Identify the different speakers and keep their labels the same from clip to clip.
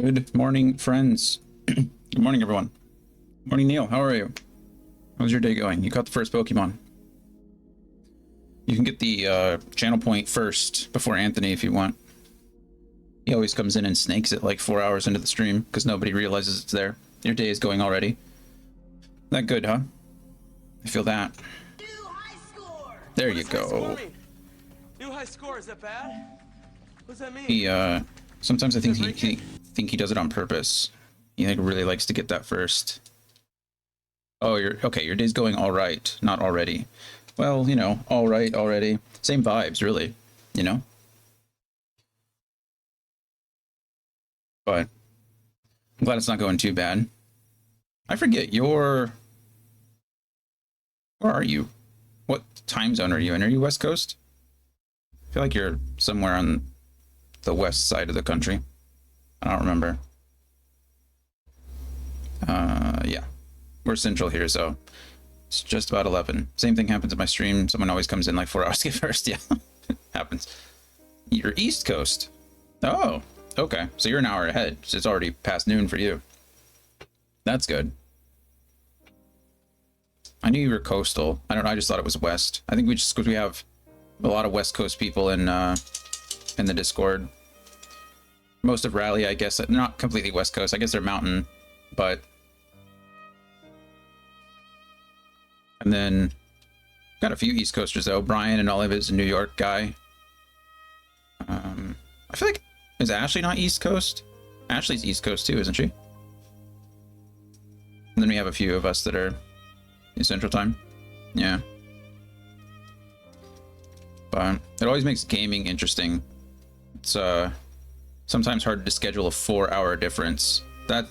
Speaker 1: Good morning, friends. Good morning, everyone. Morning, Neil. How are you? How's your day going? You caught the first Pokemon. You can get the channel point first before Anthony if you want. He always comes in and snakes it like 4 hours into the stream because nobody realizes it's there. Your day is going already. That good, huh? I feel that.
Speaker 2: New high score.
Speaker 1: There you go.
Speaker 3: New high score, is that bad? What does that mean?
Speaker 1: He sometimes I think he does it on purpose. He like really likes to get that first. Oh, you're okay. Your day's going all right, not already. Well, you know, all right already. Same vibes, really. You know. But I'm glad it's not going too bad. I forget where are you? What time zone are you in? Are you West Coast? I feel like you're somewhere on the west side of the country. I don't remember. Yeah. We're central here, so it's just about 11. Same thing happens at my stream. Someone always comes in like 4 hours to get first. Yeah, happens. You're East Coast. Oh, okay. So you're an hour ahead. So it's already past noon for you. That's good. I knew you were coastal. I don't know. I just thought it was west. I think because we have a lot of West Coast people in the Discord. Most of Raleigh, I guess, not completely West Coast. I guess they're mountain, but. And then got a few East Coasters though. Brian and all of his a New York guy. I feel like, is Ashley not East Coast? Ashley's East Coast too, isn't she? And then we have a few of us that are in Central Time. Yeah. But it always makes gaming interesting. It's sometimes hard to schedule a 4-hour difference.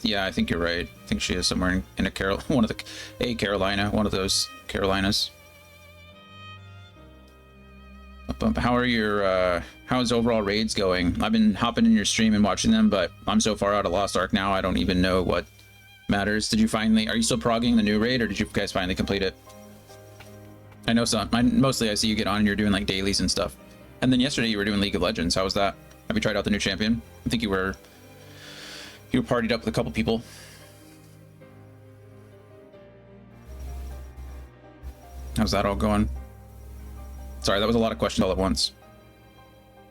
Speaker 1: Yeah, I think you're right. I think she is somewhere in a Carolina, one of those Carolinas. How's overall raids going? I've been hopping in your stream and watching them, but I'm so far out of Lost Ark now, I don't even know what matters. Are you still progging the new raid, or did you guys finally complete it? I know mostly I see you get on and you're doing like dailies and stuff. And then yesterday you were doing League of Legends. How was that? Have you tried out the new champion? I think you were partied up with a couple people. How's that all going? Sorry, that was a lot of questions all at once.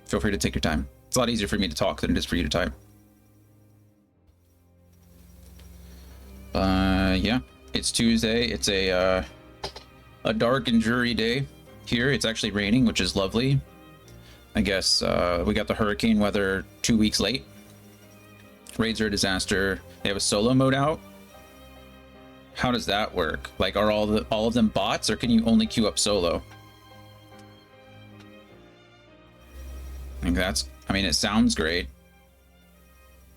Speaker 1: Feel free to take your time. It's a lot easier for me to talk than it is for you to type. Yeah, it's Tuesday. It's a dark and dreary day here. It's actually raining, which is lovely. I guess we got the hurricane weather 2 weeks late. Raids are a disaster. They have a solo mode out. How does that work? Like, are all of them bots, or can you only queue up solo? I mean, it sounds great.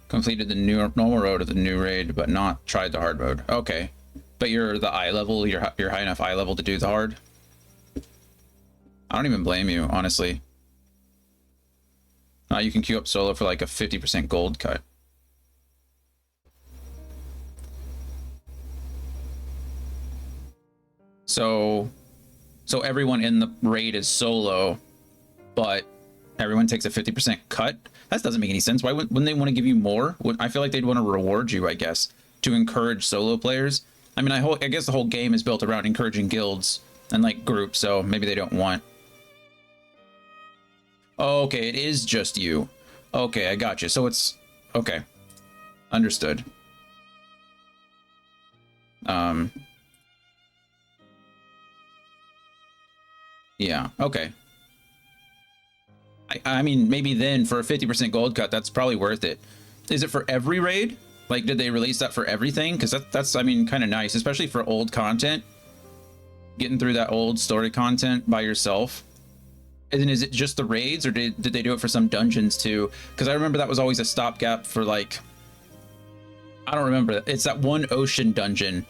Speaker 1: Completed the normal road of the new raid, but not tried the hard mode. Okay, but you're the eye level. You're high enough eye level to do the hard. I don't even blame you, honestly. You can queue up solo for like a 50% gold cut. So everyone in the raid is solo, but everyone takes a 50% cut? That doesn't make any sense. Why wouldn't they want to give you more? I feel like they'd want to reward you, I guess, to encourage solo players. I mean, I guess the whole game is built around encouraging guilds and like groups, so maybe they don't want. Oh, okay, it is just you. Okay, I got you. So it's okay. Understood. Yeah, okay. I mean, maybe then for a 50% gold cut, that's probably worth it. Is it for every raid? Like, did they release that for everything? Because that's, I mean, kind of nice, especially for old content. Getting through that old story content by yourself. And then is it just the raids, or did they do it for some dungeons too? Because I remember that was always a stopgap for like, I don't remember. It's that one ocean dungeon.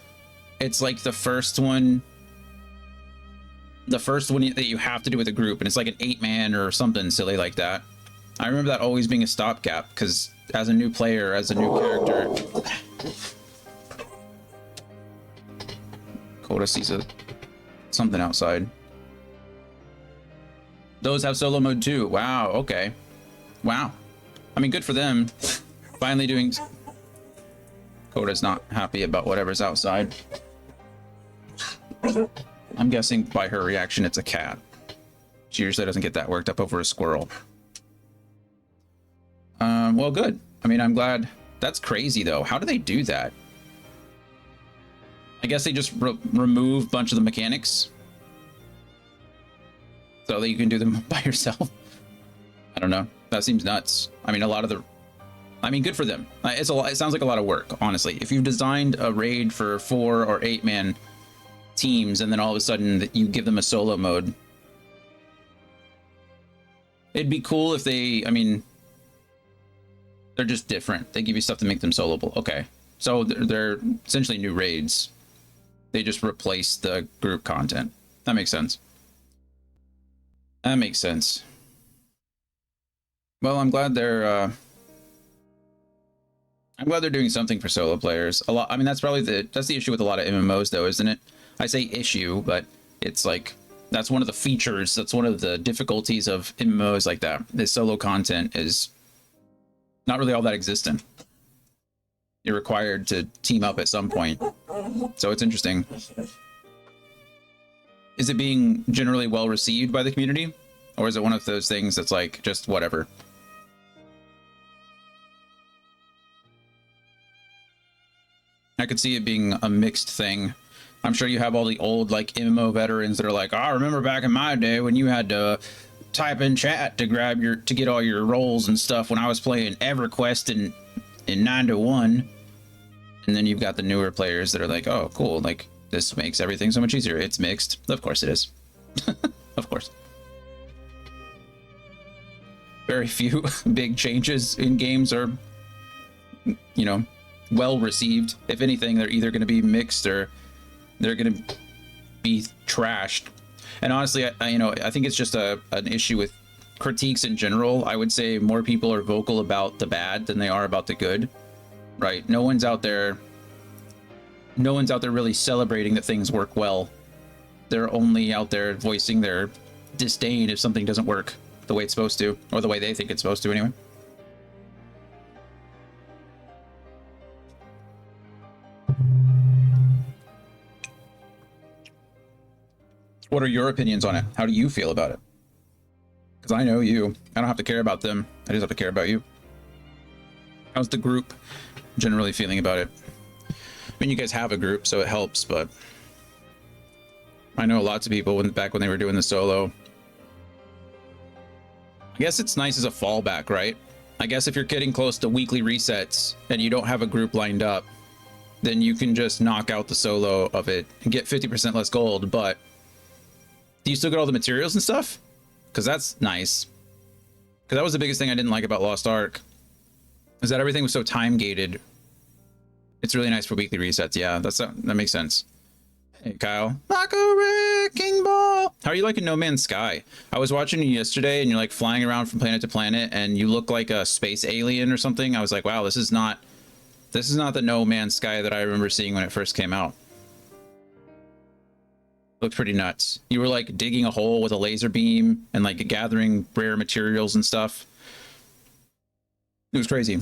Speaker 1: It's like the first one that you have to do with a group, and it's like an 8-man or something silly like that. I remember that always being a stopgap, because as a new player, as a new character, Coda sees something outside. Those have solo mode too. Wow, okay. Wow. I mean, good for them. Finally doing... Coda's not happy about whatever's outside. I'm guessing by her reaction it's a cat. She usually doesn't get that worked up over a squirrel. Well, good. I mean, I'm glad. That's crazy, though. How do they do that? I guess they just remove a bunch of the mechanics so that you can do them by yourself. I don't know. That seems nuts. I mean, a lot of the... I mean, good for them. It's a lot. It sounds like a lot of work, honestly. If you've designed a raid for 4 or 8 man teams and then all of a sudden you give them a solo mode, it'd be cool if they... I mean... They're just different. They give you stuff to make them soloable. Okay. So they're essentially new raids. They just replace the group content. That makes sense. That makes sense. Well, I'm glad they're doing something for solo players. A lot. I mean, that's probably the issue with a lot of MMOs, though, isn't it? I say issue, but it's like that's one of the features. That's one of the difficulties of MMOs like that. The solo content is not really all that existent. You're required to team up at some point. So it's interesting. Is it being generally well received by the community? Or is it one of those things that's like, just whatever? I could see it being a mixed thing. I'm sure you have all the old like MMO veterans that are like, oh, I remember back in my day when you had to type in chat to get all your roles and stuff when I was playing EverQuest in 9 to 1. And then you've got the newer players that are like, oh, cool, like this makes everything so much easier. It's mixed. Of course it is. Of course. Very few big changes in games are, you know, well received. If anything, they're either going to be mixed or they're going to be trashed. And honestly, I think it's just an issue with critiques in general. I would say more people are vocal about the bad than they are about the good, right? No one's out there really celebrating that things work well. They're only out there voicing their disdain if something doesn't work the way it's supposed to, or the way they think it's supposed to anyway. What are your opinions on it? How do you feel about it? Because I know you. I don't have to care about them. I just have to care about you. How's the group generally feeling about it? I mean, you guys have a group, so it helps, but I know lots of people back when they were doing the solo. I guess it's nice as a fallback, right? I guess if you're getting close to weekly resets and you don't have a group lined up, then you can just knock out the solo of it and get 50% less gold, but do you still get all the materials and stuff? Because that's nice. Because that was the biggest thing I didn't like about Lost Ark, is that everything was so time gated. It's really nice for weekly resets. Yeah, that makes sense. Hey, Kyle. Like a wrecking ball. How are you liking No Man's Sky? I was watching you yesterday, and you're like flying around from planet to planet, and you look like a space alien or something. I was like, wow, this is not the No Man's Sky that I remember seeing when it first came out. Looked pretty nuts. You were like digging a hole with a laser beam and like gathering rare materials and stuff. It was crazy.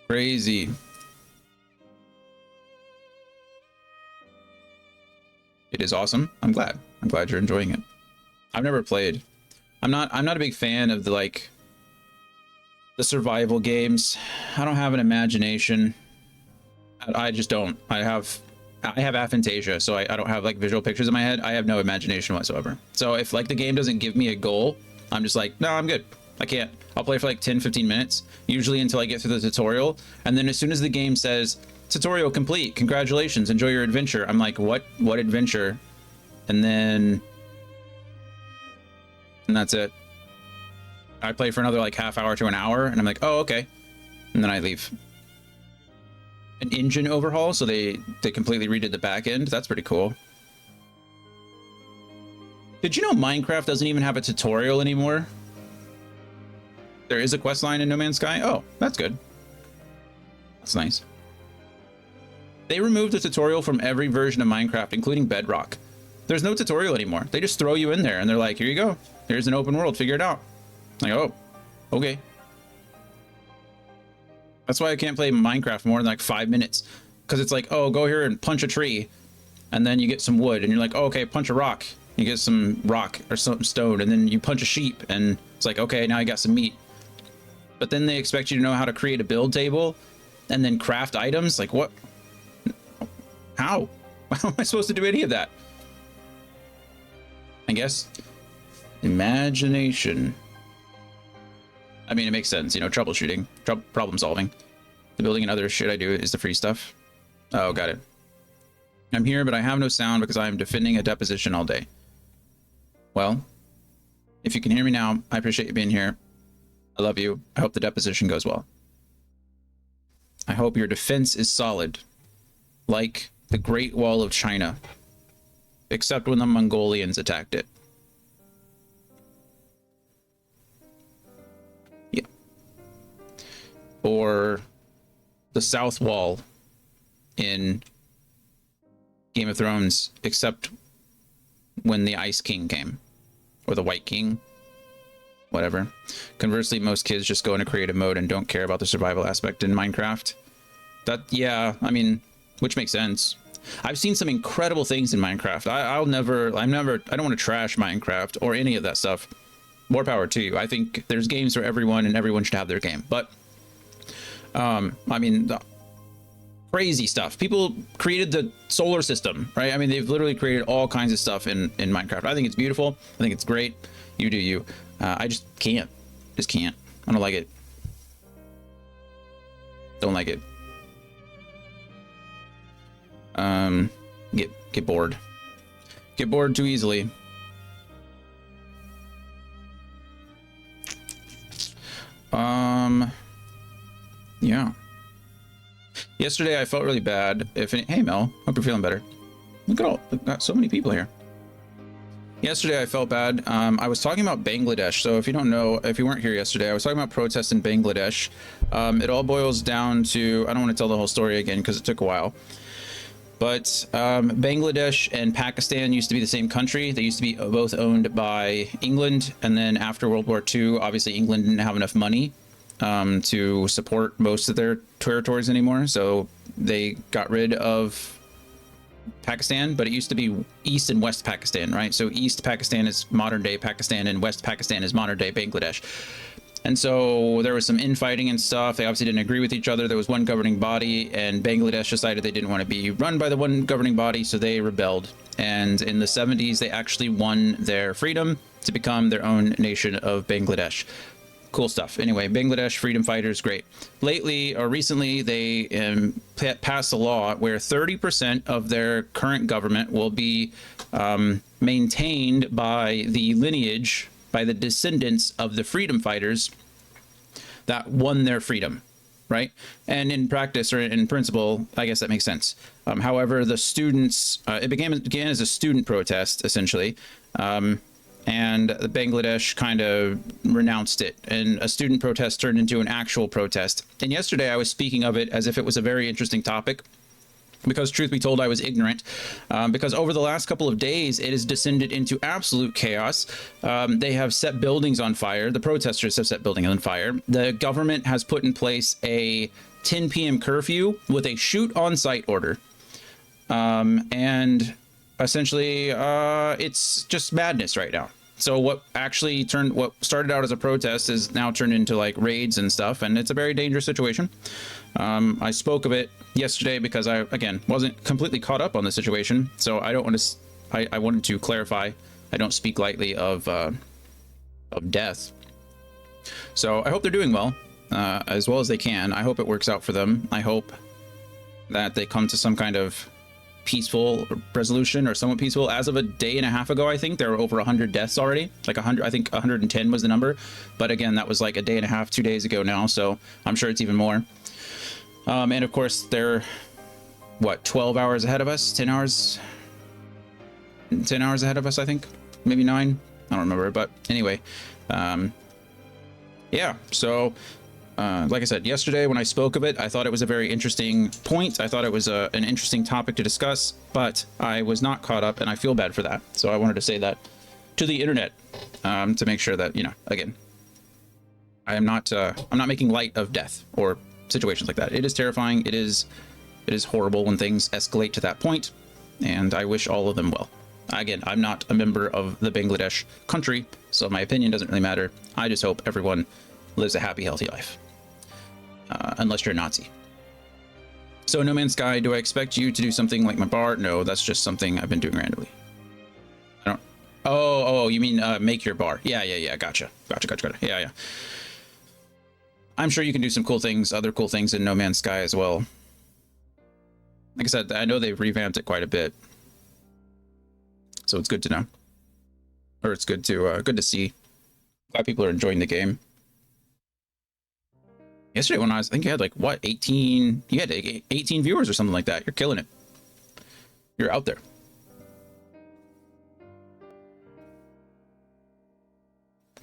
Speaker 1: Crazy. It is awesome. I'm glad you're enjoying it. I've never played. I'm not a big fan of the survival games. I don't have an imagination. I just don't. I have aphantasia, so I don't have like visual pictures in my head. I have no imagination whatsoever. So if like the game doesn't give me a goal, I'm just like, no, I'm good. I can't. I'll play for like 10-15 minutes, usually until I get through the tutorial. And then as soon as the game says, tutorial complete, congratulations, enjoy your adventure, I'm like, what adventure? And that's it. I play for another like half hour to an hour, and I'm like, oh, okay. And then I leave. An engine overhaul, so they completely redid the back end. That's pretty cool. Did you know Minecraft doesn't even have a tutorial anymore? There is a quest line in No Man's Sky? Oh, that's good. That's nice. They removed the tutorial from every version of Minecraft, including Bedrock. There's no tutorial anymore. They just throw you in there, and they're like, here you go. Here's an open world. Figure it out. Like, oh, Okay. That's why I can't play Minecraft more than like 5 minutes. Because it's like, oh, go here and punch a tree. And then you get some wood. And you're like, oh, okay, punch a rock. You get some rock or some stone. And then you punch a sheep. And it's like, okay, now you got some meat. But then they expect you to know how to create a build table. And then craft items. Like, what? How? How am I supposed to do any of that? I guess imagination. I mean, it makes sense, you know, troubleshooting, problem solving. The building and other shit I do is the free stuff. Oh, got it. I'm here, but I have no sound because I am defending a deposition all day. Well, if you can hear me now, I appreciate you being here. I love you. I hope the deposition goes well. I hope your defense is solid, like the Great Wall of China, except when the Mongolians attacked it. Yeah. Or the South Wall in Game of Thrones, except when the Ice King came, or the White King, whatever. Conversely, most kids just go into creative mode and don't care about the survival aspect in Minecraft. That, yeah, I mean, which makes sense. I've seen some incredible things in Minecraft. I don't want to trash Minecraft or any of that stuff. More power to you. I think there's games for everyone and everyone should have their game. But, I mean, crazy stuff. People created the solar system, right? I mean, they've literally created all kinds of stuff in Minecraft. I think it's beautiful. I think it's great. You do you. I just can't. Just can't. I don't like it. Don't like it. Get bored. Get bored too easily. Yeah. Yesterday I felt really bad. Hey Mel, hope you're feeling better. Look at all, we've got so many people here. Yesterday I felt bad. I was talking about Bangladesh. So if you don't know, if you weren't here yesterday, I was talking about protests in Bangladesh. It all boils down to, I don't want to tell the whole story again because it took a while. But Bangladesh and Pakistan used to be the same country. They used to be both owned by England. And then after World War II, obviously England didn't have enough money to support most of their territories anymore. So they got rid of Pakistan, but it used to be East and West Pakistan, right? So East Pakistan is modern day Pakistan and West Pakistan is modern day Bangladesh. And so there was some infighting and stuff. They obviously didn't agree with each other. There was one governing body, and Bangladesh decided they didn't want to be run by the one governing body, so they rebelled. And in the 70s, they actually won their freedom to become their own nation of Bangladesh. Cool stuff. Anyway, Bangladesh freedom fighters, great. Lately, or recently, they passed a law where 30% of their current government will be maintained by the lineage, by the descendants of the freedom fighters that won their freedom, right? And in practice, or in principle, I guess that makes sense. However, the students, it began as a student protest, essentially, and Bangladesh kind of renounced it, and a student protest turned into an actual protest. And yesterday I was speaking of it as if it was a very interesting topic, because truth be told, I was ignorant, because over the last couple of days, it has descended into absolute chaos. They have set buildings on fire. The protesters have set buildings on fire. The government has put in place a 10 p.m. curfew with a shoot on sight order. And essentially, it's just madness right now. So what started out as a protest is now turned into like raids and stuff, and it's a very dangerous situation. I spoke of it yesterday because I, again, wasn't completely caught up on the situation. So I don't want to, I wanted to clarify, I don't speak lightly of death. So I hope they're doing well as they can. I hope it works out for them. I hope that they come to some kind of peaceful resolution, or somewhat peaceful. As of a day and a half ago, I think there were over 100 deaths already, like 100, I think 110 was the number. But again, that was like a day and a half, 2 days ago now. So I'm sure it's even more. And of course, they're, what, 12 hours ahead of us? 10 hours ahead of us, I think. Maybe 9. I don't remember. But anyway, yeah. So, like I said, yesterday when I spoke of it, I thought it was a very interesting point. I thought it was an interesting topic to discuss, but I was not caught up, and I feel bad for that. So I wanted to say that to the internet, to make sure that, you know, again, I'm not making light of death or situations like that. It is terrifying. It is horrible when things escalate to that point, and I wish all of them well. Again, I'm not a member of the Bangladesh country, so my opinion doesn't really matter. I just hope everyone lives a happy, healthy life. Unless you're a Nazi. So No Man's Sky, do I expect you to do something like my bar? No, that's just something I've been doing randomly. I don't... Oh, you mean make your bar. Yeah. Gotcha. Yeah. I'm sure you can do some cool things, other cool things in No Man's Sky as well. Like I said, I know they've revamped it quite a bit. So it's good to know. Or it's good to see. Glad people are enjoying the game. Yesterday when I think you had like, what, 18... You had 18 viewers or something like that. You're killing it. You're out there.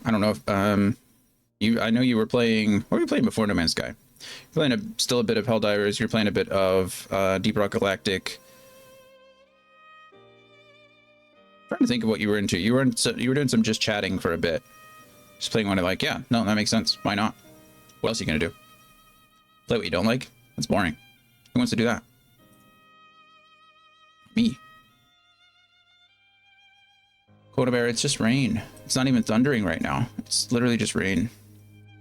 Speaker 1: I don't know if... I know you were playing... What were you playing before No Man's Sky? You're playing still a bit of Helldivers. You're playing a bit of Deep Rock Galactic. I'm trying to think of what you were into. You were doing some just chatting for a bit. Just playing one of like, yeah, no, that makes sense. Why not? What else are you gonna do? Play what you don't like? That's boring. Who wants to do that? Me. Coda Bear, it's just rain. It's not even thundering right now. It's literally just rain.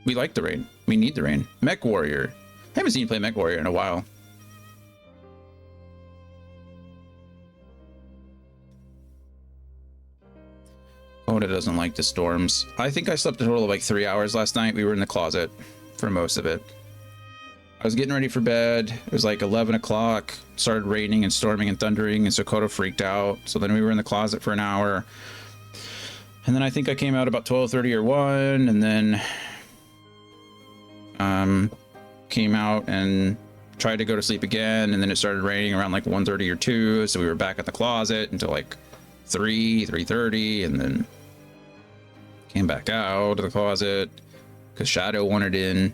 Speaker 1: We like the rain. We need the rain. Mech Warrior. I haven't seen you play Mech Warrior in a while. Coda doesn't like the storms. I think I slept a total of like 3 hours last night. We were in the closet for most of it. I was getting ready for bed. It was like 11 o'clock. Started raining and storming and thundering, and so Coda freaked out. So then we were in the closet for an hour. And then I think I came out about 12:30 or 1, and then came out and tried to go to sleep again, and then it started raining around like 1:30 or 2, so we were back at the closet until like 3:30, and then came back out of the closet because Shadow wanted in,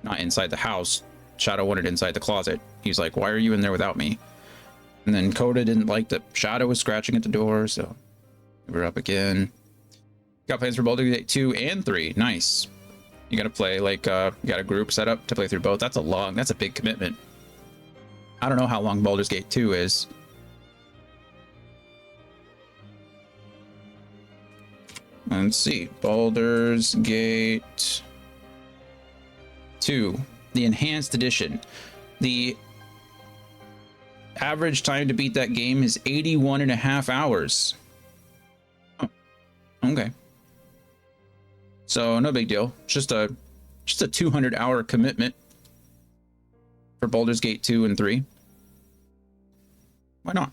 Speaker 1: not inside the house. Shadow wanted inside the closet. He's like, why are you in there without me? And then Coda didn't like that Shadow was scratching at the door, so we were up again. Got plans for Baldur's Gate 2 and 3. Nice. You gotta play like you got a group set up to play through both. That's a big commitment. I don't know how long Baldur's Gate 2 is. Let's see. Baldur's Gate 2, the enhanced edition. The average time to beat that game is 81.5 hours. Oh, okay. So no big deal. Just a 200-hour commitment for Baldur's Gate 2 and 3. Why not?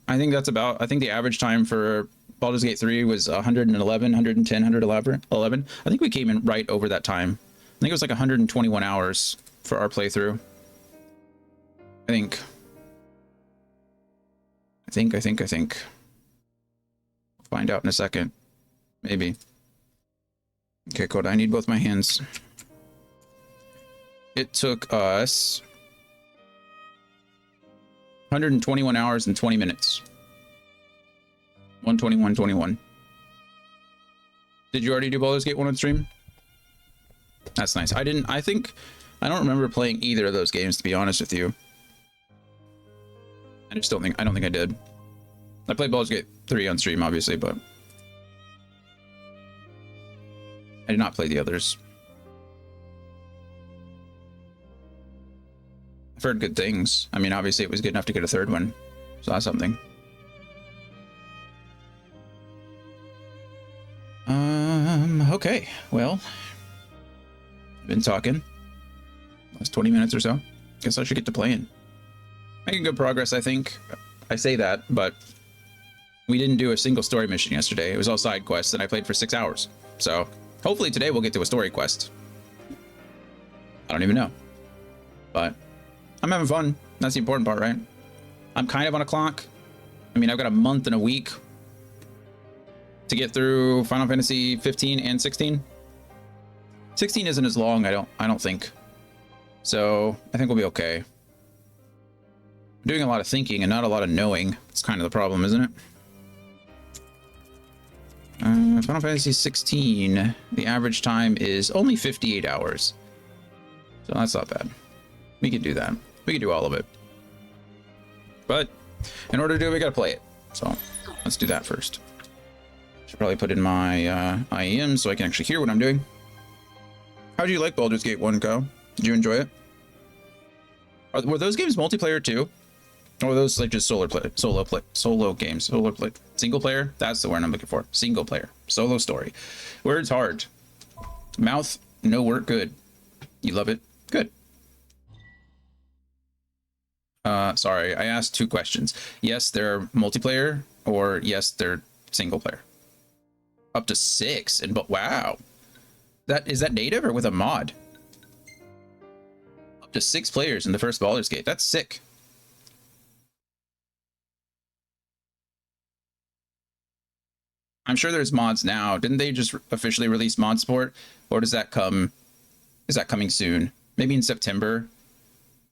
Speaker 1: I think the average time for Baldur's Gate 3 was 111, 110, 111. I think we came in right over that time. I think it was like 121 hours for our playthrough. I think. We'll find out in a second. Maybe. Okay, Coda, I need both my hands. It took us 121 hours and 20 minutes. 121.21. Did you already do Baldur's Gate 1 on stream? That's nice. I don't remember playing either of those games, to be honest with you. I don't think I did. I played Baldur's Gate 3 on stream, obviously, but I did not play the others. I've heard good things. I mean, obviously it was good enough to get a third one. So that's something. Okay. Well, I've been talking. Last 20 minutes or so. Guess I should get to playing. Making good progress, I think. I say that, but we didn't do a single story mission yesterday. It was all side quests, and I played for 6 hours. So hopefully today we'll get to a story quest. I don't even know. But I'm having fun. That's the important part, right? I'm kind of on a clock. I mean, I've got a month and a week to get through Final Fantasy 15 and 16. 16 isn't as long, I don't think. So I think we'll be okay. I'm doing a lot of thinking and not a lot of knowing. It's kind of the problem, isn't it? Final Fantasy 16, the average time is only 58 hours. So that's not bad. We can do that. We can do all of it. But in order to do it, we gotta play it. So let's do that first. Should probably put in my IEM so I can actually hear what I'm doing. How do you like Baldur's Gate 1, Go? Did you enjoy it? Were those games multiplayer too? Or were those like just solo games? Single player? That's the word I'm looking for. Single player. Solo story. Words hard. Mouth, no work good. You love it? Good. Sorry, I asked 2 questions. Yes, they're multiplayer, or yes, they're single player. Up to 6, and but wow. Is that native or with a mod? Up to 6 players in the first Baldur's Gate. That's sick. I'm sure there's mods now. Didn't they just officially release mod support? Or does that come? Is that coming soon? Maybe in September?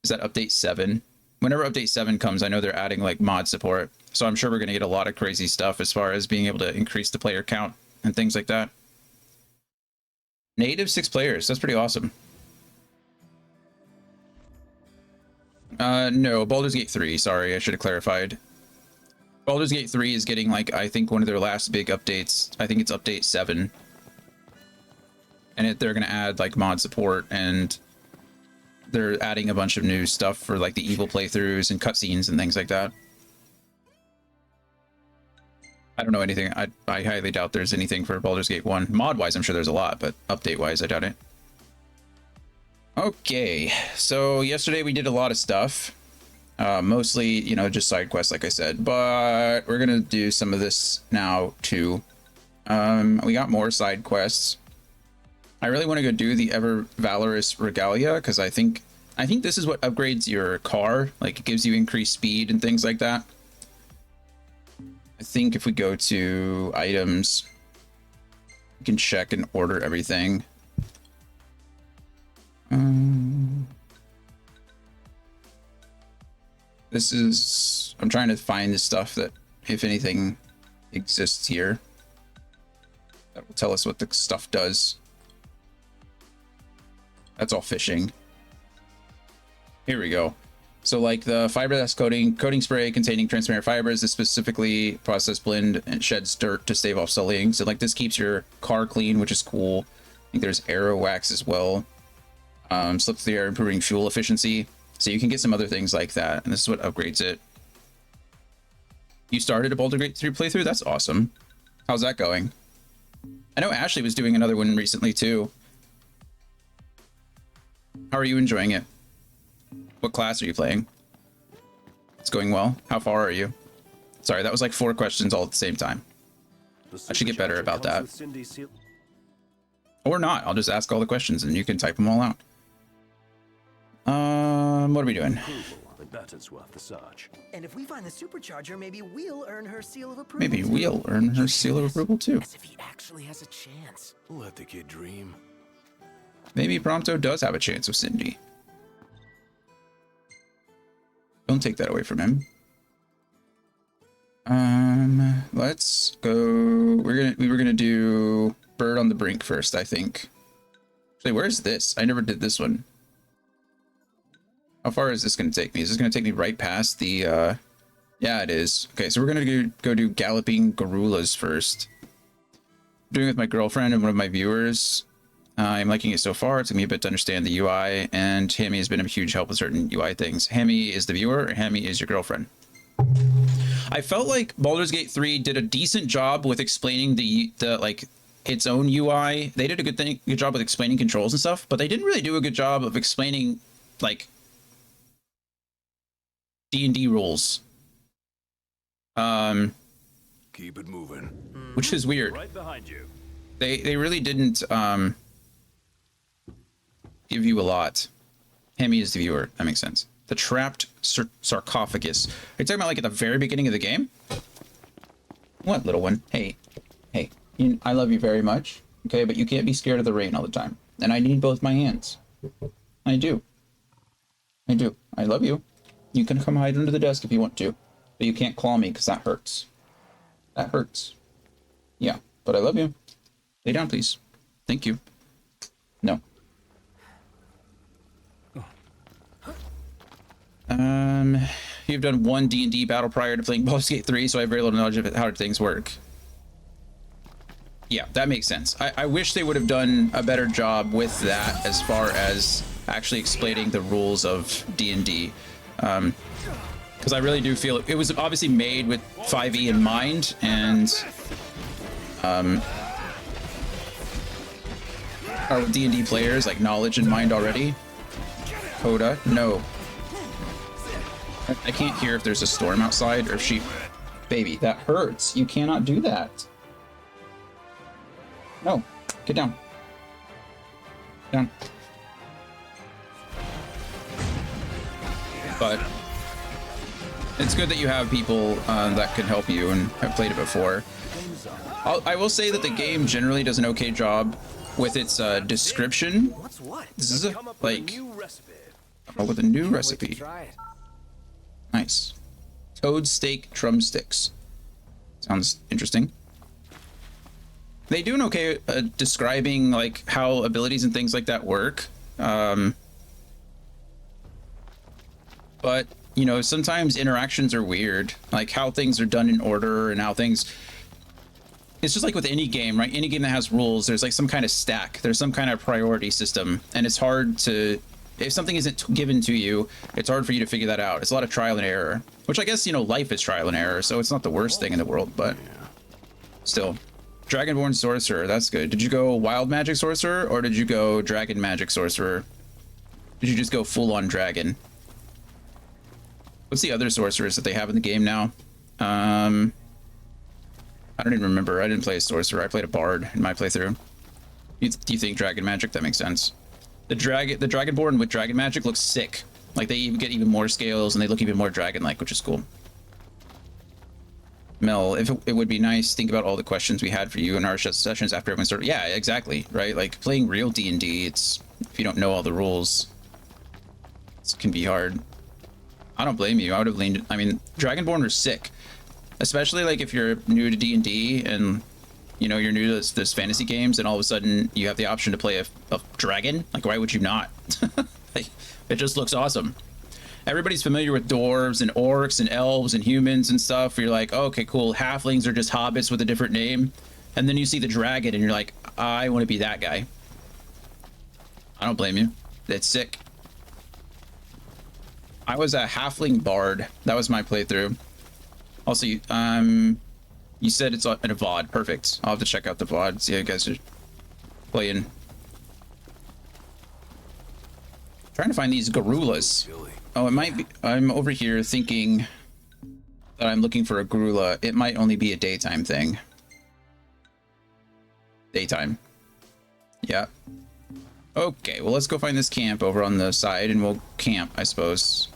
Speaker 1: Is that update 7? Whenever update 7 comes, I know they're adding like mod support. So I'm sure we're going to get a lot of crazy stuff as far as being able to increase the player count and things like that. Native 6 players. That's pretty awesome. No, Baldur's Gate 3. Sorry, I should have clarified. Baldur's Gate 3 is getting, like, I think one of their last big updates. I think it's update 7. And they're going to add, like, mod support, and they're adding a bunch of new stuff for, like, the evil playthroughs and cutscenes and things like that. I don't know anything. I highly doubt there's anything for Baldur's Gate 1. Mod-wise, I'm sure there's a lot, but update-wise, I doubt it. Okay, so yesterday we did a lot of stuff. Mostly, you know, just side quests, like I said, but we're gonna do some of this now too. We got more side quests. I really want to go do the Ever Valorous Regalia because I think this is what upgrades your car. Like, it gives you increased speed and things like that. I think if we go to items, we can check and order everything. This is, I'm trying to find the stuff that, if anything, exists here. That will tell us what the stuff does. That's all fishing. Here we go. So like the fiberglass coating spray containing transparent fibers, this specifically process blend and sheds dirt to stave off sullying. So like this keeps your car clean, which is cool. I think there's arrow wax as well. Slips the air, improving fuel efficiency. So you can get some other things like that, and this is what upgrades it. You started a Baldur's Gate 3 playthrough? That's awesome. How's that going? I know Ashley was doing another one recently too. How are you enjoying it? What class are you playing? It's going well. How far are you? Sorry, that was like 4 questions all at the same time. I should get better about that. Or not. I'll just ask all the questions and you can type them all out. What are we doing?
Speaker 4: I bet it's worth the search.
Speaker 2: And if we find the supercharger, maybe we'll earn her seal of approval.
Speaker 1: Maybe we'll earn her seal of approval too.
Speaker 2: As if he actually has a chance.
Speaker 4: Let the kid dream.
Speaker 1: Maybe Prompto does have a chance with Cindy. Don't take that away from him. Let's go. We were gonna do Bird on the Brink first, I think. Actually, where's this? I never did this one. How far is this going to take me? Is this going to take me right past the, yeah, it is. Okay, so we're going to go do Galloping Gorillas first. I'm doing it with my girlfriend and one of my viewers. I'm liking it so far. It took me a bit to understand the UI, and Hammy has been a huge help with certain UI things. Hammy is the viewer, or Hammy is your girlfriend. I felt like Baldur's Gate 3 did a decent job with explaining the like, its own UI. They did a good job with explaining controls and stuff, but they didn't really do a good job of explaining, like, D&D rules.
Speaker 4: Keep it moving.
Speaker 1: Which is weird.
Speaker 4: Right behind you.
Speaker 1: They really didn't give you a lot. Hemi is the viewer. That makes sense. The trapped sarcophagus. Are you talking about like at the very beginning of the game? What, little one? Hey, I love you very much. Okay, but you can't be scared of the rain all the time. And I need both my hands. I do. I love you. You can come hide under the desk if you want to, but you can't claw me because that hurts. That hurts. Yeah, but I love you. Lay down, please. Thank you. No. You've done one D&D battle prior to playing Baldur's Gate 3, so I have very little knowledge of how things work. Yeah, that makes sense. I wish they would have done a better job with that as far as actually explaining the rules of D&D. Because I really do feel it was obviously made with 5e in mind, and our D&D players like knowledge in mind already. Coda, no. I can't hear if there's a storm outside or if she... Baby, that hurts. You cannot do that. No, get down. Down. But it's good that you have people that can help you and have played it before. I will say that the game generally does an okay job with its description.
Speaker 2: What's what?
Speaker 1: This is a, like, oh, with a new recipe. Nice. Toad steak drumsticks. Sounds interesting. They do an okay describing like how abilities and things like that work. But you know, sometimes interactions are weird, like how things are done in order and how things. It's just like with any game, right? Any game that has rules, there's like some kind of stack. There's some kind of priority system, and it's hard to. If something isn't given to you, it's hard for you to figure that out. It's a lot of trial and error, which I guess, you know, life is trial and error, so it's not the worst thing in the world, but still. Dragonborn Sorcerer, that's good. Did you go Wild Magic Sorcerer, or did you go Dragon Magic Sorcerer? Did you just go full-on Dragon? What's the other sorcerers that they have in the game now? I don't even remember. I didn't play a Sorcerer. I played a Bard in my playthrough. Do you think Dragon Magic? That makes sense. The Dragonborn with Dragon Magic looks sick. Like, they even get even more scales, and they look even more dragon-like, which is cool. Mel, if it would be nice, think about all the questions we had for you in our sessions after everyone started. Yeah, exactly, right? Like, playing real D&D, it's, if you don't know all the rules, it can be hard. I don't blame you. I would have leaned, I mean, Dragonborn are sick. Especially, like, if you're new to D&D and, you know, you're new to this fantasy games, and all of a sudden you have the option to play a dragon. Like, why would you not? Like, it just looks awesome. Everybody's familiar with dwarves and orcs and elves and humans and stuff. You're like, oh, okay, cool. Halflings are just hobbits with a different name. And then you see the dragon and you're like, I want to be that guy. I don't blame you. It's sick. I was a halfling bard. That was my playthrough. Also, you said it's in a VOD. Perfect. I'll have to check out the VOD. See how you guys are playing. Trying to find these Garulas. Oh, it might be. I'm over here thinking that I'm looking for a Garula. It might only be a daytime thing. Daytime. Yeah. Okay, well, let's go find this camp over on the side and we'll camp, I suppose.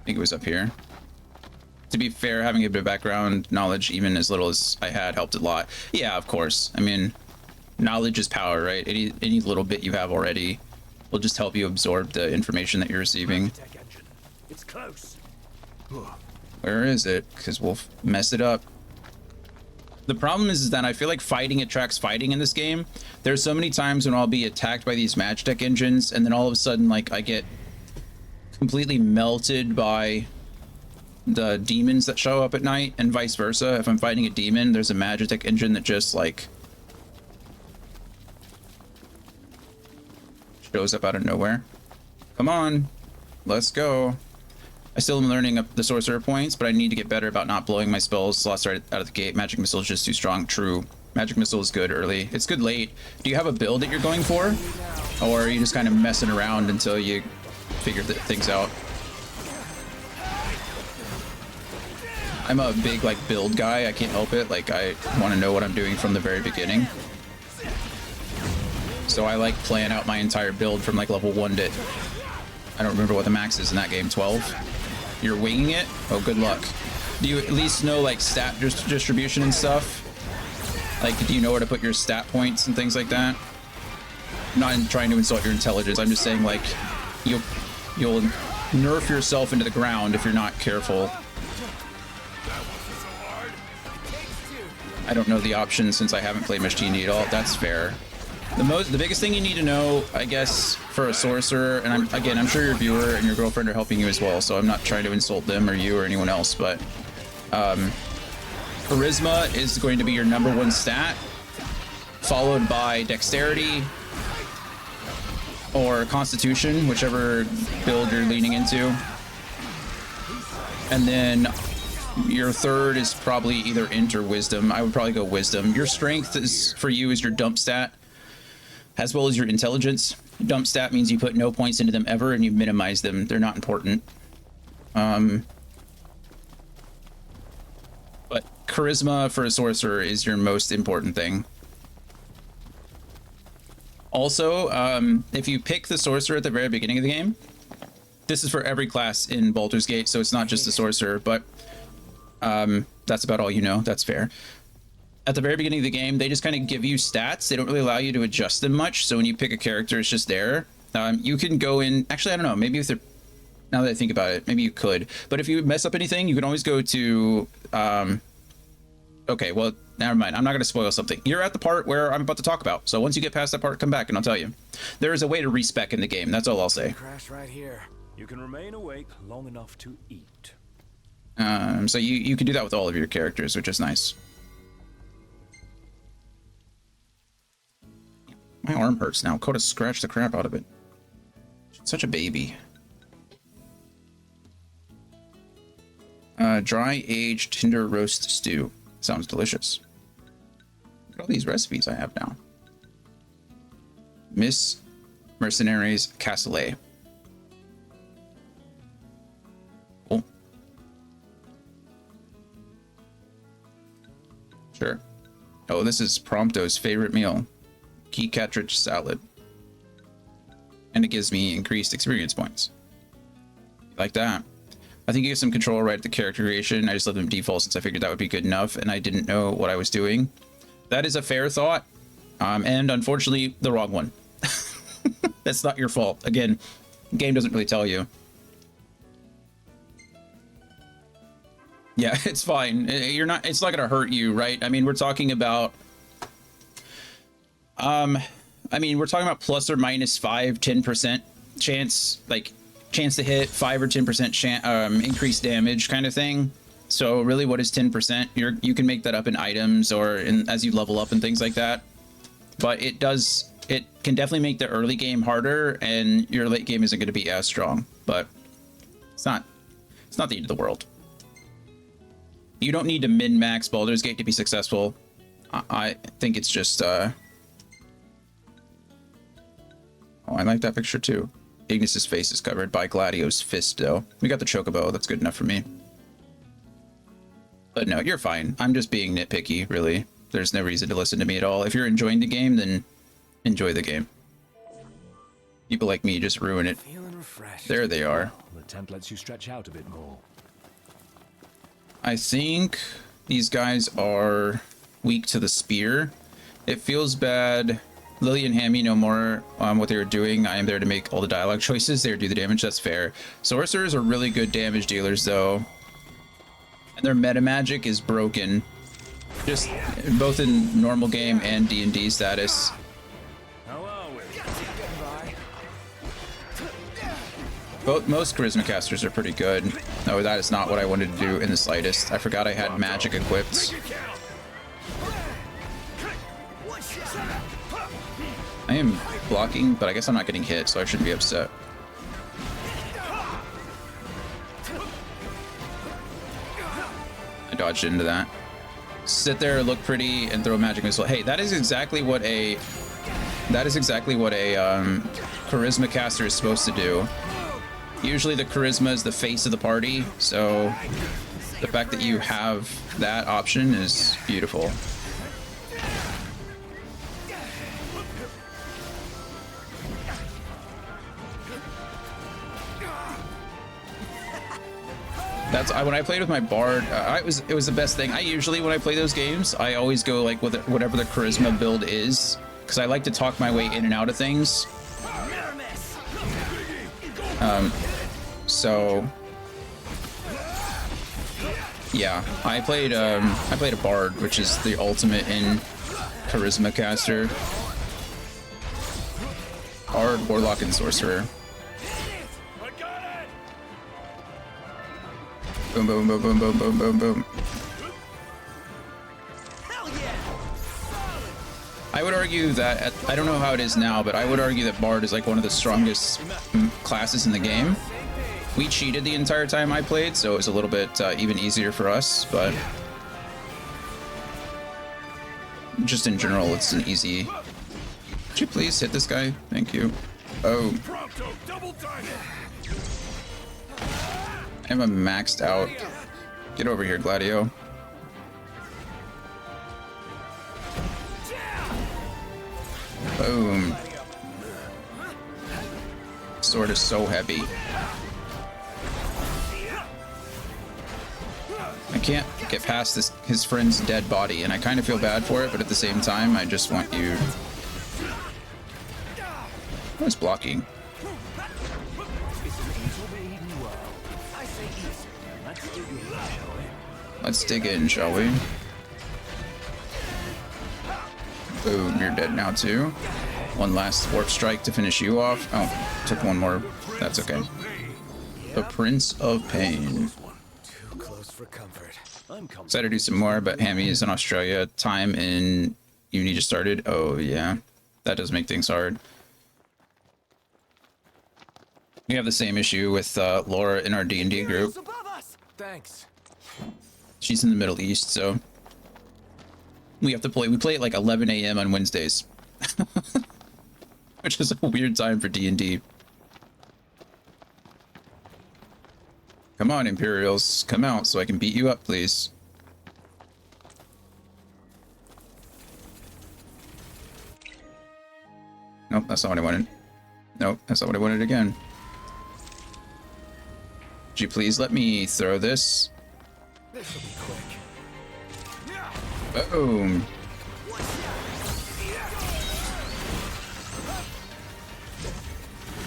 Speaker 1: I think it was up here. To be fair, having a bit of background knowledge, even as little as I had, helped a lot. Yeah, of course. I mean, knowledge is power, right? Any little bit you have already will just help you absorb the information that you're receiving.
Speaker 4: It's close.
Speaker 1: Where is it? Because we'll mess it up. The problem is that I feel like fighting attracts fighting in this game. There's so many times when I'll be attacked by these Magitech engines, and then all of a sudden, like, I get completely melted by the demons that show up at night, and vice versa. If I'm fighting a demon, there's a Magitech engine that just, like, shows up out of nowhere. Come on, let's go. I still am learning up the sorcerer points, but I need to get better about not blowing my spells slots right out of the gate. Magic missile is just too strong. True. Magic missile is good early. It's good late. Do you have a build that you're going for, or are you just kind of messing around until you figure things out? I'm a big, like, build guy. I can't help it. Like, I want to know what I'm doing from the very beginning. So I like playing out my entire build from like level 1 to, I don't remember what the max is in that game, 12? You're winging it? Oh, good luck. Do you at least know like stat distribution and stuff? Like, do you know where to put your stat points and things like that? I'm not trying to insult your intelligence. I'm just saying, like, you'll nerf yourself into the ground if you're not careful. I don't know the options since I haven't played much D&D at all. That's fair. The biggest thing you need to know, I guess, for a sorcerer, and I'm sure your viewer and your girlfriend are helping you as well, so I'm not trying to insult them or you or anyone else, but charisma is going to be your #1 stat, followed by dexterity or constitution, whichever build you're leaning into. And then your third is probably either int or wisdom. I would probably go wisdom. Your strength is for you is your dump stat, as well as your intelligence. Dump stat means you put no points into them ever and you minimize them. They're not important. But charisma for a sorcerer is your most important thing. Also, if you pick the sorcerer at the very beginning of the game, this is for every class in Baldur's Gate, so it's not just the sorcerer, but that's about all you know. That's fair. At the very beginning of the game, they just kind of give you stats. They don't really allow you to adjust them much. So when you pick a character, it's just there. You can go in. Actually, I don't know. Maybe if they're, now that I think about it, maybe you could. But if you mess up anything, you can always go to. Okay, well, never mind. I'm not going to spoil something. You're at the part where I'm about to talk about. So once you get past that part, come back and I'll tell you. There is a way to respec in the game. That's all I'll say.
Speaker 4: Crash right here. You can remain awake long enough to eat.
Speaker 1: So you can do that with all of your characters, which is nice. My arm hurts now. Coda scratched the crap out of it. Such a baby. Dry aged tinder roast stew. Sounds delicious. Look at all these recipes I have now. Miss Mercenaries Cassoulet. Cool. Sure. Oh, this is Prompto's favorite meal. Key cartridge salad. And it gives me increased experience points. Like that. I think you get some control right at the character creation. I just let them default since I figured that would be good enough and I didn't know what I was doing. That is a fair thought. And unfortunately, the wrong one. That's not your fault. Again, the game doesn't really tell you. Yeah, it's fine. It's not gonna hurt you, right? I mean, we're talking about we're talking about plus or minus 5-10% chance, like chance to hit, 5 or 10% increased damage kind of thing. So really, what is 10%? You can make that up in items or as you level up and things like that. But it can definitely make the early game harder, and your late game isn't going to be as strong. But it's not the end of the world. You don't need to min-max Baldur's Gate to be successful. I think it's just oh, I like that picture too. Ignis's face is covered by Gladio's fist, though. We got the Chocobo. That's good enough for me. But no, you're fine. I'm just being nitpicky, really. There's no reason to listen to me at all. If you're enjoying the game, then enjoy the game. People like me just ruin it.
Speaker 4: Feeling refreshed.
Speaker 1: There they are.
Speaker 4: The tent lets you stretch out a bit more.
Speaker 1: I think these guys are weak to the spear. It feels bad. Lily and Hammy know more on what they were doing. I am there to make all the dialogue choices. They do the damage. That's fair. Sorcerers are really good damage dealers, though. And their meta magic is broken. Just both in normal game and D&D status.
Speaker 4: How are we?
Speaker 1: Most charisma casters are pretty good. No, that is not what I wanted to do in the slightest. I forgot I had magic equipped. I am blocking, but I guess I'm not getting hit, so I shouldn't be upset. I dodged into that. Sit there, look pretty, and throw a magic missile. Hey, that is exactly what a charisma caster is supposed to do. Usually the charisma is the face of the party, so the fact that you have that option is beautiful. That's when I played with my bard. It was the best thing. I usually, when I play those games, I always go like with whatever the charisma build is, because I like to talk my way in and out of things. So Yeah, I played a bard, which is the ultimate in charisma caster. Bard, warlock, and sorcerer. Boom, boom, boom, boom, boom, boom, boom, boom. I would argue that, I don't know how it is now, but I would argue that Bard is like one of the strongest classes in the game. We cheated the entire time I played, so it was a little bit even easier for us, but just in general, it's an easy... Could you please hit this guy? Thank you. Oh. I'm a maxed out. Get over here, Gladio. Boom. Sword is so heavy. I can't get past his friend's dead body, and I kind of feel bad for it, but at the same time, I just want you... What's blocking? Let's dig in, shall we? Boom, you're dead now too. One last warp strike to finish you off. Oh, took one more. That's okay. The Prince of Pain.
Speaker 2: Too close for comfort.
Speaker 1: Excited to do some more, but Hammy is in Australia. Time in Uni just started. Oh yeah, that does make things hard. We have the same issue with Laura in our D&D group.
Speaker 2: Thanks.
Speaker 1: She's in the Middle East, so we have to play. We play at like 11 a.m. on Wednesdays, which is a weird time for D&D. Come on, Imperials, come out so I can beat you up, please. Nope, that's not what I wanted. Nope, that's not what I wanted again. Could you please let me throw this?
Speaker 2: This'll be quick.
Speaker 1: Boom.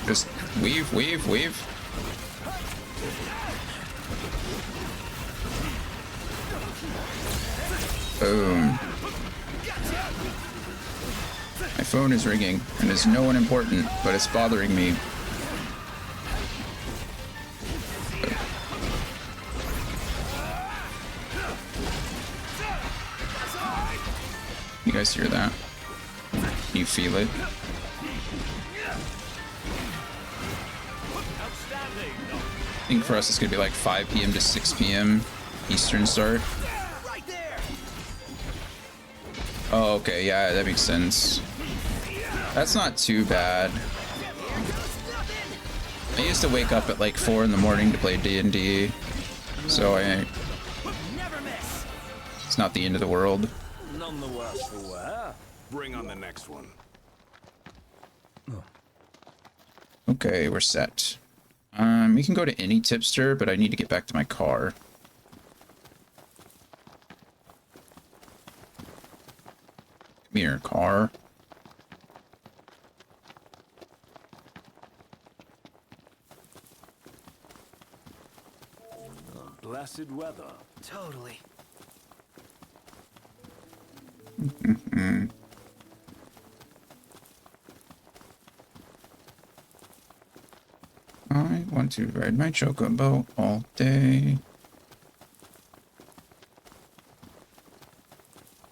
Speaker 1: Just weave, weave, weave. Boom. My phone is ringing, and it's no one important, but it's bothering me. You guys hear that? You feel it? I think for us it's gonna be like 5 p.m. to 6 p.m. Eastern start. Oh, okay, yeah, that makes sense. That's not too bad. I used to wake up at like 4 in the morning to play D&D, so it's not the end of the world.
Speaker 4: None the worse for wear. Bring on the next one.
Speaker 1: Okay, we're set. We can go to any tipster, but I need to get back to my car. Come here, car.
Speaker 4: Blessed weather.
Speaker 2: Totally.
Speaker 1: I want to ride my Chocobo all day.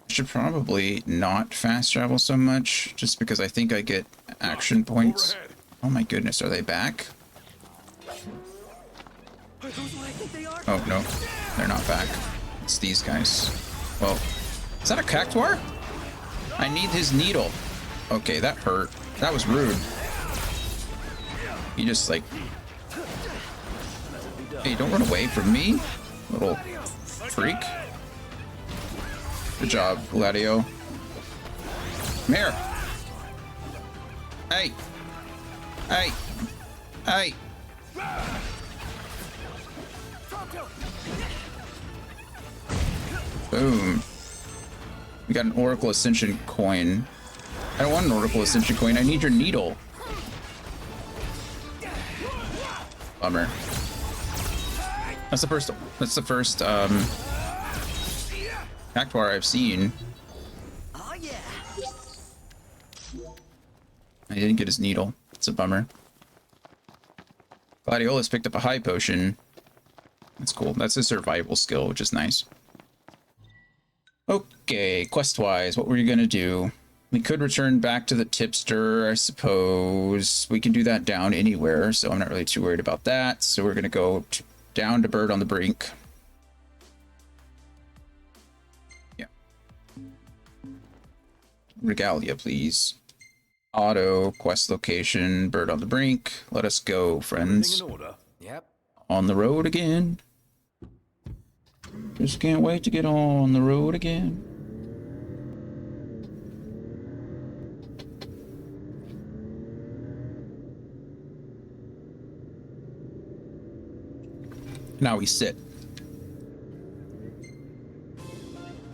Speaker 1: Should probably not fast travel so much, just because I think I get action points. Oh my goodness, are they back?
Speaker 2: Are those what I think they are?
Speaker 1: Oh no, they're not back. It's these guys. Well, is that a cactuar? I need his needle. Okay, that hurt. That was rude. You just like... Hey, don't run away from me, little freak. Good job, Gladio. Come here. Hey. Hey. Hey. Boom. We got an Oracle Ascension coin. I don't want an Oracle Ascension coin. I need your needle. Bummer. That's the first Cactuar I've seen.
Speaker 2: Oh yeah.
Speaker 1: I didn't get his needle. It's a bummer. Gladiolus picked up a high potion. That's cool. That's a survival skill, which is nice. Okay, quest-wise, what were you gonna do? We could return back to the tipster, I suppose. We can do that down anywhere, so I'm not really too worried about that. So we're gonna go down to Bird on the Brink. Yeah. Regalia, please. Auto, quest location, Bird on the Brink. Let us go, friends.
Speaker 4: Everything in order?
Speaker 3: Yep.
Speaker 1: On the road again. Just can't wait to get on the road again. Now we sit.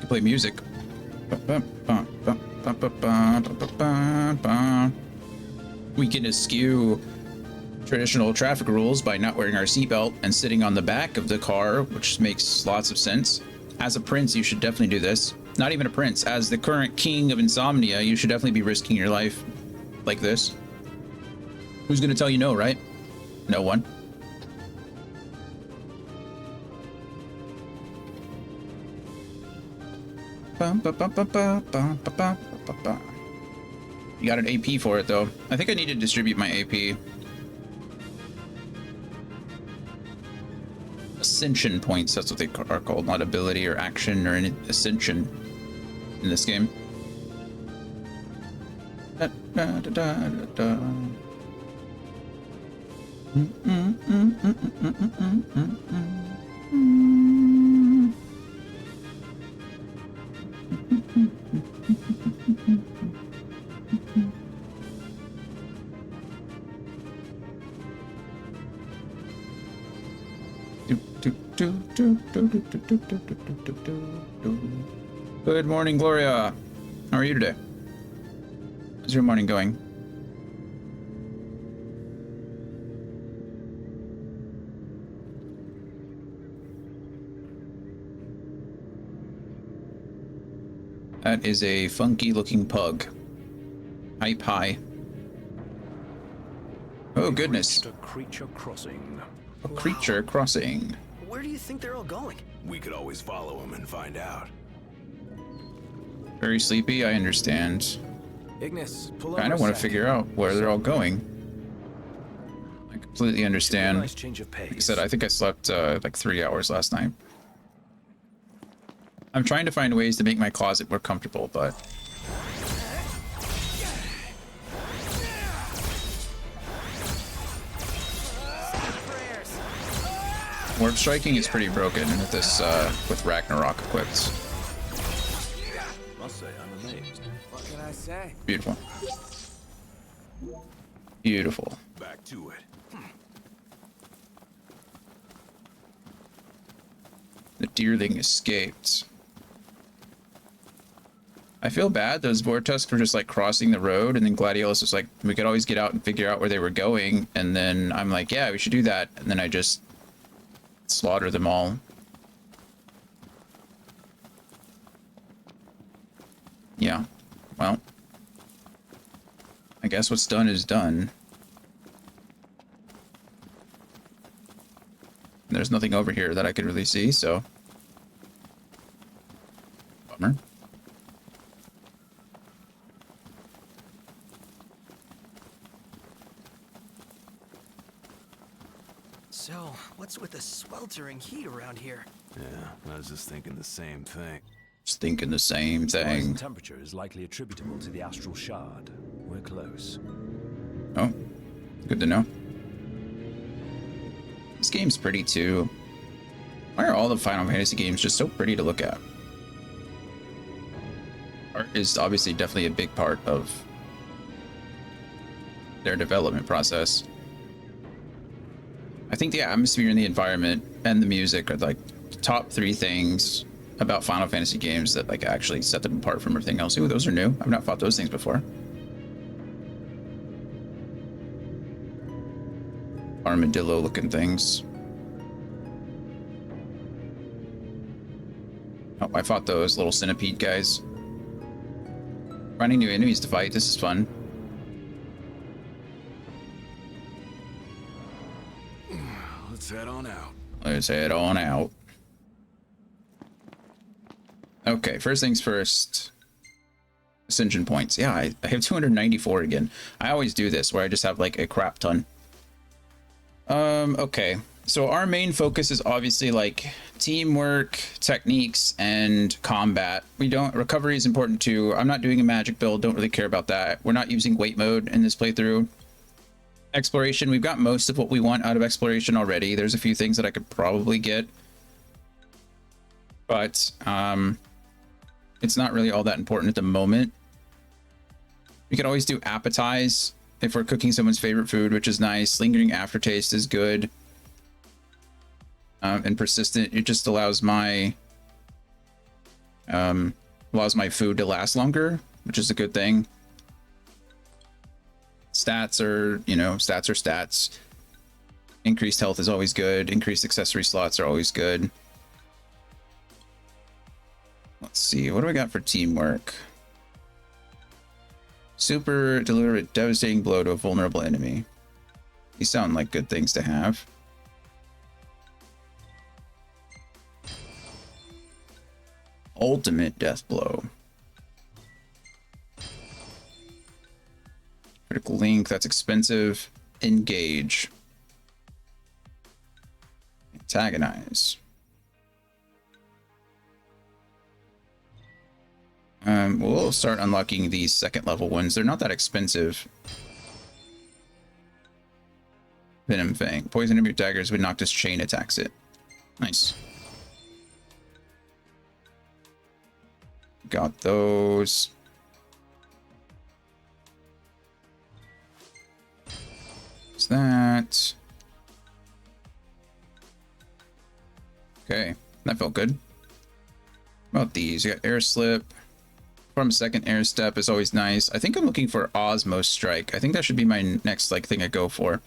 Speaker 1: You play music. We can eschew traditional traffic rules by not wearing our seatbelt and sitting on the back of the car, which makes lots of sense. As a prince, you should definitely do this. Not even a prince. As the current king of insomnia, you should definitely be risking your life like this. Who's gonna tell you no, right? No one. You got an AP for it, though. I think I need to distribute my AP. Ascension points, that's what they are called, not ability or action or any ascension in this game. Da, da, da, da, da. Good morning, Gloria. How are you today? How's your morning going? That is a funky looking pug. Hi, pie. Oh, goodness.
Speaker 4: A creature crossing.
Speaker 1: A creature crossing.
Speaker 2: Where do you think they're all going?
Speaker 5: We could always follow him and find out.
Speaker 1: Very sleepy, I understand.
Speaker 3: Ignis, pull
Speaker 1: I
Speaker 3: over
Speaker 1: don't
Speaker 3: a
Speaker 1: want to
Speaker 3: sec.
Speaker 1: figure out where they're all going. I completely understand.
Speaker 4: Nice change of pace.
Speaker 1: Like I said, I think I slept like 3 hours last night. I'm trying to find ways to make my closet more comfortable, but... Warp striking is pretty broken with this, with Ragnarok equipped.
Speaker 4: Must say, I'm amazed.
Speaker 3: What can I say?
Speaker 1: Beautiful. Beautiful.
Speaker 5: Back to it.
Speaker 1: The deerling escaped. I feel bad. Those Vortusks were just like crossing the road, and then Gladiolus was like, we could always get out and figure out where they were going. And then I'm like, yeah, we should do that. And then I just slaughter them all. Yeah. Well, I guess what's done is done. There's nothing over here that I could really see, so... Bummer.
Speaker 2: So, what's with the sweltering heat around here?
Speaker 5: Yeah, I was just thinking the same thing.
Speaker 1: Just thinking the same
Speaker 4: Rise in
Speaker 1: thing.
Speaker 4: temperature is likely attributable to the astral shard. We're close.
Speaker 1: Oh, good to know. This game's pretty too. Why are all the Final Fantasy games just so pretty to look at? Art is obviously definitely a big part of their development process. I think the atmosphere and the environment and the music are like the top three things about Final Fantasy games that like actually set them apart from everything else. Ooh, those are new. I've not fought those things before. Armadillo looking things. Oh, I fought those little centipede guys. Finding new enemies to fight. This is fun.
Speaker 5: Let's head on out.
Speaker 1: Let's head on out. Okay, first things first. Ascension points. Yeah, I have 294 again. I always do this where I just have like a crap ton. Okay. So our main focus is obviously like teamwork, techniques, and combat. Recovery is important too. I'm not doing a magic build, don't really care about that. We're not using weight mode in this playthrough. Exploration, we've got most of what we want out of exploration already. There's a few things that I could probably get. But it's not really all that important at the moment. We could always do appetize if we're cooking someone's favorite food, which is nice. Lingering aftertaste is good. And persistent, it just allows my food to last longer, which is a good thing. Stats are, stats are stats. Increased health is always good. Increased accessory slots are always good. Let's see, what do we got for teamwork? Super deliver a devastating blow to a vulnerable enemy. These sound like good things to have. Ultimate death blow. Critical link, that's expensive. Engage. Antagonize. We'll start unlocking these second level ones. They're not that expensive. Venom Fang. Poison enemy daggers when Noctis chain attacks it. Nice. Got those. What's that? Okay, that felt good. What about these? You got air slip. From second air step is always nice. I think I'm looking for Osmo Strike. I think that should be my next thing I go for.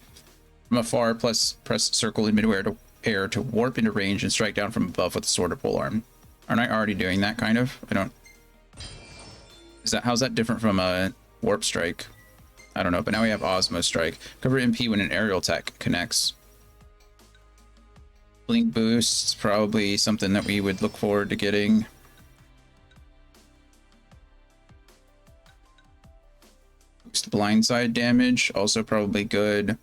Speaker 1: From afar, plus press circle in midair to air to warp into range and strike down from above with a sword or polearm. Aren't I already doing that kind of? I don't. How's that different from a warp strike? I don't know, but now we have Osmo Strike. Cover MP when an aerial attack connects. Blink boosts, probably something that we would look forward to getting. Boost blindside damage, also probably good.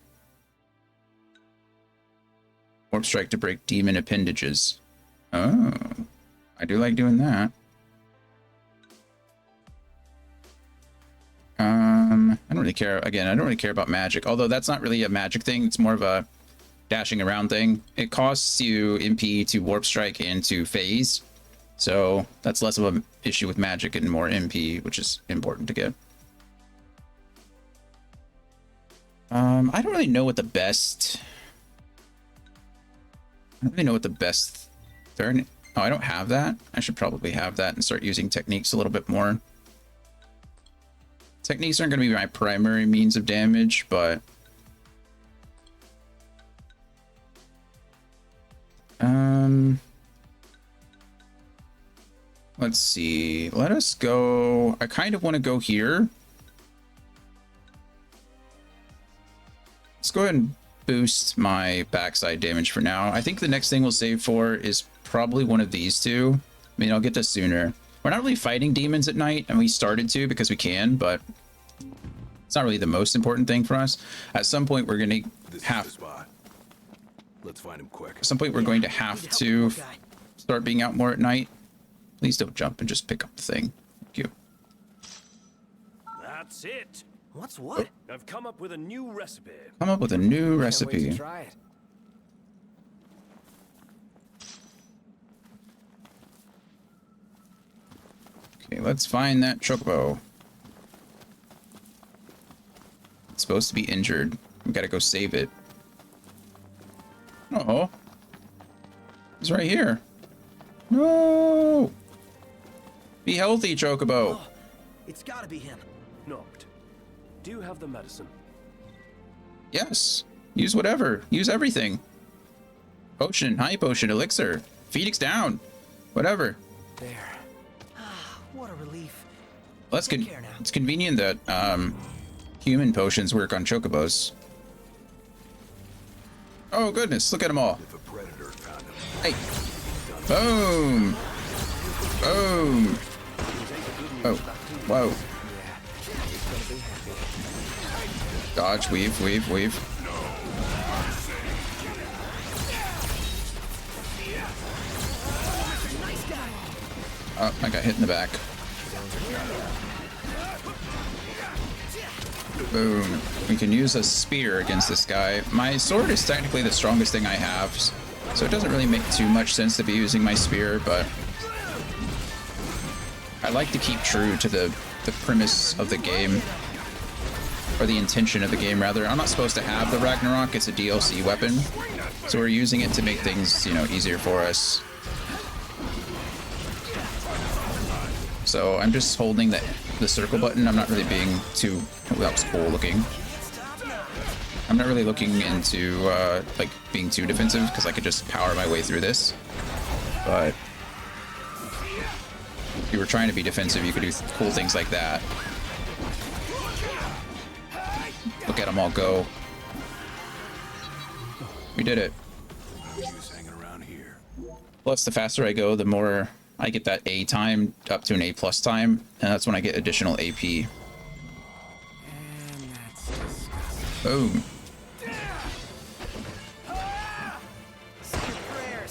Speaker 1: Warp Strike to break demon appendages. Oh, I do like doing that. I don't really care. Again, I don't really care about magic, although that's not really a magic thing. It's more of a dashing around thing. It costs you MP to warp strike and to phase, so that's less of an issue with magic and more MP, which is important to get. I don't really know what the best. I don't really know what the best. Oh, I don't have that. I should probably have that and start using techniques a little bit more. Techniques aren't going to be my primary means of damage, but let's see. Let us go. I kind of want to go here. Let's go ahead and boost my backside damage for now. I think the next thing we'll save for is probably one of these two. I mean, I'll get to sooner. We're not really fighting demons at night, and we started to because we can, but it's not really the most important thing for us. At some point, we're going to have.
Speaker 5: Let's find him quick.
Speaker 1: At some point, we're going to have to start being out more at night. Please don't jump and just pick up the thing. Thank you.
Speaker 4: That's it.
Speaker 2: What's what?
Speaker 4: I've come up with a new recipe.
Speaker 1: Come up with a new
Speaker 2: Can't wait
Speaker 1: recipe.
Speaker 2: to try it.
Speaker 1: Okay, let's find that Chocobo. It's supposed to be injured. We gotta go save it. Uh-oh. It's right here. No! Be healthy, Chocobo.
Speaker 2: Oh, it's gotta be him.
Speaker 4: Knocked. Do you have the medicine?
Speaker 1: Yes. Use whatever. Use everything. Potion, high potion, elixir. Phoenix down. Whatever.
Speaker 2: There. Ah, what a relief.
Speaker 1: Well, that's good.
Speaker 2: Take care now.
Speaker 1: It's convenient that human potions work on chocobos. Oh goodness, look at them all.
Speaker 5: If a predator found him,
Speaker 1: Hey. Boom. Boom. Oh. Whoa. Dodge, weave, weave, weave. Oh, I got hit in the back. Boom. We can use a spear against this guy. My sword is technically the strongest thing I have, so it doesn't really make too much sense to be using my spear, but I like to keep true to the premise of the game, or the intention of the game, rather. I'm not supposed to have the Ragnarok. It's a DLC weapon, so we're using it to make things, you know, easier for us. So I'm just holding the circle button. I'm not really being too... Oh, that was cool looking. I'm not really looking into like being too defensive, because I could just power my way through this. But if you were trying to be defensive, you could do cool things like that. Look at them all go. We did it.
Speaker 5: just hanging around here.
Speaker 1: Plus, the faster I go, the more I get that A time up to an A+ time, and that's when I get additional AP. Boom.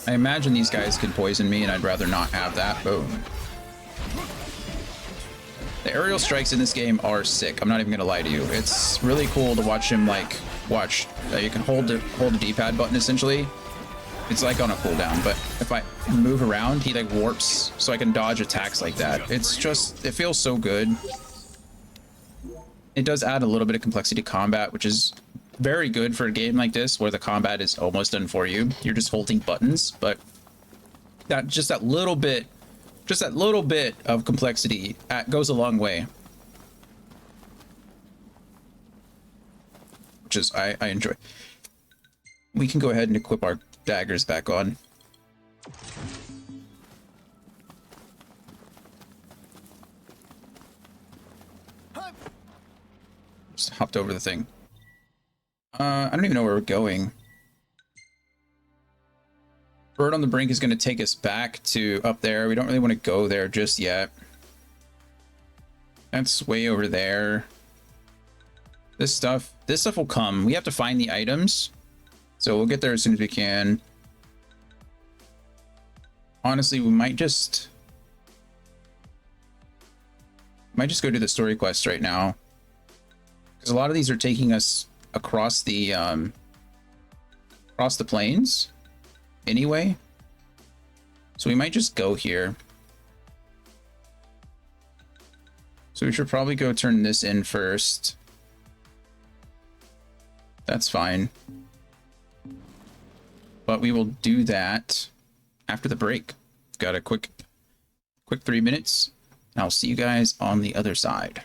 Speaker 1: I imagine these guys could poison me, and I'd rather not have that. Boom. The aerial strikes in this game are sick. I'm not even gonna lie to you. It's really cool to watch him, like, you can hold the D-pad button essentially. It's like on a cooldown, but if I move around, he like warps, so I can dodge attacks like that. It's just, it feels so good. It does add a little bit of complexity to combat, which is very good for a game like this, where the combat is almost done for you. You're just holding buttons, but just that little bit of complexity goes a long way. Which is, I enjoy. We can go ahead and equip our daggers back on. Just hopped over the thing. I don't even know where we're going. Bird on the Brink is going to take us back to up there. We don't really want to go there just yet. That's way over there. This stuff will come. We have to find the items. So we'll get there as soon as we can. Honestly, we might just go do the story quest right now, because a lot of these are taking us across the plains anyway. So we might just go here. So we should probably go turn this in first. That's fine. But we will do that after the break. Got a quick 3 minutes, and I'll see you guys on the other side.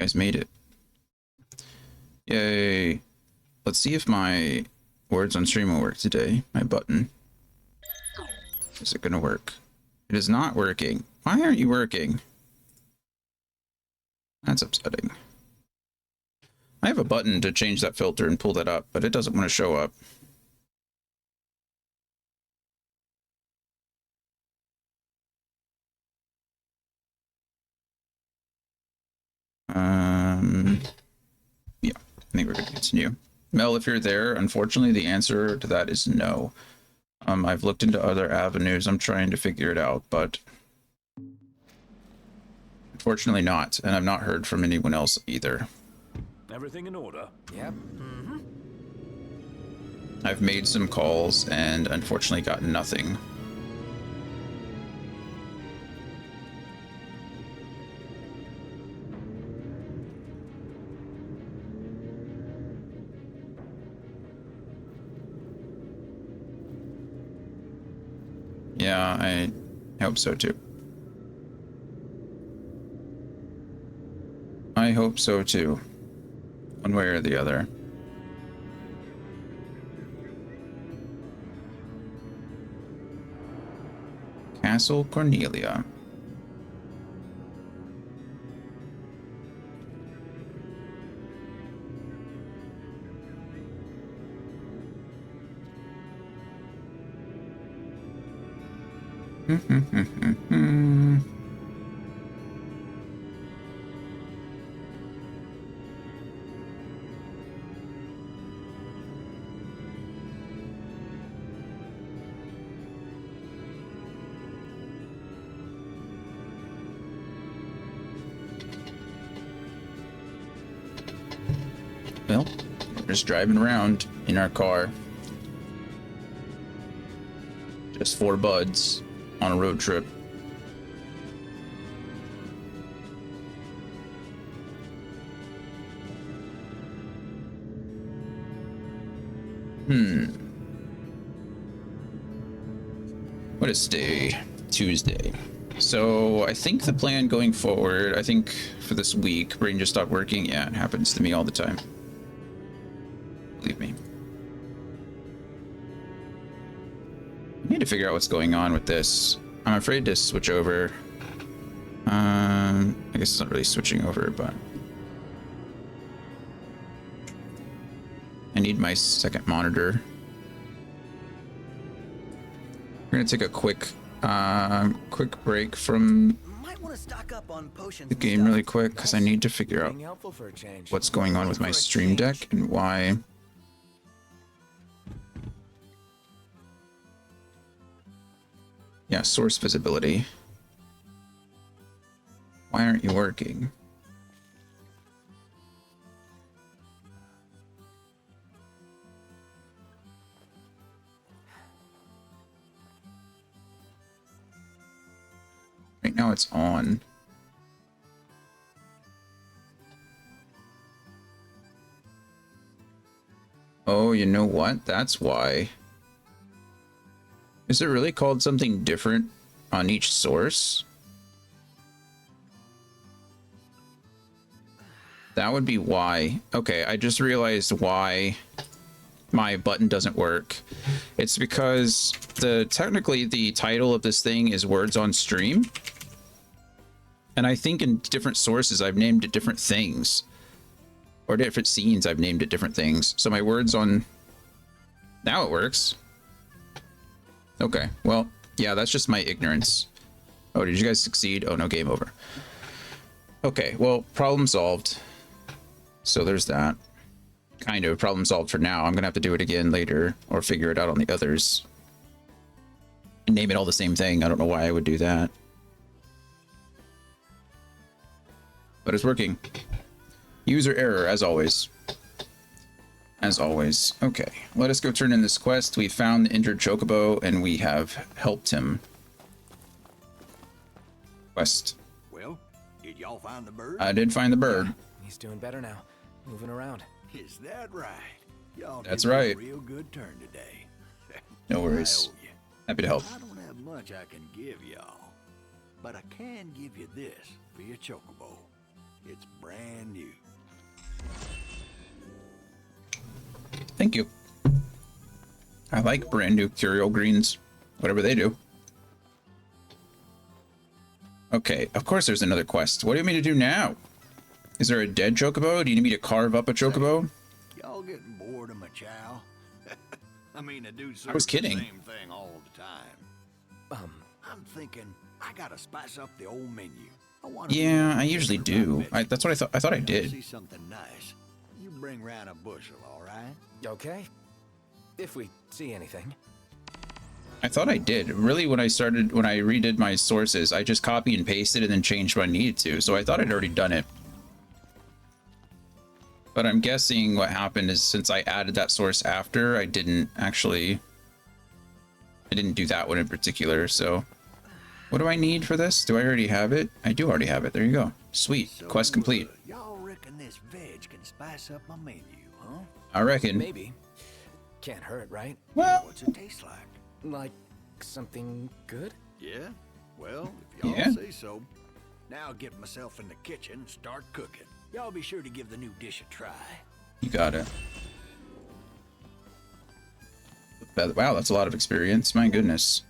Speaker 1: guys made it. Yay. Let's see if my words on stream will work today. My button. Is it going to work? It is not working. Why aren't you working? That's upsetting. I have a button to change that filter and pull that up, but it doesn't want to show up. Yeah, I think we're going to continue. Mel, if you're there, unfortunately, the answer to that is no. I've looked into other avenues. I'm trying to figure it out, but unfortunately not. And I've not heard from anyone else either.
Speaker 4: Everything in order?
Speaker 3: Yep.
Speaker 1: I've made some calls and unfortunately got nothing. Yeah, I hope so too. I hope so too. One way or the other. Castle Cornelia. Well, we're just driving around in our car. Just four buds on a road trip. What is today? Tuesday. So I think the plan going forward, I think for this week, brain just stopped working. Yeah, it happens to me all the time. Believe me. I need to figure out what's going on with this. I'm afraid to switch over. I guess it's not really switching over, but I need my second monitor. We're gonna take a quick break from
Speaker 2: Might want to stock up on potions
Speaker 1: the
Speaker 2: and
Speaker 1: game
Speaker 2: stuff.
Speaker 1: really quick because I need to figure out
Speaker 3: Being helpful for a change.
Speaker 1: what's going on with my stream deck and why. Yeah, source visibility. Why aren't you working? Right now it's on. Oh, you know what? That's why. Is it really called something different on each source? That would be why. Okay, I just realized why my button doesn't work. It's because technically the title of this thing is words on stream. And I think in different sources I've named it different things. Or different scenes I've named it different things. So my words on... Now it works. Okay, well, yeah, that's just my ignorance. Oh, did you guys succeed? Oh, no, game over. Okay, well, problem solved. So there's that. Kind of problem solved for now. I'm gonna have to do it again later or figure it out on the others. Name it all the same thing. I don't know why I would do that. But it's working. User error, as always. As always. Okay, let us go turn in this quest. We found the injured Chocobo and we have helped him. Quest.
Speaker 5: Well, did y'all find the bird?
Speaker 1: I did find the bird.
Speaker 3: He's doing better now. Moving around.
Speaker 5: Is that right? Y'all
Speaker 1: That's
Speaker 5: did me
Speaker 1: right.
Speaker 5: A real good turn today.
Speaker 1: No worries.
Speaker 5: I owe you.
Speaker 1: Happy to help.
Speaker 5: I don't have much I can give y'all, but I can give you this for your Chocobo. It's brand new.
Speaker 1: Thank you. I like brand new Curio Greens, whatever they do. Okay, of course there's another quest. What do you want me to do now? Is there a dead Chocobo? Do you need me to carve up a Chocobo?
Speaker 5: Y'all getting bored of my chow? I mean, I do
Speaker 1: I was kidding.
Speaker 5: the same thing all the time. I'm thinking I gotta spice up the old menu.
Speaker 1: Yeah, I usually do. That's what I thought. I thought I did.
Speaker 5: See something nice. You bring round a bushel, all right?
Speaker 6: Okay. If we see anything.
Speaker 1: I thought I did. Really, when I redid my sources, I just copy and pasted and then changed what I needed to. So I thought I'd already done it. But I'm guessing what happened is since I added that source after, I didn't do that one in particular. So what do I need for this? Do I already have it? I do already have it. There you go. Sweet.
Speaker 5: So,
Speaker 1: Quest complete.
Speaker 5: Y'all reckon this veg can spice up my menu, huh?
Speaker 1: I reckon.
Speaker 6: Maybe. Can't hurt, right?
Speaker 1: Well,
Speaker 5: What's it taste like?
Speaker 6: Like something good?
Speaker 5: Yeah? Well, if y'all
Speaker 1: Yeah.
Speaker 5: say so. Now get myself in the kitchen and start cooking. Y'all be sure to give the new dish a try.
Speaker 1: you got it. Wow, that's a lot of experience. My goodness.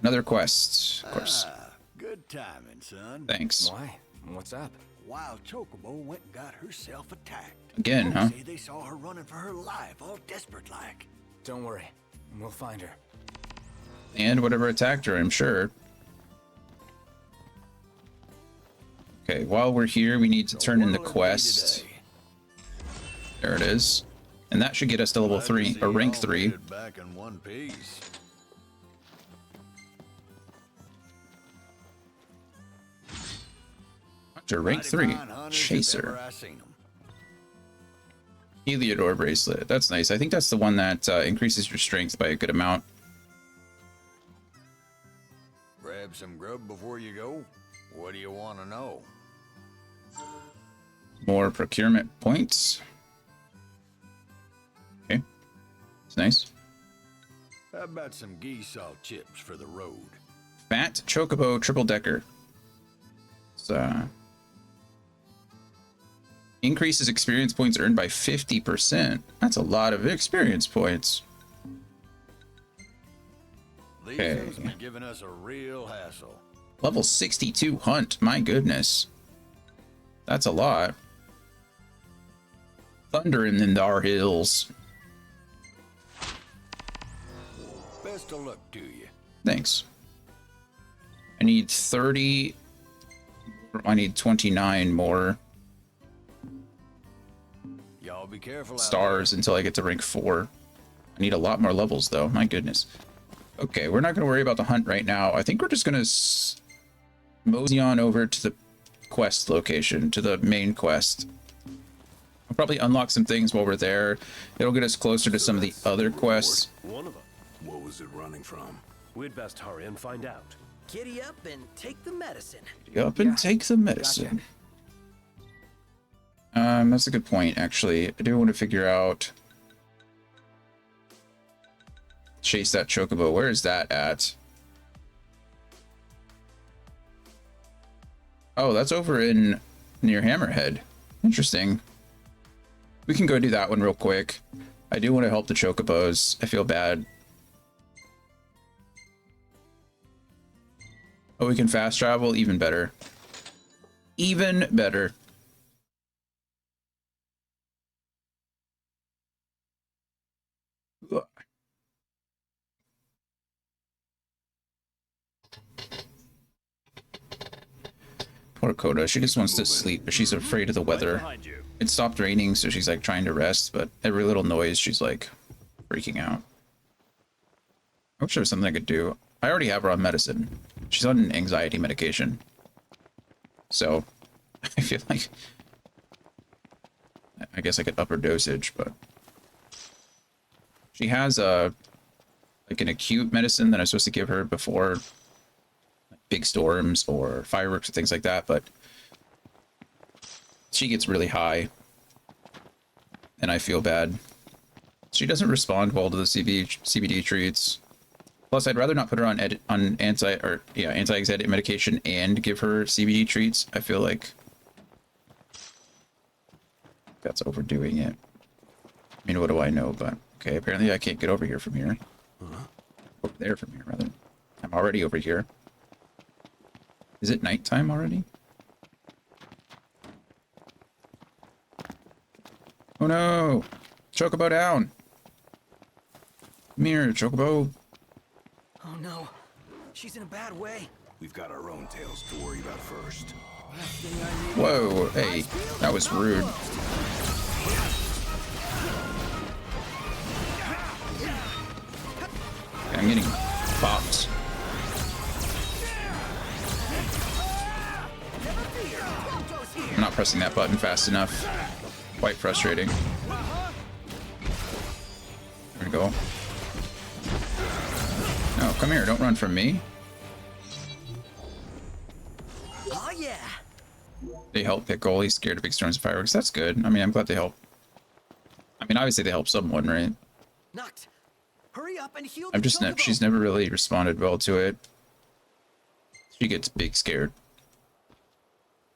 Speaker 1: Another quest, of course.
Speaker 5: Ah, good timing, son.
Speaker 1: Thanks.
Speaker 6: Why? What's up?
Speaker 5: Wild Chocobo went and got herself attacked.
Speaker 1: Again,
Speaker 5: Folks
Speaker 1: huh?
Speaker 5: say they saw her running for her life, all desperate like.
Speaker 6: Don't worry. We'll find her.
Speaker 1: And whatever attacked her, I'm sure. Okay, while we're here, we need to turn in the quest. There it is. And that should get us to level 3, or rank 3.
Speaker 5: Back in one piece.
Speaker 1: To rank 3. Chaser. Heliodor bracelet. That's nice. I think that's the one that increases your strength by a good amount.
Speaker 5: Grab some grub before you go. What do you want to know?
Speaker 1: More procurement points. Okay. It's nice.
Speaker 5: How about some geese salt chips for the road?
Speaker 1: Fat Chocobo triple decker. It's, increases experience points earned by 50%. That's a lot of experience points.
Speaker 5: These
Speaker 1: Okay.
Speaker 5: things been giving us a real hassle.
Speaker 1: Level 62 hunt. My goodness. That's a lot. Thunder in the Ndar Hills.
Speaker 5: Best of luck to you.
Speaker 1: Thanks. I need 30. I need 29 more
Speaker 5: Y'all be careful.
Speaker 1: stars until I get to rank 4. I need a lot more levels though. My goodness. Okay, we're not going to worry about the hunt right now. I think we're just going to mosey on over to the quest location, to the main quest. I'll probably unlock some things while we're there. It'll get us closer to some of the other quests.
Speaker 4: One of them. What was it running from? We'd best hurry and find out.
Speaker 2: Giddy up and take the medicine.
Speaker 1: Up and take the medicine. That's a good point, actually. I do want to figure out... Chase that Chocobo. Where is that at? Oh, that's over in near Hammerhead. Interesting. We can go do that one real quick. I do want to help the Chocobos. I feel bad. Oh, we can fast travel? Even better. Even better. Ugh. Poor Coda. She just wants to sleep, but she's afraid of the weather.
Speaker 4: Behind you.
Speaker 1: It stopped raining, so she's like trying to rest, but every little noise, she's like freaking out. I wish there was something I could do. I already have her on medicine. She's on an anxiety medication. So, I feel like... I guess I could up her dosage, but... She has like an acute medicine that I'm supposed to give her before big storms or fireworks or things like that, but she gets really high and I feel bad. She doesn't respond well to the CBD treats. Plus, I'd rather not put her on anti-anxiety medication and give her CBD treats. I feel like That's overdoing it. I mean, what do I know? But okay, apparently I can't get over here from here. Over there from here, rather. I'm already over here. Is it nighttime already? Oh no! Chocobo down! Come here, Chocobo.
Speaker 2: Oh no, she's in a bad way.
Speaker 5: We've got our own tails to worry about first.
Speaker 1: Whoa, hey, that was rude. I'm getting popped. I'm not pressing that button fast enough. Quite frustrating. There we go. No, come here, don't run from me.
Speaker 2: Oh yeah.
Speaker 1: They help Pickle. He's scared of big storms and fireworks. That's good. I mean, I'm glad they help. I mean, obviously they help someone, right?
Speaker 2: Knocked. Hurry up and heal.
Speaker 1: I've just she's never really responded well to it. She gets big scared.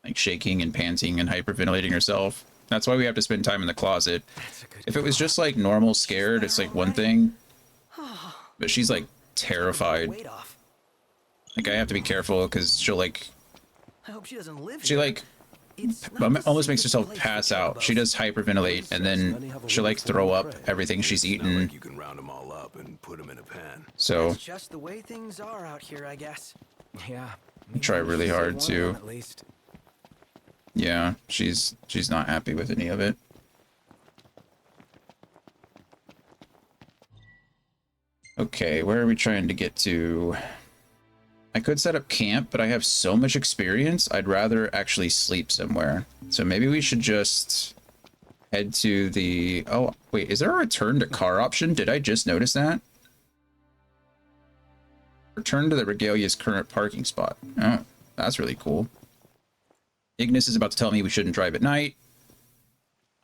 Speaker 1: Like shaking and panting and hyperventilating herself. That's why we have to spend time in the closet. If it was just like normal scared, it's like one thing. But she's like terrified.
Speaker 2: Weight off.
Speaker 1: Like I have to be careful because she'll like
Speaker 2: I hope she doesn't live
Speaker 1: she
Speaker 2: here.
Speaker 1: like
Speaker 2: It's not
Speaker 1: almost
Speaker 2: the
Speaker 1: makes herself
Speaker 2: safest
Speaker 1: pass
Speaker 2: place for
Speaker 1: out. She
Speaker 2: Chocobos.
Speaker 1: does hyperventilate and then she'll like throw up everything she's
Speaker 5: Not
Speaker 1: eaten.
Speaker 5: like you can round them all up and put them in a pan.
Speaker 1: So
Speaker 2: It's just the way things are out here, I guess.
Speaker 6: Yeah.
Speaker 1: try really
Speaker 6: Save
Speaker 1: hard
Speaker 6: one of
Speaker 1: to-
Speaker 6: them At least.
Speaker 1: yeah, she's not happy with any of it. Okay, where are we trying to get to? I could set up camp, but I have so much experience, I'd rather actually sleep somewhere. So maybe we should just head to the... Oh, wait, is there a return to car option? Did I just notice that? Return to the Regalia's current parking spot. Oh, that's really cool. Ignis is about to tell me we shouldn't drive at night.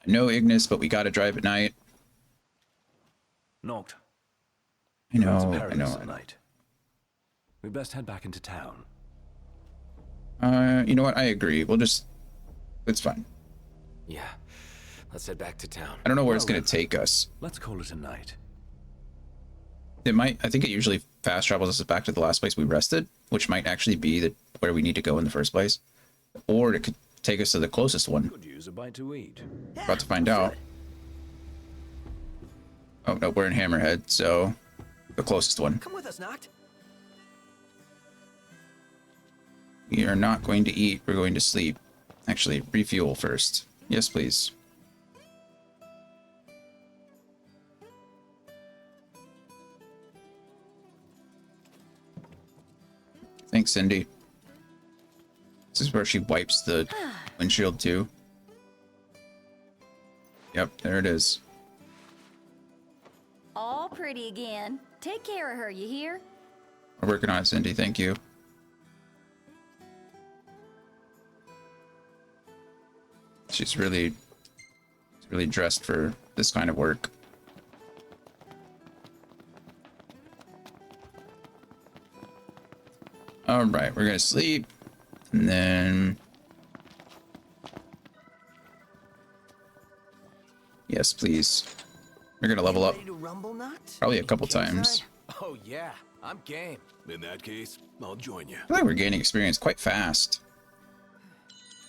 Speaker 1: I know Ignis, but we gotta drive at night.
Speaker 4: Knocked.
Speaker 1: I know,
Speaker 4: Roads are
Speaker 1: I
Speaker 4: perilous
Speaker 1: know.
Speaker 4: at night. We best head back into town.
Speaker 1: You know what? I agree. We'll just... It's fine.
Speaker 6: Yeah. Let's head back to town.
Speaker 1: I don't know where it's
Speaker 4: Well,
Speaker 1: gonna
Speaker 4: then.
Speaker 1: take us.
Speaker 4: Let's call it a night.
Speaker 1: It might... I think it usually fast travels us back to the last place we rested, which might actually be where we need to go in the first place. Or it could take us to the closest one.
Speaker 4: Could use a bite to eat.
Speaker 1: About to find out. Oh, no, we're in Hammerhead, so... The closest one.
Speaker 2: Come with us, Knocked.
Speaker 1: We are not going to eat, we're going to sleep. Actually, refuel first. Yes, please. Thanks, Cindy. This is where she wipes the windshield too. Yep, there it is.
Speaker 7: All pretty again. Take care of her, you hear?
Speaker 1: We're working on it, Cindy. Thank you. She's really dressed for this kind of work. All right, we're gonna sleep, and then yes, please. We're gonna level up
Speaker 2: Ready to rumble, Knocked?
Speaker 1: probably a couple times.
Speaker 6: Oh yeah, I'm game.
Speaker 5: In that case, I'll join you.
Speaker 1: I feel like we're gaining experience quite fast,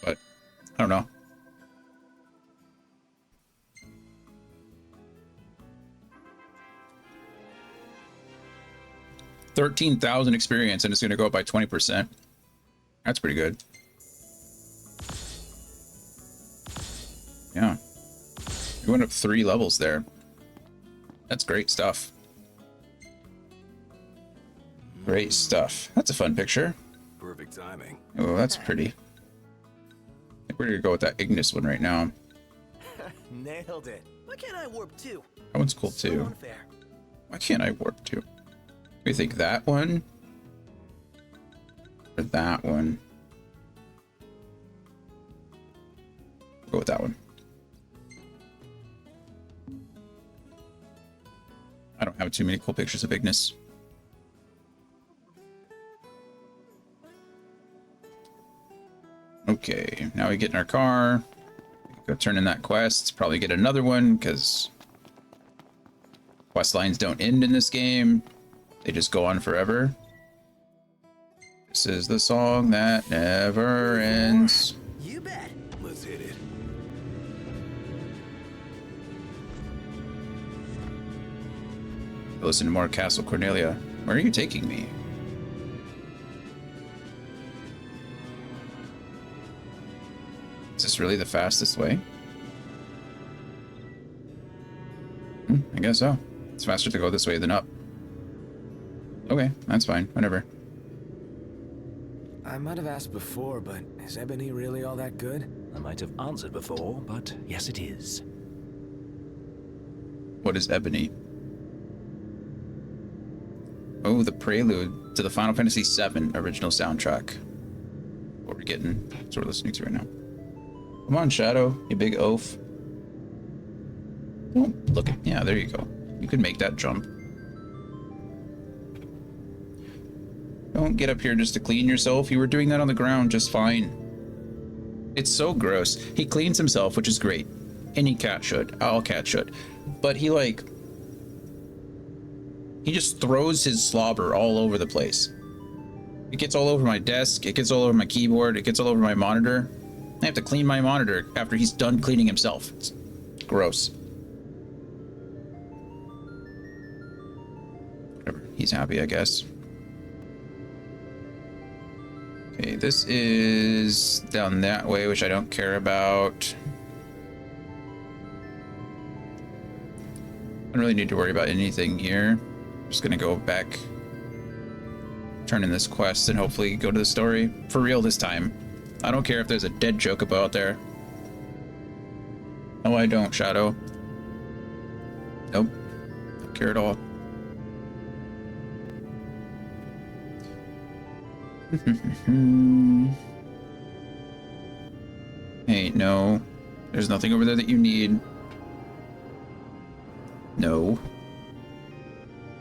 Speaker 1: but I don't know. $13,000 experience, and it's going to go up by 20%. That's pretty good. Yeah. We went up 3 levels there. That's great stuff. Great stuff. That's a fun picture.
Speaker 5: Perfect timing.
Speaker 1: Oh, that's pretty. I think we're going to go with that Ignis one right now.
Speaker 6: Nailed it.
Speaker 2: Why can't I warp too?
Speaker 1: That one's cool
Speaker 2: So
Speaker 1: too.
Speaker 2: unfair.
Speaker 1: Why can't I warp too? We think that one or that one. Go with that one. I don't have too many cool pictures of Ignis. Okay, now we get in our car, Go turn in that quest. Probably get another one because quest lines don't end in this game. They just go on forever. This is the song that never ends.
Speaker 2: You bet.
Speaker 5: Let's hit it.
Speaker 1: Listen to more Castle Cornelia. Where are you taking me? Is this really the fastest way? I guess so. It's faster to go this way than up. Okay, that's fine. Whatever.
Speaker 6: I might have asked before, but is ebony really all that good?
Speaker 4: I might have answered before, but yes, it is.
Speaker 1: What is ebony? Oh, the prelude to the Final Fantasy VII original soundtrack. What we're getting. That's what we're listening to right now. Come on, Shadow, you big oaf. Don't look at... Yeah, there you go. You can make that jump. Don't get up here just to clean yourself. You were doing that on the ground just fine. It's so gross. He cleans himself, which is great. Any cat should. All cats should. But he, like... He just throws his slobber all over the place. It gets all over my desk. It gets all over my keyboard. It gets all over my monitor. I have to clean my monitor after he's done cleaning himself. It's gross. Whatever. He's happy, I guess. Okay, this is down that way, which I don't care about. I don't really need to worry about anything here. I'm just gonna go back, turn in this quest, and hopefully go to the story. For real this time. I don't care if there's a dead Chocobo out there. No, I don't, Shadow. Nope. Don't care at all. Hey, no. There's nothing over there that you need. No.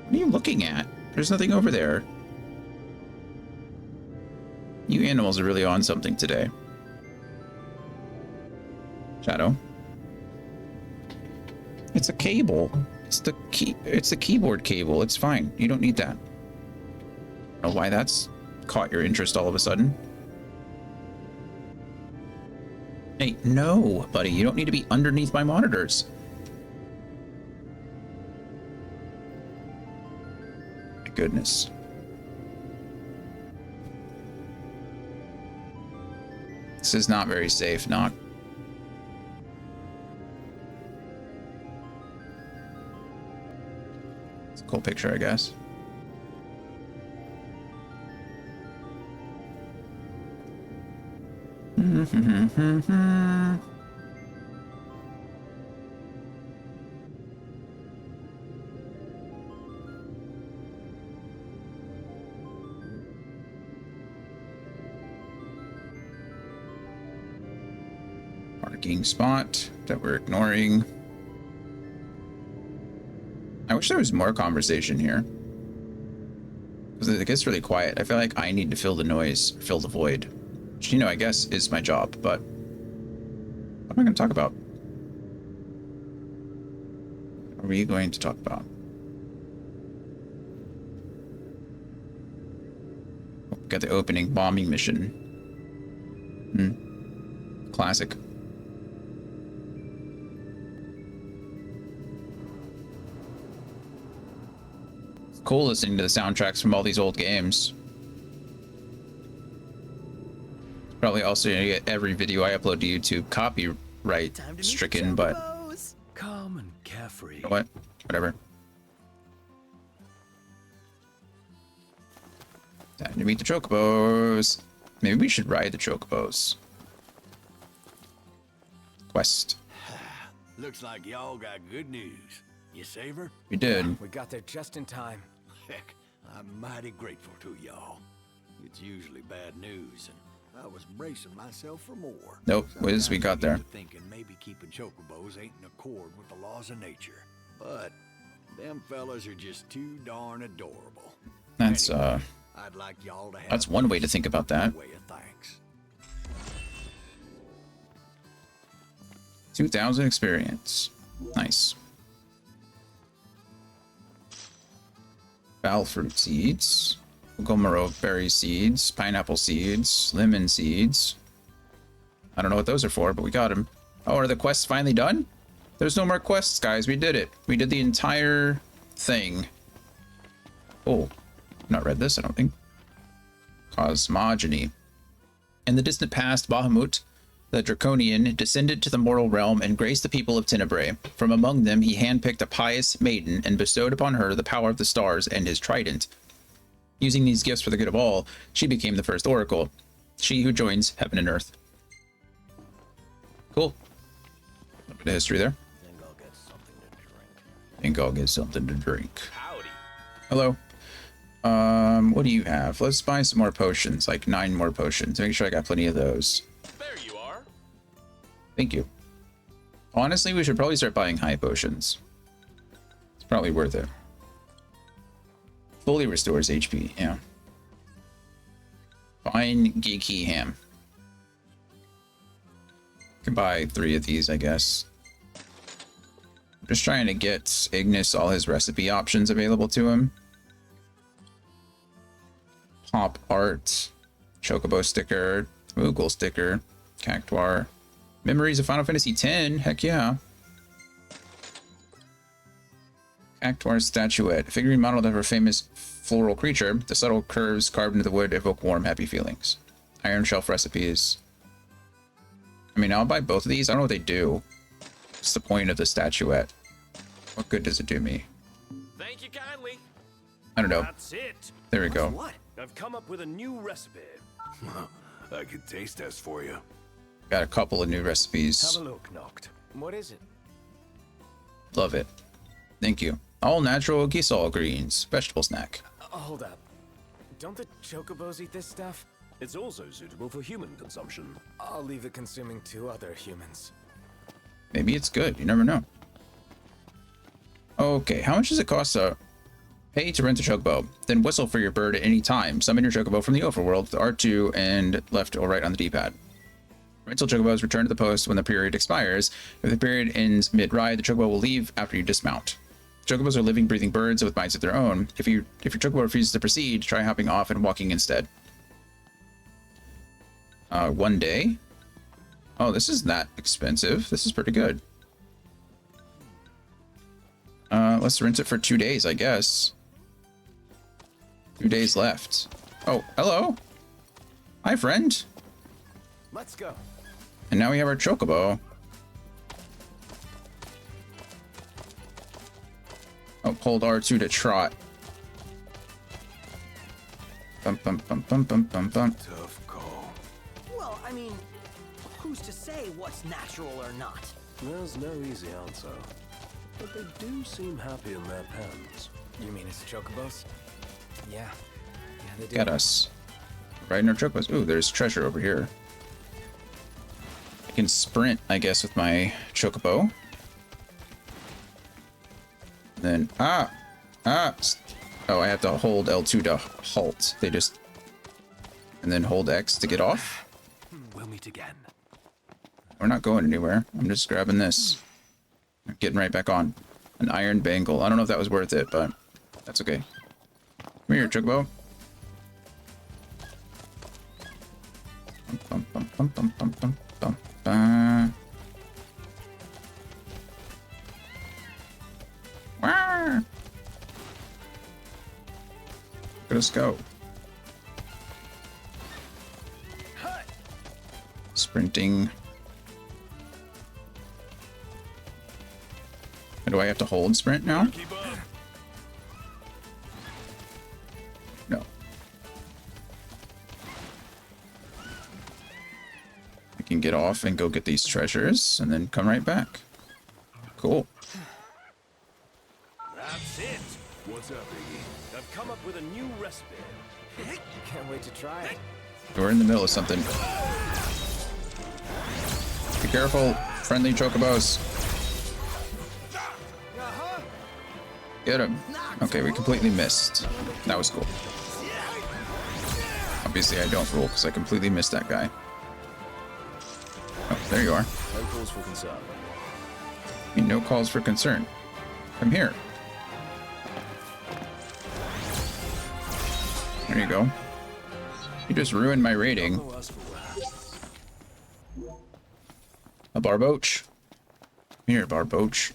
Speaker 1: What are you looking at? There's nothing over there. You animals are really on something today. Shadow. It's a cable. It's the keyboard cable. It's fine. You don't need that. I don't know why that's caught your interest all of a sudden. Hey, no, buddy. You don't need to be underneath my monitors. My goodness. This is not very safe, Knock. It's a cool picture, I guess. Parking spot that we're ignoring. I wish there was more conversation here, because it gets really quiet. I feel like I need to fill the noise, fill the void, which, you know, I guess is my job, but what am I going to talk about? What are we going to talk about? Got the opening bombing mission. Classic. It's cool listening to the soundtracks from all these old games. Probably also gonna get every video I upload to YouTube copyright stricken, but
Speaker 4: Calm and carefree.
Speaker 1: you know what? Whatever. Time to meet the Chocobos. Maybe we should ride the Chocobos. Quest.
Speaker 5: Looks like y'all got good news. You save her?
Speaker 1: We did.
Speaker 6: We got there just in time.
Speaker 5: Heck, I'm mighty grateful to y'all. It's usually bad news, and I was bracing myself for more.
Speaker 1: Nope, Wiz, we got there.
Speaker 5: Thinking maybe keeping Chocobos ain't in accord with the laws of nature. But them fellas are just too darn adorable.
Speaker 1: That's
Speaker 5: I'd like y'all to have
Speaker 1: that's one way to think about that.
Speaker 5: way of thanks.
Speaker 1: 2,000 experience. Nice. Foul fruit seeds. Gomero berry seeds. Pineapple seeds. Lemon seeds. I don't know what those are for, but we got them. Oh, are the quests finally done? There's no more quests, guys. We did it. We did the entire thing. Oh, not read this, I don't think. Cosmogony. In the distant past, Bahamut, the Draconian, descended to the mortal realm and graced the people of Tenebrae. From among them, he handpicked a pious maiden and bestowed upon her the power of the stars and his trident. Using these gifts for the good of all, she became the first oracle. She who joins heaven and earth. Cool. A bit of history there. Think I'll get something to drink.
Speaker 3: Howdy.
Speaker 1: Hello. What do you have? Let's buy some more potions, like 9 more potions. Make sure I got plenty of those.
Speaker 3: There you are.
Speaker 1: Thank you. Honestly, we should probably start buying high potions. It's probably worth it. Fully restores HP, yeah. Fine geeky ham. Can buy 3 of these, I guess. I'm just trying to get Ignis all his recipe options available to him. Pop art, Chocobo sticker, Moogle sticker, Cactuar, Memories of Final Fantasy X, heck yeah. Cactuar statuette, figurine modeled after a famous floral creature. The subtle curves carved into the wood evoke warm, happy feelings. Iron shelf recipes. I mean, I'll buy both of these. I don't know what they do. What's the point of the statuette? What good does it do me?
Speaker 3: Thank you kindly.
Speaker 1: I don't know.
Speaker 4: That's it.
Speaker 1: There we go.
Speaker 5: What?
Speaker 4: I've come up with a new recipe.
Speaker 5: I could taste test for you.
Speaker 1: Got a couple of new recipes.
Speaker 4: Have a look, Noct.
Speaker 6: What is it?
Speaker 1: Love it. Thank you. All natural Gisol greens. Vegetable snack.
Speaker 6: Hold up. Don't the Chocobos eat this stuff?
Speaker 4: It's also suitable for human consumption.
Speaker 6: I'll leave it consuming 2 other humans.
Speaker 1: Maybe it's good. You never know. Okay, how much does it cost to pay to rent a Chocobo? Then whistle for your bird at any time. Summon your Chocobo from the overworld with R2 and left or right on the D-pad. Rental Chocobos return to the post when the period expires. If the period ends mid-ride, the Chocobo will leave after you dismount. Chocobos are living, breathing birds with minds of their own. If your Chocobo refuses to proceed, try hopping off and walking instead. 1 day? Oh, this isn't that expensive. This is pretty good. Let's rent it for 2 days, I guess. 2 days left. Oh, hello. Hi, friend.
Speaker 6: Let's go.
Speaker 1: And now we have our Chocobo. Oh, hold R2 to trot. Bum, bum, bum, bum, bum, bum, bum.
Speaker 5: Tough call.
Speaker 2: Well, I mean, who's to say what's natural or not?
Speaker 4: There's no easy answer. But they do seem happy in their pens.
Speaker 6: You mean it's Chocobos? Yeah. Yeah, they do.
Speaker 1: Got us. Riding our Chocobos. Ooh, there's treasure over here. I can sprint, I guess, with my Chocobo. Then, oh, I have to hold L2 to halt. They just, and then hold X to get off.
Speaker 4: We'll meet again.
Speaker 1: We're not going anywhere. I'm just grabbing this. I'm getting right back on. An iron bangle. I don't know if that was worth it, but that's okay. Come here, Chocobo. Bum, bum, bum, bum, bum, bum, bum, bum. Wah! Look at us go. Sprinting. Do I have to hold sprint now?
Speaker 3: Keep up.
Speaker 1: No. I can get off and go get these treasures and then come right back. Cool.
Speaker 4: That's it. What's up, Iggy? I've come up with a new recipe.
Speaker 6: Can't wait to try it.
Speaker 1: We're in the middle of something. Be careful, friendly Chocobos. Get him. Okay, we completely missed. That was cool. Obviously, I don't rule because I completely missed that guy. Oh, there you are.
Speaker 4: No cause for concern.
Speaker 1: No calls for concern. Come here. There you go. You just ruined my rating. A barboach. Here, barboach.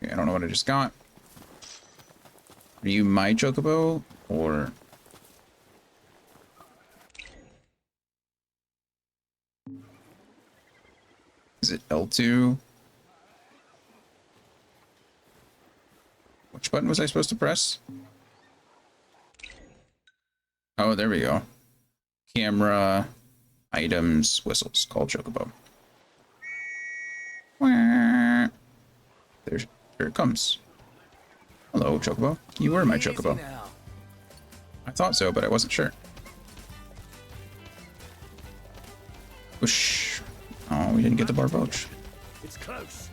Speaker 1: Okay, I don't know what I just got. Are you my chocobo or? Is it L2? Which button was I supposed to press? Oh, there we go. Camera, items, whistles. Call chocobo. There it comes. Hello, chocobo. You were my chocobo. I thought so, but I wasn't sure. Whoosh. Oh, we didn't get the barboach.
Speaker 4: It's close.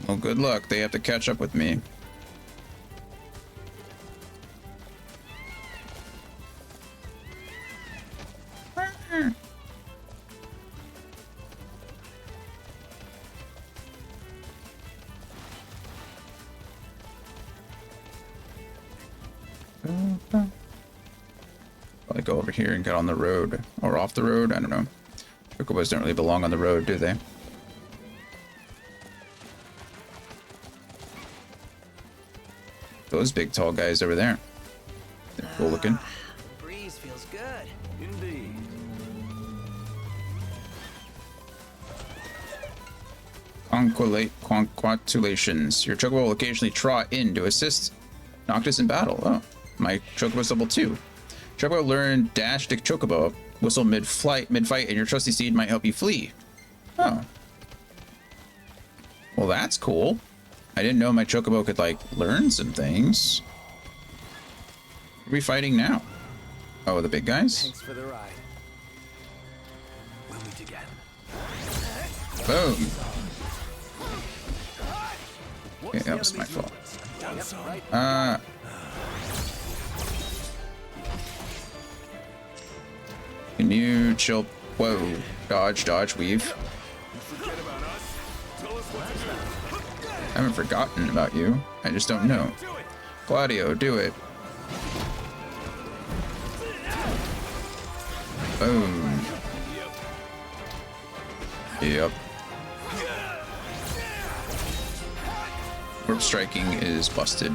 Speaker 1: Well, good luck. They have to catch up with me. Probably go over here and get on the road or off the road. I don't know. Chocobos don't really belong on the road, do they? Those big tall guys over there. They're cool looking.
Speaker 2: The breeze feels good.
Speaker 4: Indeed.
Speaker 1: Conquatulations. Your chocobo will occasionally trot in to assist Noctis in battle. Oh, my chocobo's level 2. Chocobo learned dash to chocobo. Whistle mid-fight, and your trusty steed might help you flee. Oh. Well, that's cool. I didn't know my chocobo could, like, learn some things. What are we fighting now? Oh, the big guys?
Speaker 6: Thanks for the ride. We'll meet again.
Speaker 1: Boom. Okay, that was my fault. Can you chill? Whoa. Dodge, dodge, weave. I haven't forgotten about you. I just don't know. Gladio, do it. Boom. Yep. Warp striking is busted.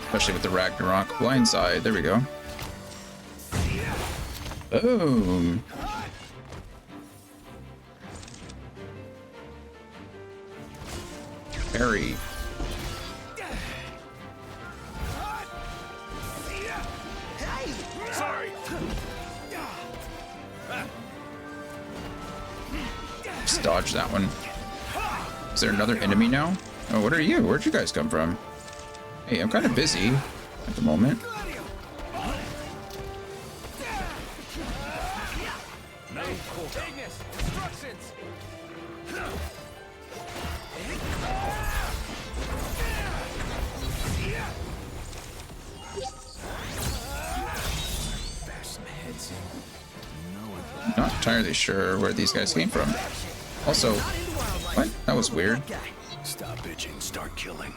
Speaker 1: Especially with the Ragnarok blindside. There we go. Boom. Parry.
Speaker 4: Sorry.
Speaker 1: Just dodge that one. Is there another enemy now? Oh, what are you? Where'd you guys come from? Hey, I'm kind of busy at the moment. Not entirely sure where these guys came from. Also, what? That was weird.
Speaker 4: Stop bitching, start killing.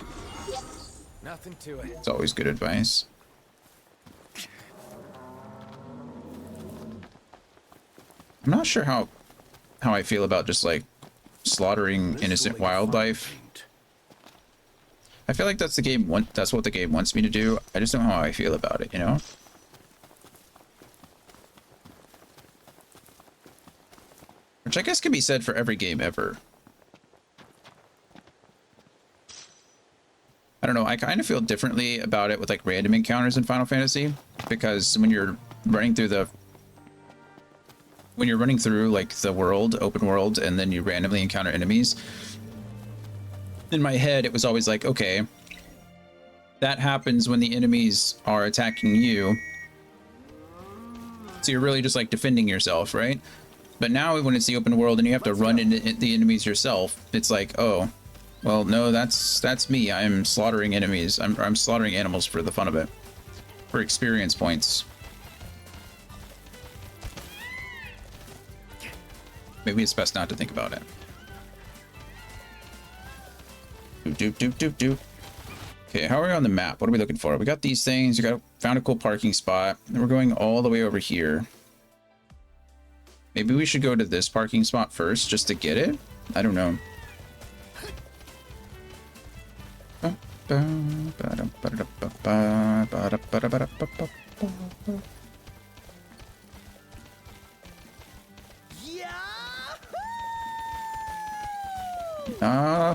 Speaker 6: Nothing to it.
Speaker 1: It's always good advice. I'm not sure how I feel about just like slaughtering innocent wildlife. I feel like that's the game that's what the game wants me to do. I just don't know how I feel about it, you know? Which I guess can be said for every game ever. I don't know, I kind of feel differently about it with like random encounters in Final Fantasy, because when you're running through like the world, open world, and then you randomly encounter enemies, in my head it was always like, okay, that happens when the enemies are attacking you, so you're really just like defending yourself, right? But now when it's the open world and you have to run into the enemies yourself, it's like, oh, Well, no, that's me. I'm slaughtering enemies. I'm slaughtering animals for the fun of it. For experience points. Maybe it's best not to think about it. Doop, doop, doop, doop, doop. Okay, how are we on the map? What are we looking for? We got these things. Found a cool parking spot. And we're going all the way over here. Maybe we should go to this parking spot first just to get it? I don't know.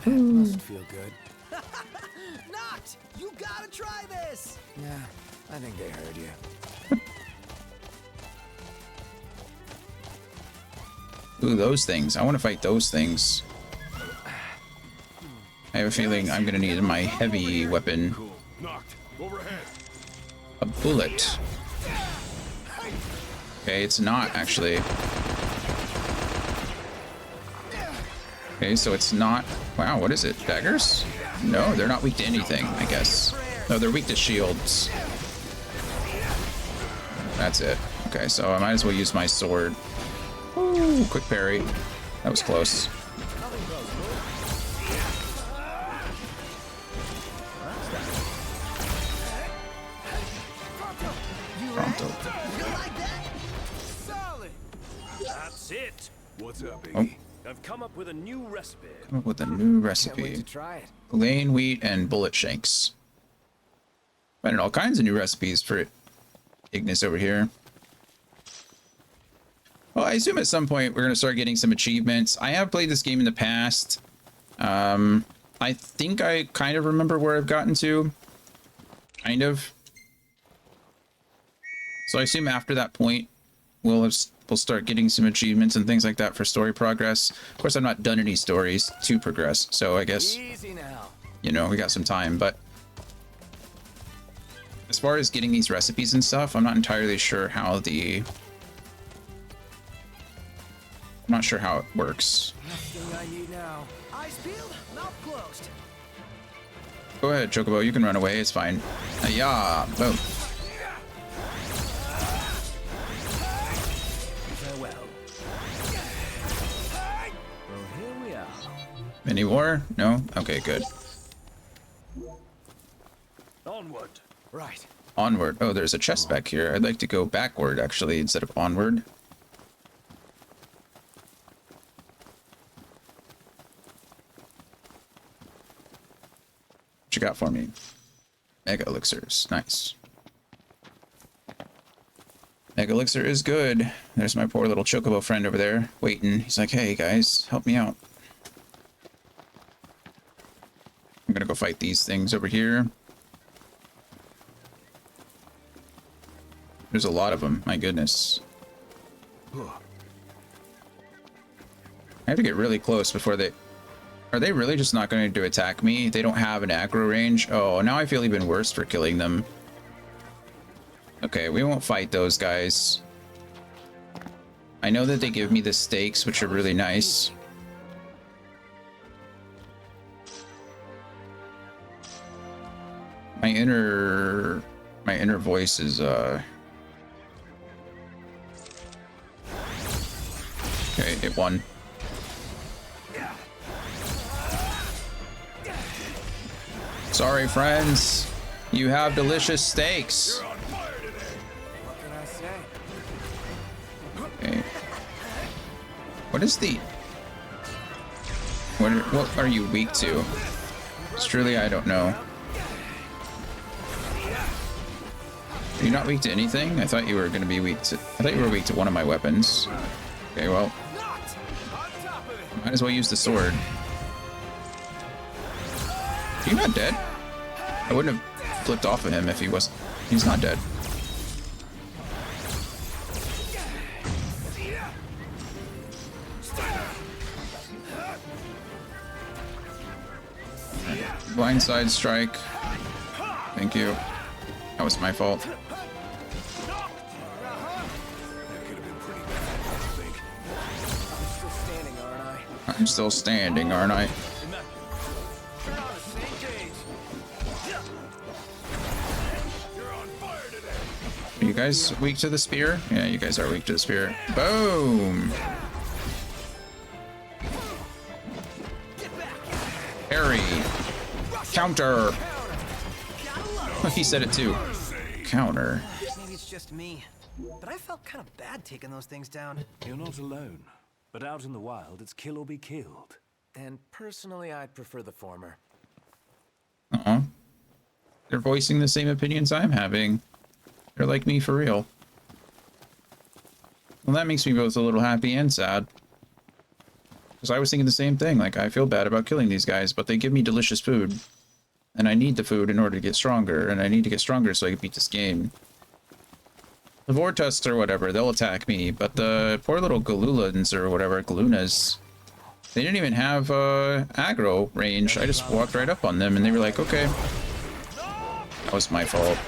Speaker 6: Must feel good.
Speaker 2: Knocked! You gotta try this!
Speaker 6: Yeah, I think they heard you.
Speaker 1: Ooh, those things. I want to fight those things. I have a feeling I'm going to need my heavy weapon. A bullet. Okay, it's not actually. Okay, so it's not. Wow, what is it? Daggers? No, they're not weak to anything, I guess. No, they're weak to shields. That's it. Okay, so I might as well use my sword. Ooh, quick parry. That was close. Pronto.
Speaker 4: That's it. What's up,
Speaker 1: Oh,
Speaker 4: I've come up with a new recipe.
Speaker 1: come up with a new
Speaker 6: Can't wait
Speaker 1: recipe.
Speaker 6: to try it.
Speaker 1: Plain wheat and bullet shanks. Finding all kinds of new recipes for Ignis over here. Well, I assume at some point we're going to start getting some achievements. I have played this game in the past. I think I kind of remember where I've gotten to. Kind of. So I assume after that point, we'll start getting some achievements and things like that for story progress. Of course, I've not done any stories to progress, so I guess,
Speaker 6: Easy now.
Speaker 1: you know, we got some time. But as far as getting these recipes and stuff, I'm not entirely sure how the... I'm not sure how it works.
Speaker 6: Nothing I need now.
Speaker 2: Eyes peeled, mouth closed.
Speaker 1: Go ahead, Chocobo. You can run away. It's fine. Yeah. Boom.
Speaker 2: Farewell.
Speaker 4: Well, here we are.
Speaker 1: Any more? No? Okay, good.
Speaker 4: Onward.
Speaker 6: Right.
Speaker 1: Onward. Oh, there's a chest back here. I'd like to go backward, actually, instead of onward. What you got for me? Mega elixirs. Nice. Mega elixir is good. There's my poor little Chocobo friend over there waiting. He's like, hey guys, help me out. I'm gonna go fight these things over here. There's a lot of them. My goodness. I have to get really close before they... Are they really just not going to attack me? They don't have an aggro range? Oh, now I feel even worse for killing them. Okay, we won't fight those guys. I know that they give me the stakes, which are really nice. My inner voice is, Okay, it won. Sorry, friends. You have delicious steaks.
Speaker 6: What can I say?
Speaker 1: Okay. What is the... What are you weak to? It's truly, I don't know. Are you not weak to anything? I thought you were going to be weak to... I thought you were weak to one of my weapons. Okay, well... Might as well use the sword. Are you not dead? I wouldn't have flipped off of him if he was... He's not dead. Blindside strike. Thank you. That was my fault. I'm still standing, aren't I? you guys weak to the spear? Yeah, you guys are weak to the spear. Boom! Parry. Counter. He said it too. Counter.
Speaker 2: Maybe it's just me, but I felt kind of bad taking those things down.
Speaker 4: You're not alone. But out in the wild, it's kill or be killed.
Speaker 6: And personally, I'd prefer the former.
Speaker 1: They're voicing the same opinions I'm having. They're like me for real. Well, that makes me both a little happy and sad. Because I was thinking the same thing. Like, I feel bad about killing these guys, but they give me delicious food. And I need the food in order to get stronger. And I need to get stronger so I can beat this game. The Vortusks or whatever, they'll attack me. But the poor little Galulans or whatever, Galunas, they didn't even have aggro range. I just walked right up on them and they were like, okay. That was my fault.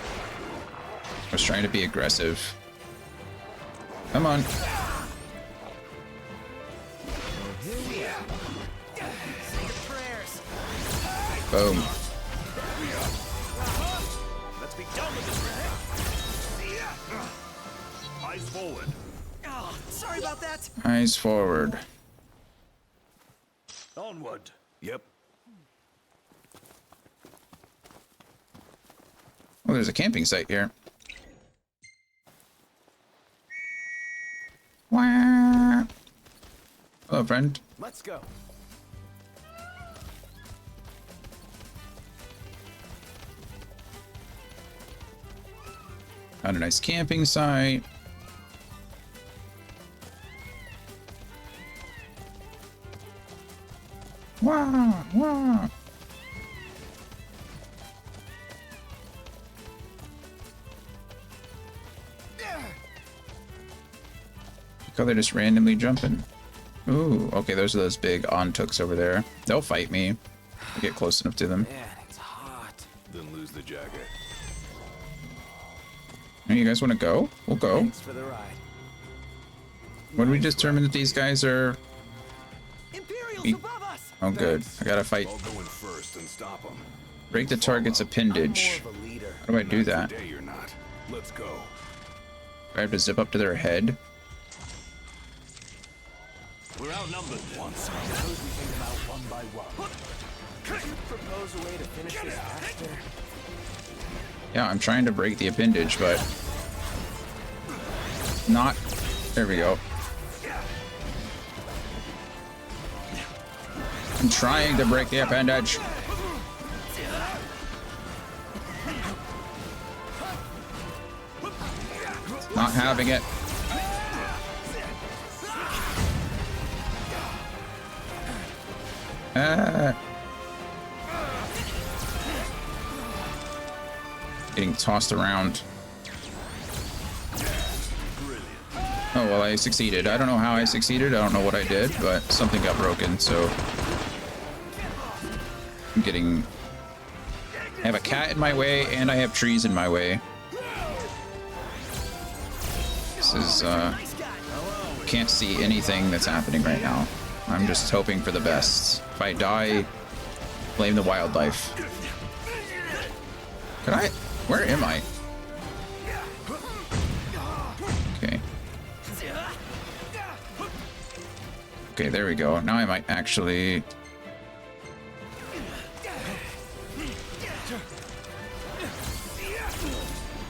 Speaker 1: I was trying to be aggressive. Come on. Boom.
Speaker 3: Let's be done with this. Eyes forward.
Speaker 2: Oh, sorry about that.
Speaker 1: Eyes forward.
Speaker 3: Onward.
Speaker 4: Yep.
Speaker 1: Oh, there's a camping site here. Wah. Hello, friend.
Speaker 6: Let's go.
Speaker 1: Found a nice camping site. Wow, wow. Look how they're just randomly jumping. Ooh, okay, those are those big ontooks over there. They'll fight me. I get close enough to them.
Speaker 6: Man, it's hot.
Speaker 4: Then lose the jacket.
Speaker 1: Hey, you guys want to go? We'll go.
Speaker 6: Thanks for the ride.
Speaker 1: When we determine that these guys are...
Speaker 2: Imperials
Speaker 1: Eat.
Speaker 2: above us.
Speaker 1: Oh, good. I gotta fight.
Speaker 4: I'll go in first and stop them.
Speaker 1: Break the target's appendage.
Speaker 6: More of a leader.
Speaker 1: How do I do that?
Speaker 4: Today you're not. Let's go.
Speaker 1: Do I have to zip up to their head?
Speaker 3: We're outnumbered.
Speaker 4: Once.
Speaker 6: Suppose we think them out one by one. Could you propose a way to finish this faster?
Speaker 1: Yeah, I'm trying to break the appendage, but... not... There we go. I'm trying to break the appendage. Not having it. Getting tossed around. Oh, well, I succeeded. I don't know how I succeeded. I don't know what I did, but something got broken, so... I'm getting... I have a cat in my way, and I have trees in my way. This is, can't see anything that's happening right now. I'm just hoping for the best. If I die, blame the wildlife. Could I... Where am I? Okay. Okay, there we go. Now I might actually...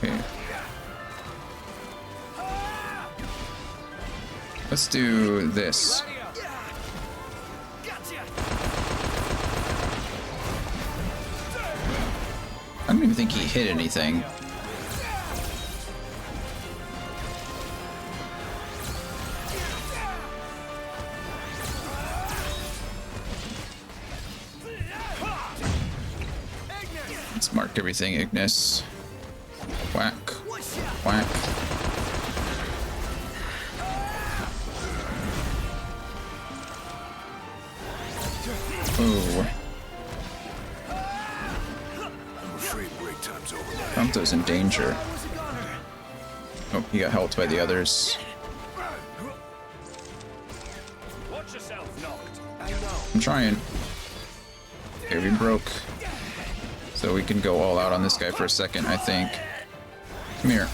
Speaker 1: Okay. Let's do this. I don't even think he hit anything. Let's mark everything, Ignis. Whack. Whack. Ooh. Prompto's in danger. Oh, he got helped by the others.
Speaker 3: Watch yourself, knocked.
Speaker 1: I'm trying. Okay, we broke. So we can go all out on this guy for a second, I think. Come here.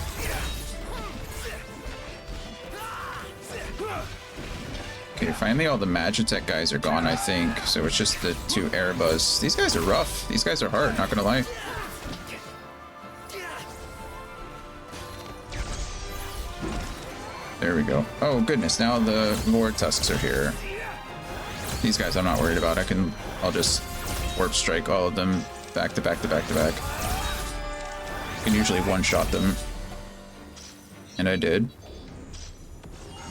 Speaker 1: Okay, finally all the Magitech guys are gone, I think. So it's just the 2 Erebus. These guys are rough. These guys are hard, not gonna lie. There we go. Oh goodness, now the Vortusks are here. These guys I'm not worried about. I'll just Warp Strike all of them back to back to back to back. I can usually one-shot them. And I did.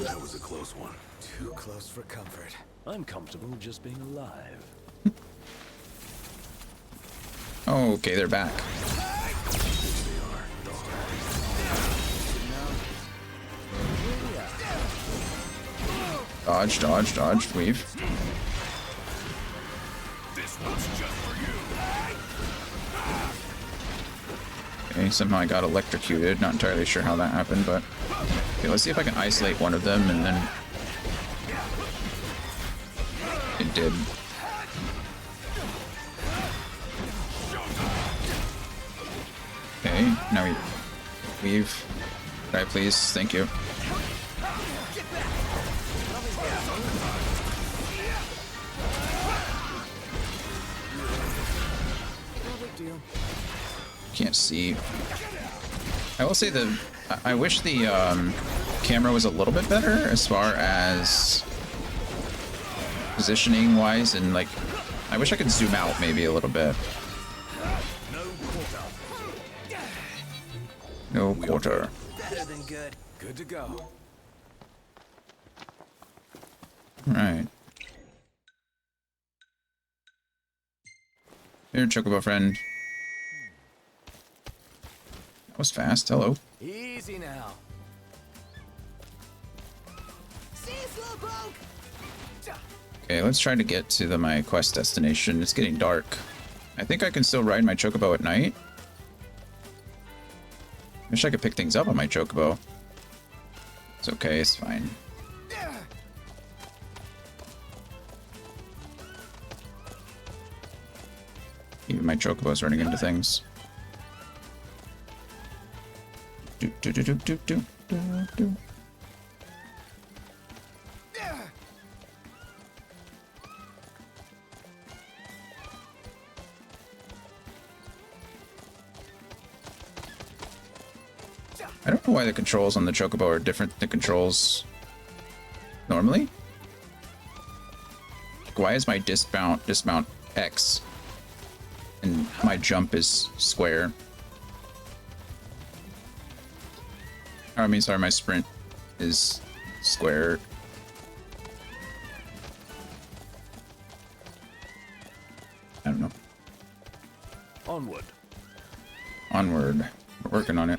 Speaker 4: That was a close one.
Speaker 6: Too close for comfort.
Speaker 4: I'm comfortable just being alive.
Speaker 1: Oh, okay, they're back. Dodge, dodge, dodge, weave. Okay, somehow I got electrocuted. Not entirely sure how that happened, but... Okay, let's see if I can isolate one of them, and then... It did. Okay, now we... Weave. Right, please. Thank you. Can't see. I will say I wish the camera was a little bit better as far as positioning wise, and like I wish I could zoom out maybe a little bit. No quarter.
Speaker 2: Better than good.
Speaker 6: Good to go.
Speaker 1: All right. Here, Chocobo friend. That was fast. Hello.
Speaker 6: Easy now.
Speaker 2: See you, Slowpoke!
Speaker 1: Okay, let's try to get to my quest destination. It's getting dark. I think I can still ride my Chocobo at night. Wish I could pick things up on my Chocobo. It's okay, it's fine. Even my Chocobo's running into things. Do do do do do do do do. I don't know why the controls on the Chocobo are different than the controls normally. Like, why is my dismount X and my jump is square? Or, I mean, sorry, my sprint is square. I don't know.
Speaker 4: Onward.
Speaker 1: Onward. We're working on it.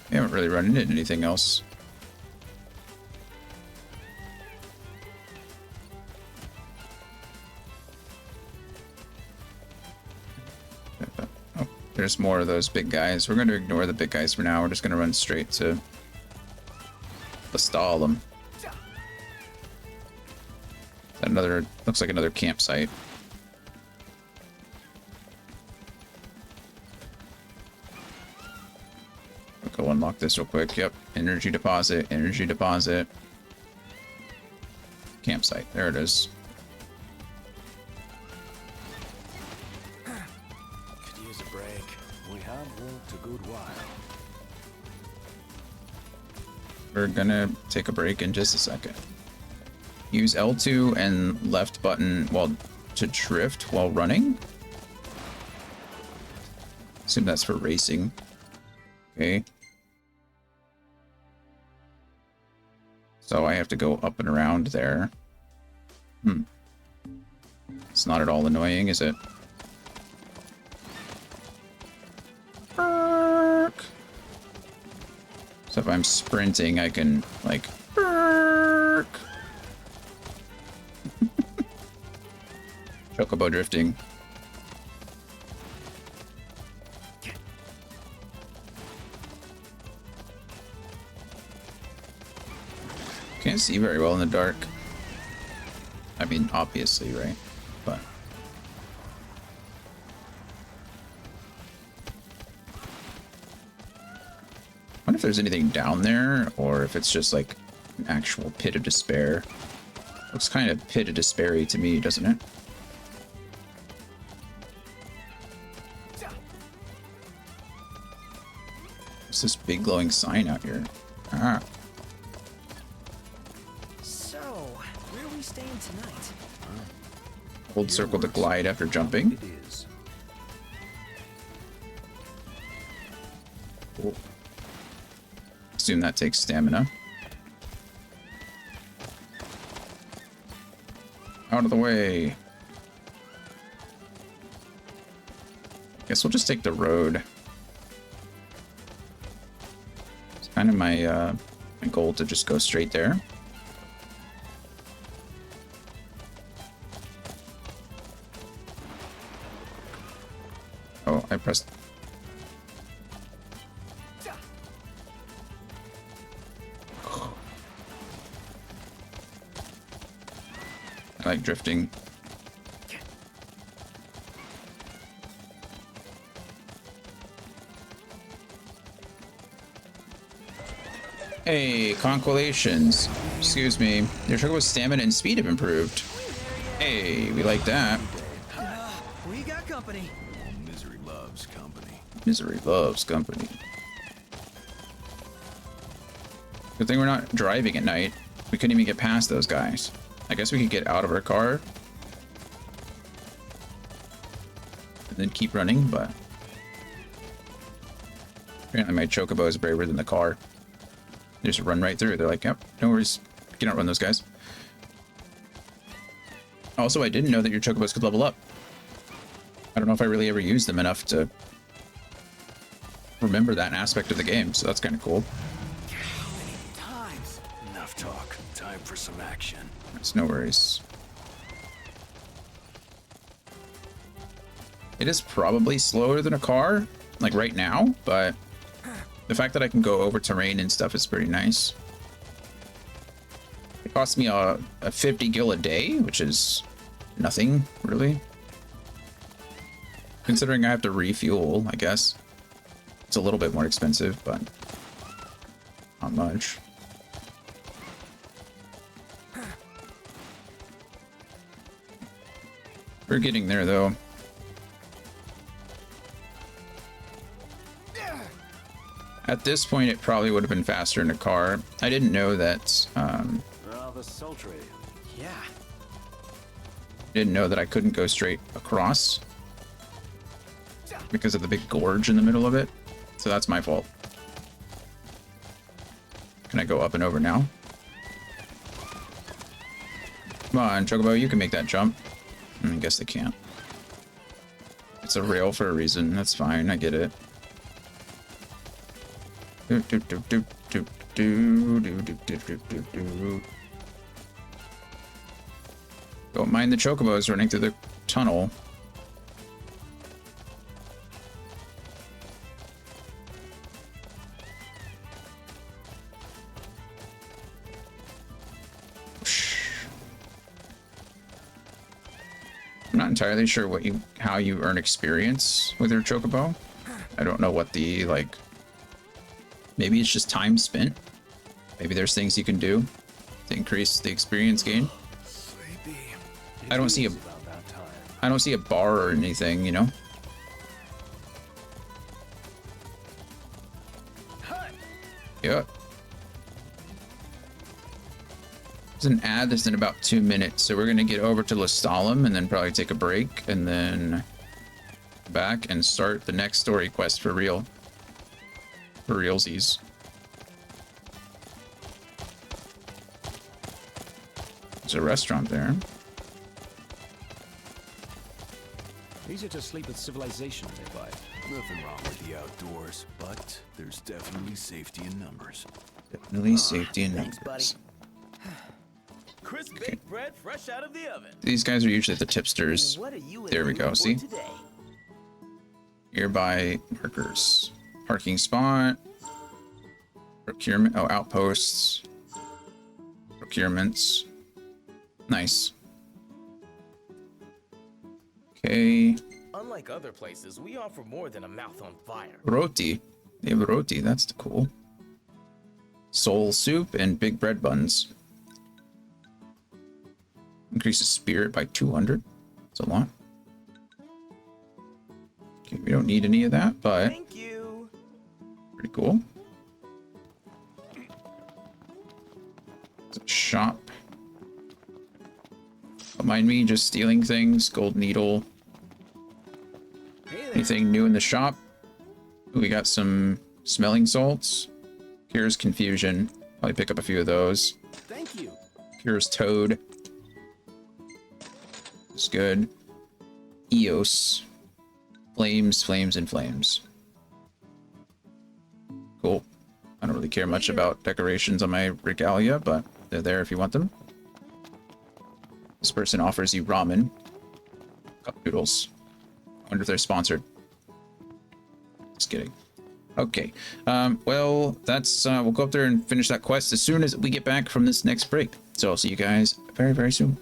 Speaker 1: We haven't really run into anything else. Oh, there's more of those big guys. We're going to ignore the big guys for now. We're just going to run straight to stall them. Another, looks like another campsite. Go unlock this real quick. Yep. Energy deposit. Energy deposit. Campsite. There it is.
Speaker 6: Could use a break.
Speaker 4: We have walked a good while.
Speaker 1: We're gonna take a break in just a second. Use L2 and left button while to drift while running. Assume that's for racing. Okay. So I have to go up and around there. It's not at all annoying, is it? Burk. So if I'm sprinting, I can, like, burk. Chocobo drifting. Can't see very well in the dark. I mean, obviously, right? But I if there's anything down there or if it's just like an actual pit of despair. Looks kind of pit of despair-y to me, doesn't it? What's this big glowing sign out here? Ah.
Speaker 2: So, where are we staying tonight?
Speaker 1: Hold circle to glide after jumping.
Speaker 4: It is.
Speaker 1: Cool. Assume that takes stamina. Out of the way. Guess we'll just take the road. It's kind of my my goal to just go straight there. Oh, I pressed. I like drifting. Hey, constellations. Excuse me. Your Chocobo's stamina and speed have improved. Hey, we like that.
Speaker 2: We got company.
Speaker 5: Misery loves company.
Speaker 1: Misery loves company. Good thing we're not driving at night. We couldn't even get past those guys. I guess we could get out of our car and then keep running, but apparently my Chocobo is braver than the car. They just run right through. They're like, yep, no worries. You don't run those guys. Also, I didn't know that your Chocobos could level up. I don't know if I really ever used them enough to remember that aspect of the game, so that's kind of cool.
Speaker 2: Times.
Speaker 5: Enough talk. Time for some action.
Speaker 1: That's no worries. It is probably slower than a car, like right now, but the fact that I can go over terrain and stuff is pretty nice. It costs me a 50 gil a day, which is nothing, really. Considering I have to refuel, I guess. It's a little bit more expensive, but not much. We're getting there, though. At this point, it probably would have been faster in a car. I didn't know that.
Speaker 4: Rather sultry.
Speaker 2: Yeah.
Speaker 1: Didn't know that I couldn't go straight across because of the big gorge in the middle of it. So that's my fault. Can I go up and over now? Come on, Chocobo, you can make that jump. I guess they can't. It's a rail for a reason. That's fine. I get it. Do, do, do, do, do, do, do, do, do, do, do, do. Don't mind the Chocobos running through the tunnel. I'm not entirely sure how you earn experience with your Chocobo. I don't know what the, like, maybe it's just time spent. Maybe there's things you can do to increase the experience gain. I don't see a bar or anything, you know? Yeah. There's an ad that's in about 2 minutes, so we're gonna get over to Lestalem and then probably take a break and then back and start the next story quest for real. For realsies. There's a restaurant there.
Speaker 4: Easier to sleep with civilization nearby.
Speaker 5: Nothing wrong with the outdoors, but there's definitely safety in numbers.
Speaker 1: Definitely safety in
Speaker 2: Thanks,
Speaker 1: numbers.
Speaker 2: buddy.
Speaker 3: Crisp baked bread fresh out of the oven.
Speaker 1: These guys are usually the tipsters.
Speaker 2: What are you in
Speaker 1: There
Speaker 2: the
Speaker 1: we go,
Speaker 2: mood for
Speaker 1: see?
Speaker 2: today?
Speaker 1: Nearby markers. Parking spot. Procurement. Oh, outposts. Procurements. Nice. Okay.
Speaker 6: Unlike other places, we offer more than a mouth on fire.
Speaker 1: Roti. They have roti. That's cool. soul soup, and big bread buns. Increases spirit by 200. That's a lot. Okay, we don't need any of that, but
Speaker 6: Thank you.
Speaker 1: pretty cool. It's a shop. Don't mind me just stealing things. Gold needle.
Speaker 6: Hey there.
Speaker 1: Anything new in the shop? Ooh, we got some smelling salts. Cures confusion. Probably pick up a few of those.
Speaker 6: Thank you.
Speaker 1: Cures toad. It's good. Eos. Flames, flames, and flames. Cool. I don't really care much about decorations on my regalia, but they're there if you want them. This person offers you ramen. Cup noodles. I wonder if they're sponsored. Just kidding. Okay. Well, that's we'll go up there and finish that quest as soon as we get back from this next break. So I'll see you guys very, very soon.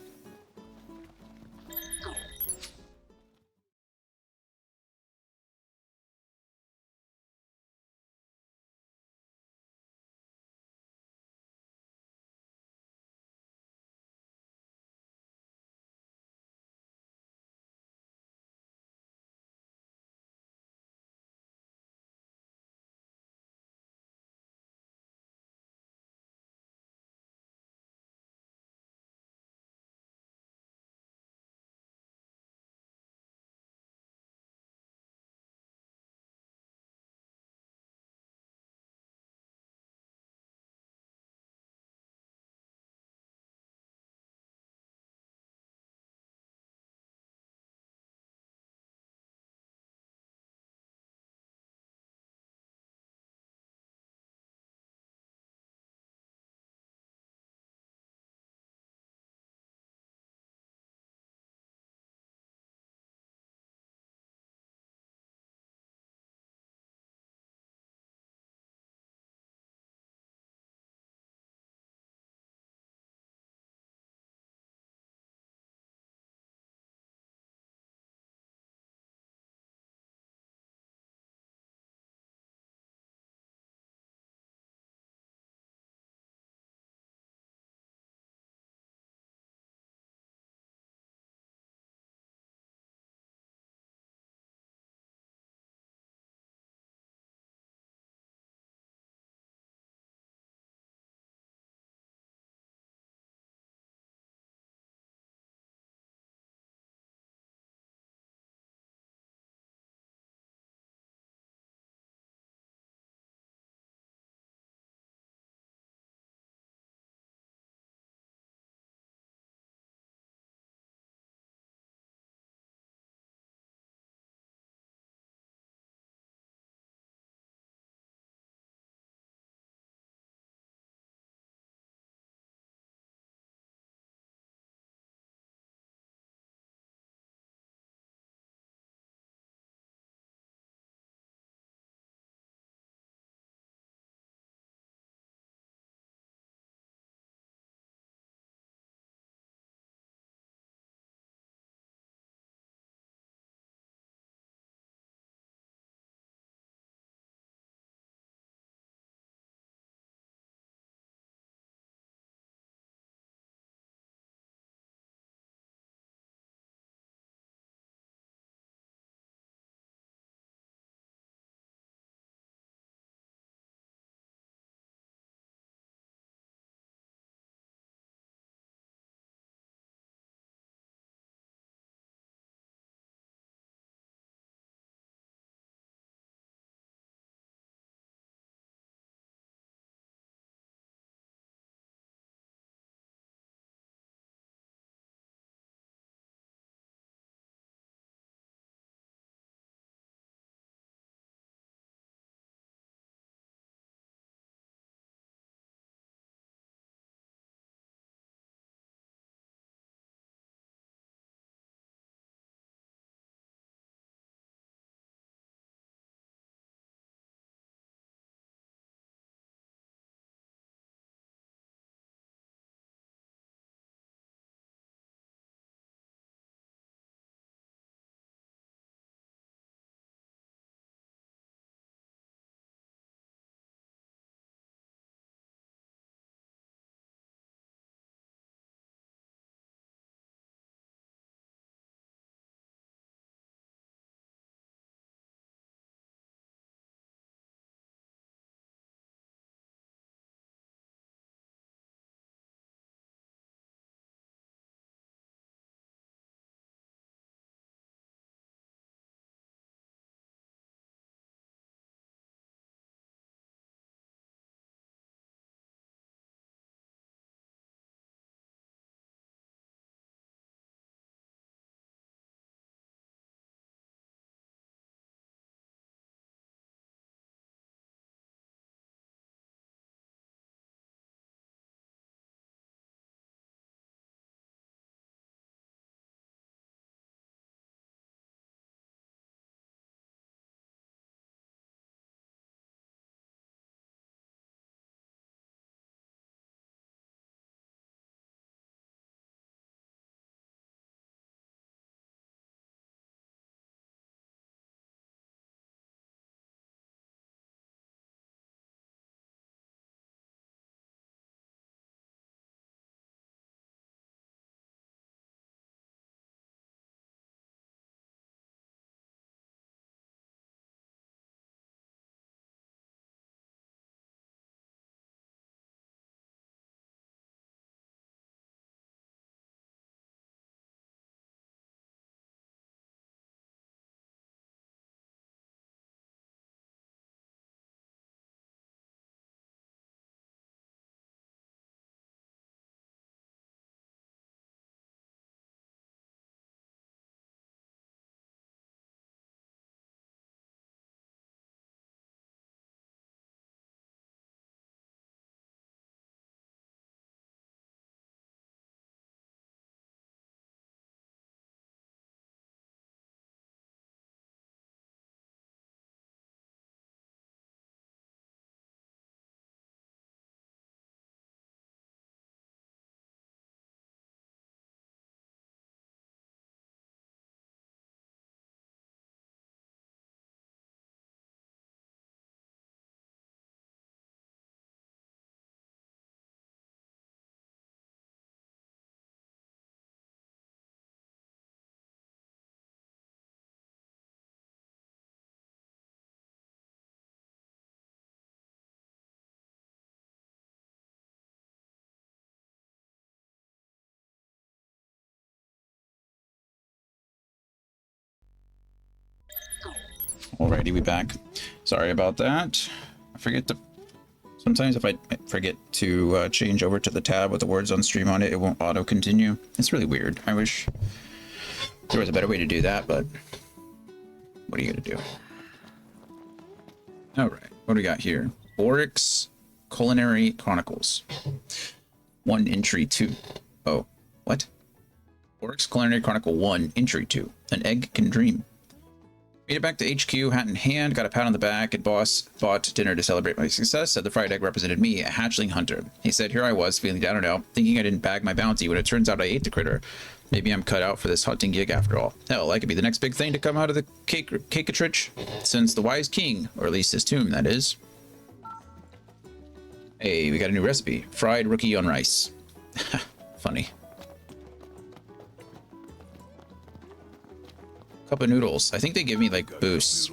Speaker 1: Alrighty, we back. Sorry about that. I forget to... Sometimes if I forget to change over to the tab with the words on stream on it, it won't auto-continue. It's really weird. I wish there was a better way to do that, but... What are you gonna do? Alright, what do we got here? Oryx Culinary Chronicles. 1 entry 2. Oh, what? Oryx Culinary Chronicle 1, entry 2. An egg can dream. Made it back to HQ, hat in hand, got a pat on the back, and boss bought dinner to celebrate my success. Said the fried egg represented me, a hatchling hunter. He said, here I was, feeling down and out, thinking I didn't bag my bounty when it turns out I ate the critter. Maybe I'm cut out for this hunting gig after all. Hell, I could be the next big thing to come out of the cakeatrich, since the wise king, or at least his tomb, that is. Hey, we got a new recipe. Fried rookie on rice. Funny. Cup of noodles. I think they give me like boosts.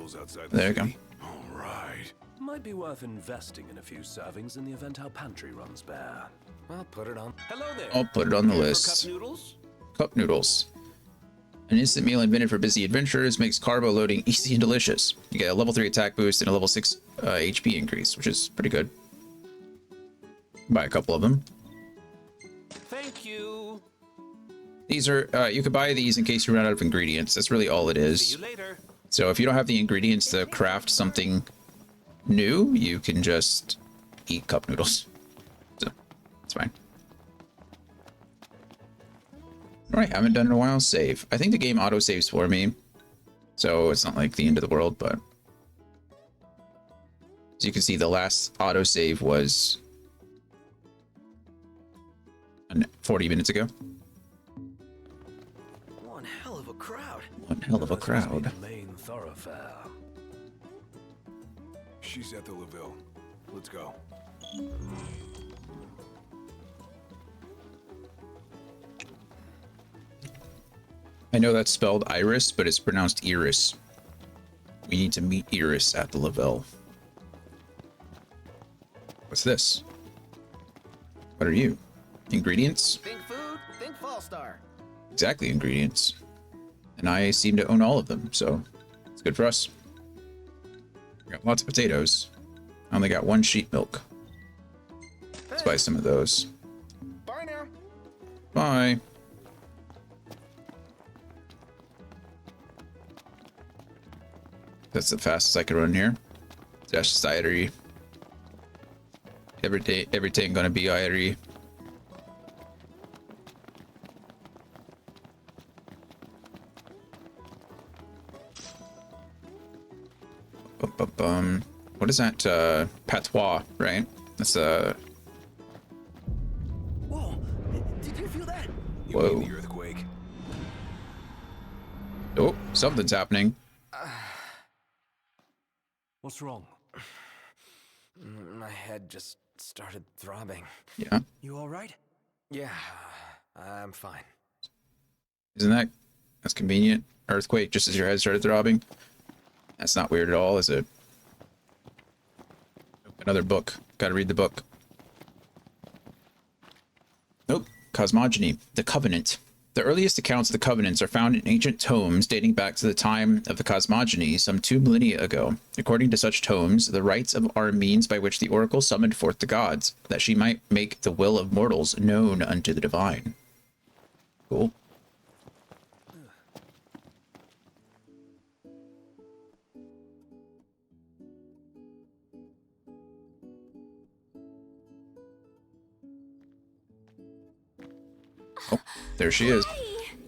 Speaker 1: There you go.
Speaker 4: All right.
Speaker 6: Might be worth investing in a few servings in the event our pantry runs bare. I'll put it on. Hello there.
Speaker 1: I'll put it on the
Speaker 6: Here for
Speaker 1: list.
Speaker 6: cup noodles?
Speaker 1: Cup noodles. An instant meal invented for busy adventurers, makes carbo loading easy and delicious. You get a level 3 attack boost and a level 6 HP increase, which is pretty good. Buy a couple of them.
Speaker 6: Thank you.
Speaker 1: These are, you could buy these in case you run out of ingredients. That's really all it
Speaker 6: See
Speaker 1: is.
Speaker 6: you later.
Speaker 1: So if you don't have the ingredients to craft something new, you can just eat cup noodles. So, it's fine. Alright, haven't done it in a while. Save. I think the game auto-saves for me. So it's not like the end of the world, but... As you can see, the last auto-save was... 40 minutes ago.
Speaker 2: One hell of a crowd.
Speaker 1: One hell of a crowd.
Speaker 6: The main thoroughfare.
Speaker 4: She's at the Laville. Let's go.
Speaker 1: I know that's spelled Iris, but it's pronounced Iris. We need to meet Iris at the Lavelle. What's this? What are you? Ingredients?
Speaker 2: Think food, think Fallstar.
Speaker 1: Exactly, ingredients. And I seem to own all of them, so it's good for us. We got lots of potatoes. I only got 1 sheep milk. Let's buy some of those.
Speaker 2: Bye now.
Speaker 1: Bye. That's the fastest I can run here. Dash diary. Everything gonna be diary. What is that? Patois, right? That's
Speaker 2: Whoa! Did you feel that?
Speaker 4: You
Speaker 1: Whoa.
Speaker 4: mean the earthquake?
Speaker 1: Oh, something's happening.
Speaker 6: What's wrong?
Speaker 2: My head just started throbbing.
Speaker 1: Yeah,
Speaker 2: You all right? Yeah, I'm fine.
Speaker 1: isn't that's convenient? Earthquake just as your head started throbbing. That's not weird at all, is it? Another book. Gotta read the book. Nope. Cosmogony. The Covenant. The earliest accounts of the Covenants are found in ancient tomes dating back to the time of the cosmogony some 2 millennia ago. According to such tomes, the rites are a means by which the oracle summoned forth the gods, that she might make the will of mortals known unto the divine. Cool. Oh, there she is.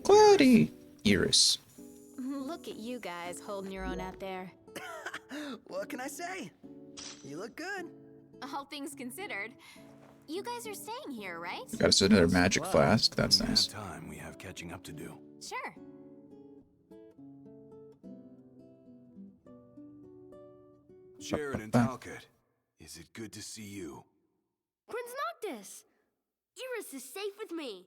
Speaker 1: Gladio! Iris.
Speaker 8: Look at you guys holding your own out there.
Speaker 2: What can I say? You look good.
Speaker 8: All things considered, you guys are staying here, right?
Speaker 1: Got us another magic flask. That's
Speaker 4: In
Speaker 1: nice.
Speaker 4: that time we have catching up to do.
Speaker 8: Sure.
Speaker 4: Sheridan Talcott, is it good to see you?
Speaker 9: Prince Noctis! Iris is safe with me.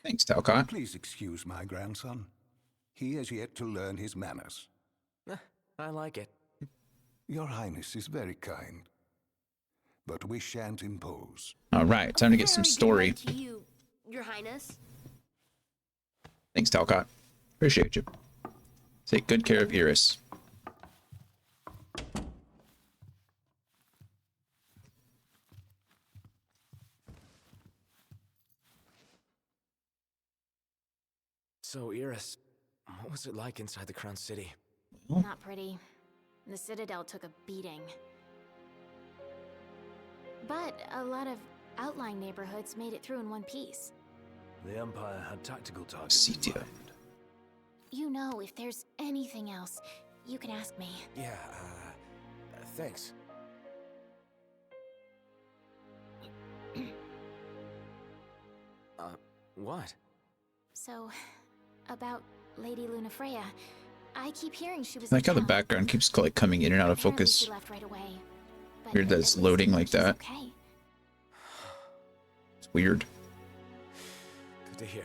Speaker 1: Thanks, Talcott.
Speaker 10: Please excuse my grandson. He has yet to learn his manners.
Speaker 2: I like it.
Speaker 10: Your Highness is very kind, but we shan't impose.
Speaker 1: All right, time to get some
Speaker 9: Very good
Speaker 1: story.
Speaker 9: night to you, Your Highness.
Speaker 1: Thanks, Talcott. Appreciate you. Take good care of Iris.
Speaker 6: So, Iris, what was it like inside the Crown City?
Speaker 8: Not pretty. The Citadel took a beating. But a lot of outlying neighborhoods made it through in one piece.
Speaker 4: The Empire had tactical targets in
Speaker 1: CTO.
Speaker 4: mind.
Speaker 8: You know, if there's anything else, you can ask me.
Speaker 6: Yeah, thanks. What?
Speaker 8: So, about Lady Lunafreya, I keep hearing she was
Speaker 1: I like how the
Speaker 8: in town.
Speaker 1: background keeps like coming in and out of
Speaker 8: Apparently
Speaker 1: focus.
Speaker 8: she left right away. But
Speaker 1: Weird that
Speaker 8: at
Speaker 1: it's
Speaker 8: least
Speaker 1: loading like
Speaker 8: she's
Speaker 1: that.
Speaker 8: Okay.
Speaker 1: It's weird.
Speaker 6: Good to hear.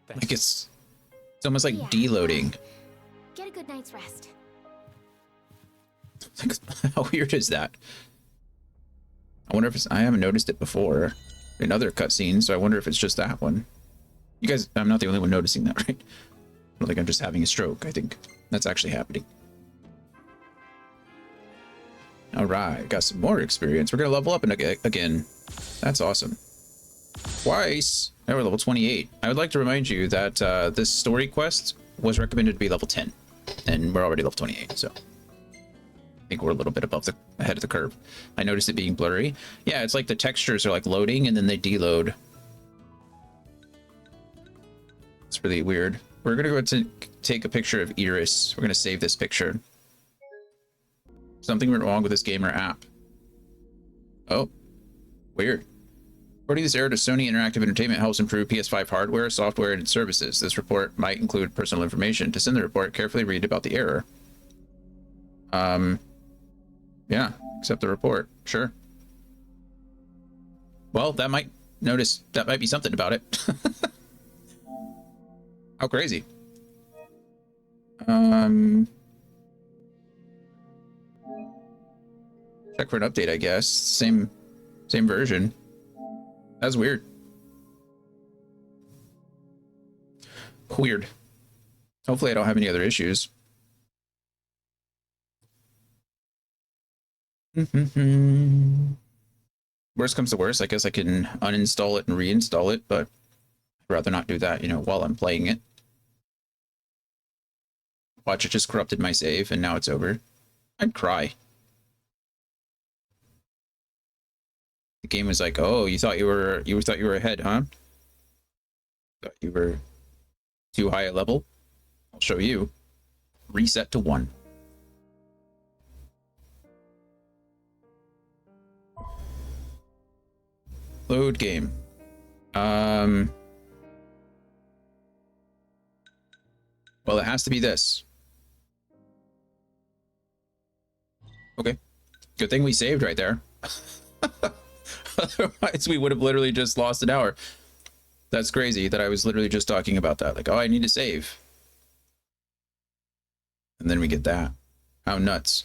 Speaker 1: Like it's almost like
Speaker 8: Yeah.
Speaker 1: deloading.
Speaker 8: Get a good night's rest.
Speaker 1: Like, how weird is that? I wonder if it's, I haven't noticed it before in other cutscenes, so I wonder if it's just that one. You guys, I'm not the only one noticing that, right? I don't think I'm just having a stroke. I think that's actually happening. All right, got some more experience. We're gonna level up again. That's awesome. Twice. Now we're level 28. I would like to remind you that this story quest was recommended to be level 10, and we're already level 28, so I think we're a little bit above the ahead of the curve. I noticed it being blurry. Yeah, it's like the textures are like loading and then they deload. It's really weird. We're gonna go to take a picture of Iris. We're gonna save this picture. Something went wrong with this game or app. Oh, weird. According to this error to Sony Interactive Entertainment helps improve PS5 hardware, software, and services. This report might include personal information. To send the report, carefully read about the error. Yeah, accept the report. Sure. Well, that might be something about it. How crazy. Check for an update, I guess. Same version. That's weird. Weird. Hopefully I don't have any other issues. Worst comes to worst, I guess I can uninstall it and reinstall it, but I'd rather not do that, you know, while I'm playing it. Watch, it just corrupted my save and now it's over. I'd cry. The game was like, "Oh, you thought you were ahead, huh? Thought you were too high a level? I'll show you. Reset to 1." Load game. Well, it has to be this. Okay. Good thing we saved right there. Otherwise, we would have literally just lost an hour. That's crazy that I was literally just talking about that. Like, oh, I need to save. And then we get that. How nuts.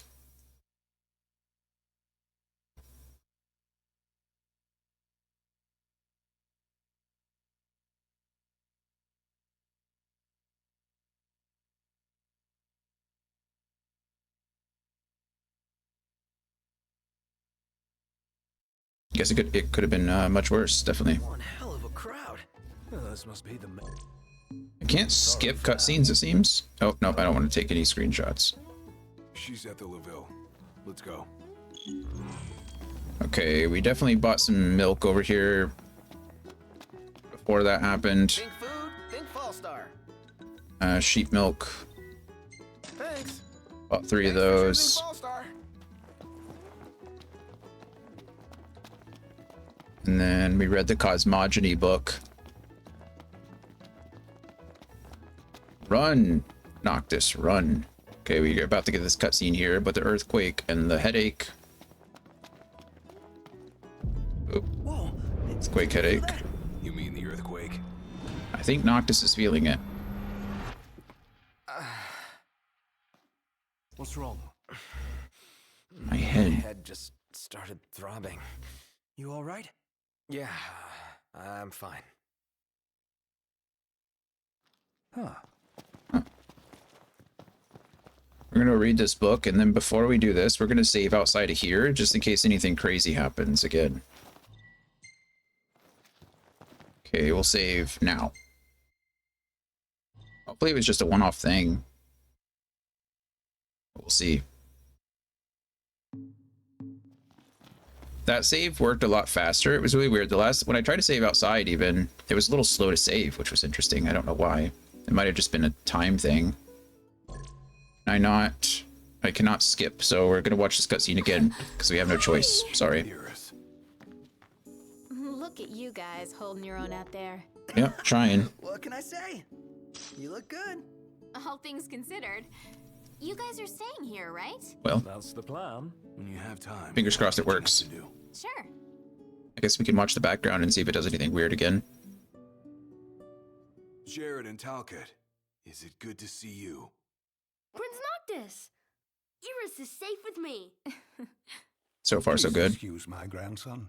Speaker 1: Guess it could have been much worse, definitely.
Speaker 2: One hell of a crowd.
Speaker 4: Oh, this must be the...
Speaker 1: I can't skip cutscenes, it seems. Oh, no, I don't want to take any screenshots.
Speaker 10: She's at the Laville. Let's go.
Speaker 1: Okay, we definitely bought some milk over here before that happened.
Speaker 2: Think food, think Fallstar.
Speaker 1: Sheep milk.
Speaker 2: Thanks.
Speaker 1: Bought 3 of
Speaker 2: Thanks for
Speaker 1: those.
Speaker 2: choosing Fallstar.
Speaker 1: And then we read the cosmogony book. Run, Noctis, run. Okay, we're about to get this cutscene here, but the earthquake and the headache. Oop.
Speaker 2: Whoa.
Speaker 1: Earthquake headache.
Speaker 4: You mean the earthquake?
Speaker 1: I think Noctis is feeling it.
Speaker 4: What's wrong?
Speaker 1: My head.
Speaker 6: My head just started throbbing.
Speaker 2: You all right?
Speaker 6: Yeah, I'm fine.
Speaker 4: Huh.
Speaker 1: We're gonna read this book, and then before we do this, we're gonna save outside of here, just in case anything crazy happens again. Okay, we'll save now. Hopefully it was just a one-off thing. We'll see. That save worked a lot faster. It was really weird. When I tried to save outside even, it was a little slow to save, which was interesting. I don't know why. It might have just been a time thing. I cannot skip, so we're gonna watch this cutscene again because we have no choice. Sorry.
Speaker 8: Look at you guys holding your own out there.
Speaker 1: Yep, trying.
Speaker 2: What can I say? You look good.
Speaker 8: All things considered, you guys are staying here, right?
Speaker 1: Well,
Speaker 6: That's the plan.
Speaker 4: When you have time.
Speaker 1: fingers crossed it works.
Speaker 8: Sure.
Speaker 1: I guess we can watch the background and see if it does anything weird again.
Speaker 4: Jared and Talcott, is it good to see you?
Speaker 9: Prince Noctis! Iris is safe with me.
Speaker 1: So far, so
Speaker 10: Please
Speaker 1: good.
Speaker 10: Excuse my grandson.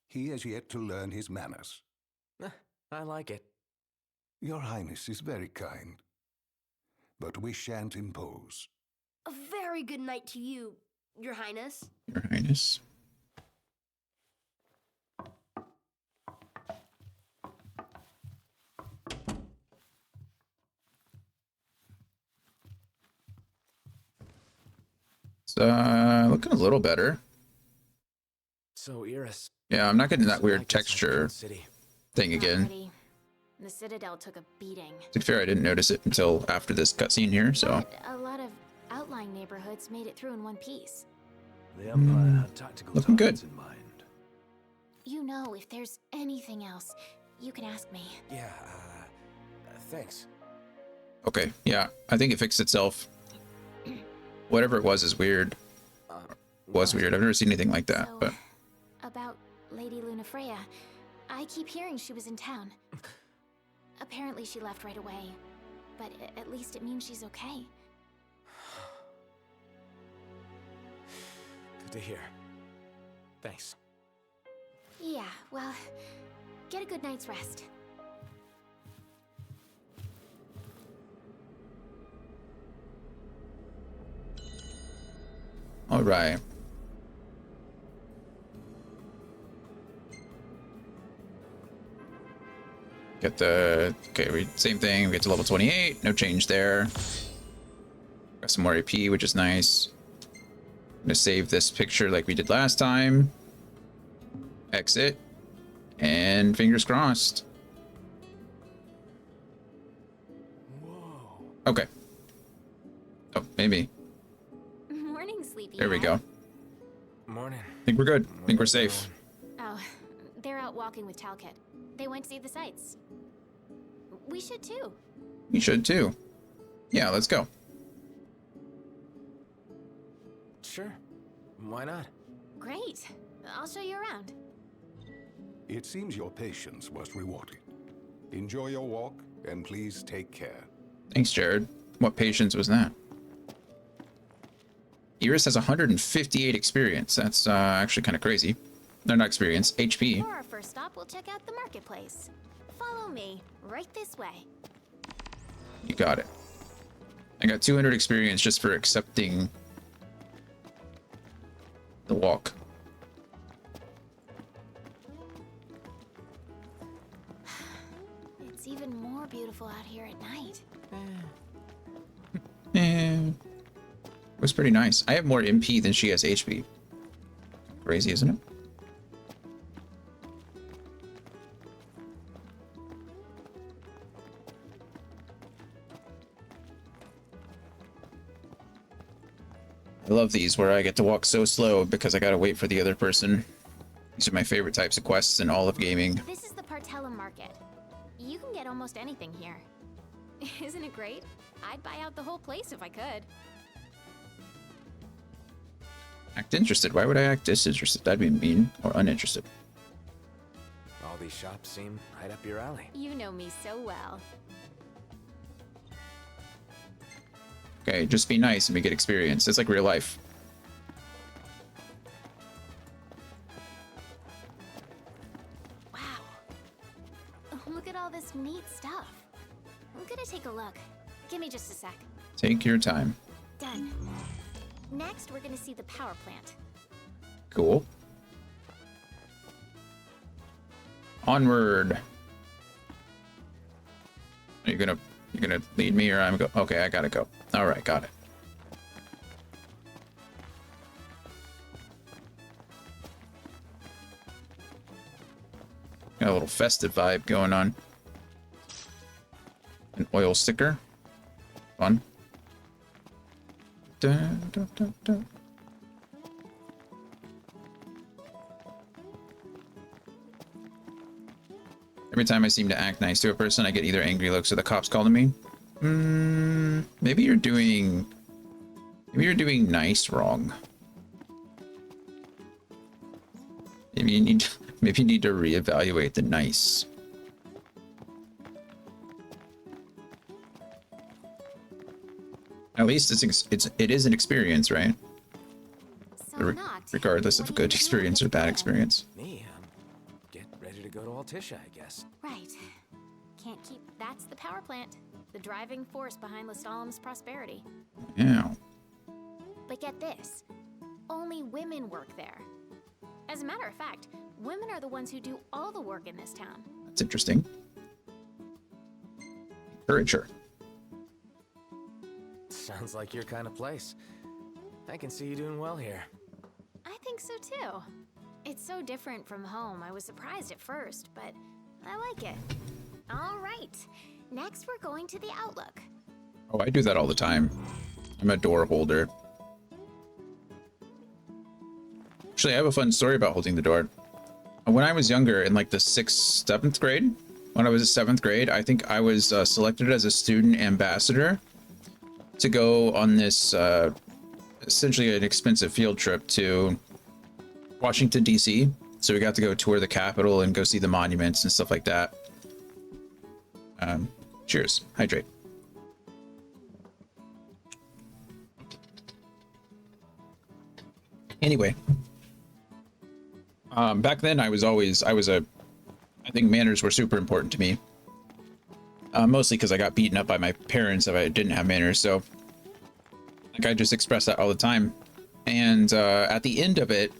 Speaker 10: He has yet to learn his manners.
Speaker 6: I like it.
Speaker 10: Your Highness is very kind, but we shan't impose.
Speaker 9: A very good night to you, Your Highness.
Speaker 1: Your Highness. It's looking a little better.
Speaker 6: So, Iris.
Speaker 1: Yeah, I'm not getting that
Speaker 6: I
Speaker 1: weird
Speaker 6: guess
Speaker 1: texture
Speaker 6: City.
Speaker 1: thing
Speaker 8: Not
Speaker 1: again.
Speaker 8: pretty. The Citadel took a beating.
Speaker 1: To be fair, I didn't notice it until after this cutscene here, so.
Speaker 8: But a lot of outlying neighborhoods made it through in one piece.
Speaker 4: The Empire had tactical
Speaker 1: Looking good.
Speaker 4: targets in mind.
Speaker 8: You know, if there's anything else, you can ask me.
Speaker 6: Yeah, thanks.
Speaker 1: Okay, yeah, I think it fixed itself. Whatever it was is weird. Was weird. I've never seen anything like that,
Speaker 8: So,
Speaker 1: but
Speaker 8: about Lady Lunafreya, I keep hearing she was in town. Apparently she left right away, but at least it means she's okay.
Speaker 6: Good to hear. Thanks.
Speaker 8: Yeah, well, get a good night's rest.
Speaker 1: all right. Get the same thing. We get to level 28. No change there. Got some more AP, which is nice. I'm gonna save this picture like we did last time. Exit, and fingers crossed.
Speaker 6: Whoa.
Speaker 1: Okay. Oh, maybe.
Speaker 8: Morning, sleepy.
Speaker 1: There we go.
Speaker 6: Morning.
Speaker 1: I think we're good. I think we're safe.
Speaker 8: Oh, they're out walking with Talcott. They went to see the sights. We should too.
Speaker 1: You should too. Yeah, let's go.
Speaker 6: Sure. Why not?
Speaker 8: Great. I'll show you around.
Speaker 10: It seems your patience was rewarded. Enjoy your walk, and please take care.
Speaker 1: Thanks, Jared. What patience was that? Iris has 158 experience. That's actually kind of crazy. No, not experience. HP.
Speaker 8: For our first stop, we'll check out the marketplace. Follow me. Right this way.
Speaker 1: You got it. I got 200 experience just for accepting the walk.
Speaker 8: It's even more beautiful out here at night.
Speaker 1: It was pretty nice. I have more MP than she has HP. Crazy, isn't it? I love these where I get to walk so slow because I gotta wait for the other person. These are my favorite types of quests in all of gaming.
Speaker 8: This is the Partella Market. You can get almost anything here. Isn't it great? I'd buy out the whole place if I could.
Speaker 1: Act interested. Why would I act disinterested? That'd be mean or uninterested.
Speaker 6: All these shops seem right up your alley.
Speaker 8: You know me so well.
Speaker 1: Okay, just be nice and we get experience. It's like real life.
Speaker 8: Wow. Look at all this neat stuff. I'm gonna take a look. Give me just a sec.
Speaker 1: Take your time.
Speaker 8: Done. Next, we're gonna see the power plant.
Speaker 1: Cool. Onward. Are you gonna You're gonna lead me or I'm go? Okay, I gotta go. All right, got it. Got a little festive vibe going on. An oil sticker. Fun. Dun, dun, dun, dun. Every time I seem to act nice to a person, I get either angry looks or the cops calling me. Maybe you're doing nice wrong. Maybe you need to reevaluate the nice. At least it is an experience, right?
Speaker 8: So
Speaker 1: Regardless of a good experience or bad experience.
Speaker 6: Me, get ready to go to Altisha, I guess.
Speaker 8: Right. Can't keep... That's the power plant. The driving force behind Lestalem's prosperity.
Speaker 1: Yeah.
Speaker 8: But get this. Only women work there. As a matter of fact, women are the ones who do all the work in this town.
Speaker 1: That's interesting. Encourage her.
Speaker 6: Sounds like your kind of place. I can see you doing well here.
Speaker 8: I think so too. It's so different from home. I was surprised at first, but I like it. All right. Next, we're going to the Outlook.
Speaker 1: Oh, I do that all the time. I'm a door holder. Actually, I have a fun story about holding the door. When I was younger, in like the 6th, 7th grade, when I was in 7th grade, I think I was selected as a student ambassador to go on this essentially an expensive field trip to Washington, D.C. So we got to go tour the Capitol and go see the monuments and stuff like that. Cheers. Hydrate. Anyway. Back then I think manners were super important to me. Mostly because I got beaten up by my parents if I didn't have manners. So like I just express that all the time. And at the end of it,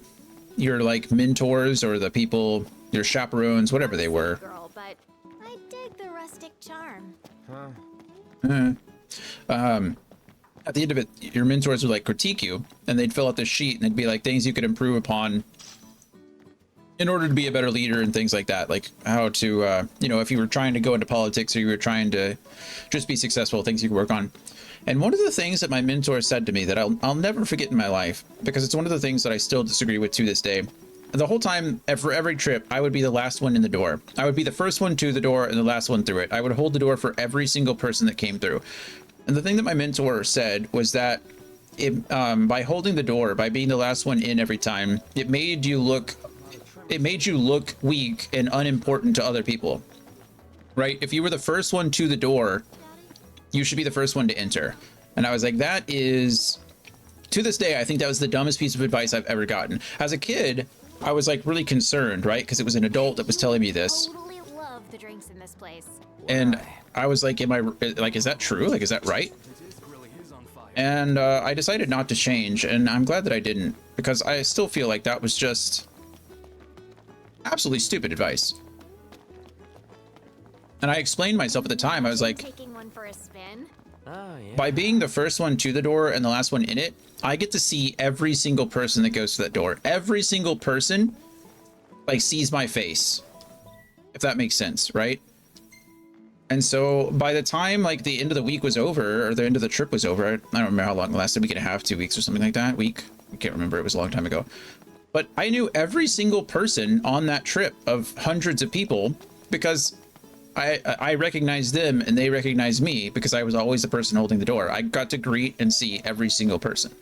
Speaker 1: your like mentors or the people, your chaperones, whatever they were.
Speaker 8: Girl, but I dig the rustic charm.
Speaker 1: At the end of it, your mentors would like critique you and they'd fill out this sheet and they'd be like things you could improve upon in order to be a better leader and things like that. Like how to, you know, if you were trying to go into politics or you were trying to just be successful, things you could work on. And one of the things that my mentor said to me that I'll never forget in my life, because it's one of the things that I still disagree with to this day. The whole time, for every trip, I would be the last one in the door. I would be the first one to the door and the last one through it. I would hold the door for every single person that came through. And the thing that my mentor said was that by holding the door, by being the last one in every time, it made you look weak and unimportant to other people, right? If you were the first one to the door, you should be the first one to enter. And I was like, that is, to this day, I think that was the dumbest piece of advice I've ever gotten. As a kid, I was like really concerned, right? Because it was an adult that was telling me this.
Speaker 8: Totally love the drinks in this place.
Speaker 1: And I was like, is that true? Like, is that right? And I decided not to change. And I'm glad that I didn't, because I still feel like that was just absolutely stupid advice. And I explained myself at the time. I was like,
Speaker 8: taking one for a spin.
Speaker 6: Oh, yeah.
Speaker 1: by being the first one to the door and the last one in it, I get to see every single person that goes to that door. Every single person like sees my face, if that makes sense, right? And so by the time like the end of the week was over, or the end of the trip was over, I don't remember how long it lasted, week and a half, 2 weeks or something like that. Week, I can't remember, it was a long time ago. But I knew every single person on that trip of hundreds of people because I recognized them and they recognized me because I was always the person holding the door. I got to greet and see every single person.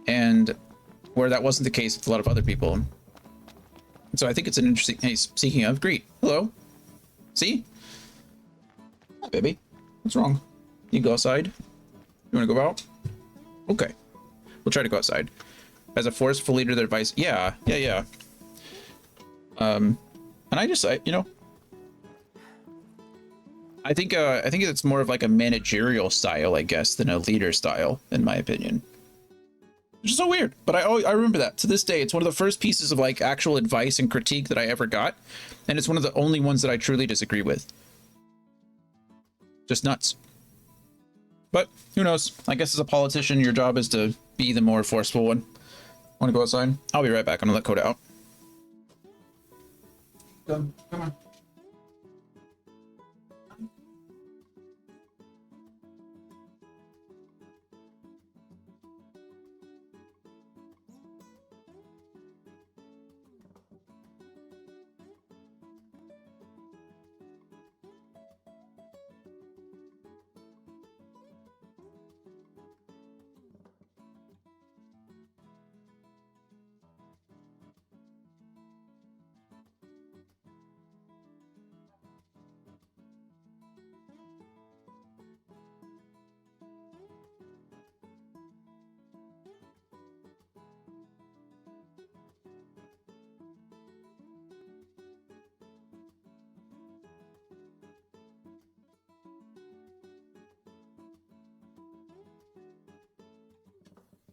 Speaker 1: And where that wasn't the case with a lot of other people. And so I think it's an interesting, hey, speaking of, greet. Hello. See? Hi, baby. What's wrong? You go outside? You want to go out? Okay. We'll try to go outside. As a forceful leader, their advice. Yeah. And I just, you know, I think it's more of like a managerial style, I guess, than a leader style, in my opinion. Which is so weird, but I remember that to this day. It's one of the first pieces of like actual advice and critique that I ever got, and it's one of the only ones that I truly disagree with. Just nuts. But who knows? I guess as a politician, your job is to be the more forceful one. Want to go outside? I'll be right back. I'm gonna let Coda out. Come on.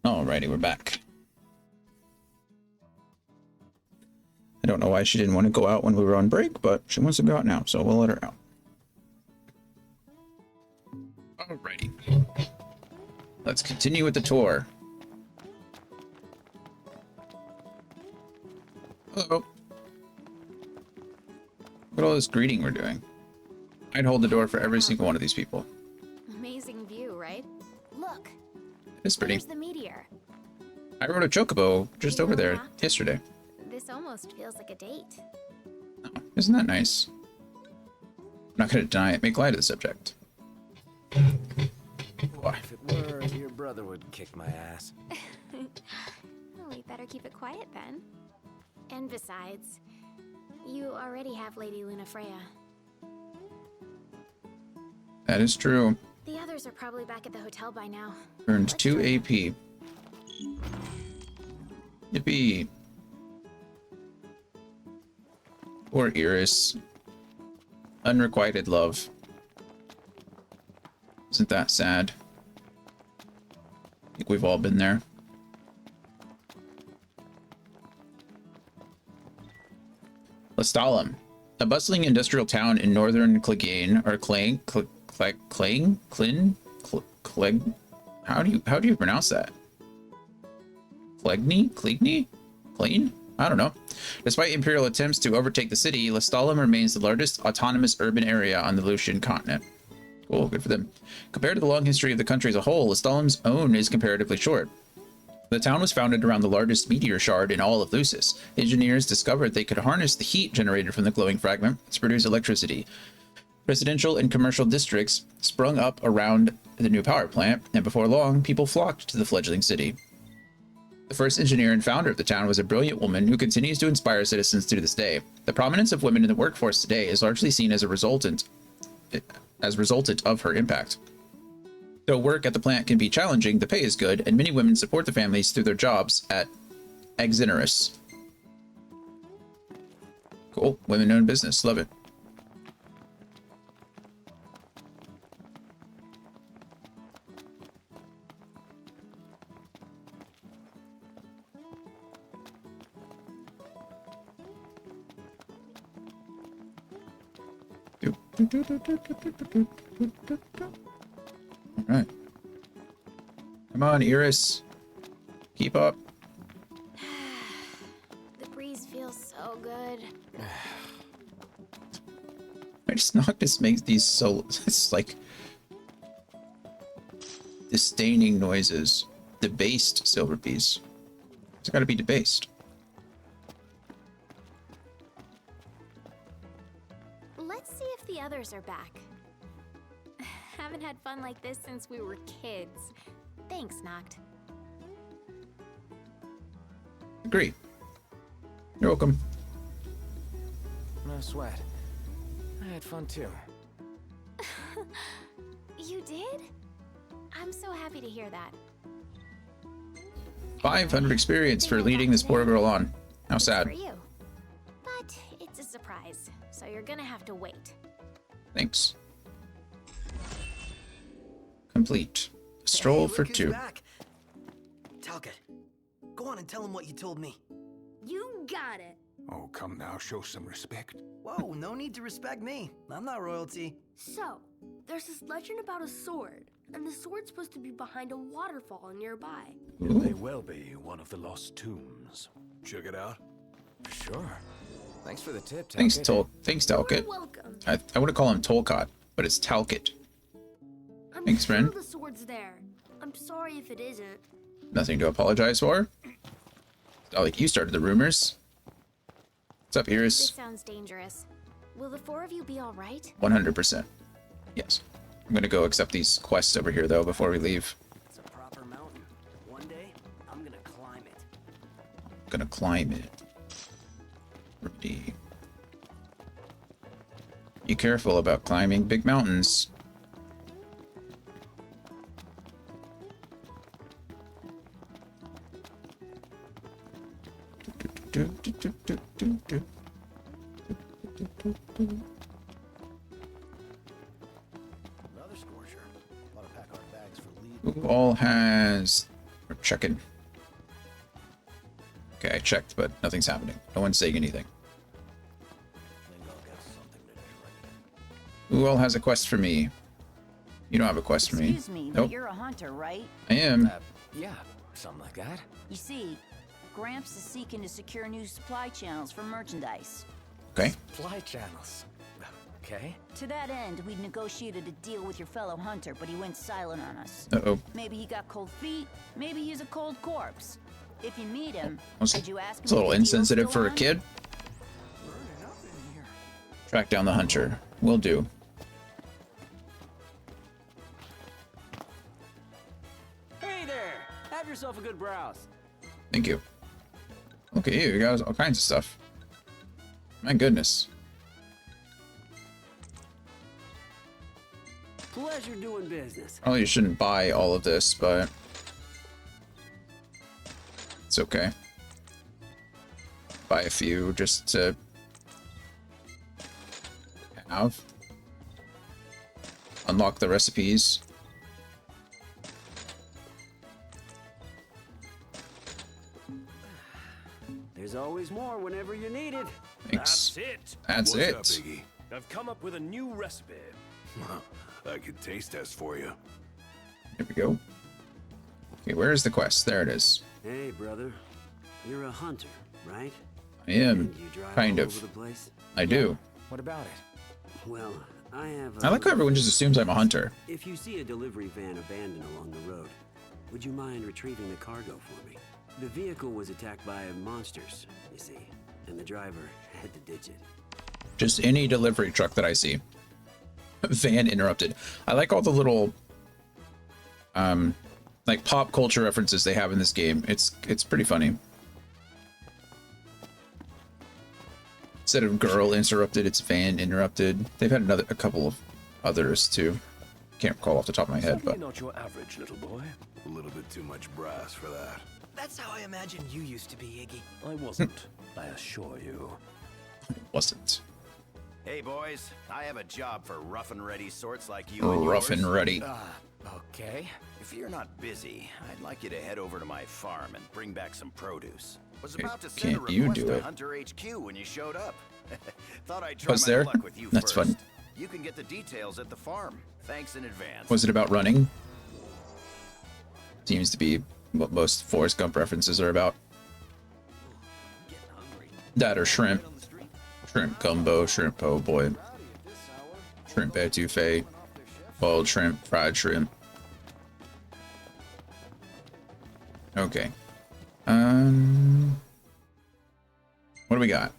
Speaker 1: Alrighty, we're back. I don't know why she didn't want to go out when we were on break, but she wants to go out now, so we'll let her out. Alrighty. Let's continue with the tour. Hello. Look at all this greeting we're doing. I'd hold the door for every single one of these people.
Speaker 8: Amazing view, right? Look.
Speaker 1: It's pretty.
Speaker 8: There's the meteor.
Speaker 1: I rode a chocobo just over there
Speaker 8: Knocked.
Speaker 1: yesterday.
Speaker 8: This almost feels like a date.
Speaker 1: Oh, isn't that nice? I'm not going to deny it. Make light of the subject.
Speaker 6: If it were, your brother would kick my ass.
Speaker 8: Well, we better keep it quiet then. And besides, you already have Lady Lunafreya.
Speaker 1: That is true.
Speaker 8: The others are probably back at the hotel by now.
Speaker 1: Earned
Speaker 8: Let's
Speaker 1: 2
Speaker 8: join
Speaker 1: AP. Yippee. Poor Iris. Unrequited love. Isn't that sad? I think we've all been there. Lestalem, a bustling industrial town in northern Clegane, or Clegg. How do you pronounce that? Clegni? Clean? I don't know. Despite Imperial attempts to overtake the city, Lestalem remains the largest autonomous urban area on the Lucian continent. Cool, good for them. Compared to the long history of the country as a whole, Lestalem's own is comparatively short. The town was founded around the largest meteor shard in all of Lucis. Engineers discovered they could harness the heat generated from the glowing fragment to produce electricity. Residential and commercial districts sprung up around the new power plant, and before long, people flocked to the fledgling city. The first engineer and founder of the town was a brilliant woman who continues to inspire citizens to this day. The prominence of women in the workforce today is largely seen as a resultant of her impact. Though work at the plant can be challenging, the pay is good, and many women support their families through their jobs at Exiniris. Cool, women-owned business, love it. All right. Come on, Iris. Keep up.
Speaker 8: The breeze feels so good.
Speaker 1: I just Noctis makes these so it's like disdaining noises. Debased silver piece. It's gotta be debased.
Speaker 8: Let's see if the others are back. Haven't had fun like this since we were kids. Thanks, Noct.
Speaker 1: Agree. You're welcome.
Speaker 6: No sweat. I had fun too.
Speaker 8: You did? I'm so happy to hear that.
Speaker 1: 500 experience for leading this poor girl on. How
Speaker 8: It's
Speaker 1: sad.
Speaker 8: for you. But it's a surprise, so you're gonna have to wait.
Speaker 1: Thanks. Complete. A stroll
Speaker 2: Hey,
Speaker 1: for
Speaker 2: look who's
Speaker 1: 2.
Speaker 2: back. Talcott, go on and tell him what you told me.
Speaker 9: You got it.
Speaker 10: Oh, come now, show some respect.
Speaker 2: Whoa, no need to respect me. I'm not royalty.
Speaker 9: So, There's this legend about a sword, and the sword's supposed to be behind a waterfall nearby.
Speaker 4: It may well be one of the lost tombs. Check it out.
Speaker 6: Sure. Thanks for the tip,
Speaker 1: Thanks,
Speaker 6: Talcott.
Speaker 1: Thanks,
Speaker 9: You're
Speaker 1: Talcott.
Speaker 9: welcome.
Speaker 1: I would have called him Tolcott, but it's Talcott.
Speaker 9: I'm
Speaker 1: Thanks,
Speaker 9: sure
Speaker 1: friend.
Speaker 9: the sword's there. I'm sorry if it isn't.
Speaker 1: Nothing to apologize for. Oh, you started the rumors. What's up,
Speaker 8: This
Speaker 1: Iris?
Speaker 8: sounds dangerous. Will the four of you be all right?
Speaker 1: 100%. Yes. I'm gonna go accept these quests over here, though, before we leave.
Speaker 2: It's a proper mountain. One day, I'm gonna climb it.
Speaker 1: Gonna climb it. Rudy. Be careful about climbing big mountains.
Speaker 6: Another scorcher. Want to pack our bags for leave?
Speaker 1: Who all has... We're checking. Okay, I checked, but nothing's happening. No one's saying anything.
Speaker 6: Think I'll get something to drink.
Speaker 1: Who all has a quest for me? You don't have a quest for me.
Speaker 11: Excuse me,
Speaker 1: Nope.
Speaker 11: but you're a hunter, right?
Speaker 1: I am.
Speaker 6: Yeah, something like that.
Speaker 11: You see, Gramps is seeking to secure new supply channels for merchandise.
Speaker 1: Okay.
Speaker 6: Supply channels. Okay.
Speaker 11: To that end, we'd negotiated a deal with your fellow hunter, but he went silent on us.
Speaker 1: Uh-oh.
Speaker 11: Maybe he got cold feet, maybe he's a cold corpse. If you meet him,
Speaker 1: It's
Speaker 11: could you ask him
Speaker 1: a little
Speaker 11: if the deal's
Speaker 1: insensitive
Speaker 11: still
Speaker 1: for a
Speaker 11: on?
Speaker 1: kid. Track down the hunter. Will do.
Speaker 3: Hey there! Have yourself a good browse.
Speaker 1: Thank you. Look at you. You got all kinds of stuff. My goodness.
Speaker 3: Pleasure doing business.
Speaker 1: Probably shouldn't buy all of this, but it's okay. Buy a few just to have. Unlock the recipes.
Speaker 3: There's always more whenever you need it.
Speaker 1: Thanks.
Speaker 4: That's it.
Speaker 1: That's
Speaker 4: What's
Speaker 1: it.
Speaker 4: up, Iggy? I've come up with a new recipe. I could taste test for you.
Speaker 1: Here we go. Okay, where is the quest? There it is.
Speaker 3: Hey, brother. You're a hunter, right?
Speaker 1: I am.
Speaker 3: And you drive
Speaker 1: Kind
Speaker 3: all
Speaker 1: of.
Speaker 3: over the place?
Speaker 1: I do.
Speaker 6: What about it?
Speaker 3: Well, I have.
Speaker 1: I like how everyone just assumes I'm a hunter.
Speaker 3: If you see a delivery van abandoned along the road, would you mind retrieving the cargo for me? The vehicle was attacked by monsters, you see, and the driver had to ditch it.
Speaker 1: Just any delivery truck that I see. Van interrupted. I like all the little like pop culture references they have in this game. It's pretty funny. Instead of girl interrupted, it's van interrupted. They've had a couple of others too. Can't recall off the top of my head,
Speaker 4: Certainly
Speaker 1: but
Speaker 4: not your average little boy. A little bit too much brass for that.
Speaker 2: That's how I imagined you used to be, Iggy.
Speaker 4: I wasn't, I assure you.
Speaker 1: it wasn't.
Speaker 12: Hey boys, I have a job for rough and ready sorts like you and
Speaker 1: Rough
Speaker 12: yours.
Speaker 1: and ready.
Speaker 12: Okay. If you're not busy, I'd like you to head over to my farm and bring back some produce. Was
Speaker 1: Okay,
Speaker 12: about to send a
Speaker 1: can't you
Speaker 12: request
Speaker 1: do
Speaker 12: to
Speaker 1: it?
Speaker 12: Hunter HQ when you showed up. Thought I'd try
Speaker 1: Was
Speaker 12: my
Speaker 1: there?
Speaker 12: luck with you
Speaker 1: That's
Speaker 12: first.
Speaker 1: fun.
Speaker 12: You can get the details at the farm. Thanks in advance.
Speaker 1: Was it about running? Seems to be what most Forrest Gump references are about. That or shrimp. Shrimp gumbo, shrimp po' boy. Shrimp etouffee. Boiled shrimp, fried shrimp. Okay. What do we got?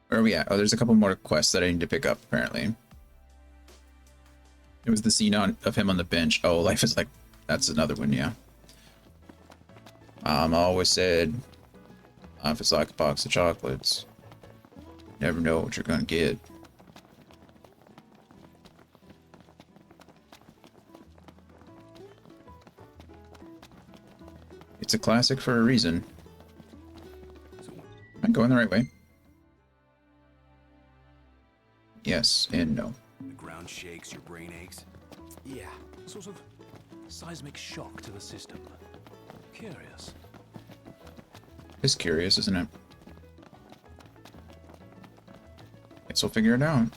Speaker 1: Where are we at? Oh, there's a couple more quests that I need to pick up, apparently. It was the scene of him on the bench. Oh, life is like... That's another one, yeah. Mom always said, life is like a box of chocolates. Never know what you're gonna get. It's a classic for a reason. Am I going the right way? Yes and no.
Speaker 4: The ground shakes, your brain aches.
Speaker 6: Yeah.
Speaker 4: Sort of seismic shock to the system. Curious.
Speaker 1: It's curious, isn't it? Guess we'll figure it out.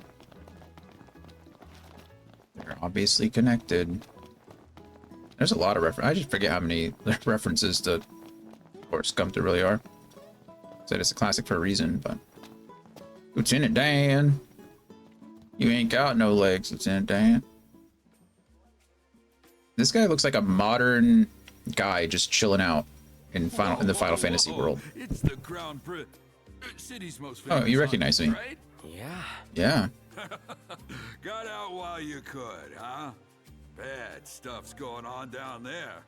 Speaker 1: There are Obviously connected. There's a lot of I just forget how many references to Forrest Gump there really are. Said it's a classic for a reason, but Lieutenant Dan, you ain't got no legs, Lieutenant Dan. This guy looks like a modern guy just chilling out in the Final Fantasy world.
Speaker 5: It's the Crown Prince, city's most
Speaker 1: Oh,
Speaker 5: famous
Speaker 1: you recognize me?
Speaker 5: right?
Speaker 6: Yeah.
Speaker 1: Yeah.
Speaker 5: Got out while you could, huh? Bad stuff's going on down there.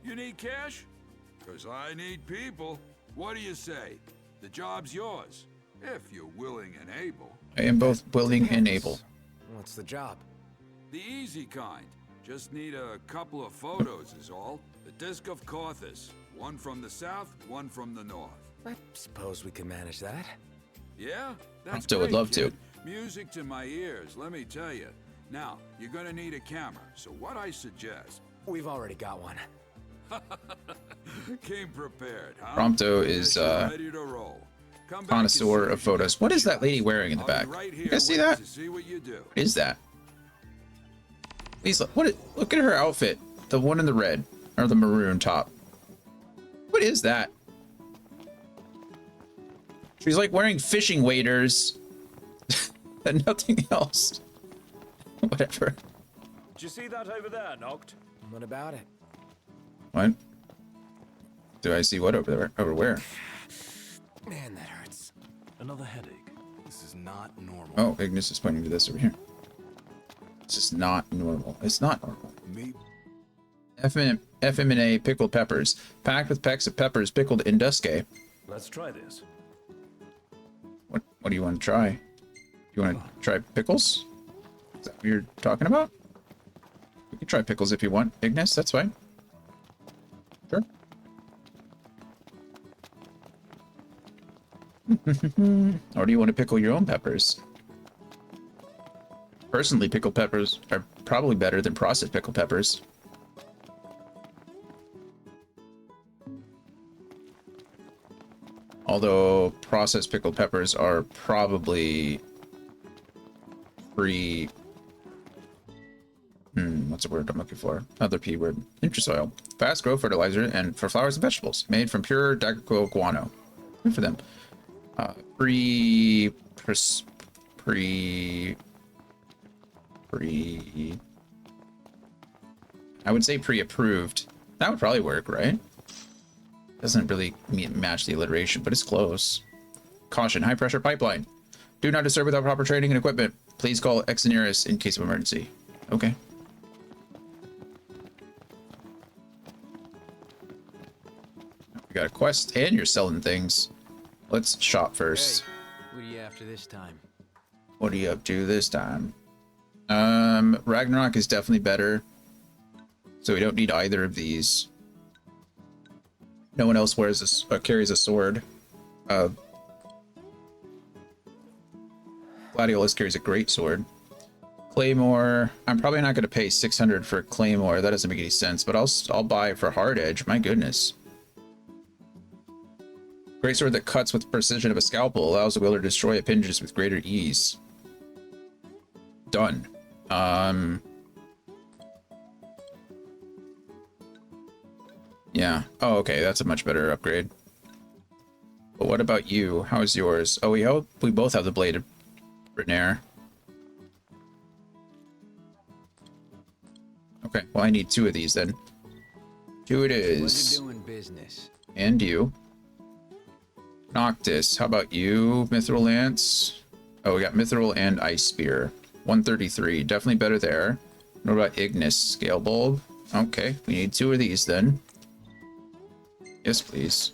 Speaker 5: You need cash? 'Cause I need people. What do you say? The job's yours, if you're willing and able.
Speaker 1: I am both willing and able.
Speaker 6: What's the job?
Speaker 5: The easy kind. Just need a couple of photos is all. The Disc of Cauthus. One from the south, one from the north.
Speaker 6: I suppose we can manage that.
Speaker 5: Yeah? That's
Speaker 1: Prompto would
Speaker 5: great,
Speaker 1: love to.
Speaker 5: kid. Music to my ears, let me tell you. Now, you're gonna need a camera, so what I suggest...
Speaker 6: We've already got one.
Speaker 5: Came prepared, huh?
Speaker 1: Prompto is
Speaker 5: ready to roll. Come back as
Speaker 1: connoisseur
Speaker 5: soon
Speaker 1: of
Speaker 5: as you
Speaker 1: photos.
Speaker 5: get
Speaker 1: What
Speaker 5: the
Speaker 1: is that
Speaker 5: shots.
Speaker 1: lady wearing in the
Speaker 5: I'll be
Speaker 1: back?
Speaker 5: right
Speaker 1: You
Speaker 5: here
Speaker 1: guys see
Speaker 5: waiting
Speaker 1: that?
Speaker 5: to see what you do.
Speaker 1: What is that? Please look. Look at her outfit. The one in the red or the maroon top. What is that? She's like wearing fishing waders and nothing else. Whatever.
Speaker 4: Did you see that over there, Noct?
Speaker 6: What about it?
Speaker 1: What? Do I see what over there? Over where?
Speaker 6: Man, that hurts.
Speaker 4: Another headache. This is not normal.
Speaker 1: Oh, Ignis is pointing to this over here. It's just not normal. It's not normal.
Speaker 4: Me.
Speaker 1: FMNA pickled peppers, packed with pecks of peppers pickled in Dusque.
Speaker 4: Let's try this.
Speaker 1: What do you want to try? You want to try pickles? Is that what you're talking about? You can try pickles if you want, Ignis. That's fine. Sure. Or do you want to pickle your own peppers? Personally, pickled peppers are probably better than processed pickled peppers. Although processed pickled peppers are probably free. What's the word I'm looking for? Another P word. Nitrous oil. Fast growth fertilizer and for flowers and vegetables. Made from pure Dagoquil guano. Good for them. Pre. I would say pre-approved. That would probably work, right? Doesn't really match the alliteration, but it's close. Caution, high pressure pipeline. Do not disturb without proper training and equipment. Please call Exoneris in case of emergency. Okay. We got a quest and you're selling things. Let's shop first.
Speaker 2: Hey, what are you after this time?
Speaker 1: What are you up to this time? Ragnarok is definitely better. So we don't need either of these. No one else wears carries a sword. Gladiolus carries a great sword. Claymore. I'm probably not going to pay 600 for Claymore. That doesn't make any sense. But I'll buy for Hard Edge. My goodness. Great sword that cuts with precision of a scalpel allows the wielder to destroy appendages with greater ease. Done. Yeah. Oh, okay. That's a much better upgrade. But what about you? How's yours? Oh, we both have the Blade of Renair. Okay. Well, I need 2 of these then. 2 it is.
Speaker 2: Pleasure doing business.
Speaker 1: And you. Noctis. How about you? Mithril Lance. Oh, we got Mithril and Ice Spear. 133. Definitely better there. What about Ignis? Scale Bulb. Okay. We need 2 of these then. Yes, please.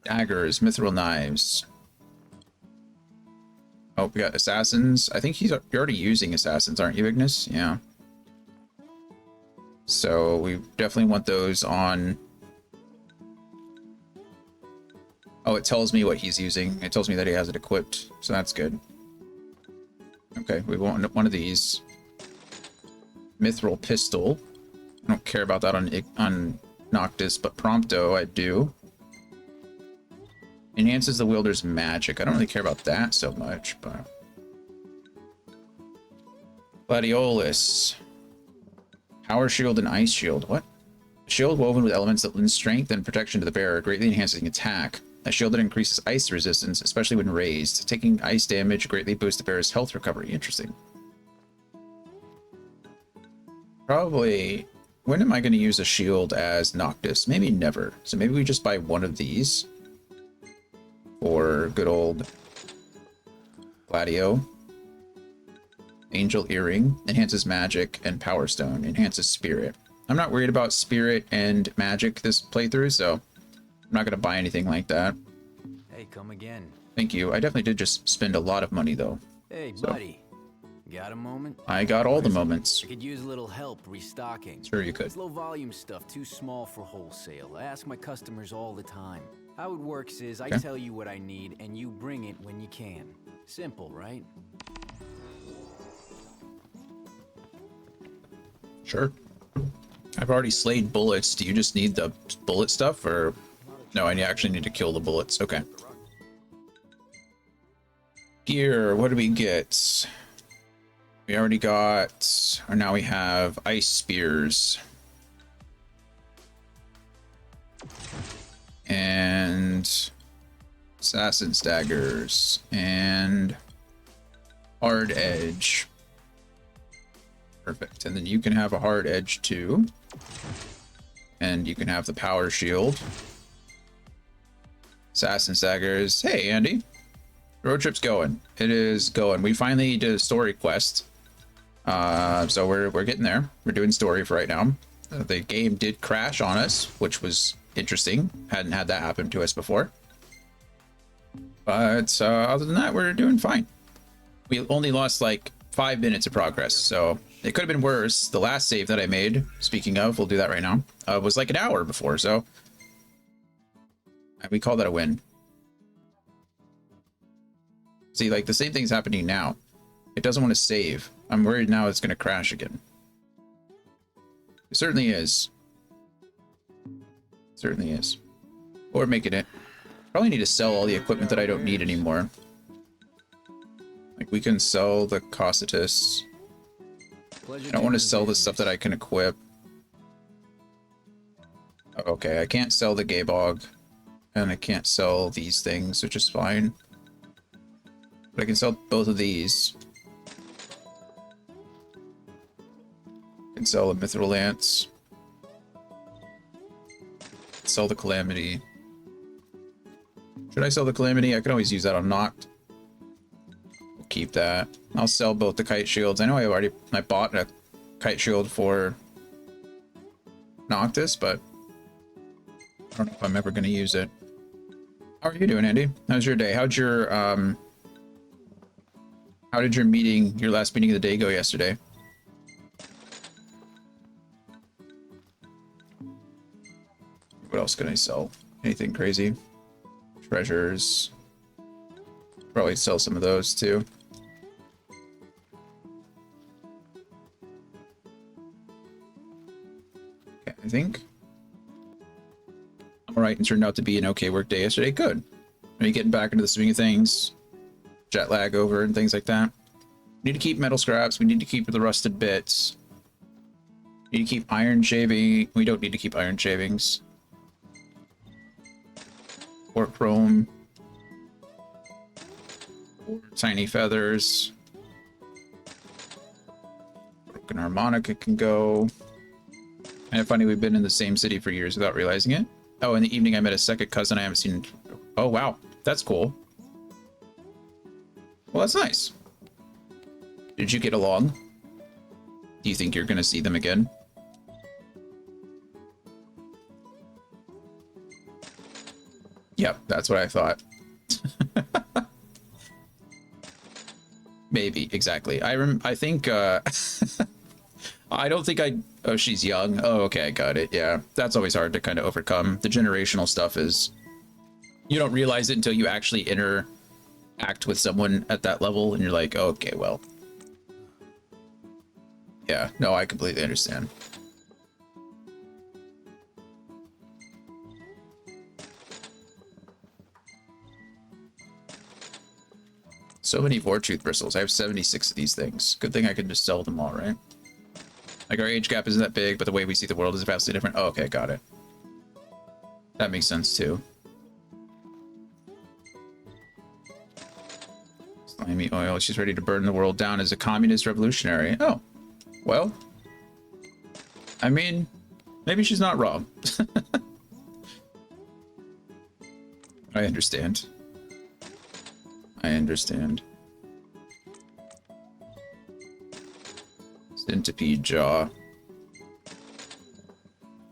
Speaker 1: Daggers, mithril knives. Oh, we got assassins. I think you're already using assassins, aren't you, Ignis? Yeah. So we definitely want those on. Oh, it tells me what he's using. It tells me that he has it equipped, so that's good. Okay, we want one of these. Mithril pistol. I don't care about that on Noctis, but Prompto I do. Enhances the wielder's magic. I don't really care about that so much, but Gladiolus. Power shield and ice shield. What? A shield woven with elements that lend strength and protection to the bearer, greatly enhancing attack. A shield that increases ice resistance, especially when raised. Taking ice damage greatly boosts the bearer's health recovery. Interesting. Probably... When am I going to use a shield as Noctis? Maybe never. So maybe we just buy one of these. For good old Gladio. Angel Earring. Enhances magic. And Power Stone. Enhances spirit. I'm not worried about spirit and magic this playthrough, so I'm not going to buy anything like that.
Speaker 6: Hey, come again.
Speaker 1: Thank you. I definitely did just spend a lot of money, though.
Speaker 6: Hey, buddy. Got a moment?
Speaker 1: I got all the moments.
Speaker 6: I could use a little help restocking.
Speaker 1: Sure you could.
Speaker 6: It's low volume stuff, too small for wholesale. I ask my customers all the time. How it works is I tell you what I need and you bring it when you can. Simple, right?
Speaker 1: Sure. I've already slayed bullets. Do you just need the bullet stuff, or... No, I actually need to kill the bullets. Okay. Gear, what do we get? We already got... Or now we have ice spears. And... assassin's daggers. And... hard edge. Perfect. And then you can have a hard edge too. And you can have the power shield. Assassin's daggers. Hey, Andy. Road trip's going. It is going. We finally did a story quest. So we're getting there. We're doing story for right now. The game did crash on us, which was interesting. Hadn't had that happen to us before. But other than that, we're doing fine. We only lost like 5 minutes of progress, so it could have been worse. The last save that I made, speaking of, we'll do that right now, was like an hour before, so we call that a win. See, like the same thing's happening now. It doesn't want to save. I'm worried now it's going to crash again. It certainly is. Certainly is. Or making it. Probably need to sell all the equipment that I don't need anymore. Like, we can sell the Cositus. I don't want to sell the stuff that I can equip. Okay, I can't sell the Gaybog. And I can't sell these things, which is fine. But I can sell both of these. I can sell the Mithril Lance. Sell the Calamity. Should I sell the Calamity? I can always use that on Noct. Keep that. I'll sell both the kite shields. I know I bought a kite shield for Noctis, but I don't know if I'm ever going to use it. How are you doing, Andy? How's your day? How did your meeting, your last meeting of the day go yesterday? What else can I sell? Anything crazy? Treasures. Probably sell some of those too. Okay, I think I'm alright, and turned out to be an okay work day yesterday. Good. Are you getting back into the swing of things? Jet lag over and things like that. We need to keep metal scraps. We need to keep the rusted bits. We need to keep iron shaving. We don't need to keep iron shavings. Or chrome. Tiny feathers. Broken harmonica can go. And funny, we've been in the same city for years without realizing it. Oh, in the evening I met a second cousin I haven't seen. Oh, wow. That's cool. Well, that's nice. Did you get along? Do you think you're going to see them again? Yep, that's what I thought. Maybe, exactly. I think, I don't think oh, she's young. Oh, okay, I got it. Yeah, that's always hard to kind of overcome. The generational stuff is, you don't realize it until you actually interact with someone at that level, and you're like, oh, okay, well. Yeah, no, I completely understand. So many Vortooth bristles. I have 76 of these things. Good thing I can just sell them all, right? Like, our age gap isn't that big, but the way we see the world is vastly different. Oh, okay, got it. That makes sense, too. Slimy oil. She's ready to burn the world down as a communist revolutionary. Oh, well. I mean, maybe she's not wrong. I understand. I understand. Centipede jaw.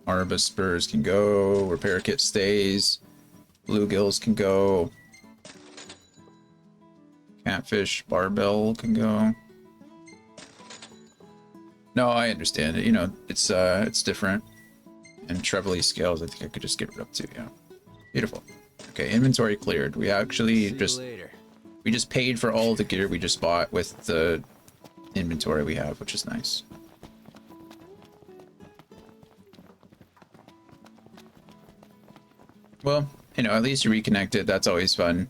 Speaker 1: Arba spurs can go. Repair kit stays. Bluegills can go. Catfish barbell can go. No, I understand it. You know, it's different. And trebly scales, I think I could just get rid of too. Yeah, beautiful. Okay, inventory cleared. We actually we just paid for all the gear we just bought with the inventory we have, which is nice. Well, you know, at least you reconnected. That's always fun.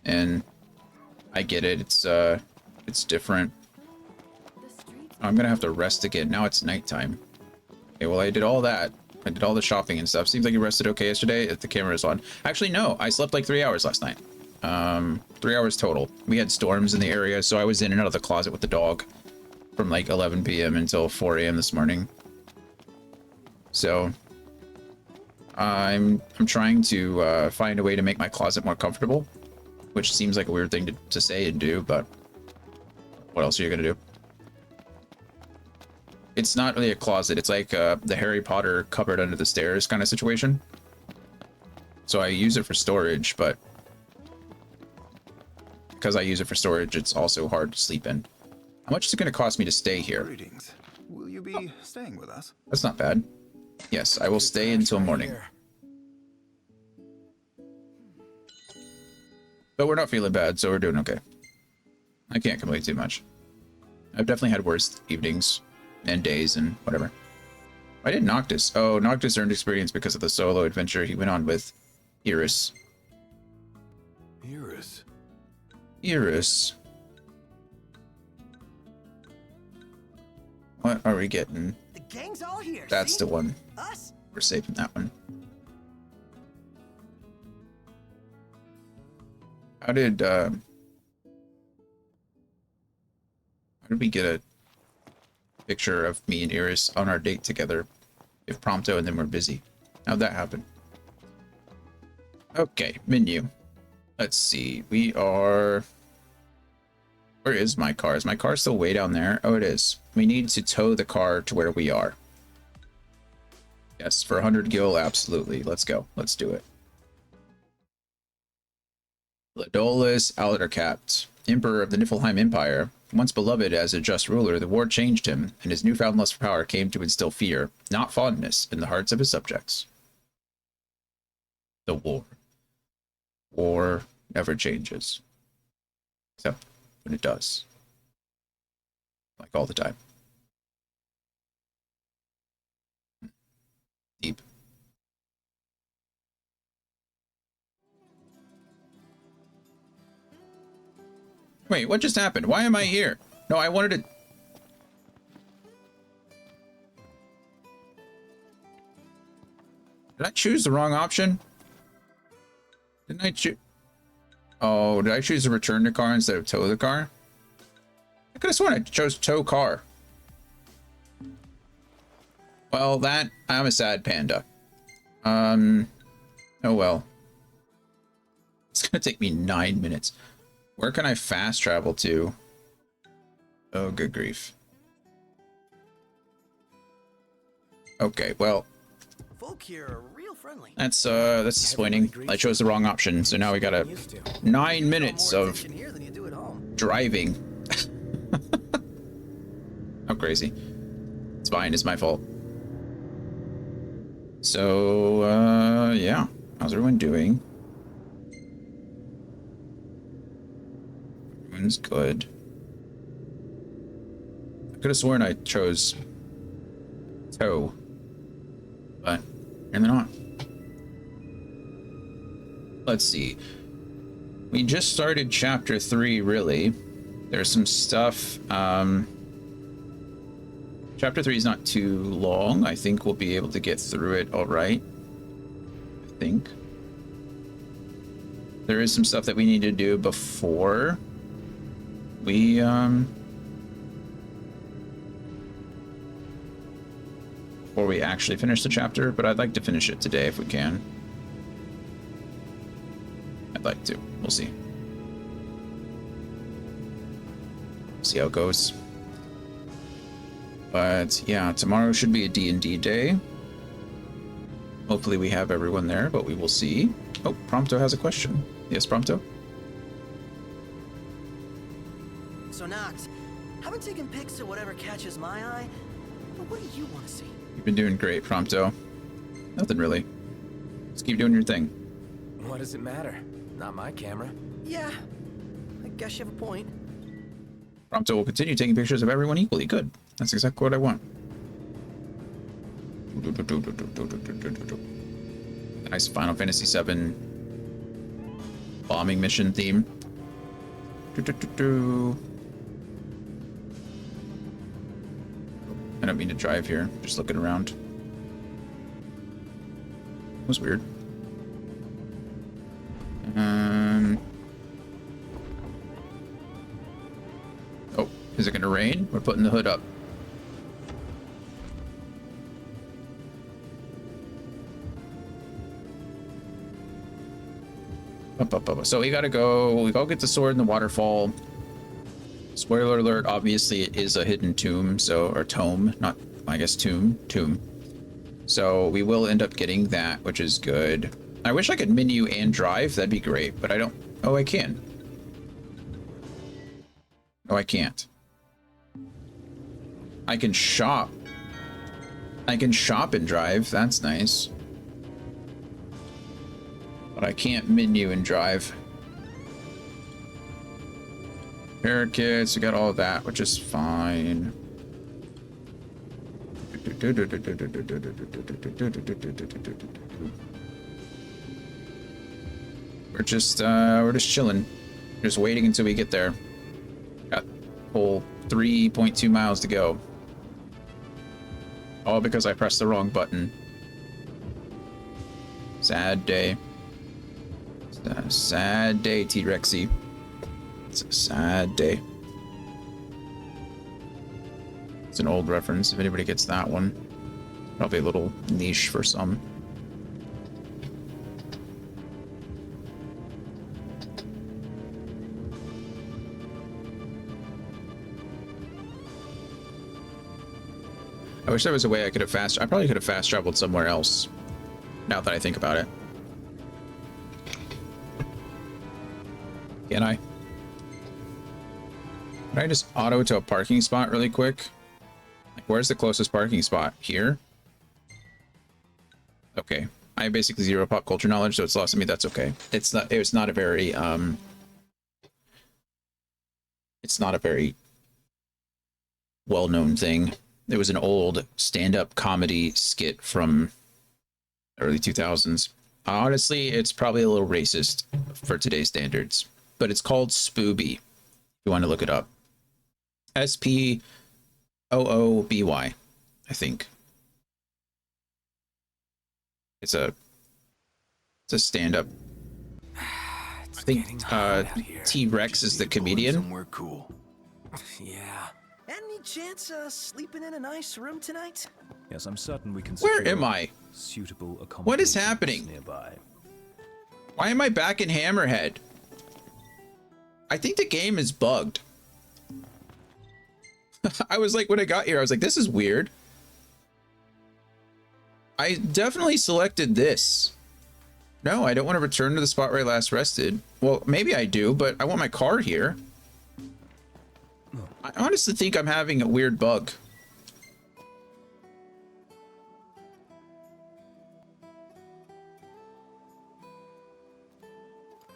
Speaker 1: And I get it. It's different. I'm gonna have to rest again. Now it's nighttime. Okay, well, I did all that. I did all the shopping and stuff. Seems like you rested okay yesterday if the camera is on. Actually, no. I slept like 3 hours last night. 3 hours total. We had storms in the area, so I was in and out of the closet with the dog from like 11 p.m. until 4 a.m. this morning. So I'm trying to find a way to make my closet more comfortable, which seems like a weird thing to say and do, but what else are you gonna do? It's not really a closet. It's like the Harry Potter cupboard under the stairs kind of situation. So I use it for storage, but because I use it for storage, it's also hard to sleep in. How much is it going to cost me to stay here?
Speaker 13: Greetings. Will you be staying with us?
Speaker 1: That's not bad. Yes, I will stay until morning. But we're not feeling bad, so we're doing okay. I can't complain too much. I've definitely had worse evenings and days and whatever. I did Noctis. Oh, Noctis earned experience because of the solo adventure he went on with Iris.
Speaker 13: Iris?
Speaker 1: Iris. What are we getting?
Speaker 2: The gang's all here.
Speaker 1: That's
Speaker 2: see?
Speaker 1: the one.
Speaker 2: Us?
Speaker 1: We're saving that one. How did we get a picture of me and Iris on our date together if Prompto and then we're busy? How'd that happen? Okay, menu. Let's see. We are... Where is my car? Is my car still way down there? Oh, it is. We need to tow the car to where we are. Yes, for 100 gil, absolutely. Let's go. Let's do it. Ladolus Aldercapt, Emperor of the Niflheim Empire. Once beloved as a just ruler, the war changed him, and his newfound lust for power came to instill fear, not fondness, in the hearts of his subjects. The war. War never changes. Except when it does. Like all the time. Deep. Wait, what just happened? Why am I here? No, I wanted to... Did I choose the wrong option? Didn't I choose... Oh, did I choose to return the car instead of tow the car? I could have sworn I chose tow car. Well, I'm a sad panda. Oh well. It's gonna take me 9 minutes. Where can I fast travel to? Oh, good grief. Okay, well.
Speaker 2: Folk here are real friendly.
Speaker 1: That's disappointing. I chose the wrong option, so now we got 9 minutes of driving. How crazy. It's fine, it's my fault. So, yeah. How's everyone doing? Everyone's good. I could have sworn I chose tow, but apparently not. Let's see. We just started chapter 3, really. There's some stuff. Chapter 3 is not too long. I think we'll be able to get through it all right. I think. There is some stuff that we need to do before we, before we actually finish the chapter, but I'd like to finish it today if we can. I'd like to. We'll see. See how it goes. But yeah, tomorrow should be a D&D day. Hopefully we have everyone there, but we will see. Oh, Prompto has a question. Yes, Prompto?
Speaker 2: So Nox, I've been taking pics of whatever catches my eye, but what do you want to see?
Speaker 1: You've been doing great, Prompto. Nothing really. Just keep doing your thing.
Speaker 6: What does it matter? Not my camera.
Speaker 2: Yeah, I guess you have a point.
Speaker 1: Prompto will continue taking pictures of everyone equally. Good. That's exactly what I want. Nice Final Fantasy VII bombing mission theme. I don't mean to drive here. Just looking around. That was weird. Oh, is it gonna rain? We're putting the hood up. So we gotta go get the sword in the waterfall. Spoiler alert, obviously it is a hidden tomb, so, or tome, not, I guess tomb. So we will end up getting that, which is good. I wish I could menu and drive, that'd be great, but I don't, oh, I can. Oh, I can't. I can shop. I can shop and drive, that's nice. But I can't menu and drive. Parakeets, we got all of that, which is fine. We're just chilling. Just waiting until we get there. Got a whole 3.2 miles to go. All because I pressed the wrong button. Sad day. It's a sad day, T-Rexy. It's a sad day. It's an old reference, if anybody gets that one. Probably a little niche for some. I wish there was a way I could have I probably could have fast traveled somewhere else. Now that I think about it. Can I? Can I just auto to a parking spot really quick? Like, where's the closest parking spot? Here? Okay. I have basically zero pop culture knowledge, so it's lost to me. That's okay. It's not a very, it's not a very well-known thing. There was an old stand-up comedy skit from early 2000s. Honestly, it's probably a little racist for today's standards, but it's called Spooby. If you want to look it up. Spooby, I think. It's a stand-up. I think T-Rex is the comedian.
Speaker 6: Somewhere cool. Yeah.
Speaker 2: Any chance sleeping in a nice room tonight?
Speaker 4: Yes, I'm certain we can.
Speaker 1: Where am I?
Speaker 4: Suitable accommodations.
Speaker 1: What is happening?
Speaker 4: Nearby.
Speaker 1: Why am I back in Hammerhead? I think the game is bugged. I was like, when I got here, I was like, this is weird. I definitely selected this. No, I don't want to return to the spot where I last rested. Well, maybe I do, but I want my car here. I honestly think I'm having a weird bug.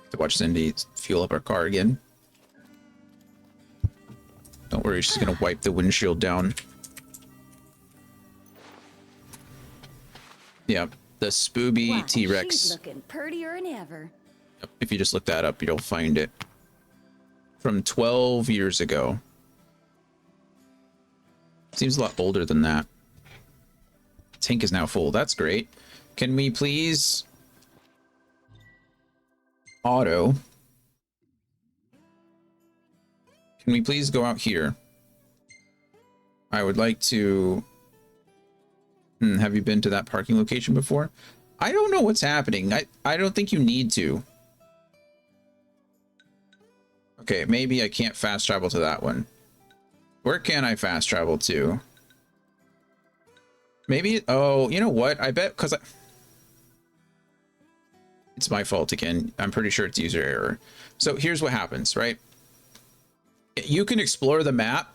Speaker 1: To watch Cindy fuel up our car again. Don't worry, she's gonna wipe the windshield down. Yeah, the Spooby T-Rex.
Speaker 7: She's looking prettier than ever.
Speaker 1: If you just look that up, you'll find it. From 12 years ago. Seems a lot older than that. Tank is now full. That's great. Can we please auto? Can we please go out here? I would like to... have you been to that parking location before? I don't know what's happening. I don't think you need to. Okay, maybe I can't fast travel to that one. Where can I fast travel to? Maybe... Oh, you know what? I bet because it's my fault again. I'm pretty sure it's user error. So here's what happens, right? You can explore the map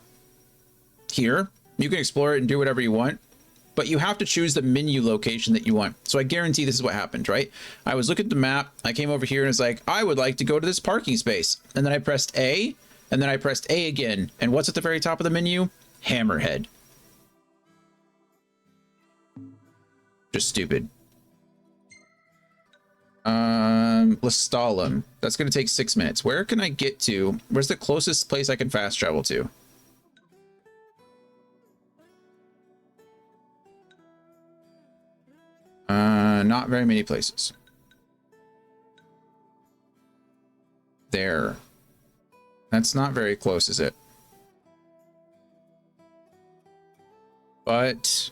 Speaker 1: here. You can explore it and do whatever you want, but you have to choose the menu location that you want. So I guarantee this is what happened, right? I was looking at the map. I came over here and it's like, I would like to go to this parking space. And then I pressed A, and then I pressed A again. And what's at the very top of the menu? Hammerhead. Just stupid. Lestalem. That's going to take 6 minutes. Where can I get to? Where's the closest place I can fast travel to? Not very many places. There. That's not very close, is it? But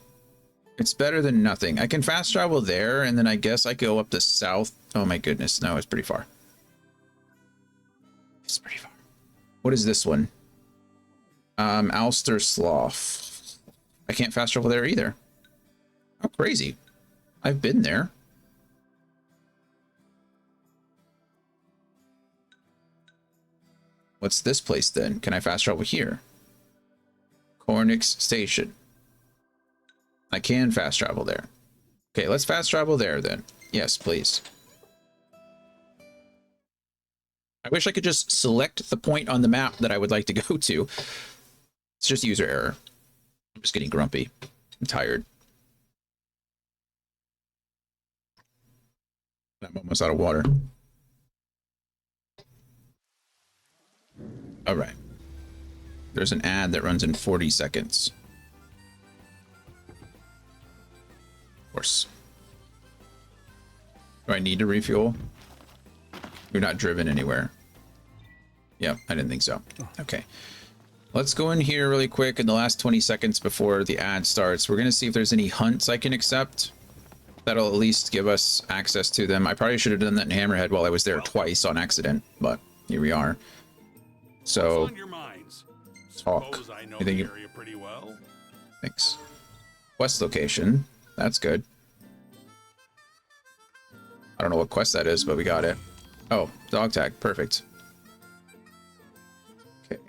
Speaker 1: it's better than nothing. I can fast travel there, and then I guess I go up the south. Oh my goodness, no, it's pretty far. It's pretty far. What is this one? Alster Slough. I can't fast travel there either. How crazy. I've been there. What's this place then? Can I fast travel here? Cornix Station. I can fast travel there. Okay, let's fast travel there then. Yes, please. I wish I could just select the point on the map that I would like to go to. It's just user error. I'm just getting grumpy. I'm tired. I'm almost out of water. All right. There's an ad that runs in 40 seconds. Of course. Do I need to refuel? You're not driven anywhere. Yep, I didn't think so. Okay. Let's go in here really quick in the last 20 seconds before the ad starts. We're going to see if there's any hunts I can accept. That'll at least give us access to them. I probably should have done that in Hammerhead while I was there twice on accident, but here we are. So, talk. You think area pretty well? Thanks. Quest location. That's good. I don't know what quest that is, but we got it. Oh, dog tag. Perfect. Okay.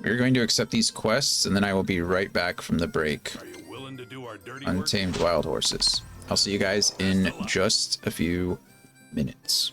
Speaker 1: We're going to accept these quests, and then I will be right back from the break.
Speaker 4: Are you willing to do our dirty
Speaker 1: Untamed Wild Horses. I'll see you guys in just a few minutes.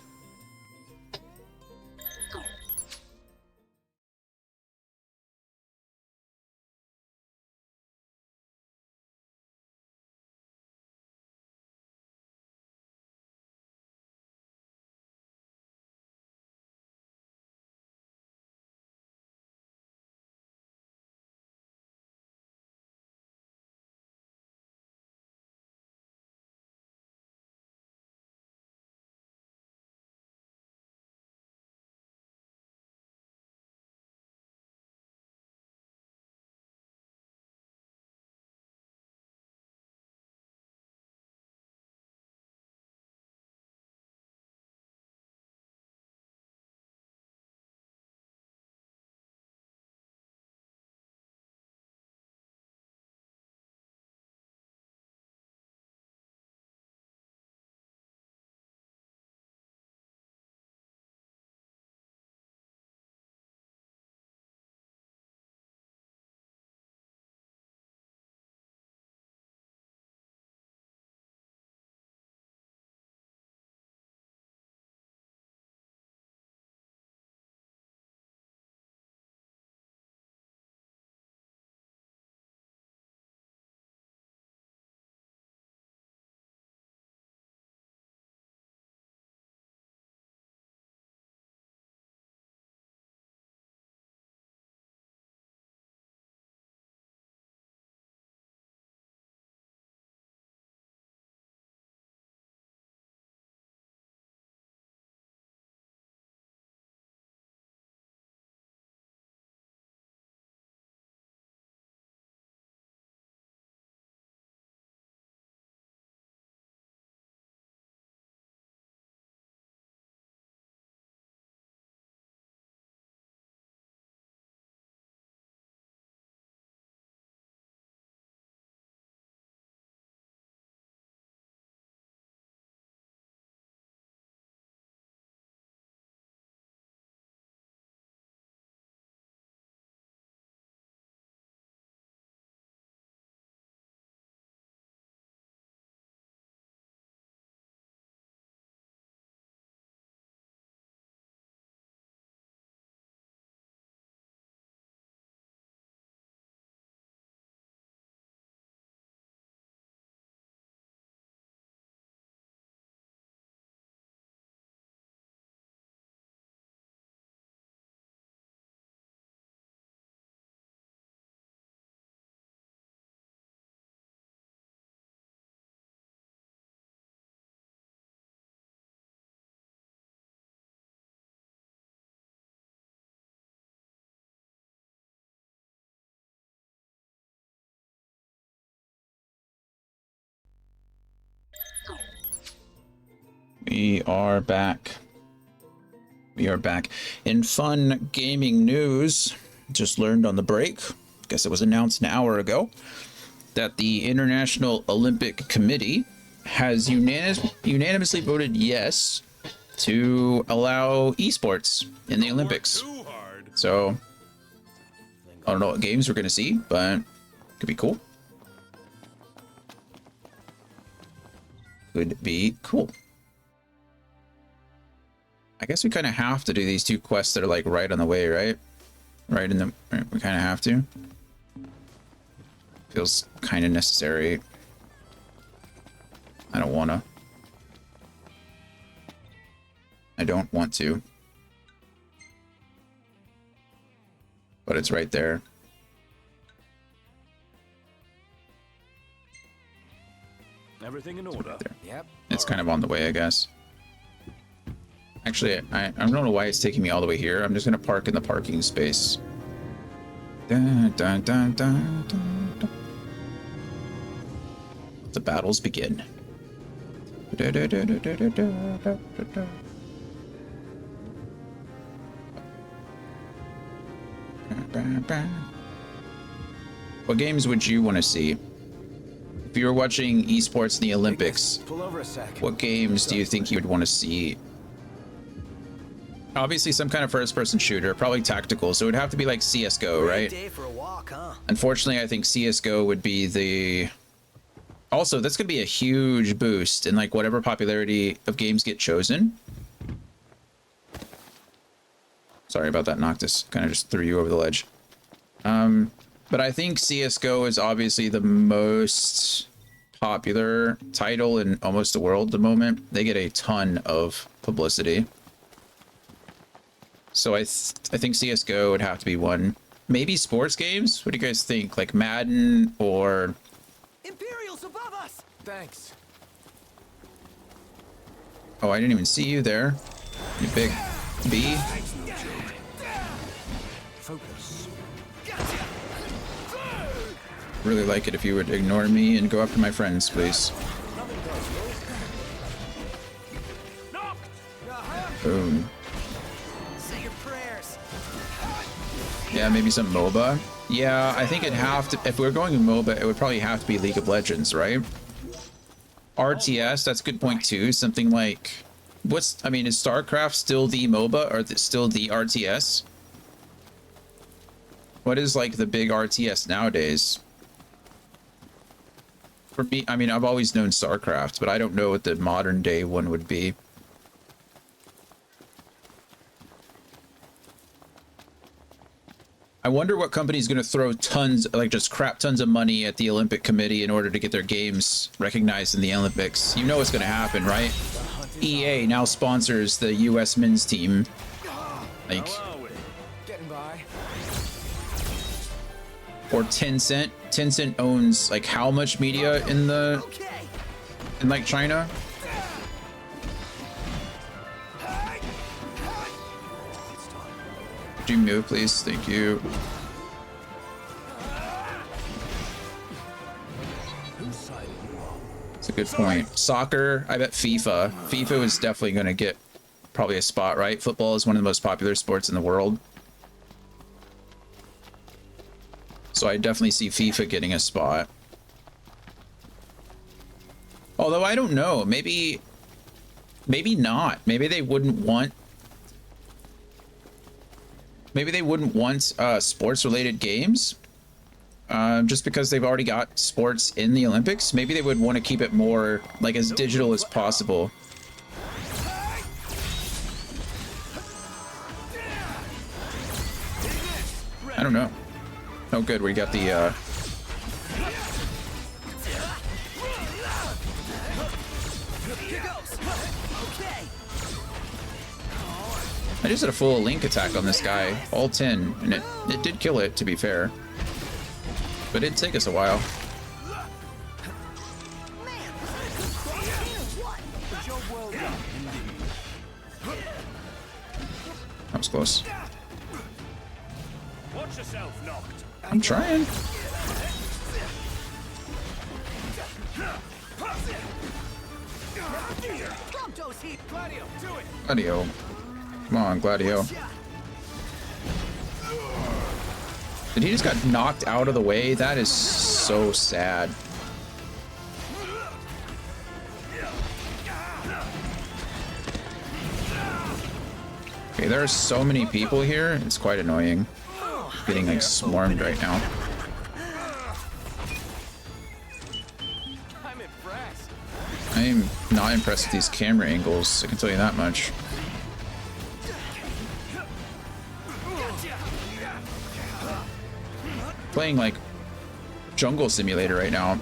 Speaker 1: We are back. We are back. In fun gaming news, just learned on the break, guess it was announced an hour ago, that the International Olympic Committee has unanimously voted yes to allow esports in the Olympics. So, I don't know what games we're going to see, but it could be cool. Could be cool. I guess we kind of have to do these two quests that are like right on the way, right? Right in the... We kind of have to. Feels kind of necessary. I don't want to. I don't want to. But it's right there.
Speaker 4: Everything in order.
Speaker 1: Right
Speaker 6: Yep.
Speaker 1: It's kind of on the way, I guess. Actually, I don't know why it's taking me all the way here. I'm just going to park in the parking space. Dun, dun, dun, dun, dun, dun. The battles begin. Da, da, da, da, da, da, da, da, da. What games would you want to see? If you were watching esports in the Olympics,
Speaker 6: Pull over a sec.
Speaker 1: what games do you think you would want to see? Obviously some kind of first-person shooter, probably tactical, so it would have to be like CSGO, right?
Speaker 2: Day for a walk, huh?
Speaker 1: Unfortunately, I think CSGO would be the... Also, that's going to be a huge boost in like whatever popularity of games get chosen. Sorry about that, Noctis. Kind of just threw you over the ledge. But I think CSGO is obviously the most popular title in almost the world at the moment. They get a ton of publicity. So I think CSGO would have to be one. Maybe sports games? What do you guys think? Like Madden or...
Speaker 2: Imperials above us!
Speaker 6: Thanks.
Speaker 1: Oh, I didn't even see you there. You big bee.
Speaker 6: Focus.
Speaker 1: Really like it if you would ignore me and go after my friends, please. Boom.
Speaker 2: Say your prayers.
Speaker 1: Yeah, maybe some MOBA. Yeah, I think it'd have to... If we're going with MOBA, it would probably have to be League of Legends, right? RTS, that's a good point too. Something like... What's... I mean, is StarCraft still the MOBA or still the RTS? What is like the big RTS nowadays? For me, I mean, I've always known StarCraft, but I don't know what the modern day one would be. I wonder what company's going to throw tons, like just crap tons of money at the Olympic Committee in order to get their games recognized in the Olympics. You know what's going to happen, right? EA now sponsors the US men's team. Like,
Speaker 6: Getting by.
Speaker 1: or Tencent. Tencent owns like how much media in the in like China? Could you move, please? Thank you. That's a good point. Soccer, I bet FIFA. FIFA is definitely going to get probably a spot, right? Football is one of the most popular sports in the world. So I definitely see FIFA getting a spot. Although I don't know, maybe not. Maybe they wouldn't want sports related games just because they've already got sports in the Olympics. Maybe they would want to keep it more like as digital as possible. I don't know. Oh, good. We got the I just did a full link attack on this guy, all 10, and it did kill it, to be fair. But it'd take us a while. That was close.
Speaker 4: Watch yourself, Knocked.
Speaker 1: I'm trying.
Speaker 2: Prompto's here. Gladio, do it.
Speaker 1: Gladio. Come on, Gladio. Did he just got knocked out of the way? That is so sad. Okay, there are so many people here. It's quite annoying. Getting like swarmed right now.
Speaker 2: I'm impressed.
Speaker 1: I am not impressed with these camera angles. I can tell you that much. Playing like Jungle Simulator right now.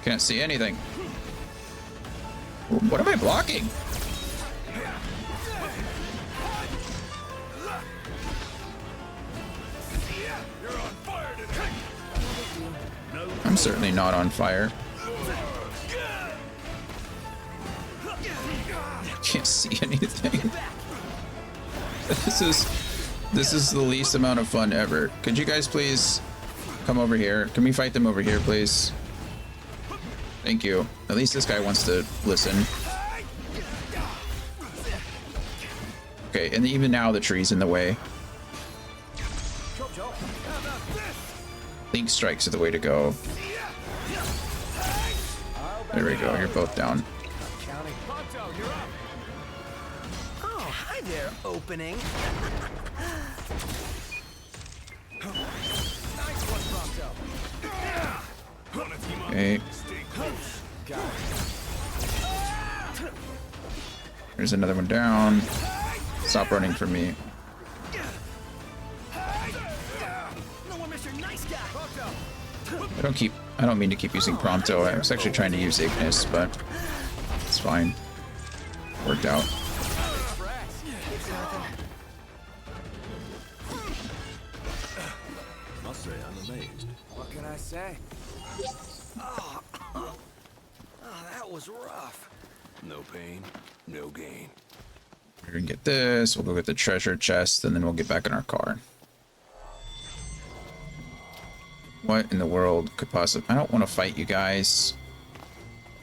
Speaker 1: Can't see anything. What am I blocking? I'm certainly not on fire. Can't see anything. This is the least amount of fun ever. Could you guys please come over here? Can we fight them over here, please? Thank you. At least this guy wants to listen. Okay, and even now the tree's in the way. Link strikes are the way to go. There we go, you're both down.
Speaker 2: Oh, hi there, opening.
Speaker 1: Okay. There's another one down. Stop running from me. I don't mean to keep using Prompto. I was actually trying to use Ignis, but it's fine. Worked out.
Speaker 4: I'll say I'm amazed.
Speaker 2: What can I say? Oh, that was rough.
Speaker 4: No pain, no gain.
Speaker 1: We're gonna get this. We'll go get the treasure chest, and then we'll get back in our car. What in the world could possibly... I don't want to fight you guys.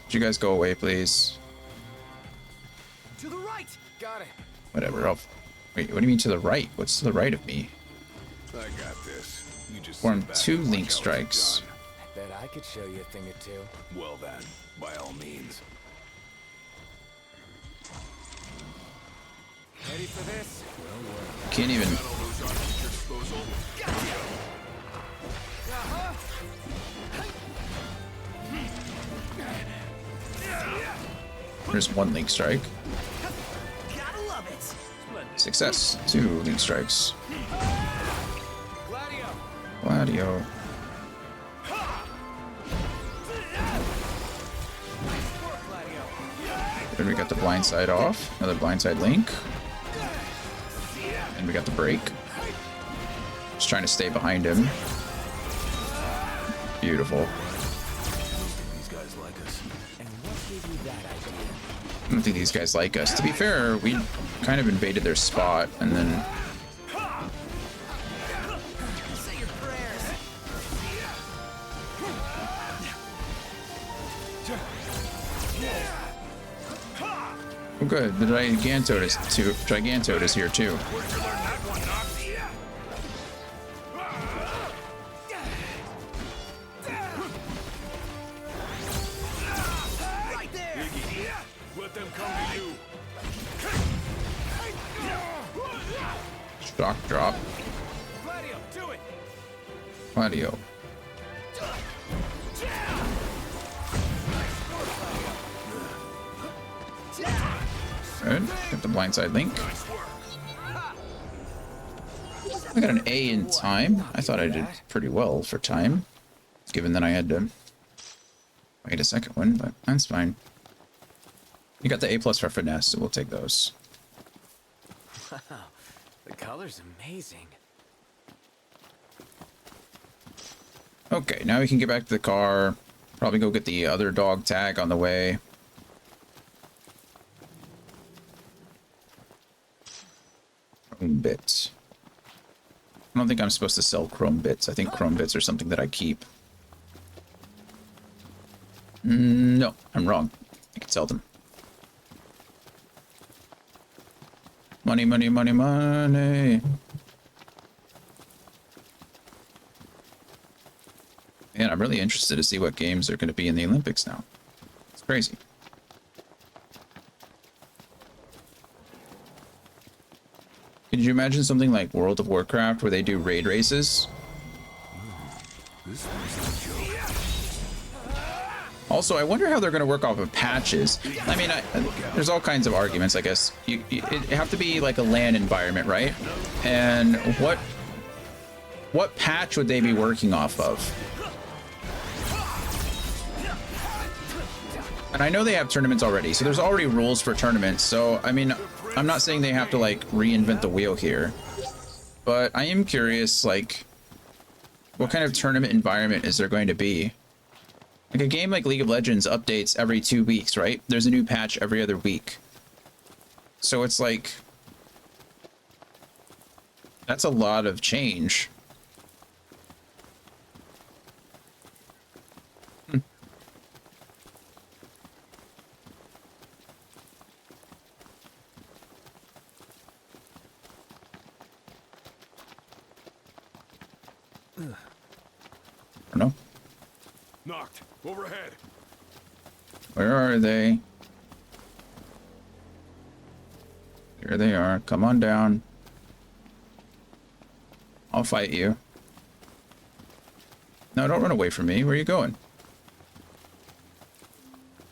Speaker 1: Would you guys go away, please?
Speaker 2: To the right. Got it.
Speaker 1: Whatever. Wait, what do you mean to the right? What's to the right of me?
Speaker 4: I got this. You just
Speaker 1: Form
Speaker 4: sit back
Speaker 1: 2
Speaker 4: and watch
Speaker 1: link
Speaker 4: how it's
Speaker 1: strikes.
Speaker 4: done.
Speaker 6: Bet I could show you a thing or two.
Speaker 4: Well then, by all means.
Speaker 2: Ready for this?
Speaker 1: Can't even... There's 1 link strike.
Speaker 2: Gotta love it.
Speaker 1: Success. 2 link strikes.
Speaker 2: Gladio.
Speaker 1: Gladio. Then we got the blind side off. Another blind side link. And we got the break. Just trying to stay behind him. Beautiful.
Speaker 4: These guys like us.
Speaker 6: And what gave you that idea?
Speaker 1: I don't think these guys like us. To be fair, we kind of invaded their spot and then...
Speaker 2: Say your prayers.
Speaker 1: Oh good, the Gigantod is here too.
Speaker 2: Right there.
Speaker 4: Let them come to you.
Speaker 1: Shock drop.
Speaker 2: Gladio, do it.
Speaker 1: Gladio. Good. Got the blindside link. I got an A in time. I thought I did pretty well for time, given that I had to wait a second one, but that's fine. You got the A+ for finesse, so we'll take those.
Speaker 6: Wow, the color's amazing.
Speaker 1: Okay, now we can get back to the car. Probably go get the other dog tag on the way. Chrome bits. I don't think I'm supposed to sell chrome bits. I think chrome bits are something that I keep. No, I'm wrong. I can sell them. Money, money, money, money. Man, I'm really interested to see what games are going to be in the Olympics now. It's crazy. Could you imagine something like World of Warcraft where they do raid races?
Speaker 4: This one's no joke.
Speaker 1: Also, I wonder how they're going to work off of patches. I mean, there's all kinds of arguments, I guess. It have to be like a LAN environment, right? And what patch would they be working off of? And I know they have tournaments already, so there's already rules for tournaments. So, I mean, I'm not saying they have to, like, reinvent the wheel here. But I am curious, like, what kind of tournament environment is there going to be? Like, a game like League of Legends updates every 2 weeks, right? There's a new patch every other week. So it's like... that's a lot of change. I don't know.
Speaker 4: Knocked. Overhead.
Speaker 1: Where are they? Here they are. Come on down. I'll fight you. No, don't run away from me. Where are you going?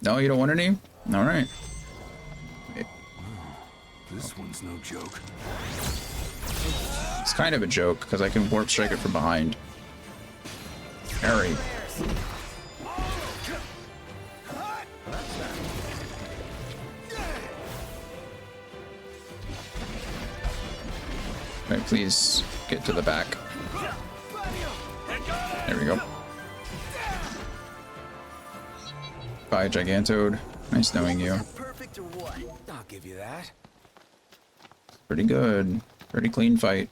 Speaker 1: No, you don't want any? All right.
Speaker 4: This one's no joke.
Speaker 1: It's kind of a joke because I can warp strike it from behind. Harry. Right, please get to the back. There we go. Bye, Gigantode. Nice knowing you.
Speaker 2: Perfect or what?
Speaker 6: I'll give you that.
Speaker 1: Pretty good. Pretty clean fight.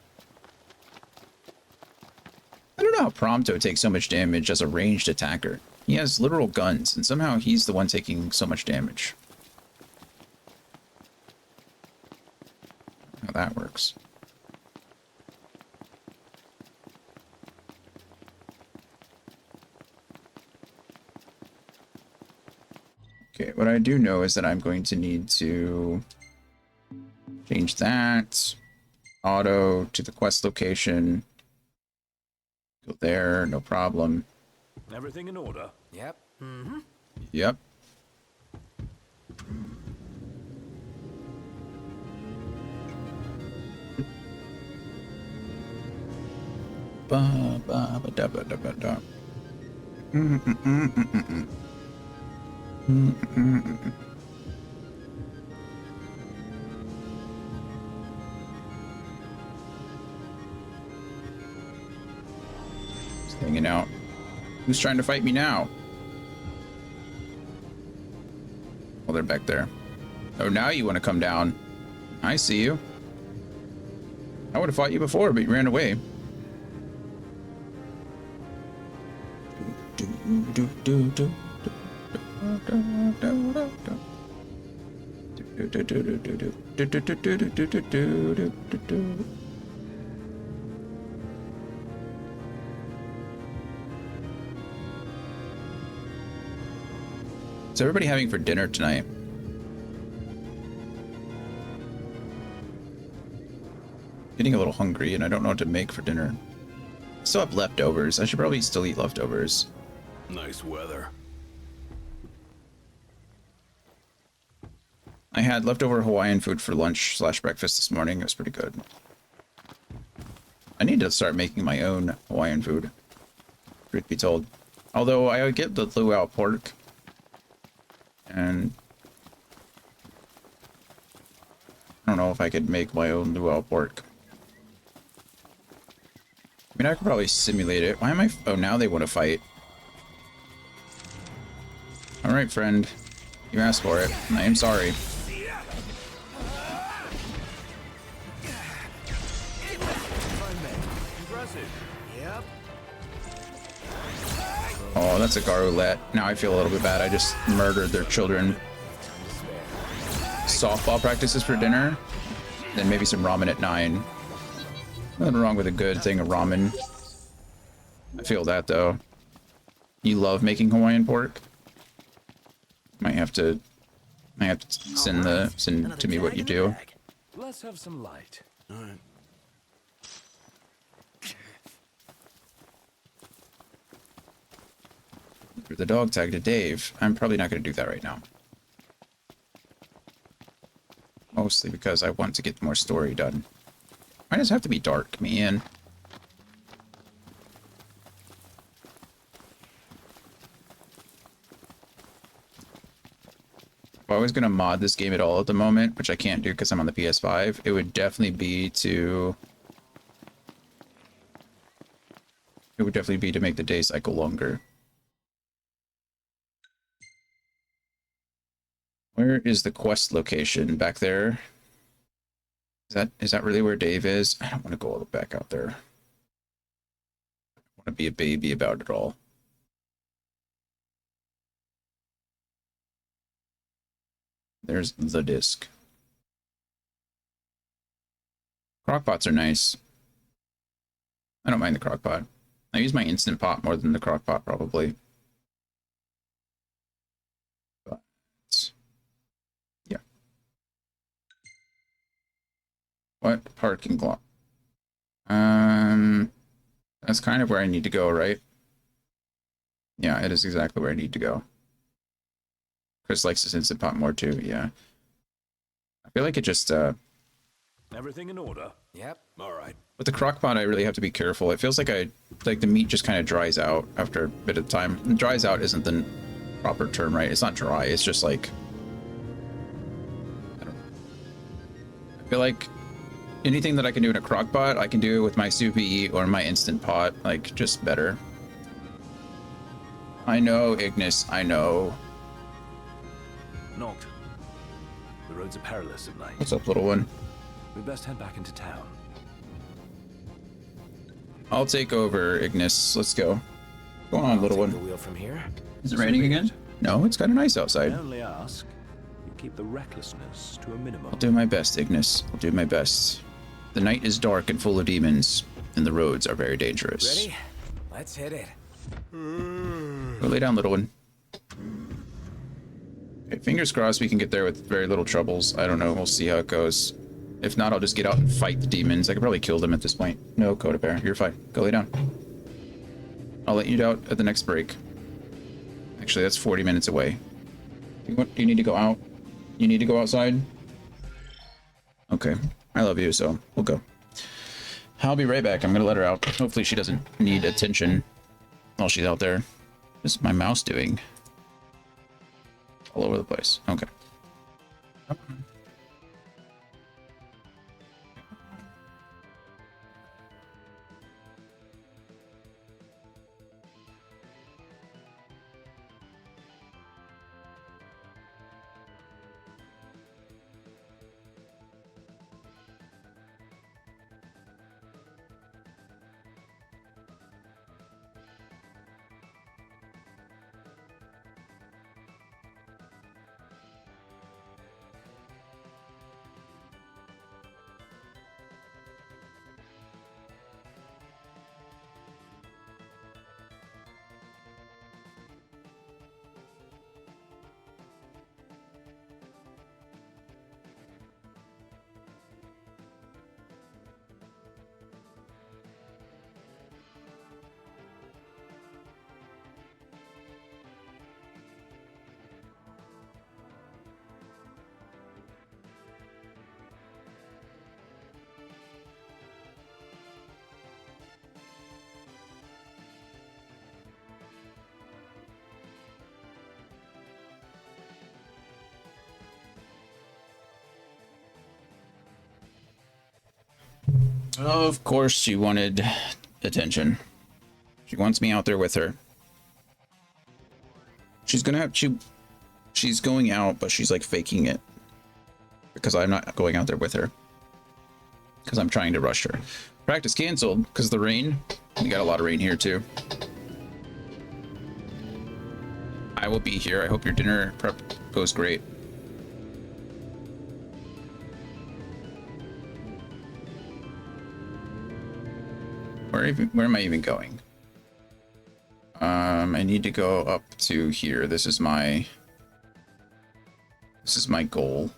Speaker 1: I don't know how Prompto takes so much damage as a ranged attacker. He has literal guns, and somehow he's the one taking so much damage. How that works. Okay, what I do know is that I'm going to need to change that auto to the quest location. Go there, no problem.
Speaker 4: Everything in order?
Speaker 6: Yep.
Speaker 2: Mm-hmm.
Speaker 1: Yep. Ba ba ba da ba da ba da. Just hanging out. Who's trying to fight me now? Oh, they're back there. Oh, now you want to come down. I see you. I would have fought you before, but you ran away. What's everybody having for dinner tonight? Getting a little hungry and I don't know what to make for dinner. I still have leftovers. I should probably still eat leftovers.
Speaker 4: Nice weather.
Speaker 1: I had leftover Hawaiian food for lunch / breakfast this morning. It was pretty good. I need to start making my own Hawaiian food, truth be told. Although I would get the luau pork. And I don't know if I could make my own luau pork. I mean, I could probably simulate it. Why am I... oh, now they want to fight. Alright, friend. You asked for it. I am sorry.
Speaker 2: Impressive. Yep.
Speaker 1: Oh, that's a Garoulette. Now I feel a little bit bad. I just murdered their children. Softball practices for dinner. Then maybe some ramen at 9. Nothing wrong with a good thing of ramen. I feel that though. You love making Hawaiian pork? Might have to send to me what you do.
Speaker 4: Let's have some light.
Speaker 3: All right.
Speaker 1: The dog tag to Dave. I'm probably not going to do that right now. Mostly because I want to get more story done. Why does it have to be dark, man? If I was going to mod this game at all at the moment, which I can't do because I'm on the PS5, it would definitely be to... It would definitely be to make the day cycle longer. Where is the quest location? Back there? Is that really where Dave is? I don't want to go all the back out there. I want to be a baby about it all. There's the disc. Crockpots are nice. I don't mind the crockpot. I use my Instant Pot more than the crockpot, probably. But, yeah. What parking lot? That's kind of where I need to go, right? Yeah, it is exactly where I need to go. Chris likes his Instant Pot more too, yeah. I feel like it just,
Speaker 4: Everything in order?
Speaker 6: Yep.
Speaker 4: All right.
Speaker 1: with the crock pot, I really have to be careful. It feels like the meat just kind of dries out after a bit of time. And dries out isn't the proper term, right? It's not dry. It's just like, I don't know. I feel like anything that I can do in a crock pot, I can do with my sous vide or my Instant Pot, like, just better. I know, Ignis, I know.
Speaker 4: Noct. The roads are perilous at night.
Speaker 1: What's up, little one?
Speaker 4: We'd best head back into town.
Speaker 1: I'll take over, Ignis. Let's go. What's going on, little
Speaker 6: Take
Speaker 1: one?
Speaker 6: the wheel from here.
Speaker 1: Is it raining again? No, it's kind of nice outside.
Speaker 4: I only ask you keep the recklessness to a minimum.
Speaker 1: I'll do my best, Ignis. I'll do my best. The night is dark and full of demons, and the roads are very dangerous.
Speaker 6: Ready? Let's hit it.
Speaker 1: Go lay down, little one. Okay, fingers crossed we can get there with very little troubles. I don't know. We'll see how it goes. If not, I'll just get out and fight the demons. I could probably kill them at this point. No, Coda Bear, you're fine. Go lay down. I'll let you out at the next break. Actually, that's 40 minutes away. Do you need to go out? You need to go outside? Okay. I love you, so we'll go. I'll be right back. I'm gonna let her out. Hopefully she doesn't need attention while she's out there. What's my mouse doing? All over the place. Okay. Of course she wanted attention. She wants me out there with her. She's going out, but she's like faking it. Because I'm not going out there with her. Because I'm trying to rush her. Practice canceled because of the rain. We got a lot of rain here too. I will be here. I hope your dinner prep goes great. Where am I even going? I need to go up to here. This is my goal.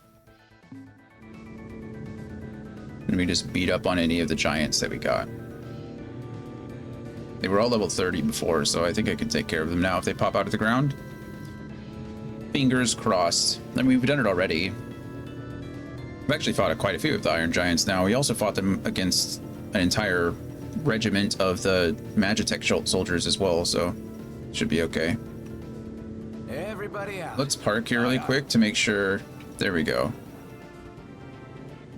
Speaker 1: And we just beat up on any of the giants that we got. They were all level 30 before, so I think I can take care of them now if they pop out of the ground. Fingers crossed. I mean, we've done it already. We've actually fought quite a few of the Iron Giants now. We also fought them against an entire regiment of the Magitech soldiers as well, so should be okay.
Speaker 6: Everybody out.
Speaker 1: Let's park here really quick to make sure. There we go.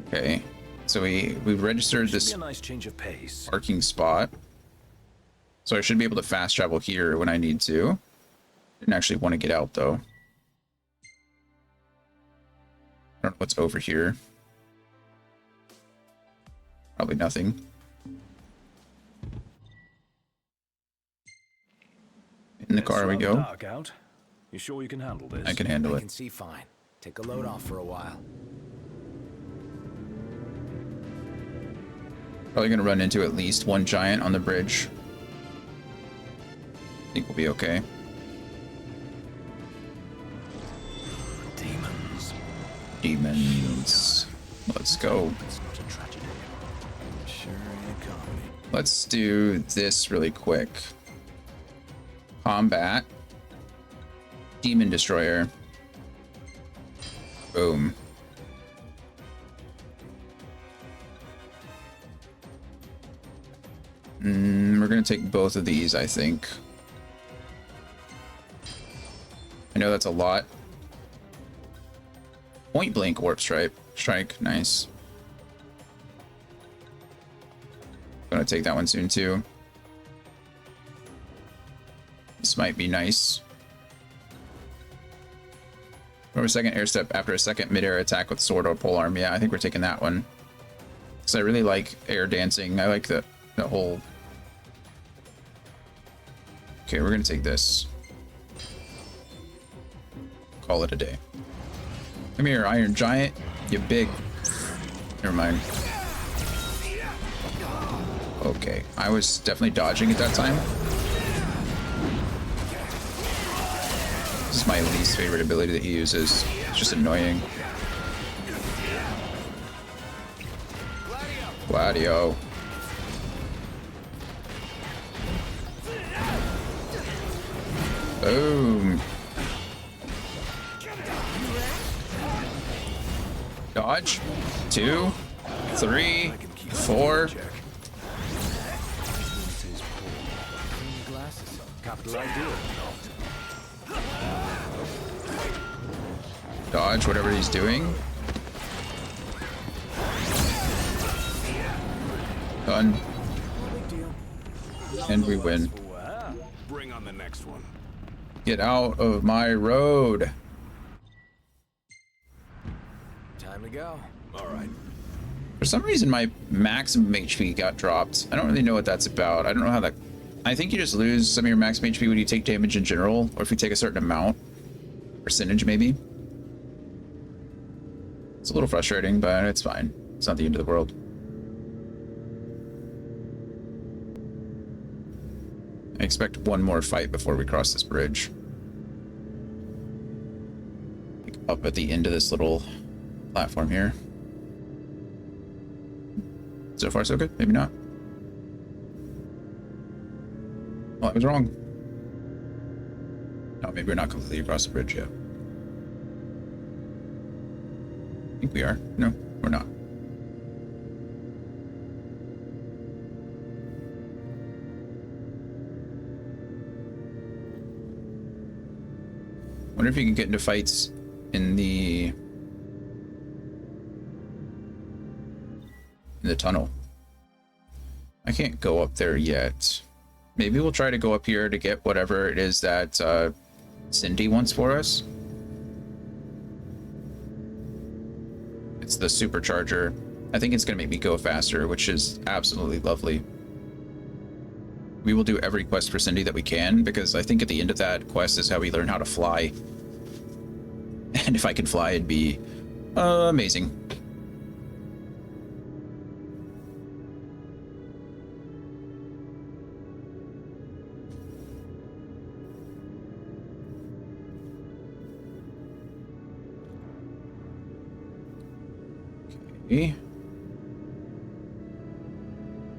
Speaker 1: Okay, so we registered this
Speaker 4: a nice change of pace.
Speaker 1: Parking spot, so I should be able to fast travel here when I need to. Didn't actually want to get out though. I don't know what's over here. Probably nothing. In the car we go.
Speaker 4: Dark out. You sure you can handle this?
Speaker 1: I can handle it.
Speaker 6: I can see fine. Take a load off for a while.
Speaker 1: Probably gonna run into at least one giant on the bridge. I think we'll be okay.
Speaker 4: Demons.
Speaker 1: Demons. Let's go.
Speaker 4: It's not a tragedy. Sure ain't a comedy.
Speaker 1: Let's do this really quick. Combat. Demon Destroyer. Boom. We're gonna take both of these, I think. I know that's a lot. Point blank warp strike, nice. Gonna take that one soon too. This might be nice. Or a second air step after a second mid-air attack with sword or polearm. Yeah, I think we're taking that one. Because I really like air dancing. I like the whole... Okay, we're gonna take this. Call it a day. Come here, Iron Giant. You big... Never mind. Okay, I was definitely dodging at that time. This is my least favorite ability that he uses. It's just annoying. Gladio. Boom. Dodge. 2, 3, 4. Dodge whatever he's doing. Done. And we win.
Speaker 4: Bring on the next one.
Speaker 1: Get out of my road.
Speaker 6: Time to go.
Speaker 4: All right.
Speaker 1: For some reason, my maximum HP got dropped. I don't really know what that's about. I don't know how that... I think you just lose some of your maximum HP when you take damage in general, or if you take a certain amount. Percentage, maybe. It's a little frustrating, but it's fine. It's not the end of the world. I expect one more fight before we cross this bridge. Like up at the end of this little platform here. So far, so good. Maybe not. Well, I was wrong. No, maybe we're not completely across the bridge yet. I think we are. No, we're not. Wonder if you can get into fights in the tunnel. I can't go up there yet. Maybe we'll try to go up here to get whatever it is that Cindy wants for us. It's the supercharger. I think it's gonna make me go faster, which is absolutely lovely. We will do every quest for Cindy that we can, because I think at the end of that quest is how we learn how to fly. And if I could fly, it'd be amazing. Okay.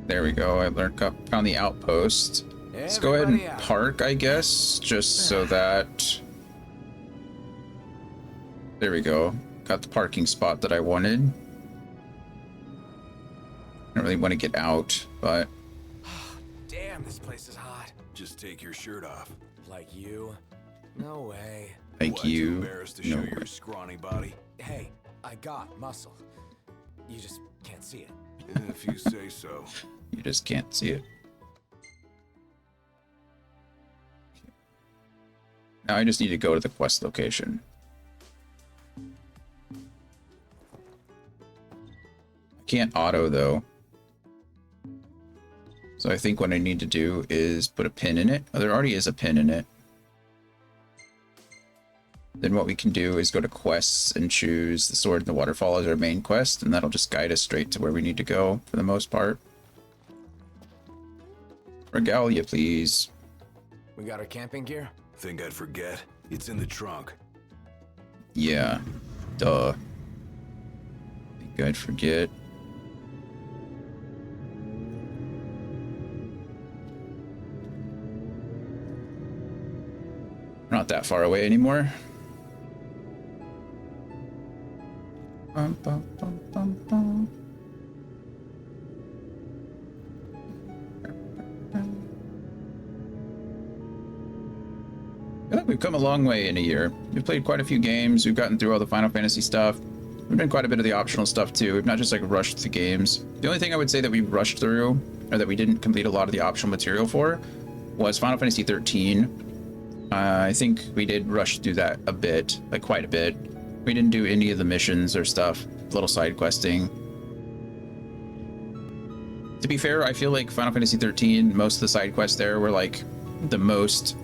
Speaker 1: There we go. I found the outpost. Let's go ahead and park, I guess, just so that... There we go. Got the parking spot that I wanted. I don't really want to get out, but...
Speaker 14: Damn, this place is hot.
Speaker 4: Just take your shirt off.
Speaker 14: Like you? No way.
Speaker 1: Like you?
Speaker 4: Embarrassed to show your scrawny body?
Speaker 14: Hey, I got muscle. You just can't see it.
Speaker 4: If you say so.
Speaker 1: You just can't see it. Now I just need to go to the quest location. I can't auto though. So I think what I need to do is put a pin in it. Oh, there already is a pin in it. Then what we can do is go to quests and choose the sword in the waterfall as our main quest, and that'll just guide us straight to where we need to go for the most part. Regalia, please.
Speaker 14: We got our camping gear?
Speaker 4: Think I'd forget? It's in the trunk.
Speaker 1: Yeah. Duh. Think I'd forget. We're not that far away anymore. Bum, bum, bum, bum, bum. I feel like we've come a long way in a year. We've played quite a few games. We've gotten through all the Final Fantasy stuff. We've done quite a bit of the optional stuff too. We've not just like rushed the games. The only thing I would say that we rushed through, or that we didn't complete a lot of the optional material for, was Final Fantasy 13. I think we did rush through that a bit, like quite a bit. We didn't do any of the missions or stuff, little side questing. To be fair, I feel like Final Fantasy 13, most of the side quests there were like the most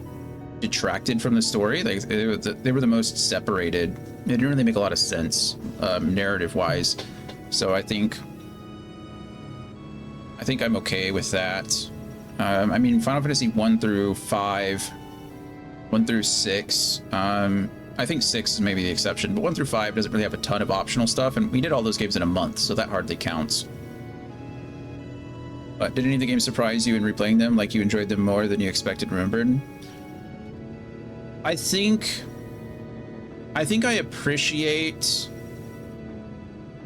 Speaker 1: detracted from the story. Like they were the most separated. It didn't really make a lot of sense, narrative wise. So I think I'm okay with that. I mean, Final Fantasy 1 through 5, 1 through 6, I think 6 is maybe the exception, but 1 through 5 doesn't really have a ton of optional stuff, and we did all those games in a month, so that hardly counts. But did any of the games surprise you in replaying them, like you enjoyed them more than you expected and remembered? I think I appreciate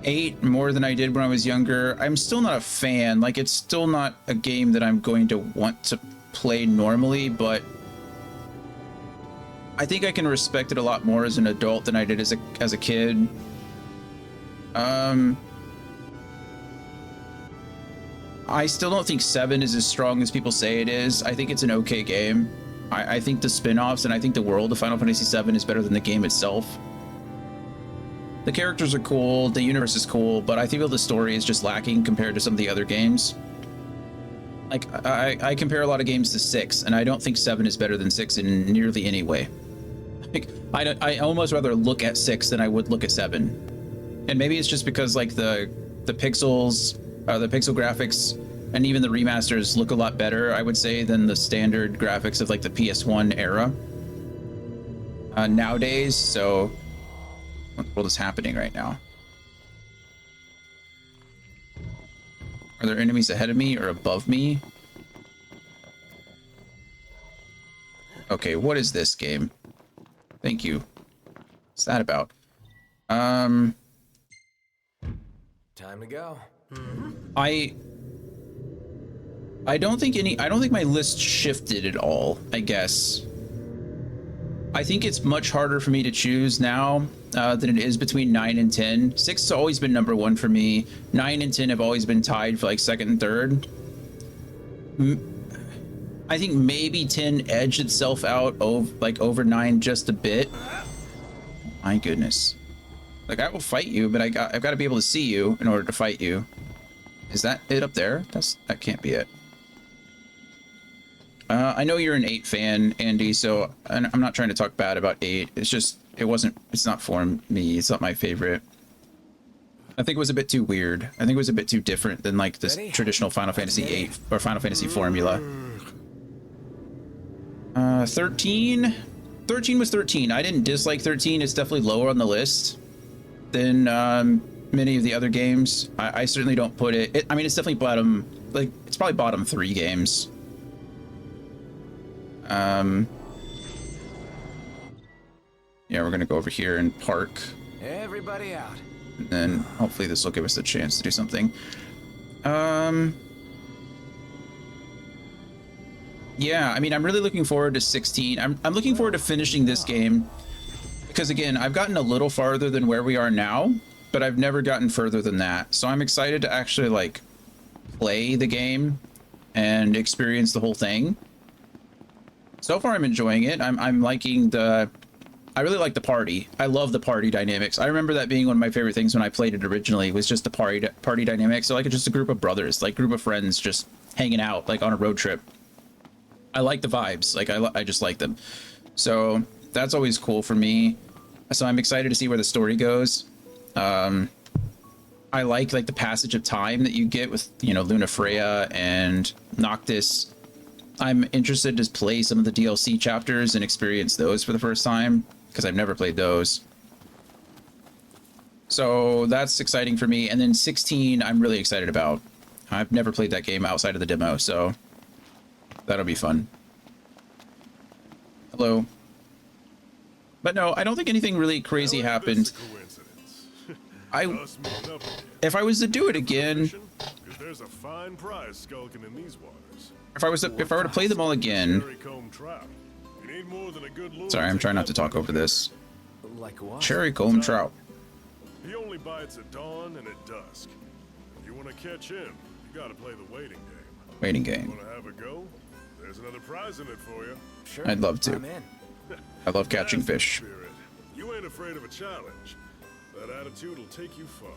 Speaker 1: 8 more than I did when I was younger. I'm still not a fan. Like, it's still not a game that I'm going to want to play normally, but I think I can respect it a lot more as an adult than I did as a kid. I still don't think 7 is as strong as people say it is. I think it's an okay game. I think the spin-offs and I think the world of Final Fantasy 7 is better than the game itself. The characters are cool, the universe is cool, but I feel the story is just lacking compared to some of the other games. Like, I compare a lot of games to 6, and I don't think 7 is better than 6 in nearly any way. Like, I almost rather look at 6 than I would look at 7. And maybe it's just because, like, the pixels, the pixel graphics, and even the remasters look a lot better, I would say, than the standard graphics of, like, the PS1 era nowadays. So, what the world is happening right now? Are there enemies ahead of me or above me? Okay, what is this game? Thank you. What's that about?
Speaker 14: Time to go.
Speaker 1: I don't think my list shifted at all, I guess. I think it's much harder for me to choose now than it is between 9 and 10. 6 has always been number 1 for me. 9 and 10 have always been tied for like 2nd and 3rd. I think maybe 10 edged itself out over 9 just a bit. My goodness. Like, I will fight you, but I've got to be able to see you in order to fight you. Is that it up there? That can't be it. I know you're an 8 fan, Andy, so I'm not trying to talk bad about 8. It's just, it's not for me. It's not my favorite. I think it was a bit too weird. I think it was a bit too different than like this traditional Final Fantasy 8 or Final Fantasy formula. 13? 13 was 13. I didn't dislike 13. It's definitely lower on the list than many of the other games. I certainly don't put it, I mean, it's definitely bottom, like, it's probably bottom 3 games. Yeah, we're gonna go over here and park.
Speaker 6: Everybody out.
Speaker 1: And then hopefully this will give us a chance to do something. Yeah, I mean, I'm really looking forward to 16. I'm looking forward to finishing this game because, again, I've gotten a little farther than where we are now, but I've never gotten further than that. So I'm excited to actually like play the game and experience the whole thing. So far, I'm enjoying it. I'm liking I really like the party. I love the party dynamics. I remember that being one of my favorite things when I played it originally, was just the party dynamics. So like just a group of brothers, like group of friends just hanging out like on a road trip. I like the vibes. Like I just like them. So that's always cool for me. So I'm excited to see where the story goes. I like the passage of time that you get with, you know, Lunafreya and Noctis. I'm interested to play some of the DLC chapters and experience those for the first time, because I've never played those. So that's exciting for me. And then 16, I'm really excited about. I've never played that game outside of the demo, so that'll be fun. Hello. But no, I don't think anything really crazy happened. If I was to do it again,
Speaker 4: there's a fine prize skulking in these waters.
Speaker 1: if I were to play them all again. Sorry, I'm trying not to talk over this.
Speaker 6: Like what?
Speaker 1: Cherry comb trout.
Speaker 4: He only bites at dawn and at dusk. If you want to catch him, you got to play the waiting game.
Speaker 1: Waiting game.
Speaker 4: Want to have a go? There's another prize in it for you.
Speaker 6: Sure.
Speaker 1: I'd love to.
Speaker 6: I'm in.
Speaker 1: I love catching fish.
Speaker 4: You ain't afraid of a challenge. That attitude will take you far.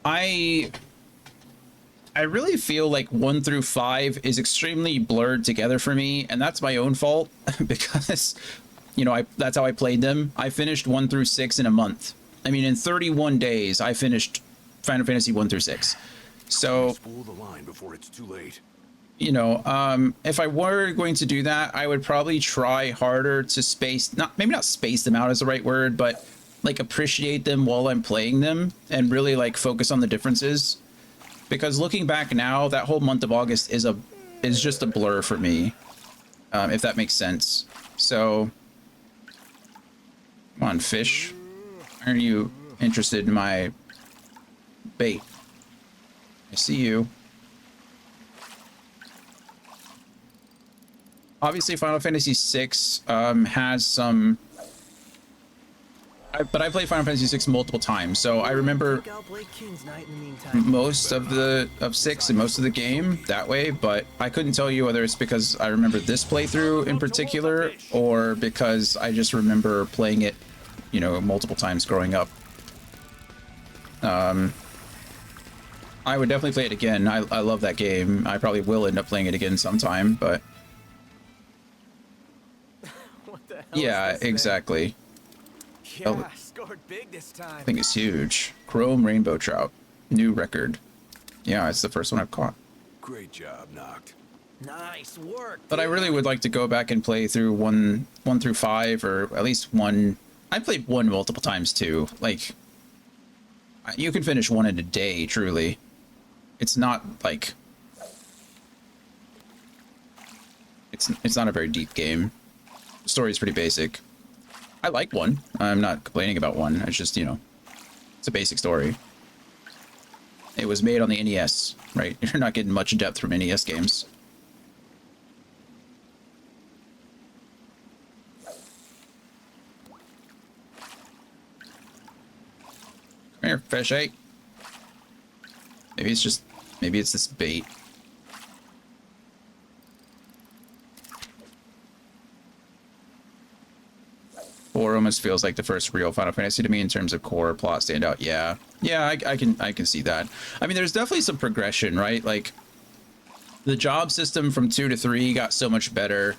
Speaker 1: I really feel like 1 through 5 is extremely blurred together for me, and that's my own fault because, you know, that's how I played them. I finished 1 through 6 in a month. I mean, in 31 days, I finished Final Fantasy 1 through 6. So,
Speaker 10: Spool the line before it's too late.
Speaker 1: you know, if I were going to do that, I would probably try harder to maybe not space them out is the right word, but like appreciate them while I'm playing them and really like focus on the differences. Because looking back now, that whole month of August is just a blur for me, if that makes sense. So, come on, fish. Are you interested in my bait? I see you. Obviously, Final Fantasy VI has some... but I played Final Fantasy VI multiple times, so I remember most of 6 and most of the game that way, but I couldn't tell you whether it's because I remember this playthrough in particular or because I just remember playing it, you know, multiple times growing up. I would definitely play it again. I love that game. I probably will end up playing it again sometime, but... yeah, exactly.
Speaker 6: Yeah, I scored big this time.
Speaker 1: I think it's huge. Chrome rainbow trout. New record. Yeah, it's the first one I've caught.
Speaker 10: Great job, Noct.
Speaker 2: Nice work.
Speaker 1: But I really would like to go back and play through 1 through 5, or at least 1. I played 1 multiple times too. Like, you can finish 1 in a day, truly. It's not like... It's not a very deep game. The story's pretty basic. I like 1. I'm not complaining about 1. It's just, you know, it's a basic story. It was made on the NES, right? You're not getting much depth from NES games. Come here, fish, eh? Maybe it's this bait. 4 almost feels like the first real Final Fantasy to me in terms of core plot standout. Yeah, I can see that. I mean, there's definitely some progression, right? Like, The job system from 2 to 3 got so much better,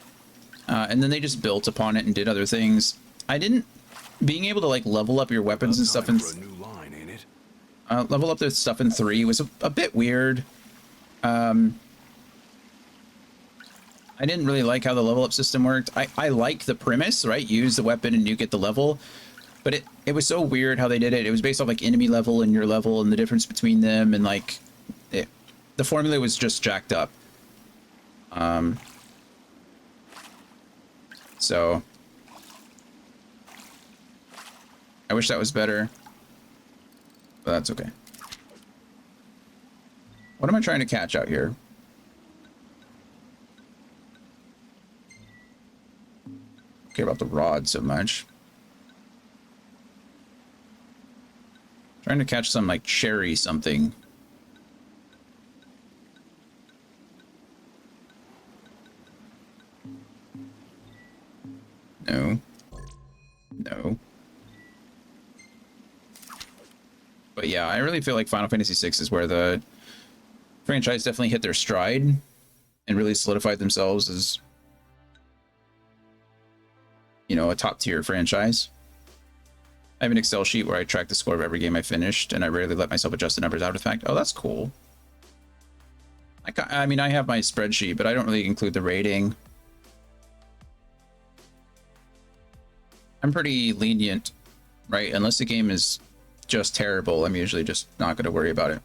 Speaker 1: and then they just built upon it and did other things. Being able to like level up your weapons and stuff and level up the stuff in 3 was a bit weird. I didn't really like how the level up system worked. I like the premise, right? Use the weapon and you get the level, but it was so weird how they did it. It was based off like enemy level and your level and the difference between them, and like the formula was just jacked up. So I wish that was better, but that's okay. What am I trying to catch out here? Don't care about the rod so much. Trying to catch some like cherry something. No. No. But yeah, I really feel like Final Fantasy VI is where the franchise definitely hit their stride and really solidified themselves as, you know, a top tier franchise. I have an Excel sheet where I track the score of every game I finished, and I rarely let myself adjust the numbers out of the fact. Oh, that's cool. I mean, I have my spreadsheet, but I don't really include the rating. I'm pretty lenient, right? Unless the game is just terrible, I'm usually just not going to worry about it.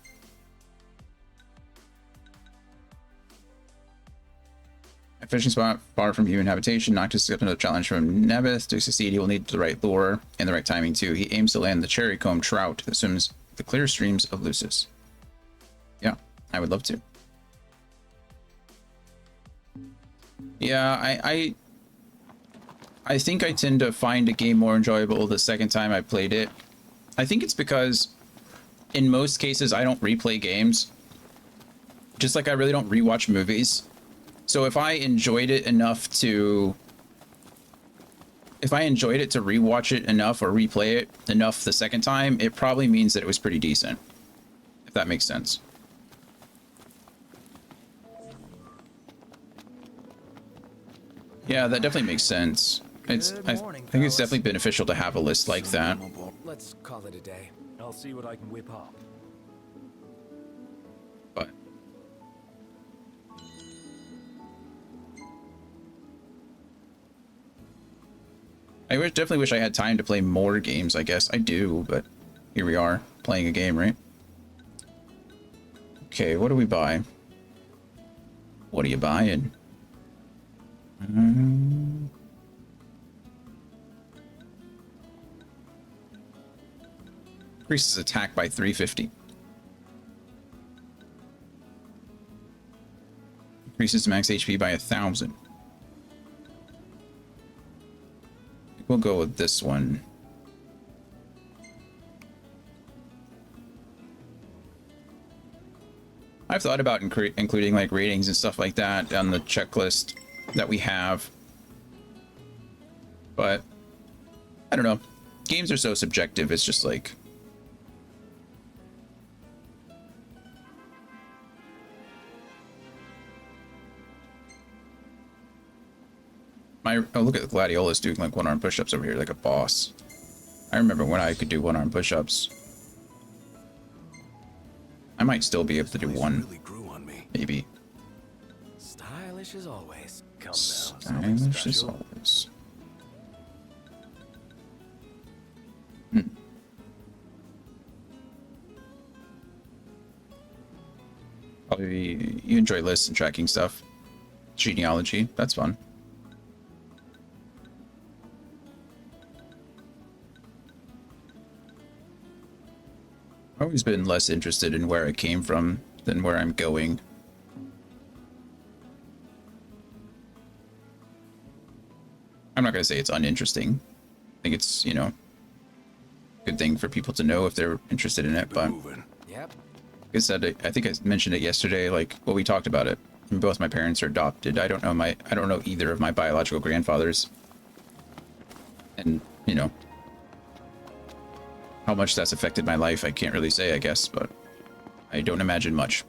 Speaker 1: A fishing spot far from human habitation. Noctis accepts another challenge from Nebeth. To succeed, he will need the right lure and the right timing too. He aims to land the cherry comb trout that swims the clear streams of Lucis. Yeah, I would love to. Yeah, I think I tend to find a game more enjoyable the second time I played it. I think it's because in most cases I don't replay games. Just like I really don't rewatch movies. So if I enjoyed it to rewatch it enough or replay it enough the second time, it probably means that it was pretty decent. If that makes sense. Yeah, that definitely makes sense. I think it's definitely beneficial to have a list like that.
Speaker 14: Let's call it a day.
Speaker 15: I'll see what I can whip up.
Speaker 1: But I definitely wish I had time to play more games, I guess. I do, but here we are, playing a game, right? Okay, what do we buy? What are you buying? Increases attack by 350. Increases max HP by 1,000. We'll go with this one. I've thought about including like ratings and stuff like that on the checklist that we have, but I don't know. Games are so subjective. It's just like oh, look at the Gladiolus doing like one-arm push-ups over here like a boss. I remember when I could do one-arm push-ups. I might still be able to do one.
Speaker 10: Really grew on me.
Speaker 1: Maybe.
Speaker 6: Stylish as always.
Speaker 1: Stylish as always. Probably you enjoy lists and tracking stuff. Genealogy, that's fun. I've always been less interested in where I came from than where I'm going. I'm not going to say it's uninteresting. I think it's, you know, a good thing for people to know if they're interested in it, but
Speaker 6: yep.
Speaker 1: Like I said, I think I mentioned it yesterday, like, well, we talked about it. Both my parents are adopted. I don't know either of my biological grandfathers. And, you know, how much that's affected my life, I can't really say, I guess, but I don't imagine much.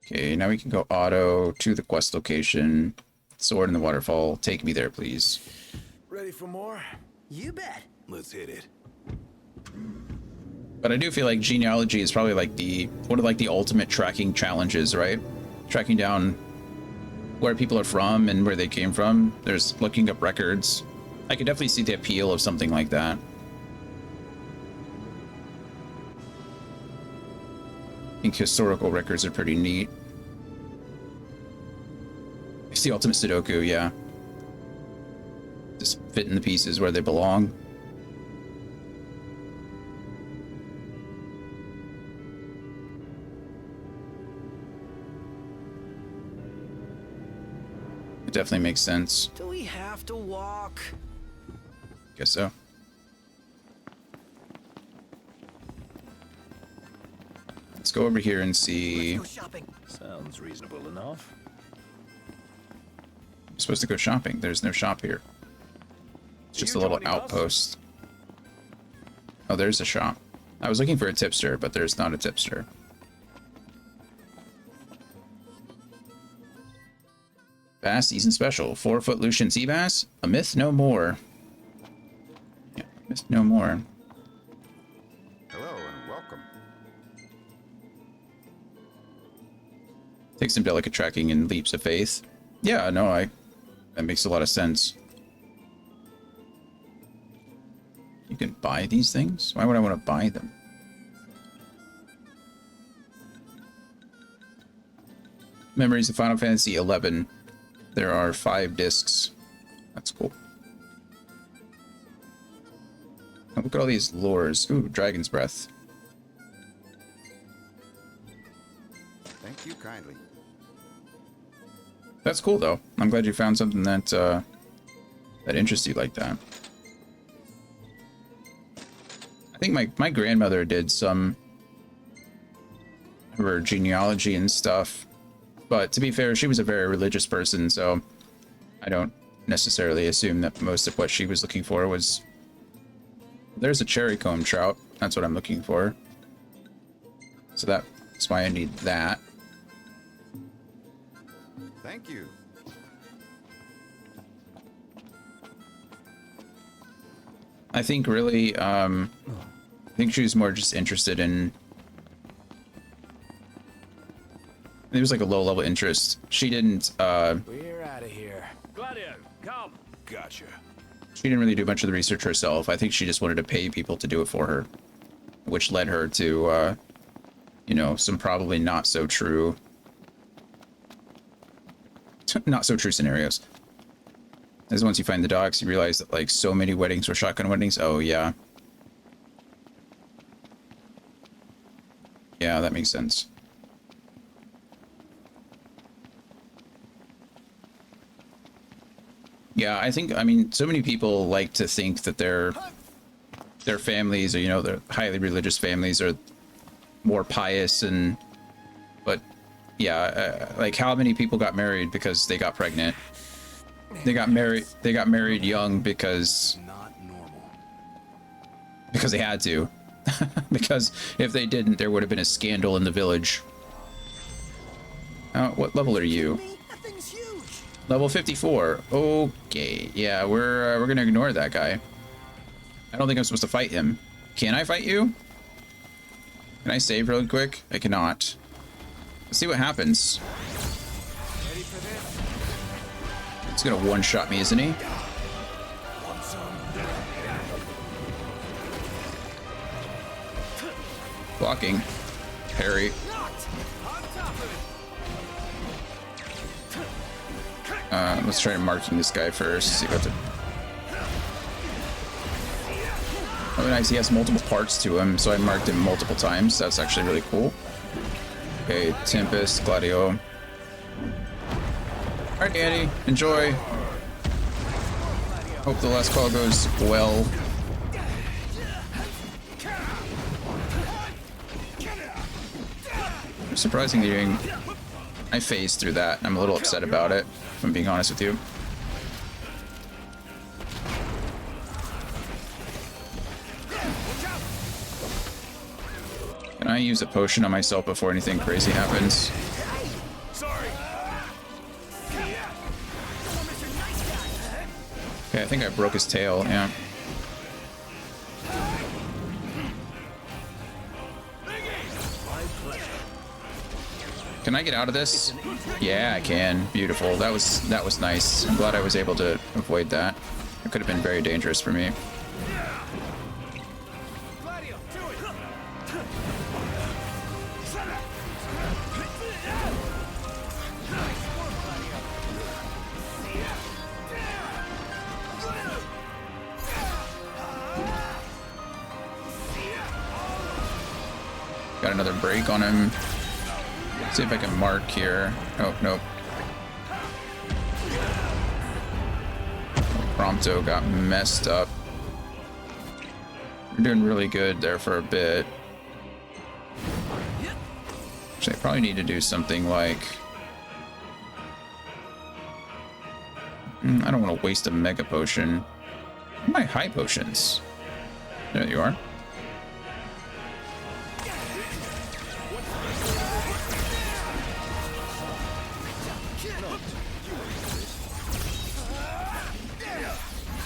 Speaker 1: Okay, now we can go auto to the quest location. Sword in the waterfall. Take me there, please.
Speaker 13: Ready for more?
Speaker 2: You bet.
Speaker 13: Let's hit it.
Speaker 1: But I do feel like genealogy is probably like one of like the ultimate tracking challenges, right? Tracking down where people are from and where they came from. There's looking up records. I could definitely see the appeal of something like that. I think historical records are pretty neat. It's the ultimate Sudoku, yeah. Just fitting the pieces where they belong. It definitely makes sense.
Speaker 2: Do we have to walk?
Speaker 1: Guess so. Let's go over here and see.
Speaker 2: Let's go shopping.
Speaker 15: Sounds reasonable enough.
Speaker 1: We're supposed to go shopping. There's no shop here. It's just a little outpost. Oh, there's a shop. I was looking for a tipster, but there's not a tipster. Bass season special. 4-foot Lucian sea bass. A myth no more. Yeah, myth no more.
Speaker 10: Hello and welcome.
Speaker 1: Take some delicate tracking and leaps of faith. Yeah, no, that makes a lot of sense. You can buy these things? Why would I want to buy them? Memories of Final Fantasy XI. There are 5 discs. That's cool. Oh, look at all these lures. Ooh, Dragon's Breath.
Speaker 10: Thank you kindly.
Speaker 1: That's cool, though. I'm glad you found something that that interests you like that. I think my grandmother did some of her genealogy and stuff, but to be fair, she was a very religious person, so I don't necessarily assume that most of what she was looking for was... There's a cherry comb trout. That's what I'm looking for. So that's why I need that.
Speaker 10: Thank you.
Speaker 1: I think really, I think she was more just interested in... It was like a low-level interest. She didn't,
Speaker 14: We're out of here.
Speaker 15: Gladio, come.
Speaker 13: Gotcha.
Speaker 1: She didn't really do much of the research herself. I think she just wanted to pay people to do it for her, which led her to, you know, some probably not so true scenarios. As once you find the docs, you realize that like so many weddings were shotgun weddings. Oh yeah. Yeah, that makes sense. Yeah, I mean, so many people like to think that their families, or, you know, their highly religious families are more pious, but yeah, like how many people got married because they got pregnant? They got married young because they had to. Because if they didn't, there would have been a scandal in the village. What level are you? Level 54. Okay, yeah, we're gonna ignore that guy. I don't think I'm supposed to fight him. Can I fight you? Can I save really quick? I cannot. Let's see what happens. He's gonna one-shot me, isn't he? Blocking. Parry. Let's try marking this guy first. See what the... Oh, nice. He has multiple parts to him, so I marked him multiple times. That's actually really cool. Okay, Tempest, Gladio. Alright, Annie. Enjoy. Hope the last call goes well. Surprisingly, I phased through that. I'm a little upset about it, if I'm being honest with you. Can I use a potion on myself before anything crazy happens? I think I broke his tail, yeah. Can I get out of this? Yeah, I can. Beautiful. That was nice. I'm glad I was able to avoid that. It could have been very dangerous for me.
Speaker 14: Gladio, do it!
Speaker 1: Got another break on him. See if I can mark here. Oh, nope. Prompto got messed up. We're doing really good there for a bit. Actually, I probably need to do something like... I don't want to waste a mega potion. Where are my high potions? There you are.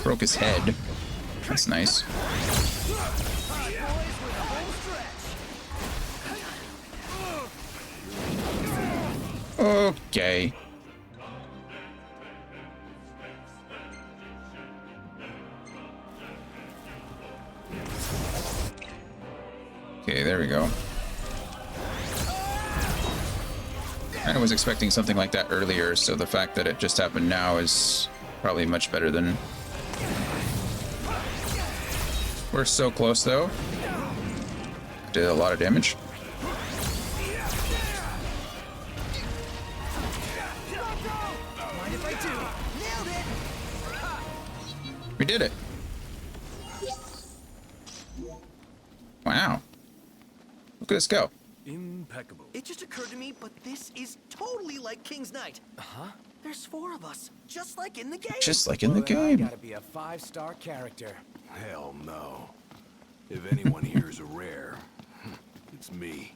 Speaker 1: Broke his head. That's nice. Okay. Okay, there we go. I was expecting something like that earlier, so the fact that it just happened now is probably much better than... We're so close, though. Did a lot of damage. We did it. Wow. Look at us go.
Speaker 2: Impeccable. It just occurred to me, but this is totally like King's Knight.
Speaker 14: Uh-huh.
Speaker 2: There's 4 of us, just like in the game.
Speaker 1: Just like in the
Speaker 14: I
Speaker 1: game.
Speaker 14: gotta be a 5-star character.
Speaker 13: Hell no. If anyone here is a rare, it's me.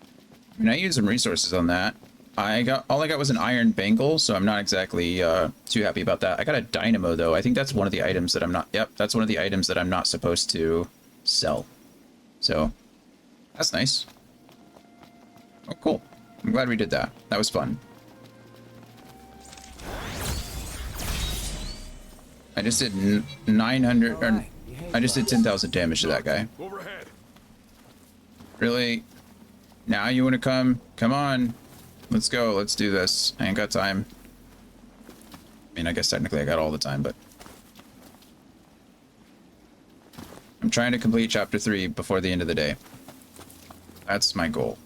Speaker 1: I mean, I used some resources on that. All I got was an iron bangle, so I'm not exactly too happy about that. I got a dynamo though. I think that's one of the items that I'm not. Yep, that's one of the items that I'm not supposed to sell. So that's nice. Oh, cool. I'm glad we did that. That was fun. I just did 900. Or, I just did 10,000 damage to that guy.
Speaker 4: Overhead.
Speaker 1: Really? Now you want to come? Come on. Let's go. Let's do this. I ain't got time. I mean, I guess technically I got all the time, but... I'm trying to complete Chapter 3 before the end of the day. That's my goal.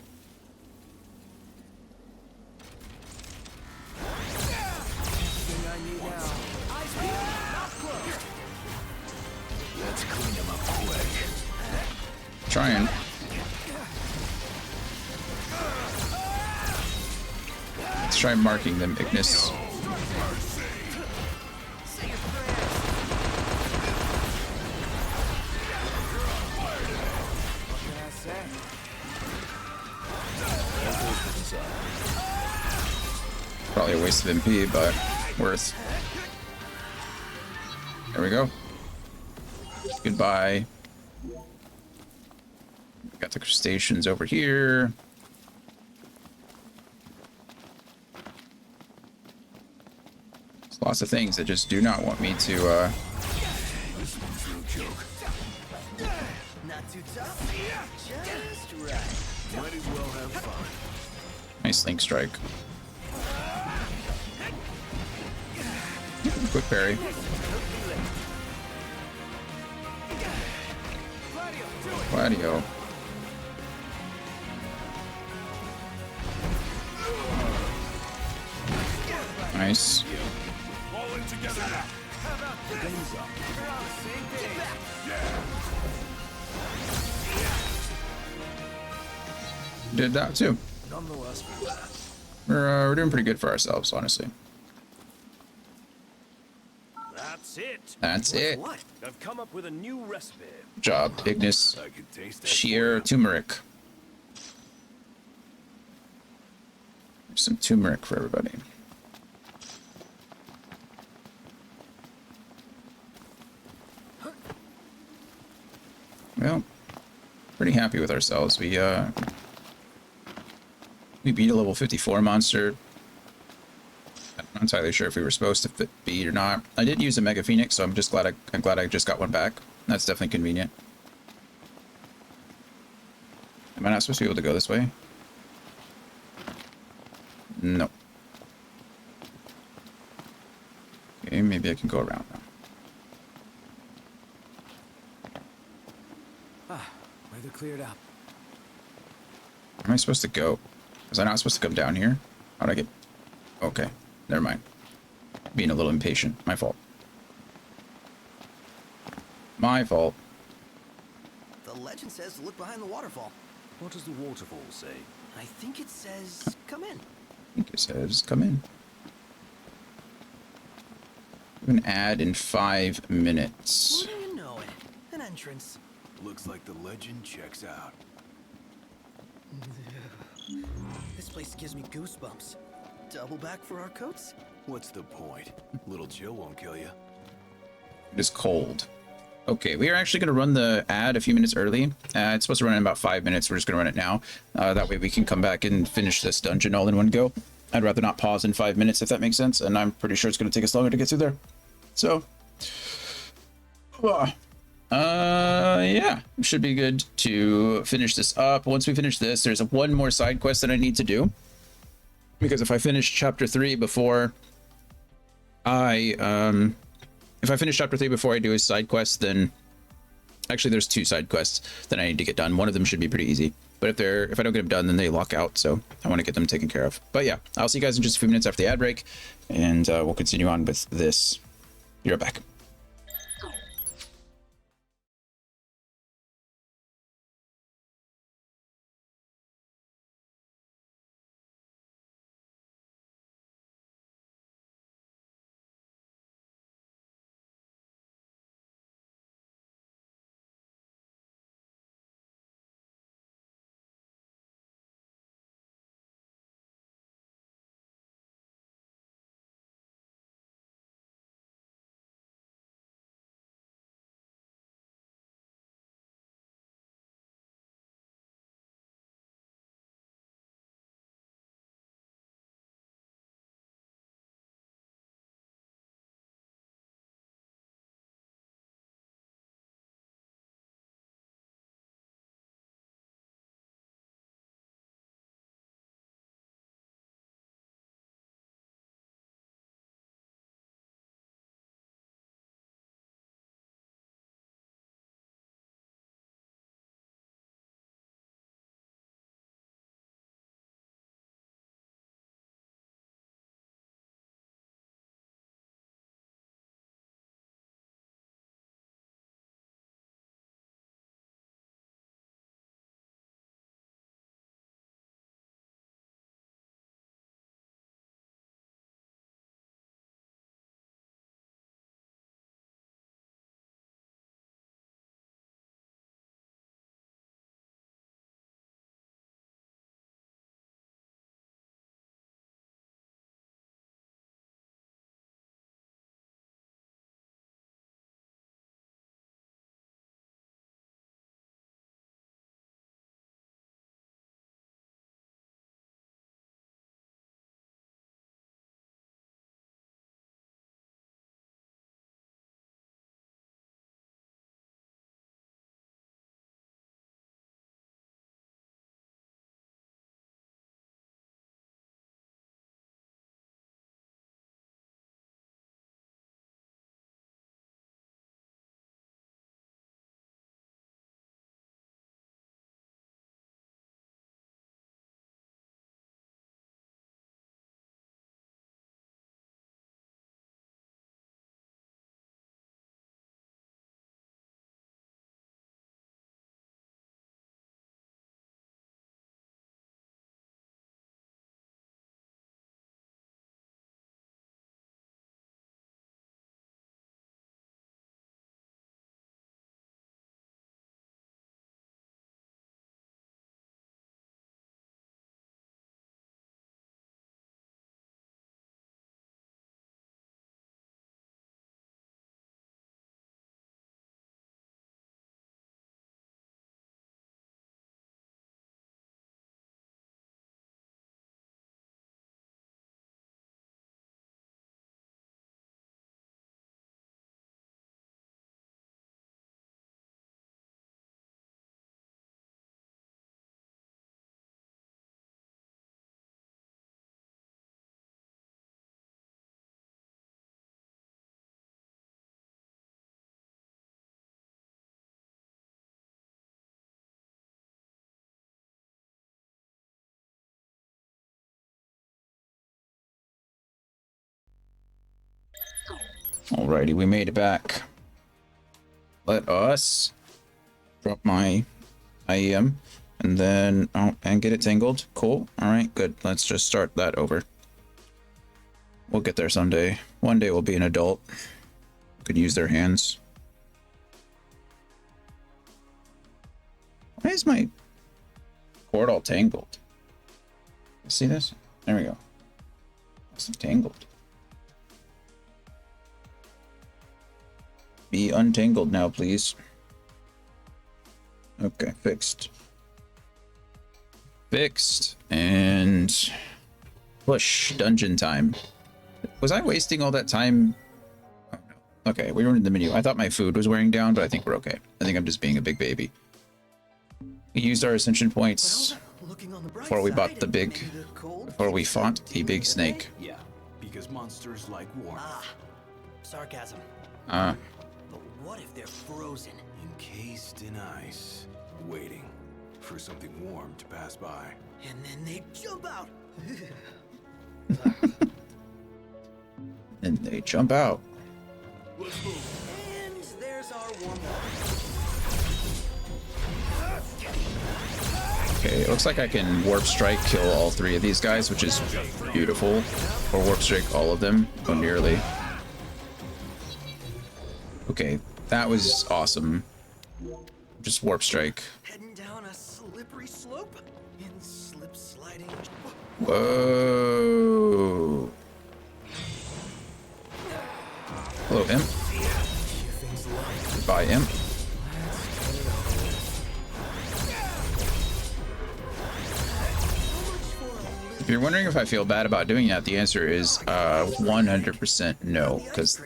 Speaker 13: Let's clean him up quick.
Speaker 1: Trying. Let's try marking them, Ignis. Probably a waste of MP, but worth. There we go. Goodbye. Got the crustaceans over here. There's lots of things that just do not want me to
Speaker 13: This one's no joke.
Speaker 2: Not too tough, just right.
Speaker 13: Might as well have fun.
Speaker 1: nice link strike. Quick parry. Gladio. Nice. Did that too. We're doing pretty good for ourselves, honestly.
Speaker 15: That's it.
Speaker 1: That's it.
Speaker 15: What? I've come up with a new recipe.
Speaker 1: Good job, Ignis.
Speaker 13: I can taste that.
Speaker 1: Sheer turmeric. Some turmeric for everybody. Well, pretty happy with ourselves. We beat a level 54 monster. I'm not entirely sure if we were supposed to beat or not. I did use a Mega Phoenix, so I'm glad I just got one back. That's definitely convenient. Am I not supposed to be able to go this way? No. Okay, maybe I can go around now.
Speaker 6: Ah, weather cleared up.
Speaker 1: Where am I supposed to go? Was I not supposed to come down here? How'd I get... Okay, never mind. Being a little impatient. My fault. My fault.
Speaker 2: The legend says to look behind the waterfall.
Speaker 15: What does the waterfall say?
Speaker 2: I think it says, come in.
Speaker 1: I think it says, come in. An ad in 5 minutes.
Speaker 2: What do you know it? An entrance.
Speaker 13: Looks like the legend checks out.
Speaker 2: This place gives me goosebumps. Double back for our coats?
Speaker 13: What's the point? Little chill won't kill you.
Speaker 1: It is cold. Okay, we are actually going to run the ad a few minutes early. It's supposed to run in about 5 minutes. We're just going to run it now. That way we can come back and finish this dungeon all in one go. I'd rather not pause in 5 minutes, if that makes sense. And I'm pretty sure it's going to take us longer to get through there. So, yeah, should be good to finish this up. Once we finish this, there's one more side quest that I need to do. Because if I finish chapter 3 before if I finish chapter 3 before I do his side quest, then actually there's 2 side quests that I need to get done. One of them should be pretty easy, but if I don't get them done, then they lock out. So I want to get them taken care of. But yeah, I'll see you guys in just a few minutes after the ad break, and we'll continue on with this. Be right back. Alrighty, we made it back. Let us drop my IEM and then and get it tangled. Cool. All right, good. Let's just start that over. We'll get there someday. One day we'll be an adult. Could use their hands. Why is my cord all tangled? See this? There we go. It's tangled. Be untangled now, please. Okay, fixed. Fixed. And push dungeon time. Was I wasting all that time? Oh, no. Okay, we were in the menu. I thought my food was wearing down, but I think we're okay. I think I'm just being a big baby. We used our ascension points before we bought the big, before we fought the big snake.
Speaker 13: Yeah, because monsters like warmth.
Speaker 2: Ah, sarcasm.
Speaker 1: Ah.
Speaker 2: But what if they're frozen?
Speaker 13: Encased in ice, waiting for something warm to pass by.
Speaker 2: And then they jump out.
Speaker 1: And they jump out.
Speaker 2: And there's our warm
Speaker 1: Okay, it looks like I can warp strike kill all three of these guys, which is beautiful. Or warp strike all of them. Oh, nearly. Okay, that was awesome. Just warp strike.
Speaker 2: Heading down a slippery slope in slip sliding.
Speaker 1: Whoa. Hello, imp. Goodbye, imp. If you're wondering if I feel bad about doing that, the answer is 100% no, because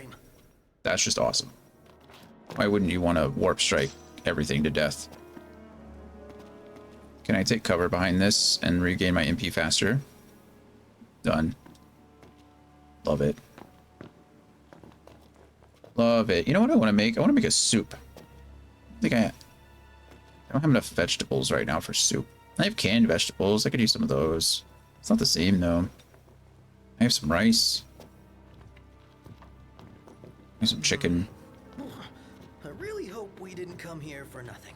Speaker 1: that's just awesome. Why wouldn't you want to warp strike everything to death? Can I take cover behind this and regain my MP faster? Done. Love it. Love it. You know what I want to make? I want to make a soup. I don't have enough vegetables right now for soup. I have canned vegetables. I could use some of those. It's not the same though. I have some rice. I have some chicken.
Speaker 2: I really hope we didn't come here for nothing.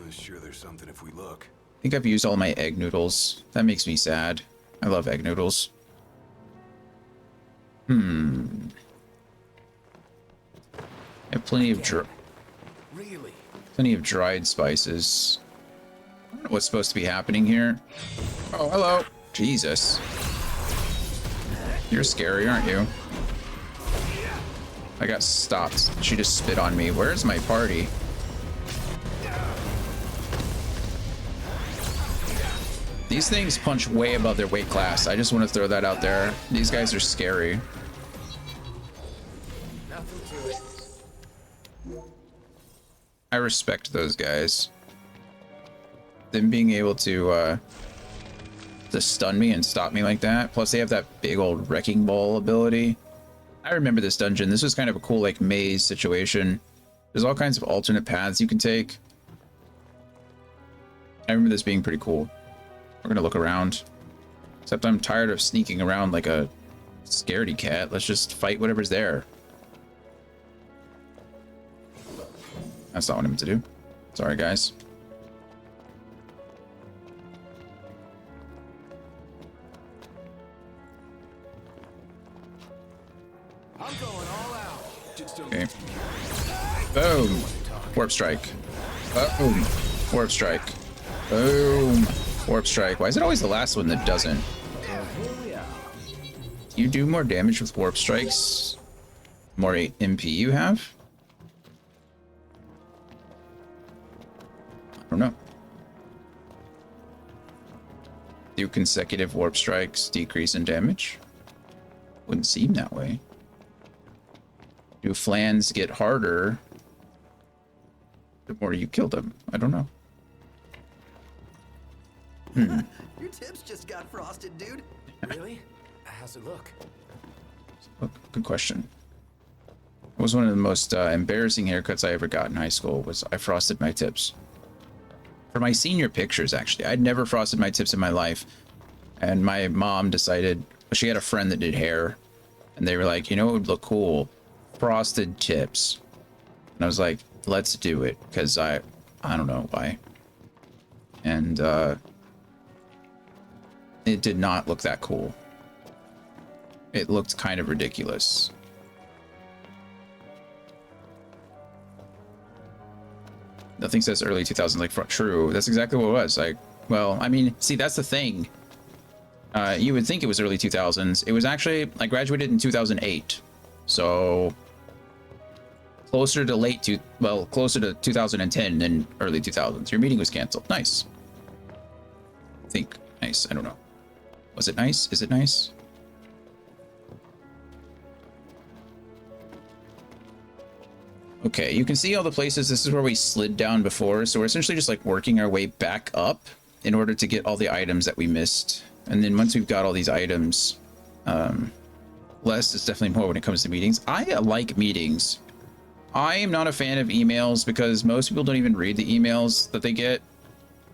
Speaker 13: Sure, there's something if we look.
Speaker 1: I think I've used all my egg noodles. That makes me sad. I love egg noodles. I have plenty of dried spices. I don't know what's supposed to be happening here. Oh, hello. Jesus. You're scary, aren't you? I got stopped. She just spit on me. Where's my party? These things punch way above their weight class. I just want to throw that out there. These guys are scary. I respect those guys. Them being able to stun me and stop me like that. Plus they have that big old wrecking ball ability. I remember this dungeon. This was kind of a cool like maze situation. There's all kinds of alternate paths you can take. I remember this being pretty cool. We're gonna look around. Except I'm tired of sneaking around like a scaredy cat. Let's just fight whatever's there. That's not what I meant to do. Sorry, guys.
Speaker 13: I'm going all out.
Speaker 1: Okay. Boom. Warp strike. Boom. Warp strike. Boom. Warp strike. Why is it always the last one that doesn't? You do more damage with warp strikes? More MP you have? I don't know. Do consecutive warp strikes decrease in damage? Wouldn't seem that way. Do flans get harder the more you kill them? I don't know.
Speaker 2: Your tips just got frosted, dude.
Speaker 14: Really? How's it look?
Speaker 1: Good question. It was one of the most embarrassing haircuts I ever got in high school. Was I frosted my tips for my senior pictures? Actually, I'd never frosted my tips in my life, and my mom decided she had a friend that did hair, and they were like, you know, it would look cool frosted tips. And I was like, let's do it, because I don't know why. And it did not look that cool. It looked kind of ridiculous. Nothing says early 2000s like true. That's exactly what it was. Like, well, I mean, see, that's the thing. You would think it was early 2000s. It was actually, I graduated in 2008. So closer to closer to 2010 than early 2000s. Your meeting was canceled. Nice. I think nice. I don't know. Was it nice? Is it nice? Okay, you can see all the places. This is where we slid down before. So we're essentially just like working our way back up in order to get all the items that we missed. And then once we've got all these items, less is definitely more when it comes to meetings. I like meetings. I am not a fan of emails because most people don't even read the emails that they get.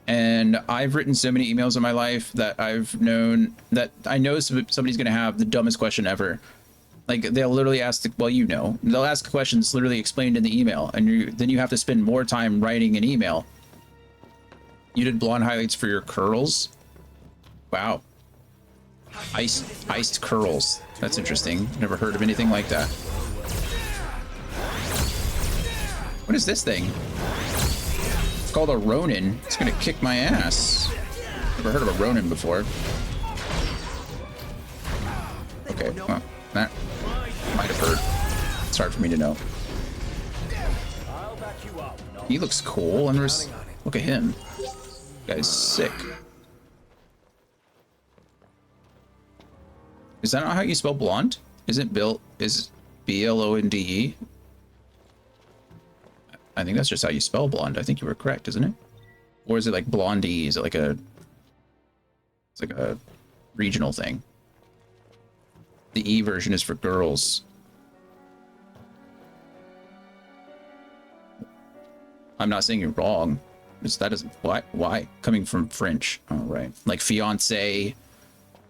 Speaker 1: And I've written so many emails in my life that I've known that I know somebody's going to have the dumbest question ever. Like they'll literally ask, well, you know, they'll ask questions literally explained in the email, and then you have to spend more time writing an email. You did blonde highlights for your curls? Wow. Iced curls. That's interesting. Never heard of anything like that. What is this thing? It's called a Ronin. It's gonna kick my ass. Never heard of a Ronin before. Okay, well, that might have hurt. It's hard for me to know. He looks cool. And look at him. Guy's sick. Is that not how you spell blonde? Isn't Bill is B-L-O-N-D-E? I think that's just how you spell blonde. I think you were correct, isn't it? Or is it like blondie? Is it like it's like a regional thing? The E version is for girls. I'm not saying you're wrong. That doesn't why coming from French. Oh, right. Like fiance.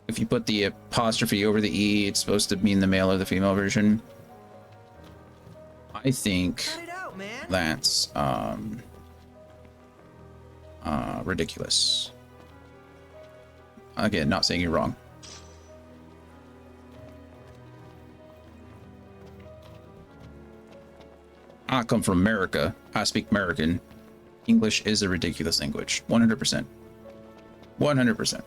Speaker 1: If you put the apostrophe over the E, it's supposed to mean the male or the female version. I think that's ridiculous. Again, not saying you're wrong. I come from America. I speak American. English is a ridiculous language. 100%. 100%.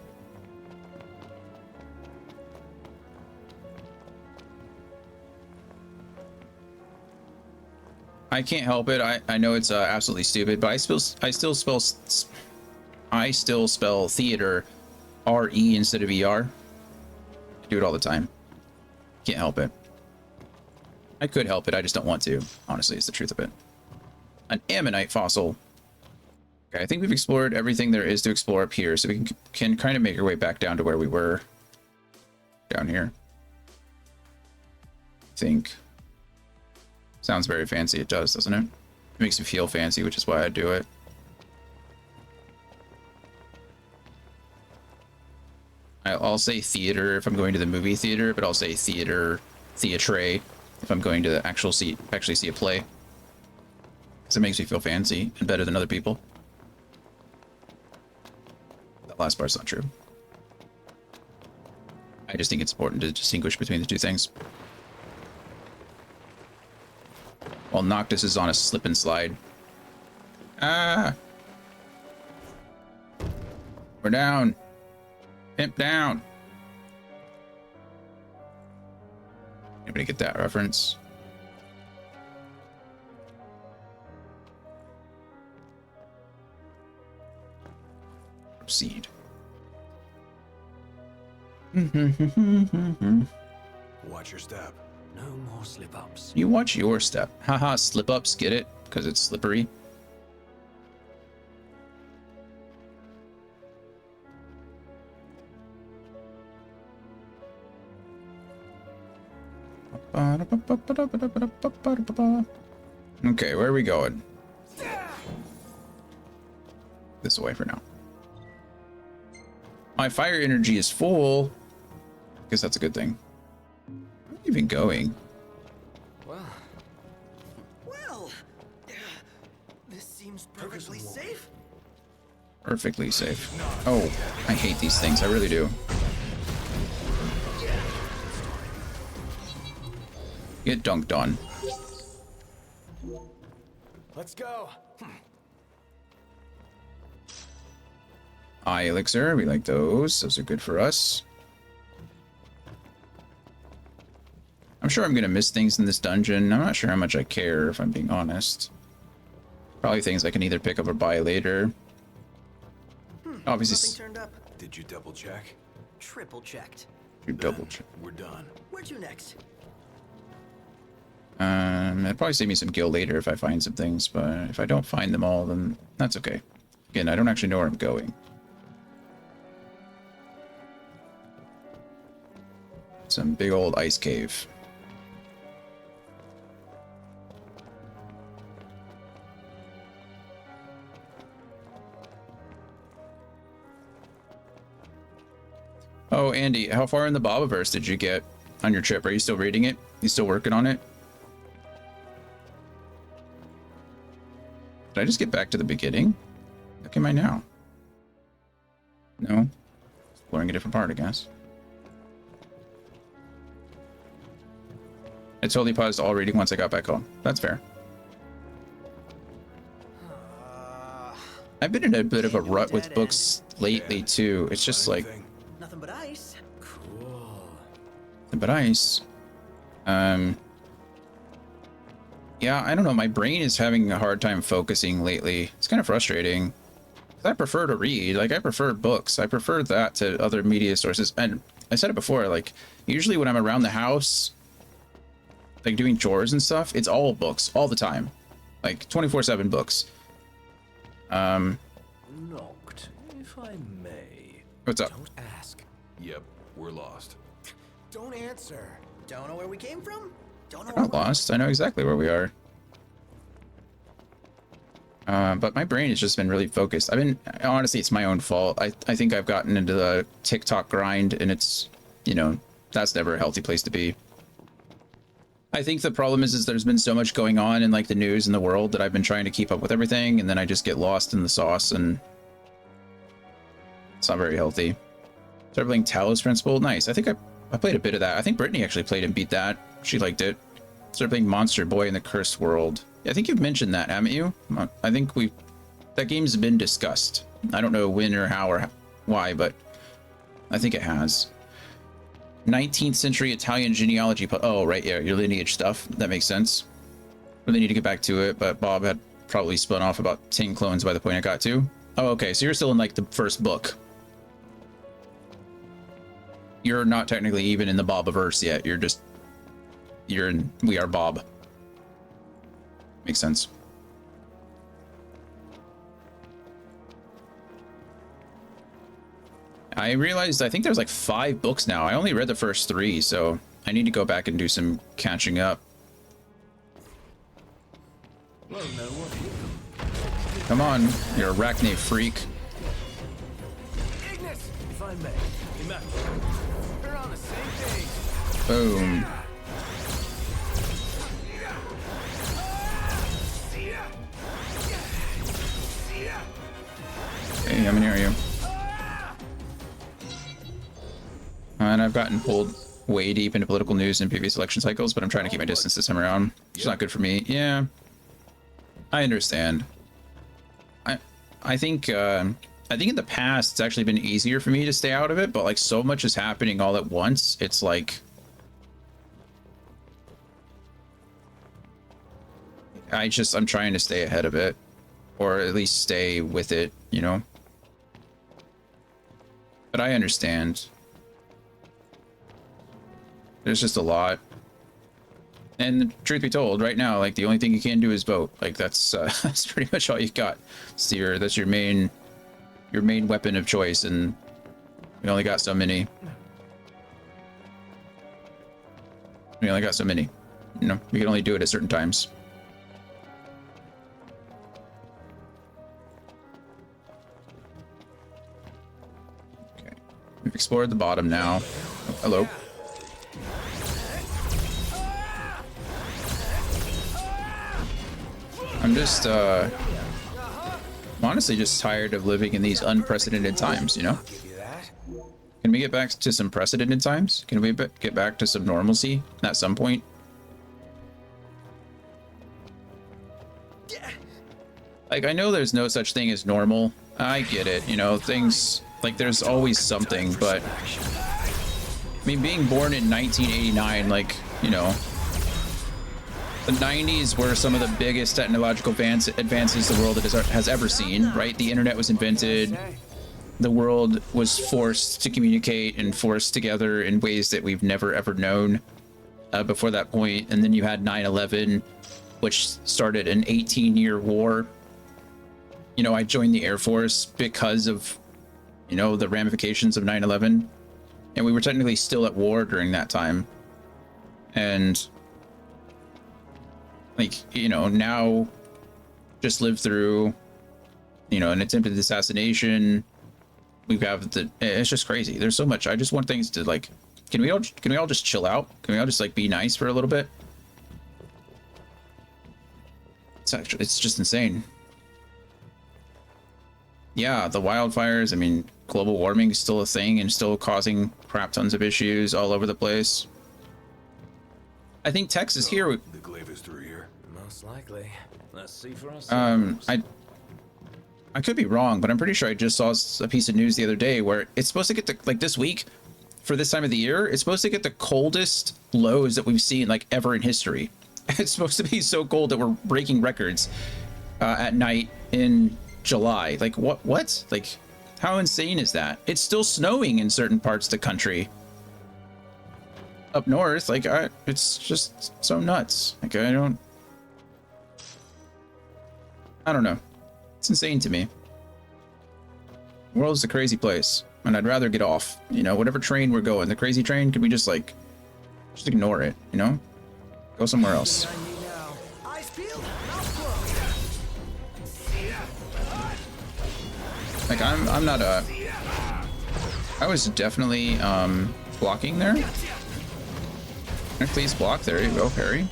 Speaker 1: I can't help it. I know it's absolutely stupid, but I still spell theater R-E instead of E-R. I do it all the time. Can't help it. I could help it, I just don't want to. Honestly, it's the truth of it. An ammonite fossil. Okay, I think we've explored everything there is to explore up here, so we can kind of make our way back down to where we were. Down here. I think. Sounds very fancy. It does, doesn't it? It makes me feel fancy, which is why I do it. I'll say theater if I'm going to the movie theater, but I'll say theatre if I'm going to actually see a play. Because it makes me feel fancy and better than other people. That last part's not true. I just think it's important to distinguish between the two things. While Noctis is on a slip and slide. Ah! We're down. Pimp down. Anybody get that reference? Proceed.
Speaker 13: Watch your step. No more slip-ups.
Speaker 1: You watch your step. Haha, slip-ups, get it? Because it's slippery. Okay, where are we going? This way for now. My fire energy is full. I guess that's a good thing. Where are you even going?
Speaker 6: Well,
Speaker 1: Perfectly safe. Oh, I hate these things. I really do. Get dunked on.
Speaker 14: Let's go.
Speaker 1: Eye elixir. We like those. Those are good for us. I'm sure I'm going to miss things in this dungeon. I'm not sure how much I care, if I'm being honest. Probably things I can either pick up or buy later. Obviously.
Speaker 2: Nothing turned up.
Speaker 13: Did you double check?
Speaker 2: Triple checked.
Speaker 1: You double check.
Speaker 13: We're done.
Speaker 2: Where to next?
Speaker 1: It'd probably save me some gil later if I find some things, but if I don't find them all, then that's okay. Again, I don't actually know where I'm going. Some big old ice cave. Oh, Andy, how far in the Bobaverse did you get on your trip? Are you still reading it? You still working on it? Did I just get back to the beginning? How am I now? No? Exploring a different part, I guess. I totally paused all reading once I got back home. That's fair. I've been in a bit of a rut with books lately, too. It's just like...
Speaker 2: Nothing but ice.
Speaker 14: Cool.
Speaker 1: Nothing but ice. Yeah, I don't know. My brain is having a hard time focusing lately. It's kind of frustrating. I prefer to read. Like, I prefer books. I prefer that to other media sources. And I said it before, like, usually when I'm around the house, like doing chores and stuff, it's all books all the time. Like 24/7 books.
Speaker 15: Knocked, if I may.
Speaker 1: What's up?
Speaker 14: Don't ask.
Speaker 13: Yep, we're lost.
Speaker 14: Don't answer.
Speaker 2: Don't know where we came from? Don't know
Speaker 1: I'm not lost. I know exactly where we are. But my brain has just been really focused. Honestly, it's my own fault. I think I've gotten into the TikTok grind, and it's, you know, that's never a healthy place to be. I think the problem is there's been so much going on in like the news and the world that I've been trying to keep up with everything, and then I just get lost in the sauce, and it's not very healthy. Started playing Talos Principle. Nice. I think I played a bit of that. I think Brittany actually played and beat that. She liked it. Started playing Monster Boy in the Cursed World. I think you've mentioned that, haven't you? I think that game's been discussed. I don't know when or how or why, but I think it has. 19th century Italian genealogy. Oh, right, yeah, your lineage stuff. That makes sense. Really need to get back to it, but Bob had probably spun off about 10 clones by the point I got to. Oh, okay, so you're still in like the first book. You're not technically even in the Bobaverse yet. You're in We Are Bob. Makes sense. I realized I think there's like 5 books now. I only read the first 3, so I need to go back and do some catching up.
Speaker 15: Well, no one.
Speaker 1: Come on, you're a arachne freak.
Speaker 14: Ignis, if I may. Imagine. We're on the same page.
Speaker 1: Boom. Okay, I'm near you. And I've gotten pulled way deep into political news in previous election cycles, but I'm trying to keep my distance this time around. It's not good for me. Yeah, I understand. I think in the past it's actually been easier for me to stay out of it, but like so much is happening all at once. It's like I'm trying to stay ahead of it, or at least stay with it, you know. But I understand. There's just a lot. And truth be told, right now, like the only thing you can do is vote. Like that's that's pretty much all you got. So that's your main weapon of choice, and we only got so many. We only got so many. You know, we can only do it at certain times. Okay. We've explored the bottom now. Oh, hello. I'm just, come honestly just tired of living in these unprecedented times, you know? Can we get back to some precedented times? Can we get back to some normalcy at some point? Like, I know there's no such thing as normal. I get it, you know, things, like, there's always something, but... I mean, being born in 1989, like, you know... The 90s were some of the biggest technological advances the world has ever seen, right? The internet was invented. The world was forced to communicate and forced together in ways that we've never, ever known before that point. And then you had 9/11, which started an 18-year war. You know, I joined the Air Force because of, you know, the ramifications of 9/11. And we were technically still at war during that time. And, like, you know, now just lived through, you know, an attempted assassination. We have the, it's just crazy. There's so much. I just want things to, like, can we all just chill out? Can we all just, like, be nice for a little bit? It's just insane. Yeah, the wildfires, I mean, global warming is still a thing and still causing crap tons of issues all over the place. I think Texas here.
Speaker 13: The glaive is through here.
Speaker 15: Most likely. Let's see for ourselves.
Speaker 1: I could be wrong, but I'm pretty sure I just saw a piece of news the other day where it's supposed to get to, like, this week, for this time of the year, it's supposed to get the coldest lows that we've seen, like, ever in history. It's supposed to be so cold that we're breaking records at night in July. Like, what? Like, how insane is that? It's still snowing in certain parts of the country. Up north, like, it's just so nuts. Like, I don't know. It's insane to me. The world is a crazy place, and I'd rather get off. You know, whatever train we're going, the crazy train, could we just, like, just ignore it, you know? Go somewhere else. Like, I'm not a... I was definitely, blocking there. Can I please block? There you go, parry.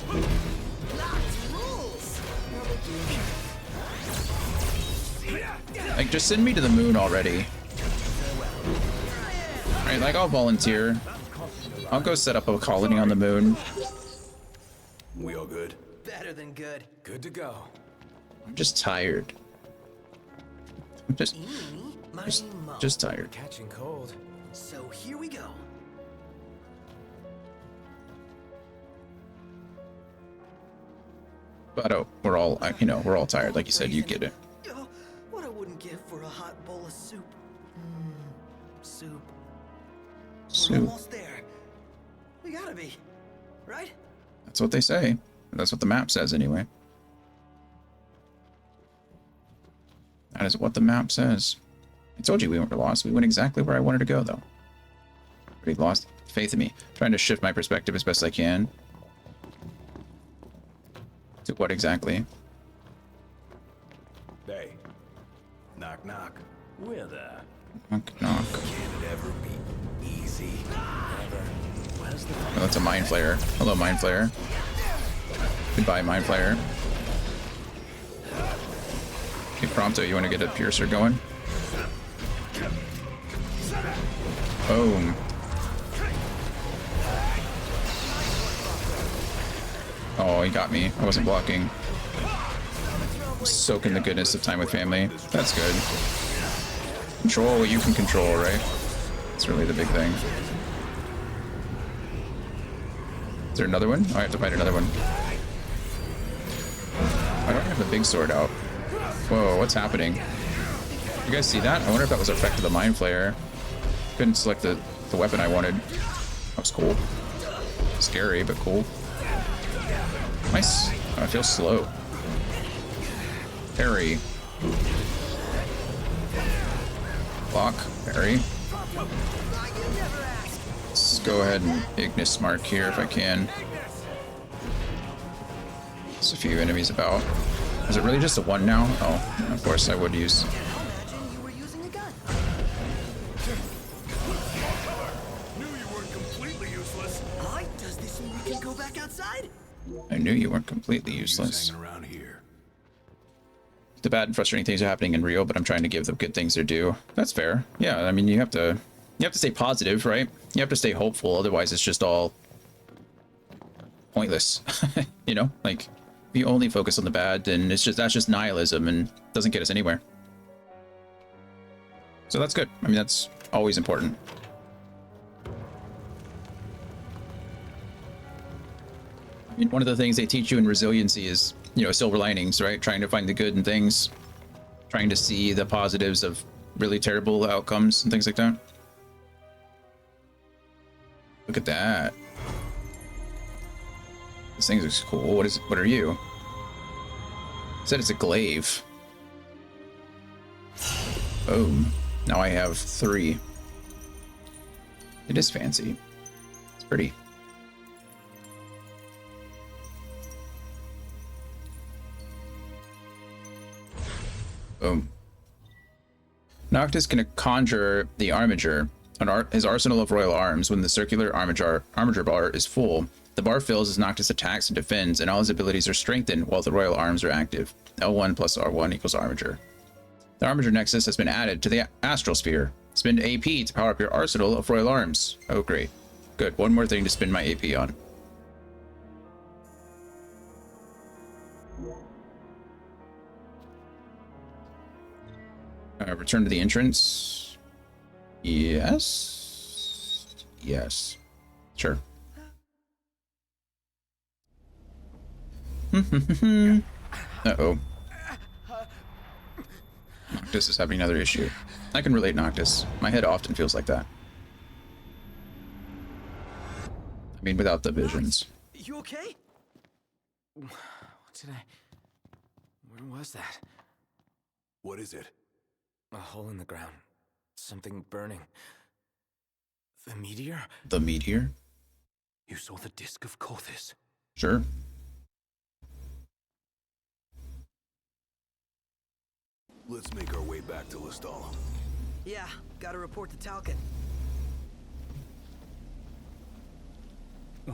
Speaker 1: Like, just send me to the moon already. Alright, like, I'll volunteer. I'll go set up a colony on the moon.
Speaker 13: We all good?
Speaker 2: Better than good.
Speaker 6: Good to go.
Speaker 1: I'm just tired. I'm just tired.
Speaker 6: Catching cold.
Speaker 2: So here we go.
Speaker 1: But we're all, you know, we're all tired. Like you said, you get it.
Speaker 2: What I wouldn't give for a hot bowl of soup. Soup. We're almost there. We gotta be, right?
Speaker 1: That's what they say. That's what the map says, anyway. That is what the map says. I told you we weren't lost. We went exactly where I wanted to go, though. But he lost faith in me. Trying to shift my perspective as best I can. To what exactly?
Speaker 13: Hey. Knock, knock.
Speaker 15: We're there.
Speaker 1: Knock, knock.
Speaker 13: Can it ever be easy?
Speaker 15: Never. Where's the...
Speaker 1: Oh, that's a mind flayer. Hello, mind flayer. Goodbye, mind flayer. Hey, Prompto, you want to get a piercer going? Boom. Oh, he got me. I wasn't blocking. Soaking the goodness of time with family. That's good. Control what you can control, right? That's really the big thing. Is there another one? Oh, I have to fight another one. I don't have the big sword out. Whoa, what's happening? You guys see that? I wonder if that was effect of the mind flayer. Couldn't select the weapon I wanted. That was cool. Scary, but cool. Nice. Oh, I feel slow. Parry. Block. Parry. Let's go ahead and Ignis mark here if I can. There's a few enemies about. Is it really just a one now? Oh, of course I would use.
Speaker 2: Does this mean we can go back outside?
Speaker 1: I knew you weren't completely useless.
Speaker 13: Around here.
Speaker 1: The bad and frustrating things are happening in Rio, but I'm trying to give the good things their due. That's fair. Yeah, I mean, you have to stay positive, right? You have to stay hopeful, otherwise it's just all pointless. You know, like if you only focus on the bad, then that's just nihilism and doesn't get us anywhere. So that's good. I mean, that's always important. I mean, one of the things they teach you in resiliency is, you know, silver linings, right? Trying to find the good in things, trying to see the positives of really terrible outcomes and things like that. Look at that. This thing looks cool. What are you? It said it's a glaive. Boom. Now I have 3. It is fancy. It's pretty. Boom. Noctis can conjure the Armiger, his arsenal of royal arms. When the circular armiger bar is full, the bar fills as Noctis attacks and defends, and all his abilities are strengthened while the royal arms are active. L1 plus R1 equals Armiger. The Armiger Nexus has been added to the Astral Sphere. Spend AP to power up your arsenal of royal arms. Oh, great. Good. One more thing to spend my AP on. Return to the entrance. Yes. Yes. Sure. Uh-oh. Noctis is having another issue. I can relate, Noctis. My head often feels like that. I mean, without the visions.
Speaker 2: You okay?
Speaker 6: What did I... Where was that?
Speaker 13: What is it?
Speaker 6: A hole in the ground. Something burning. The meteor?
Speaker 1: The meteor?
Speaker 6: You saw the disc of Kothis?
Speaker 1: Sure.
Speaker 13: Let's make our way back to Lestalem.
Speaker 2: Yeah, gotta report to Talcott.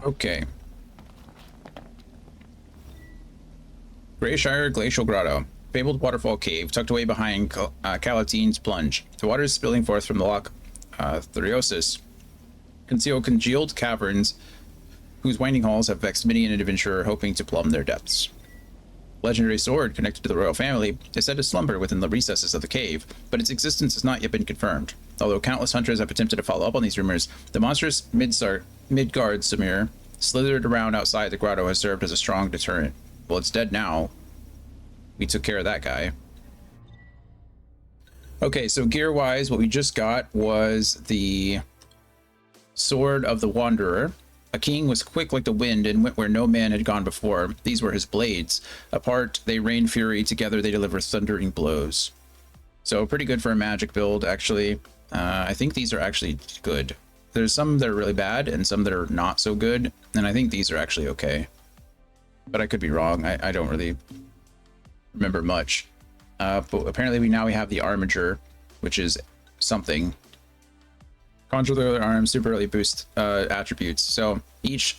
Speaker 1: Okay. Greyshire Glacial Grotto. Fabled waterfall cave tucked away behind Calatine's plunge. The water is spilling forth from the Loch Thriosis. Conceal congealed caverns whose winding halls have vexed many an adventurer hoping to plumb their depths. Legendary sword connected to the royal family is said to slumber within the recesses of the cave, but its existence has not yet been confirmed. Although countless hunters have attempted to follow up on these rumors, the monstrous Midgard Samir slithered around outside the grotto has served as a strong deterrent. Well, it's dead now. We took care of that guy. Okay, so gear-wise, what we just got was the Sword of the Wanderer. A king was quick like the wind and went where no man had gone before. These were his blades. Apart, they rain fury. Together, they deliver thundering blows. So pretty good for a magic build, actually. I think these are actually good. There's some that are really bad and some that are not so good. And I think these are actually okay. But I could be wrong. I don't really remember much. But apparently we have the Armiger, which is something. Conjure the other arms, super early boost attributes. So each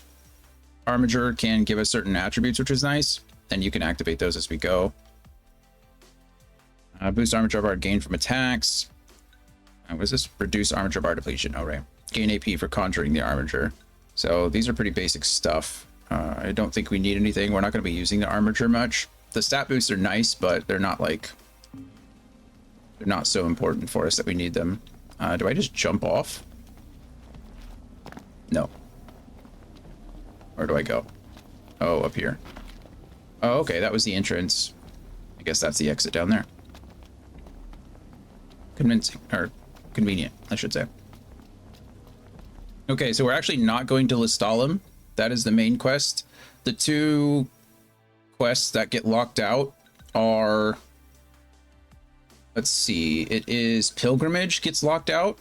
Speaker 1: Armiger can give us certain attributes, which is nice. And you can activate those as we go. Boost Armiger bar gained from attacks. What is this? Reduce Armiger bar depletion. Oh, right. Gain AP for conjuring the Armiger. So these are pretty basic stuff. I don't think we need anything. We're not going to be using the Armiger much. The stat boosts are nice, but they're not so important for us that we need them. Do I just jump off? No. Where do I go? Oh, up here. Oh, okay, that was the entrance. I guess that's the exit down there. Convincing, or convenient, I should say. Okay, so we're actually not going to Lestalem. That is the main quest. The two quests that get locked out are... Let's see, it is Pilgrimage gets locked out,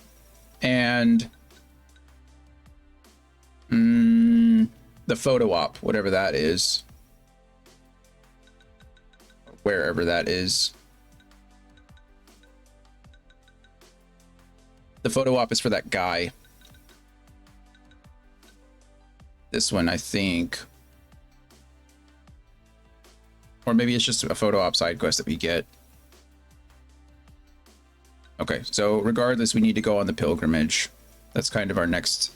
Speaker 1: and the photo op, whatever that is, wherever that is. The photo op is for that guy. This one, I think. Or maybe it's just a photo op side quest that we get. Okay, so regardless, we need to go on the pilgrimage. That's kind of our next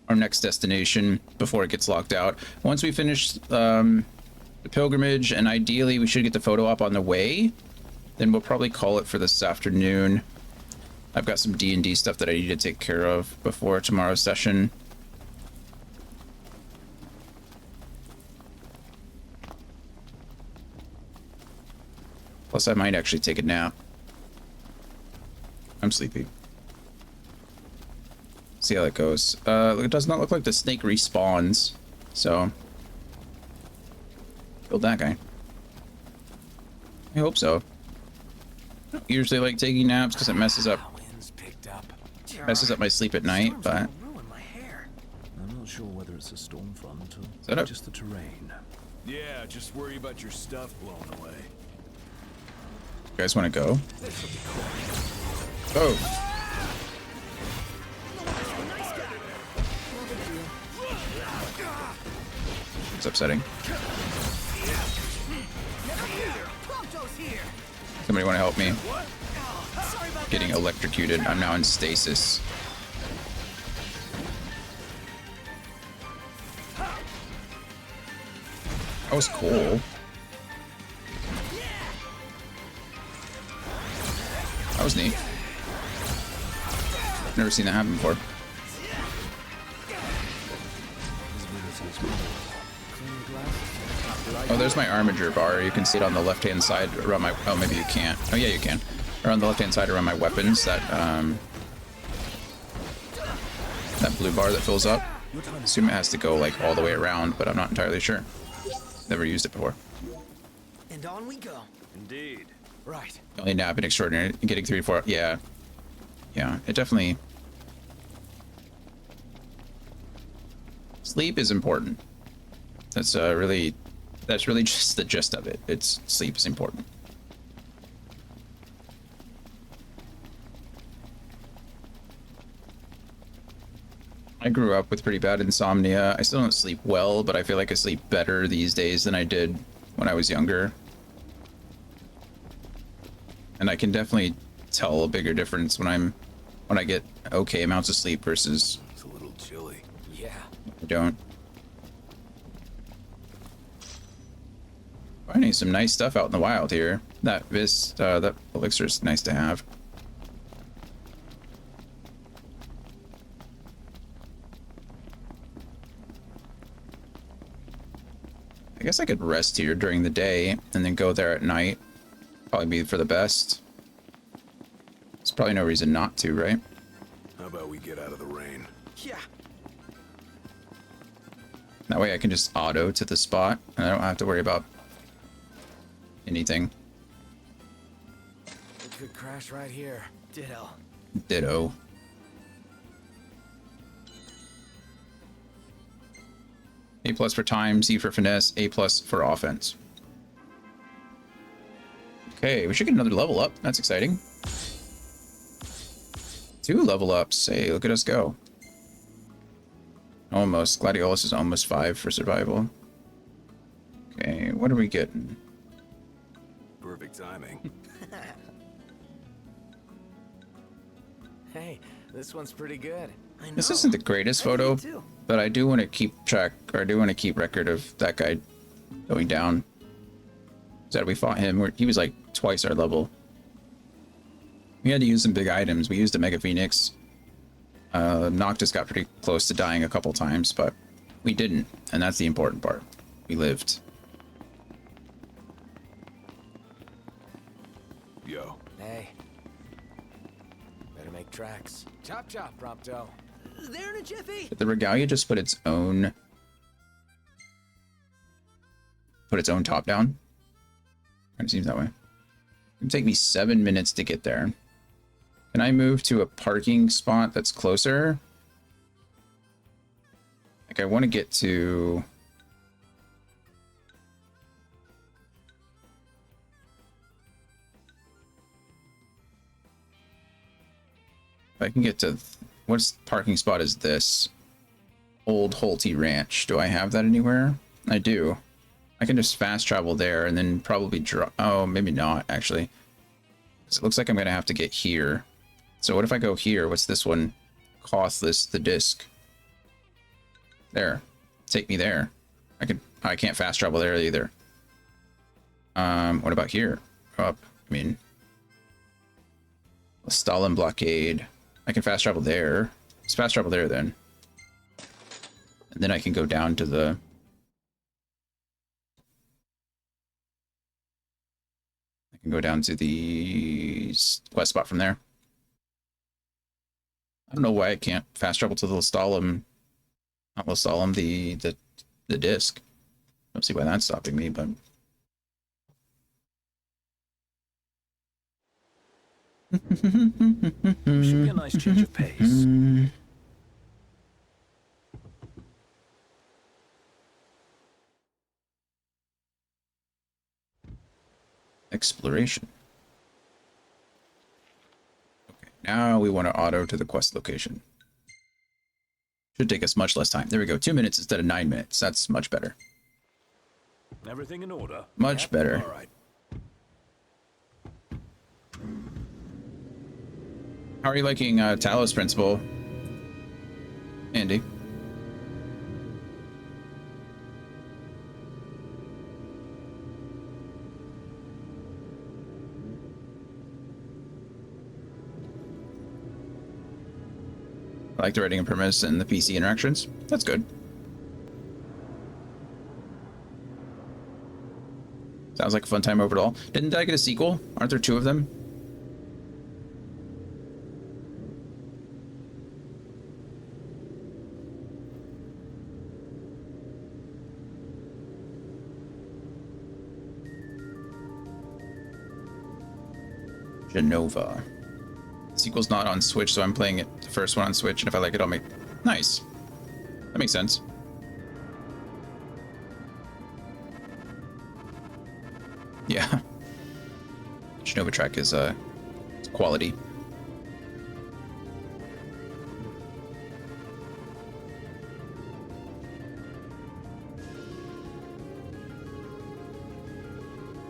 Speaker 1: destination before it gets locked out. Once we finish the pilgrimage, and ideally we should get the photo op on the way, then we'll probably call it for this afternoon. I've got some D&D stuff that I need to take care of before tomorrow's session. Plus, I might actually take a nap. I'm sleepy. See how that goes. It does not look like the snake respawns, so killed that guy. I hope so. I don't usually like taking naps because it messes up my sleep at night, but
Speaker 15: I'm not sure whether it's a storm front or just the terrain.
Speaker 13: Yeah, just worry about your stuff blowing away.
Speaker 1: you guys want to go? Oh. It's upsetting. Somebody want to help me? Getting electrocuted. I'm now in stasis. That was cool. That was neat. Never seen that happen before. Oh, there's my armature bar. You can see it on the left-hand side around my... Oh, maybe you can't. Oh, yeah, you can. Or on the left-hand side around my weapons, that blue bar that fills up. I assume it has to go, like, all the way around, but I'm not entirely sure. Never used it before.
Speaker 2: And on we go.
Speaker 13: Indeed.
Speaker 2: Right.
Speaker 1: Only nap in extraordinary. Getting 3 to 4... Yeah. Yeah, it definitely... Sleep is important. That's really just the gist of it. It's sleep is important. I grew up with pretty bad insomnia. I still don't sleep well, but I feel like I sleep better these days than I did when I was younger. And I can definitely tell a bigger difference when I get okay amounts of sleep versus
Speaker 13: it's a little chilly.
Speaker 6: Yeah.
Speaker 1: I don't. Finding some nice stuff out in the wild here. That elixir is nice to have. I guess I could rest here during the day and then go there at night. Probably be for the best. There's probably no reason not to, right?
Speaker 13: How about we get out of the rain?
Speaker 2: Yeah.
Speaker 1: That way I can just auto to the spot and I don't have to worry about anything.
Speaker 6: It could crash right here.
Speaker 2: Ditto.
Speaker 1: Ditto. A+ for time, C for finesse, A+ for offense. Okay, we should get another level up. That's exciting. 2 level ups. Hey, look at us go. Almost. Gladiolus is almost 5 for survival. Okay, what are we getting?
Speaker 13: Perfect timing.
Speaker 6: Hey, this one's pretty good.
Speaker 1: This isn't the greatest photo, but I do want to keep track, or I do want to keep record of that guy going down. That we fought him, he was like twice our level. We had to use some big items. We used a Mega Phoenix. Noctis got pretty close to dying a couple times, but we didn't, and that's the important part. We lived.
Speaker 13: Yo.
Speaker 6: Hey. Better make tracks. Chop chop, Prompto.
Speaker 2: There in a jiffy.
Speaker 1: Did the Regalia just put its own top down? Kind of seems that way. It'll take me 7 minutes to get there. Can I move to a parking spot that's closer? Like I want to get to... If I can get to... What parking spot is this? Old Holte Ranch. Do I have that anywhere? I do. I can just fast travel there and then probably drop... Oh, maybe not, actually. 'Cause it looks like I'm gonna have to get here. So what if I go here? What's this one? Costless, the disc. There. Take me there. I can't fast travel there either. What about here? Up. I mean, Stalin blockade. I can fast travel there. Let's fast travel there then. And then I can go down to the... I can go down to the quest spot from there. I don't know why I can't fast travel to the Stalin. Not Stalin, the disc. Don't see why that's stopping me, but...
Speaker 15: Should be a nice change of pace.
Speaker 1: Exploration. Okay, now we want to auto to the quest location. Should take us much less time. There we go. 2 minutes instead of 9 minutes. That's much better.
Speaker 15: Everything in order?
Speaker 1: Much better.
Speaker 15: All right.
Speaker 1: How are you liking Talos Principle, Andy? I like the writing and premise and the PC interactions. That's good. Sounds like a fun time overall. Didn't I get a sequel? Aren't there 2 of them? Genova. The sequel's not on Switch, so I'm playing it, the first one on Switch, and if I like it, I'll make... Nice. That makes sense. Yeah. Genova track is quality.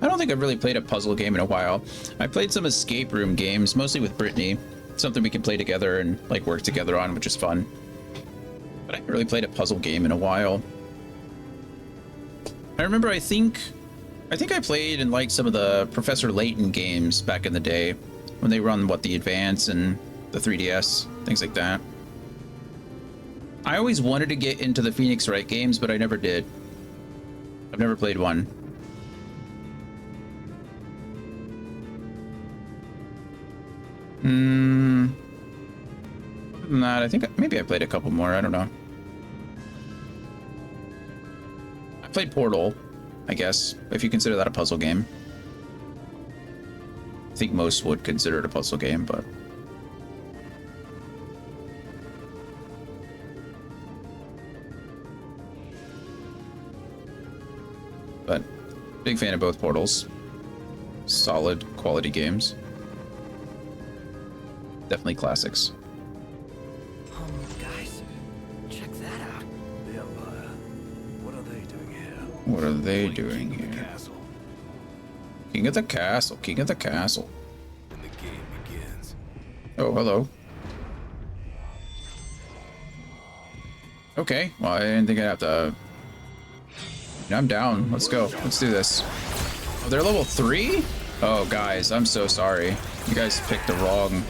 Speaker 1: I don't think I've really played a puzzle game in a while. I played some escape room games, mostly with Brittany. Something we can play together and like work together on, which is fun. But I haven't really played a puzzle game in a while. I remember I think I played in like some of the Professor Layton games back in the day when they run the Advance and the 3DS, things like that. I always wanted to get into the Phoenix Wright games, but I never did. I've never played one. Other than that, I think maybe I played a couple more. I don't know. I played Portal, I guess, if you consider that a puzzle game. I think most would consider it a puzzle game, but... But, big fan of both Portals. Solid, quality games. Definitely classics.
Speaker 2: Guys, check that out.
Speaker 13: The Empire. What are they doing here?
Speaker 1: What are they doing here? King of the castle. King of the castle.
Speaker 13: And the game begins.
Speaker 1: Oh, hello. Okay, well, I didn't think I'd have to... I'm down. Let's go. Let's do this. Oh, they're level 3? Oh, guys, I'm so sorry. You guys picked the wrong...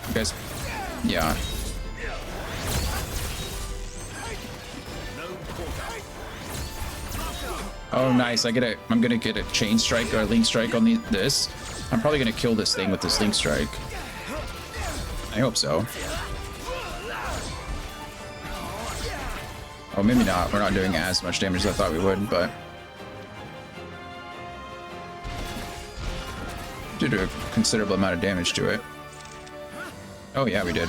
Speaker 1: You guys... Yeah. Oh, nice. I'm gonna get a chain strike or a link strike on this. I'm probably gonna kill this thing with this link strike. I hope so. Oh, maybe not. We're not doing as much damage as I thought we would, but... Did a considerable amount of damage to it. Oh yeah, we did.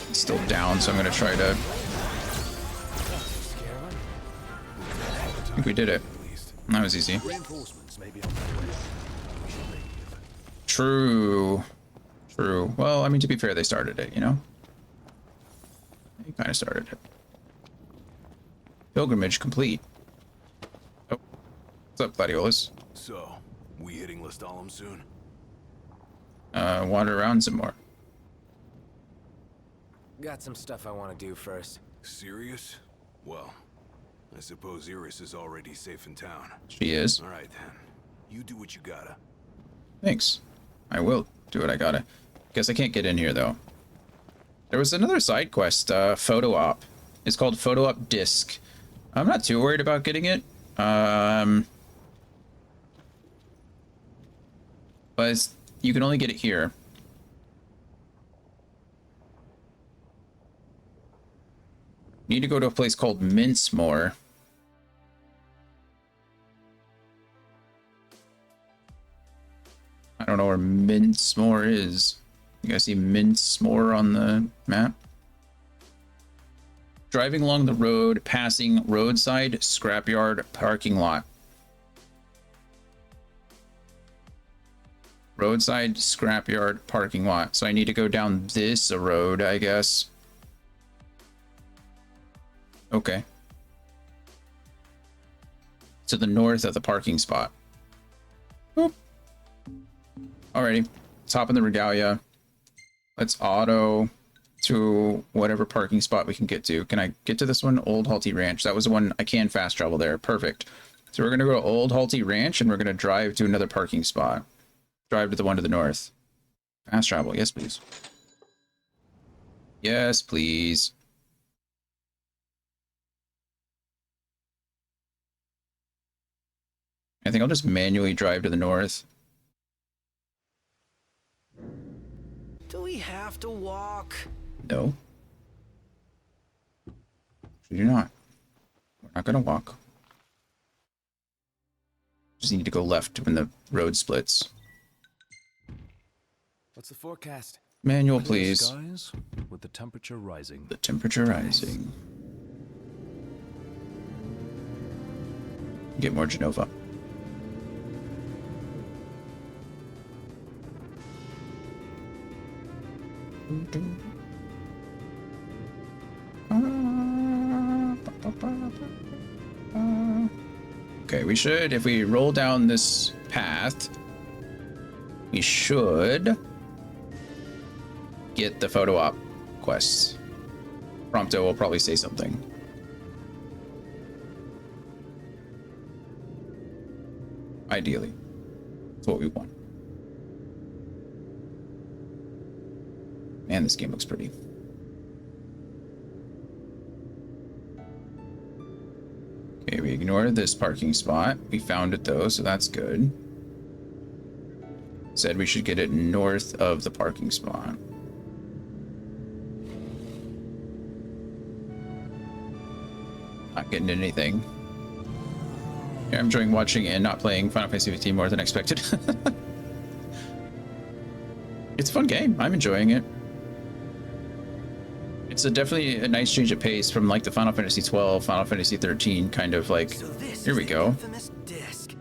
Speaker 1: It's still down, so I'm gonna try to... I think we did it. That was easy. True. True. Well, I mean, to be fair, they started it, you know? They kind of started it. Pilgrimage complete. What's up, Gladiolus?
Speaker 13: So, we hitting Lestalem soon?
Speaker 1: Wander around some more.
Speaker 14: Got some stuff I want to do first.
Speaker 13: Serious? Well, I suppose Iris is already safe in town.
Speaker 1: She is.
Speaker 13: All right then. You do what you gotta.
Speaker 1: Thanks. I will do what I gotta. Guess I can't get in here though. There was another side quest, photo op. It's called Photo Op Disc. I'm not too worried about getting it. But you can only get it here. Need to go to a place called Mincemore. I don't know where Mincemore is. You guys see Mincemore on the map? Driving along the road, passing roadside scrapyard parking lot. Roadside scrapyard parking lot. So I need to go down this road, I guess. Okay. To the north of the parking spot. Boop. Alrighty. Let's hop in the Regalia. Let's auto to whatever parking spot we can get to. Can I get to this one? Old Halty Ranch. That was the one I can fast travel there. Perfect. So we're going to go to Old Halty Ranch and we're going to drive to another parking spot. Drive to the one to the north. Fast travel. Yes, please. Yes, please. I think I'll just manually drive to the north.
Speaker 2: Do we have to walk?
Speaker 1: No. We do not. We're not gonna walk. Just need to go left when the road splits.
Speaker 15: What's the forecast?
Speaker 1: Manual,
Speaker 15: Clear
Speaker 1: please.
Speaker 15: skies with the temperature rising.
Speaker 1: The temperature rising. Get more Genova. Okay, we should, if we roll down this path, we should get the photo op quests. Prompto will probably say something. Ideally, that's what we want. Man, this game looks pretty. Okay, we ignore this parking spot. We found it though, so that's good. Said we should get it north of the parking spot. Not getting anything. Yeah, I'm enjoying watching and not playing Final Fantasy 15 more than expected. It's a fun game. I'm enjoying it. It's definitely a nice change of pace from like the Final Fantasy 12, Final Fantasy 13 kind of like.
Speaker 2: So this
Speaker 1: here we
Speaker 2: is the
Speaker 1: go.
Speaker 2: infamous disc.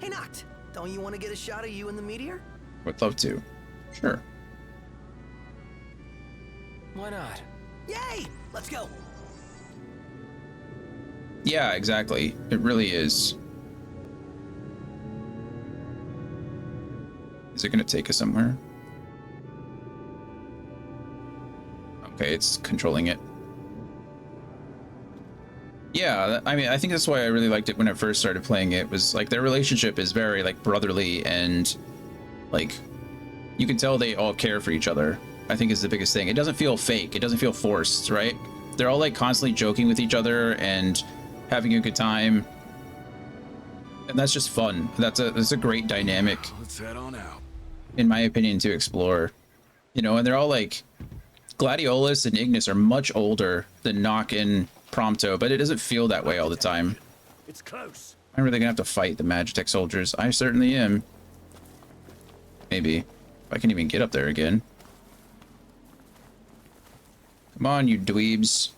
Speaker 2: Hey, Noct, don't you want to get a shot of you in the meteor?
Speaker 1: Would love to. Sure.
Speaker 14: Why not?
Speaker 2: Yay! Let's go.
Speaker 1: Yeah, exactly. It really is. Is it going to take us somewhere? Okay, it's controlling it. Yeah, I mean, I think that's why I really liked it when I first started playing it. Was like their relationship is very like brotherly and like you can tell they all care for each other. I think is the biggest thing. It doesn't feel fake. It doesn't feel forced, right? They're all like constantly joking with each other and having a good time. And that's just fun. That's a great dynamic.
Speaker 13: Let's head on out.
Speaker 1: In my opinion, to explore. You know, and they're all like Gladiolus and Ignis are much older than Nock and Prompto, but it doesn't feel that way all the time.
Speaker 2: It's close.
Speaker 1: I'm really gonna have to fight the Magitech soldiers. I certainly am. Maybe. If I can even get up there again. Come on, you dweebs.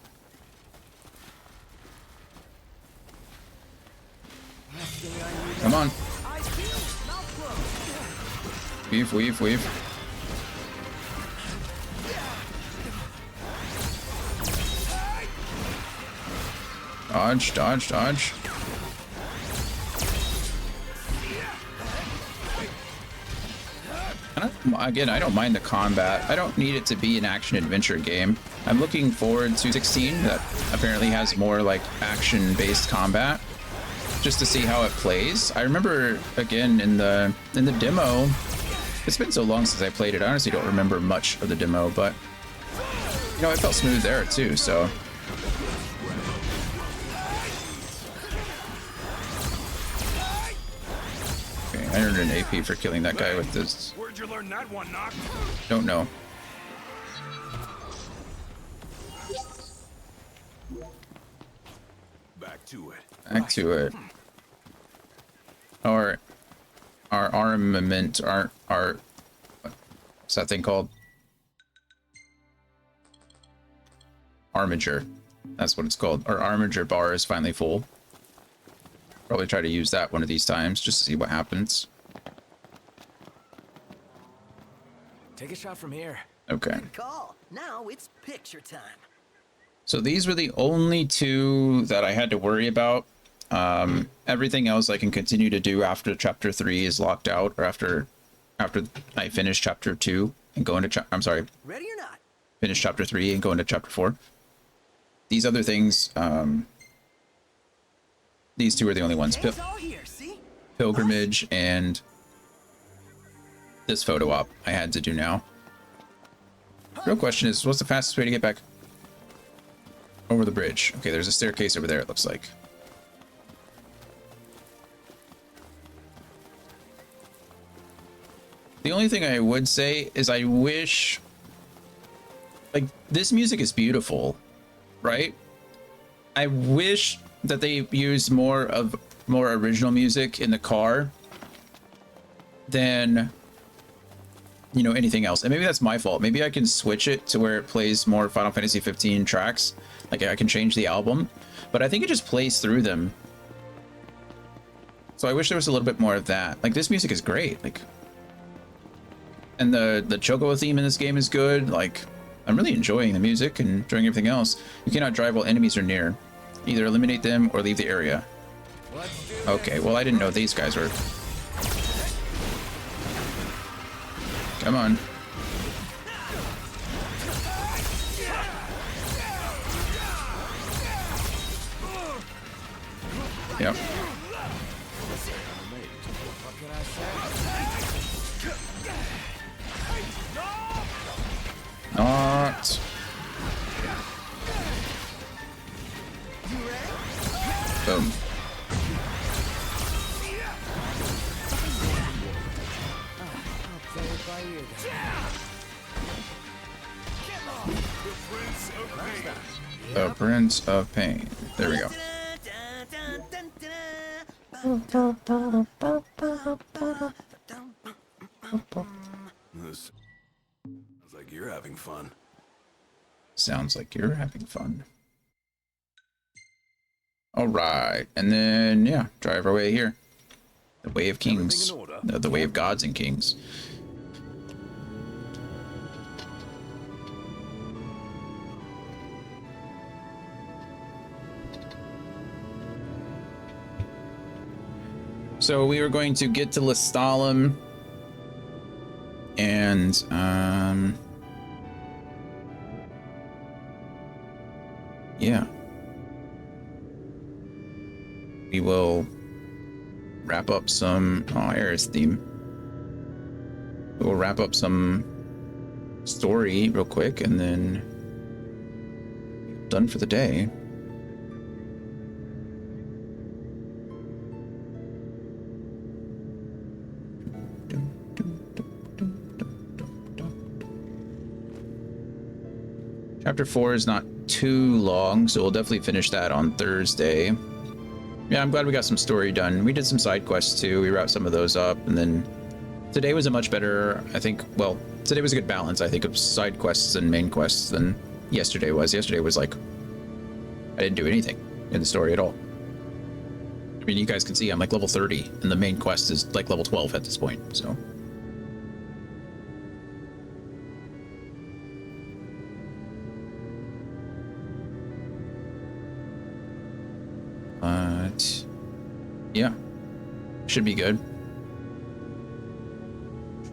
Speaker 1: Come on. Weave, weave, weave. Dodge, dodge, dodge. Again, I don't mind the combat. I don't need it to be an action-adventure game. I'm looking forward to 16 that apparently has more like action-based combat, just to see how it plays. I remember, again, in the demo, it's been so long since I played it, I honestly don't remember much of the demo, but, you know, it felt smooth there too, so. Okay, I earned an AP for killing that guy with this.
Speaker 13: Where'd you learn that one, Knock?
Speaker 1: Don't know.
Speaker 13: Back to it.
Speaker 1: Back to it. Our armament, our what's that thing called? Armature. That's what it's called. Our armature bar is finally full. Probably try to use that one of these times just to see what happens.
Speaker 14: Take a shot from here.
Speaker 1: Okay.
Speaker 2: Good call. Now it's picture time.
Speaker 1: So these were the only two that I had to worry about. Everything else I can continue to do after chapter 3 is locked out, or after I finish chapter 2 and go into
Speaker 2: Ready or not?
Speaker 1: finish chapter 3 and go into chapter 4. These other things, these two are the only ones. Pilgrimage and this photo op I had to do now. Real question is, what's the fastest way to get back over the bridge? Okay, there's a staircase over there, it looks like. The only thing I would say is I wish, like, this music is beautiful, right? I wish that they used more original music in the car than, you know, anything else. And maybe that's my fault. Maybe I can switch it to where it plays more Final Fantasy 15 tracks. Like, I can change the album, but I think it just plays through them. So I wish there was a little bit more of that. Like, this music is great. Like, and the Chocobo theme in this game is good. Like, I'm really enjoying the music and enjoying everything else. You cannot drive while enemies are near. Either eliminate them or leave the area. Okay, well, I didn't know these guys were. Come on. Yep. Not. Boom. The Prince of Pain. There we go.
Speaker 13: This sounds like you're having fun.
Speaker 1: Sounds like you're having fun. All right, and then yeah, drive our way here. The way of kings, the way of gods and kings. So we were going to get to Lestalem, and yeah, we will wrap up some Aerith theme. We'll wrap up some story real quick, and then done for the day. Chapter 4 is not too long, so we'll definitely finish that on Thursday. Yeah, I'm glad we got some story done. We did some side quests too. We wrapped some of those up, and then today was a much better, I think, well, today was a good balance, I think, of side quests and main quests than yesterday was. Yesterday was like, I didn't do anything in the story at all. I mean, you guys can see I'm like level 30, and the main quest is like level 12 at this point, so. But yeah, should be good.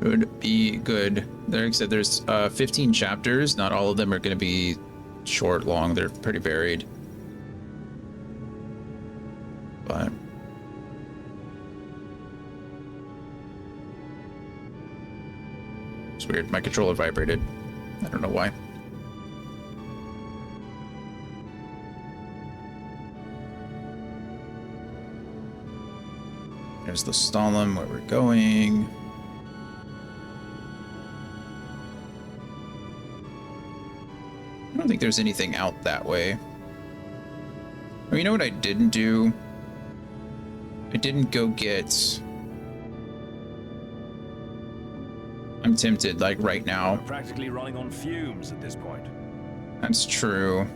Speaker 1: Should be good. Like I said, there's 15 chapters. Not all of them are going to be short, long. They're pretty varied. But it's weird. My controller vibrated. I don't know why. There's the Stalin where we're going. I don't think there's anything out that way. Oh, you know what I didn't do? I didn't go get... I'm tempted, like, right now.
Speaker 16: We're practically running on fumes at this point.
Speaker 1: That's true.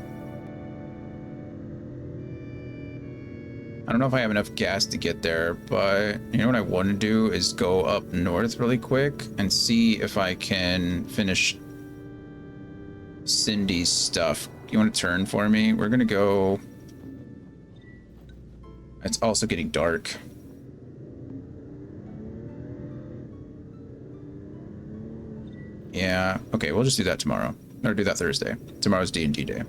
Speaker 1: I don't know if I have enough gas to get there, but you know what I want to do is go up north really quick and see if I can finish Cindy's stuff. You want to turn for me? We're gonna go... It's also getting dark. Yeah, okay, we'll just do that tomorrow. Or do that Thursday. Tomorrow's D&D day.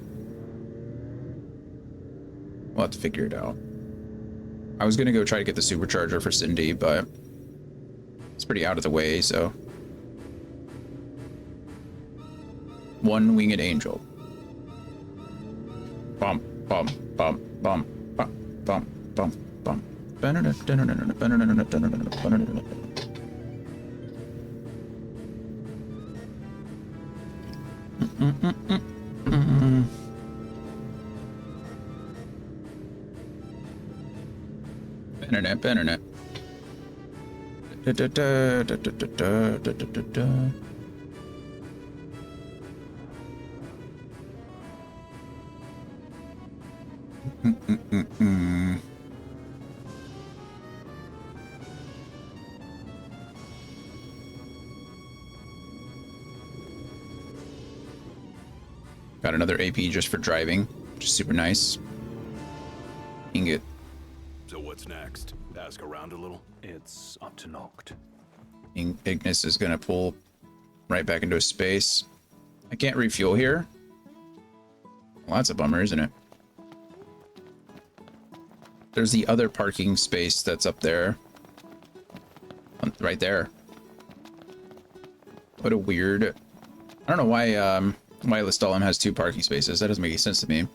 Speaker 1: We'll have to figure it out. I was gonna go try to get the supercharger for Cindy, but it's pretty out of the way, so... One winged angel. Bump, bump, bump, bump, bump, bump, bump, bump. Internet. Got another AP just for driving, which is super nice. Ingot.
Speaker 13: So what's next? Ask around a little?
Speaker 16: It's up to Noct.
Speaker 1: Ignis is gonna pull right back into a space. I can't refuel here. Well, that's a bummer, isn't it? There's the other parking space that's up there. Right there. What a weird... I don't know why Lestalem has 2 parking spaces. That doesn't make any sense to me.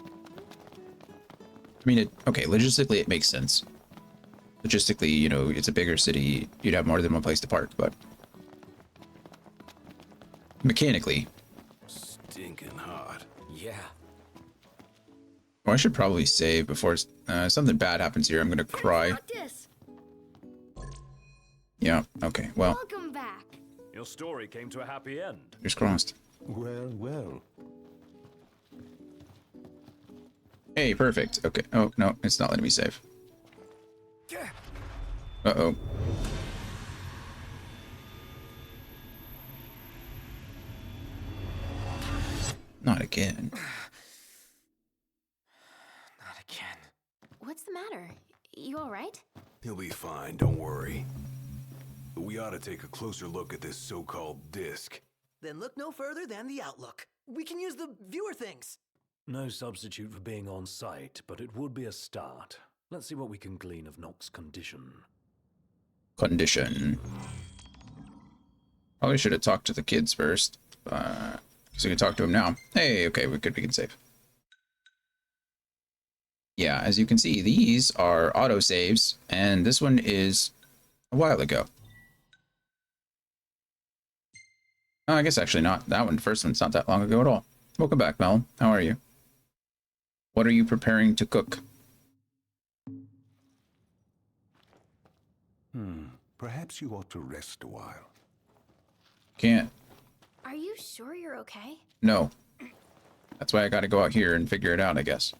Speaker 1: I mean, okay, logistically it makes sense. Logistically, you know, it's a bigger city. You'd have more than one place to park, but... mechanically.
Speaker 13: Stinking hot.
Speaker 14: Yeah.
Speaker 1: Well, I should probably save before something bad happens here. I'm gonna cry. Yeah, okay, well.
Speaker 9: Welcome back.
Speaker 16: Your story came to a happy end.
Speaker 1: Fingers crossed.
Speaker 10: Well.
Speaker 1: Hey, perfect. Okay. Oh, no, it's not letting me save. Uh-oh. Not again.
Speaker 6: Not again.
Speaker 8: What's the matter? You all right?
Speaker 13: He'll be fine, don't worry. But we ought to take a closer look at this so-called disc.
Speaker 2: Then look no further than the Outlook. We can use the viewer things.
Speaker 16: No substitute for being on site, but it would be a start. Let's see what we can glean of Noct's condition.
Speaker 1: Condition. Probably should have talked to the kids first. So we can talk to him now. Hey, okay, we can save. Yeah, as you can see, these are autosaves, and this one is a while ago. Oh, I guess actually not. That one, the first one's not that long ago at all. Welcome back, Mel. How are you? What are you preparing to cook?
Speaker 10: Perhaps you ought to rest a while.
Speaker 1: Can't.
Speaker 8: Are you sure you're okay?
Speaker 1: No. That's why I gotta go out here and figure it out, I guess.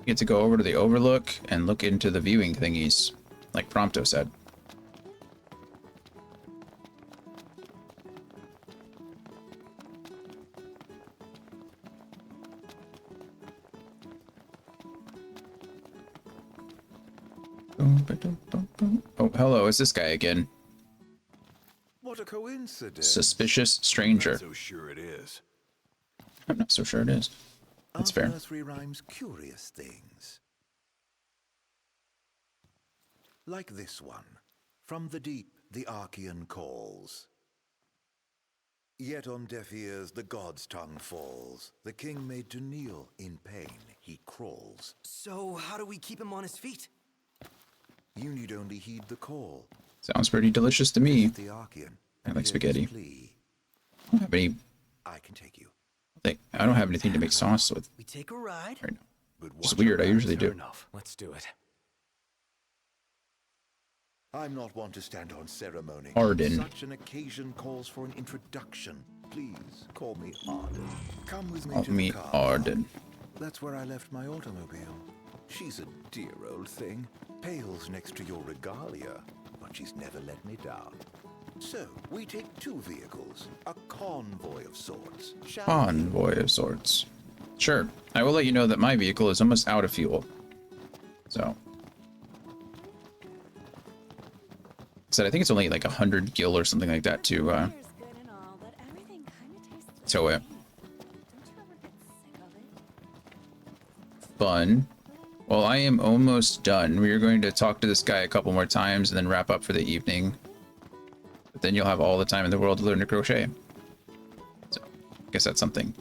Speaker 1: Get to go over to the overlook and look into the viewing thingies, like Prompto said. Oh, hello, it's this guy again.
Speaker 13: What a coincidence.
Speaker 1: Suspicious stranger.
Speaker 13: I'm not so sure it is.
Speaker 1: I'm not so sure it is. That's fair.
Speaker 17: Nursery rhymes curious things. Like this one. From the deep, the Archean calls. Yet on deaf ears the god's tongue falls. The king made to kneel, in pain he crawls.
Speaker 2: So how do we keep him on his feet?
Speaker 17: You need only heed the call.
Speaker 1: Sounds pretty delicious to me.
Speaker 17: The Archean,
Speaker 1: I like spaghetti. I don't have any.
Speaker 17: I can take you.
Speaker 1: I don't have anything to make sauce with.
Speaker 2: We take a ride.
Speaker 1: Right now. Which is weird. I usually do.
Speaker 16: Enough. Let's do it.
Speaker 17: I'm not one to stand on ceremony.
Speaker 1: Arden.
Speaker 17: Such an occasion calls for an introduction. Please call me Arden. Come with me
Speaker 1: Call
Speaker 17: to
Speaker 1: me
Speaker 17: the car.
Speaker 1: Arden.
Speaker 17: That's where I left my automobile. She's a dear old thing. Pales next to your regalia, but she's never let me down. So, we take two vehicles, a convoy of sorts.
Speaker 1: Convoy of sorts. Sure. I will let you know that my vehicle is almost out of fuel. So. Said I think it's only like 100 gil or something like that to tow it. Fun. Well, I am almost done. We are going to talk to this guy a couple more times and then wrap up for the evening. But then you'll have all the time in the world to learn to crochet. So, I guess that's something.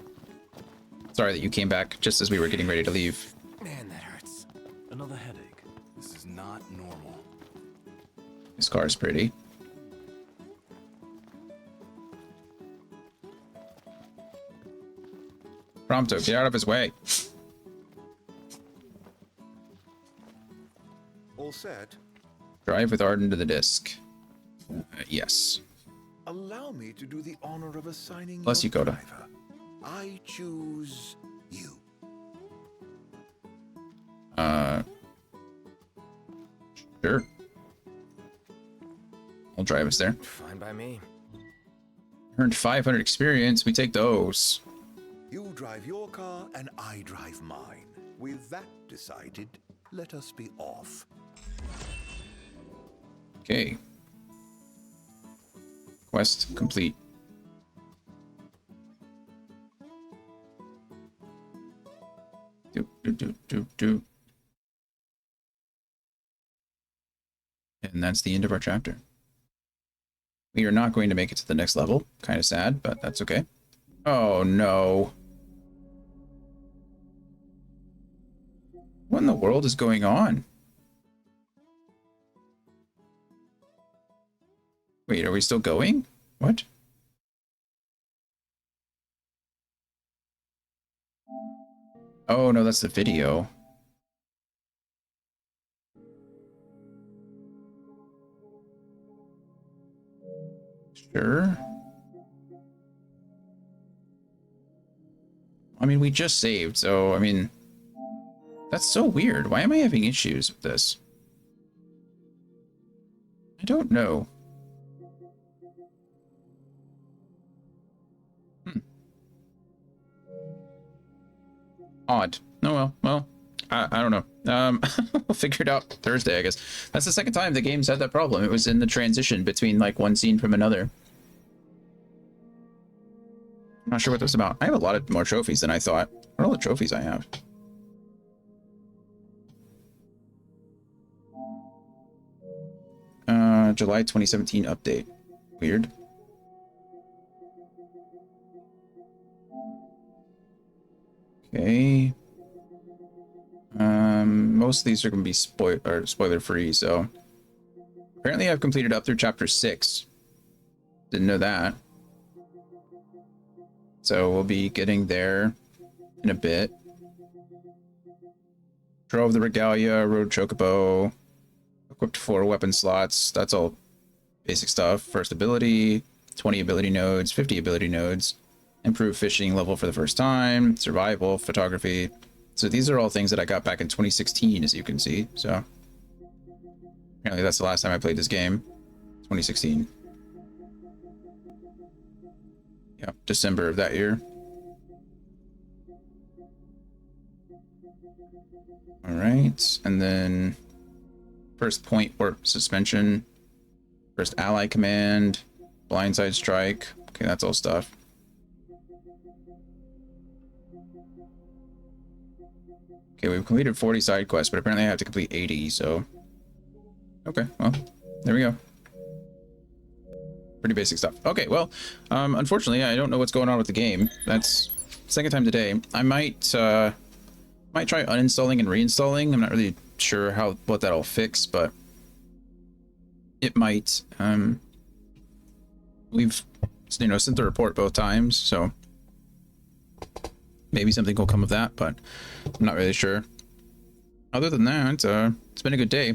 Speaker 1: Sorry that you came back just as we were getting ready to leave.
Speaker 16: Man, that hurts. Another headache. This is not normal.
Speaker 1: This car is pretty. Prompto, get out of his way.
Speaker 17: All set?
Speaker 1: Drive with Arden to the disc. Yes.
Speaker 17: Allow me to do the honor of assigning
Speaker 1: Bless you,
Speaker 17: your
Speaker 1: Coda.
Speaker 17: driver. I choose you.
Speaker 1: Sure. I'll drive us there.
Speaker 6: Fine by me.
Speaker 1: Earned 500 experience. We take those.
Speaker 17: You drive your car and I drive mine. With that decided, let us be off.
Speaker 1: Okay. Quest complete. Do. And that's the end of our chapter. We are not going to make it to the next level. Kind of sad, but that's okay. Oh no. What in the world is going on? Wait, are we still going? What? Oh no, that's the video. Sure. I mean, we just saved, so, I mean, that's so weird. Why am I having issues with this? I don't know. Odd. Oh well, I don't know. We'll figure it out Thursday, I guess. That's the second time the game's had that problem. It was in the transition between like one scene from another. I'm not sure what this is about. I have a lot of more trophies than I thought. What are all the trophies I have? July 2017 update. Weird. Okay. Most of these are going to be spoiler free, so apparently I've completed up through chapter 6. Didn't know that. So we'll be getting there in a bit. Drove the regalia, rode Chocobo, equipped 4 weapon slots. That's all basic stuff. First ability, 20 ability nodes, 50 ability nodes. Improved fishing level for the first time, survival, photography. So these are all things that I got back in 2016, as you can see. So apparently that's the last time I played this game, 2016. Yeah, December of that year. All right, and then First point or suspension. First ally command. Blindside strike. Okay, that's all stuff. Okay, we've completed 40 side quests, but apparently I have to complete 80, so... Okay, well, there we go. Pretty basic stuff. Okay, well, unfortunately, I don't know what's going on with the game. That's second time today. I might try uninstalling and reinstalling. I'm not really sure what that'll fix, but it might. We've, sent the report both times, so maybe something will come of that, but I'm not really sure. Other than that, it's been a good day.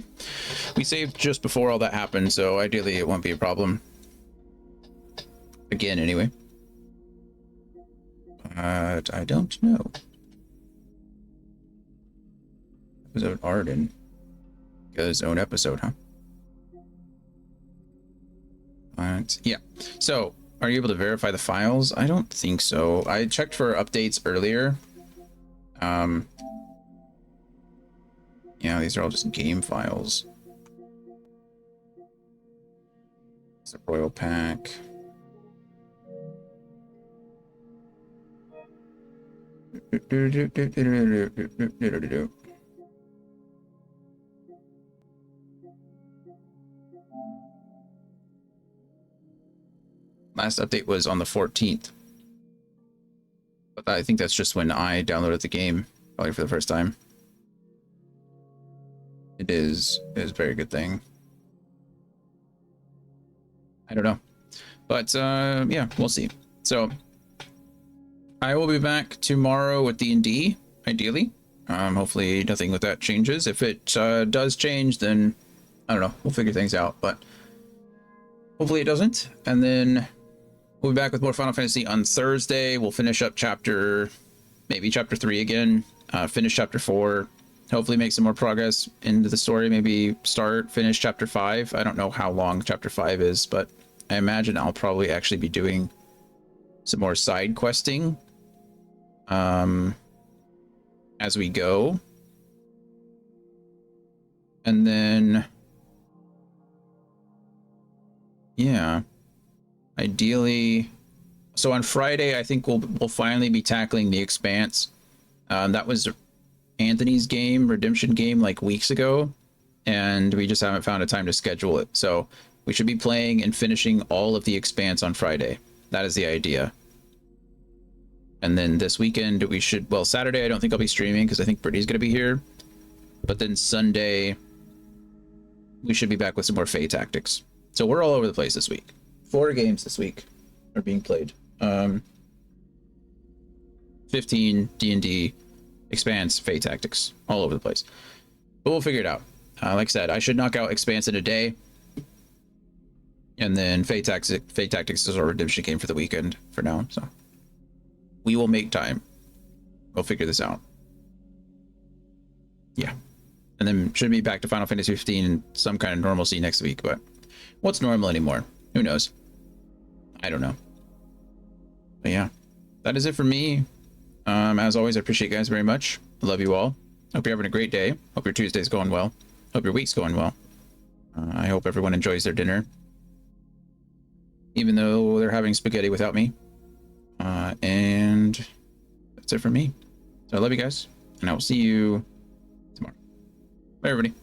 Speaker 1: We saved just before all that happened, so ideally it won't be a problem. Again, anyway. But I don't know. Episode Arden. Got his own episode, huh? Yeah. So, are you able to verify the files? I don't think so. I checked for updates earlier. Yeah, these are all just game files. It's a Royal Pack. Last update was on the 14th. But I think that's just when I downloaded the game, probably for the first time. It is a very good thing. I don't know. But yeah, we'll see. So I will be back tomorrow with D&D, ideally. Hopefully nothing with that changes. If it does change, then I don't know. We'll figure things out, but hopefully it doesn't. And then we'll be back with more Final Fantasy on Thursday. We'll finish up maybe chapter 3 again. Finish chapter 4. Hopefully make some more progress into the story. Maybe finish chapter 5. I don't know how long chapter 5 is, but I imagine I'll probably actually be doing some more side questing as we go. And then, yeah, ideally, so on Friday, I think we'll finally be tackling The Expanse. That was Anthony's redemption game, like weeks ago, and we just haven't found a time to schedule it. So we should be playing and finishing all of The Expanse on Friday. That is the idea. And then this weekend Saturday I don't think I'll be streaming because I think Brittany's gonna be here. But then Sunday we should be back with some more Fae Tactics. So we're all over the place this week. 4 games this week are being played. 15 D&D, Expanse, Fae Tactics, all over the place. But we'll figure it out. Like I said, I should knock out Expanse in a day. And then Fae Tactics is our redemption game for the weekend for now. So we will make time. We'll figure this out. Yeah. And then should be back to Final Fantasy 15 and some kind of normalcy next week. But what's normal anymore? Who knows? I don't know. But yeah, that is it for me. As always, I appreciate you guys very much. I love you all. Hope you're having a great day. Hope your Tuesday's going well. Hope your week's going well. I hope everyone enjoys their dinner, even though they're having spaghetti without me. And that's it for me. So I love you guys, and I will see you tomorrow. Bye, everybody.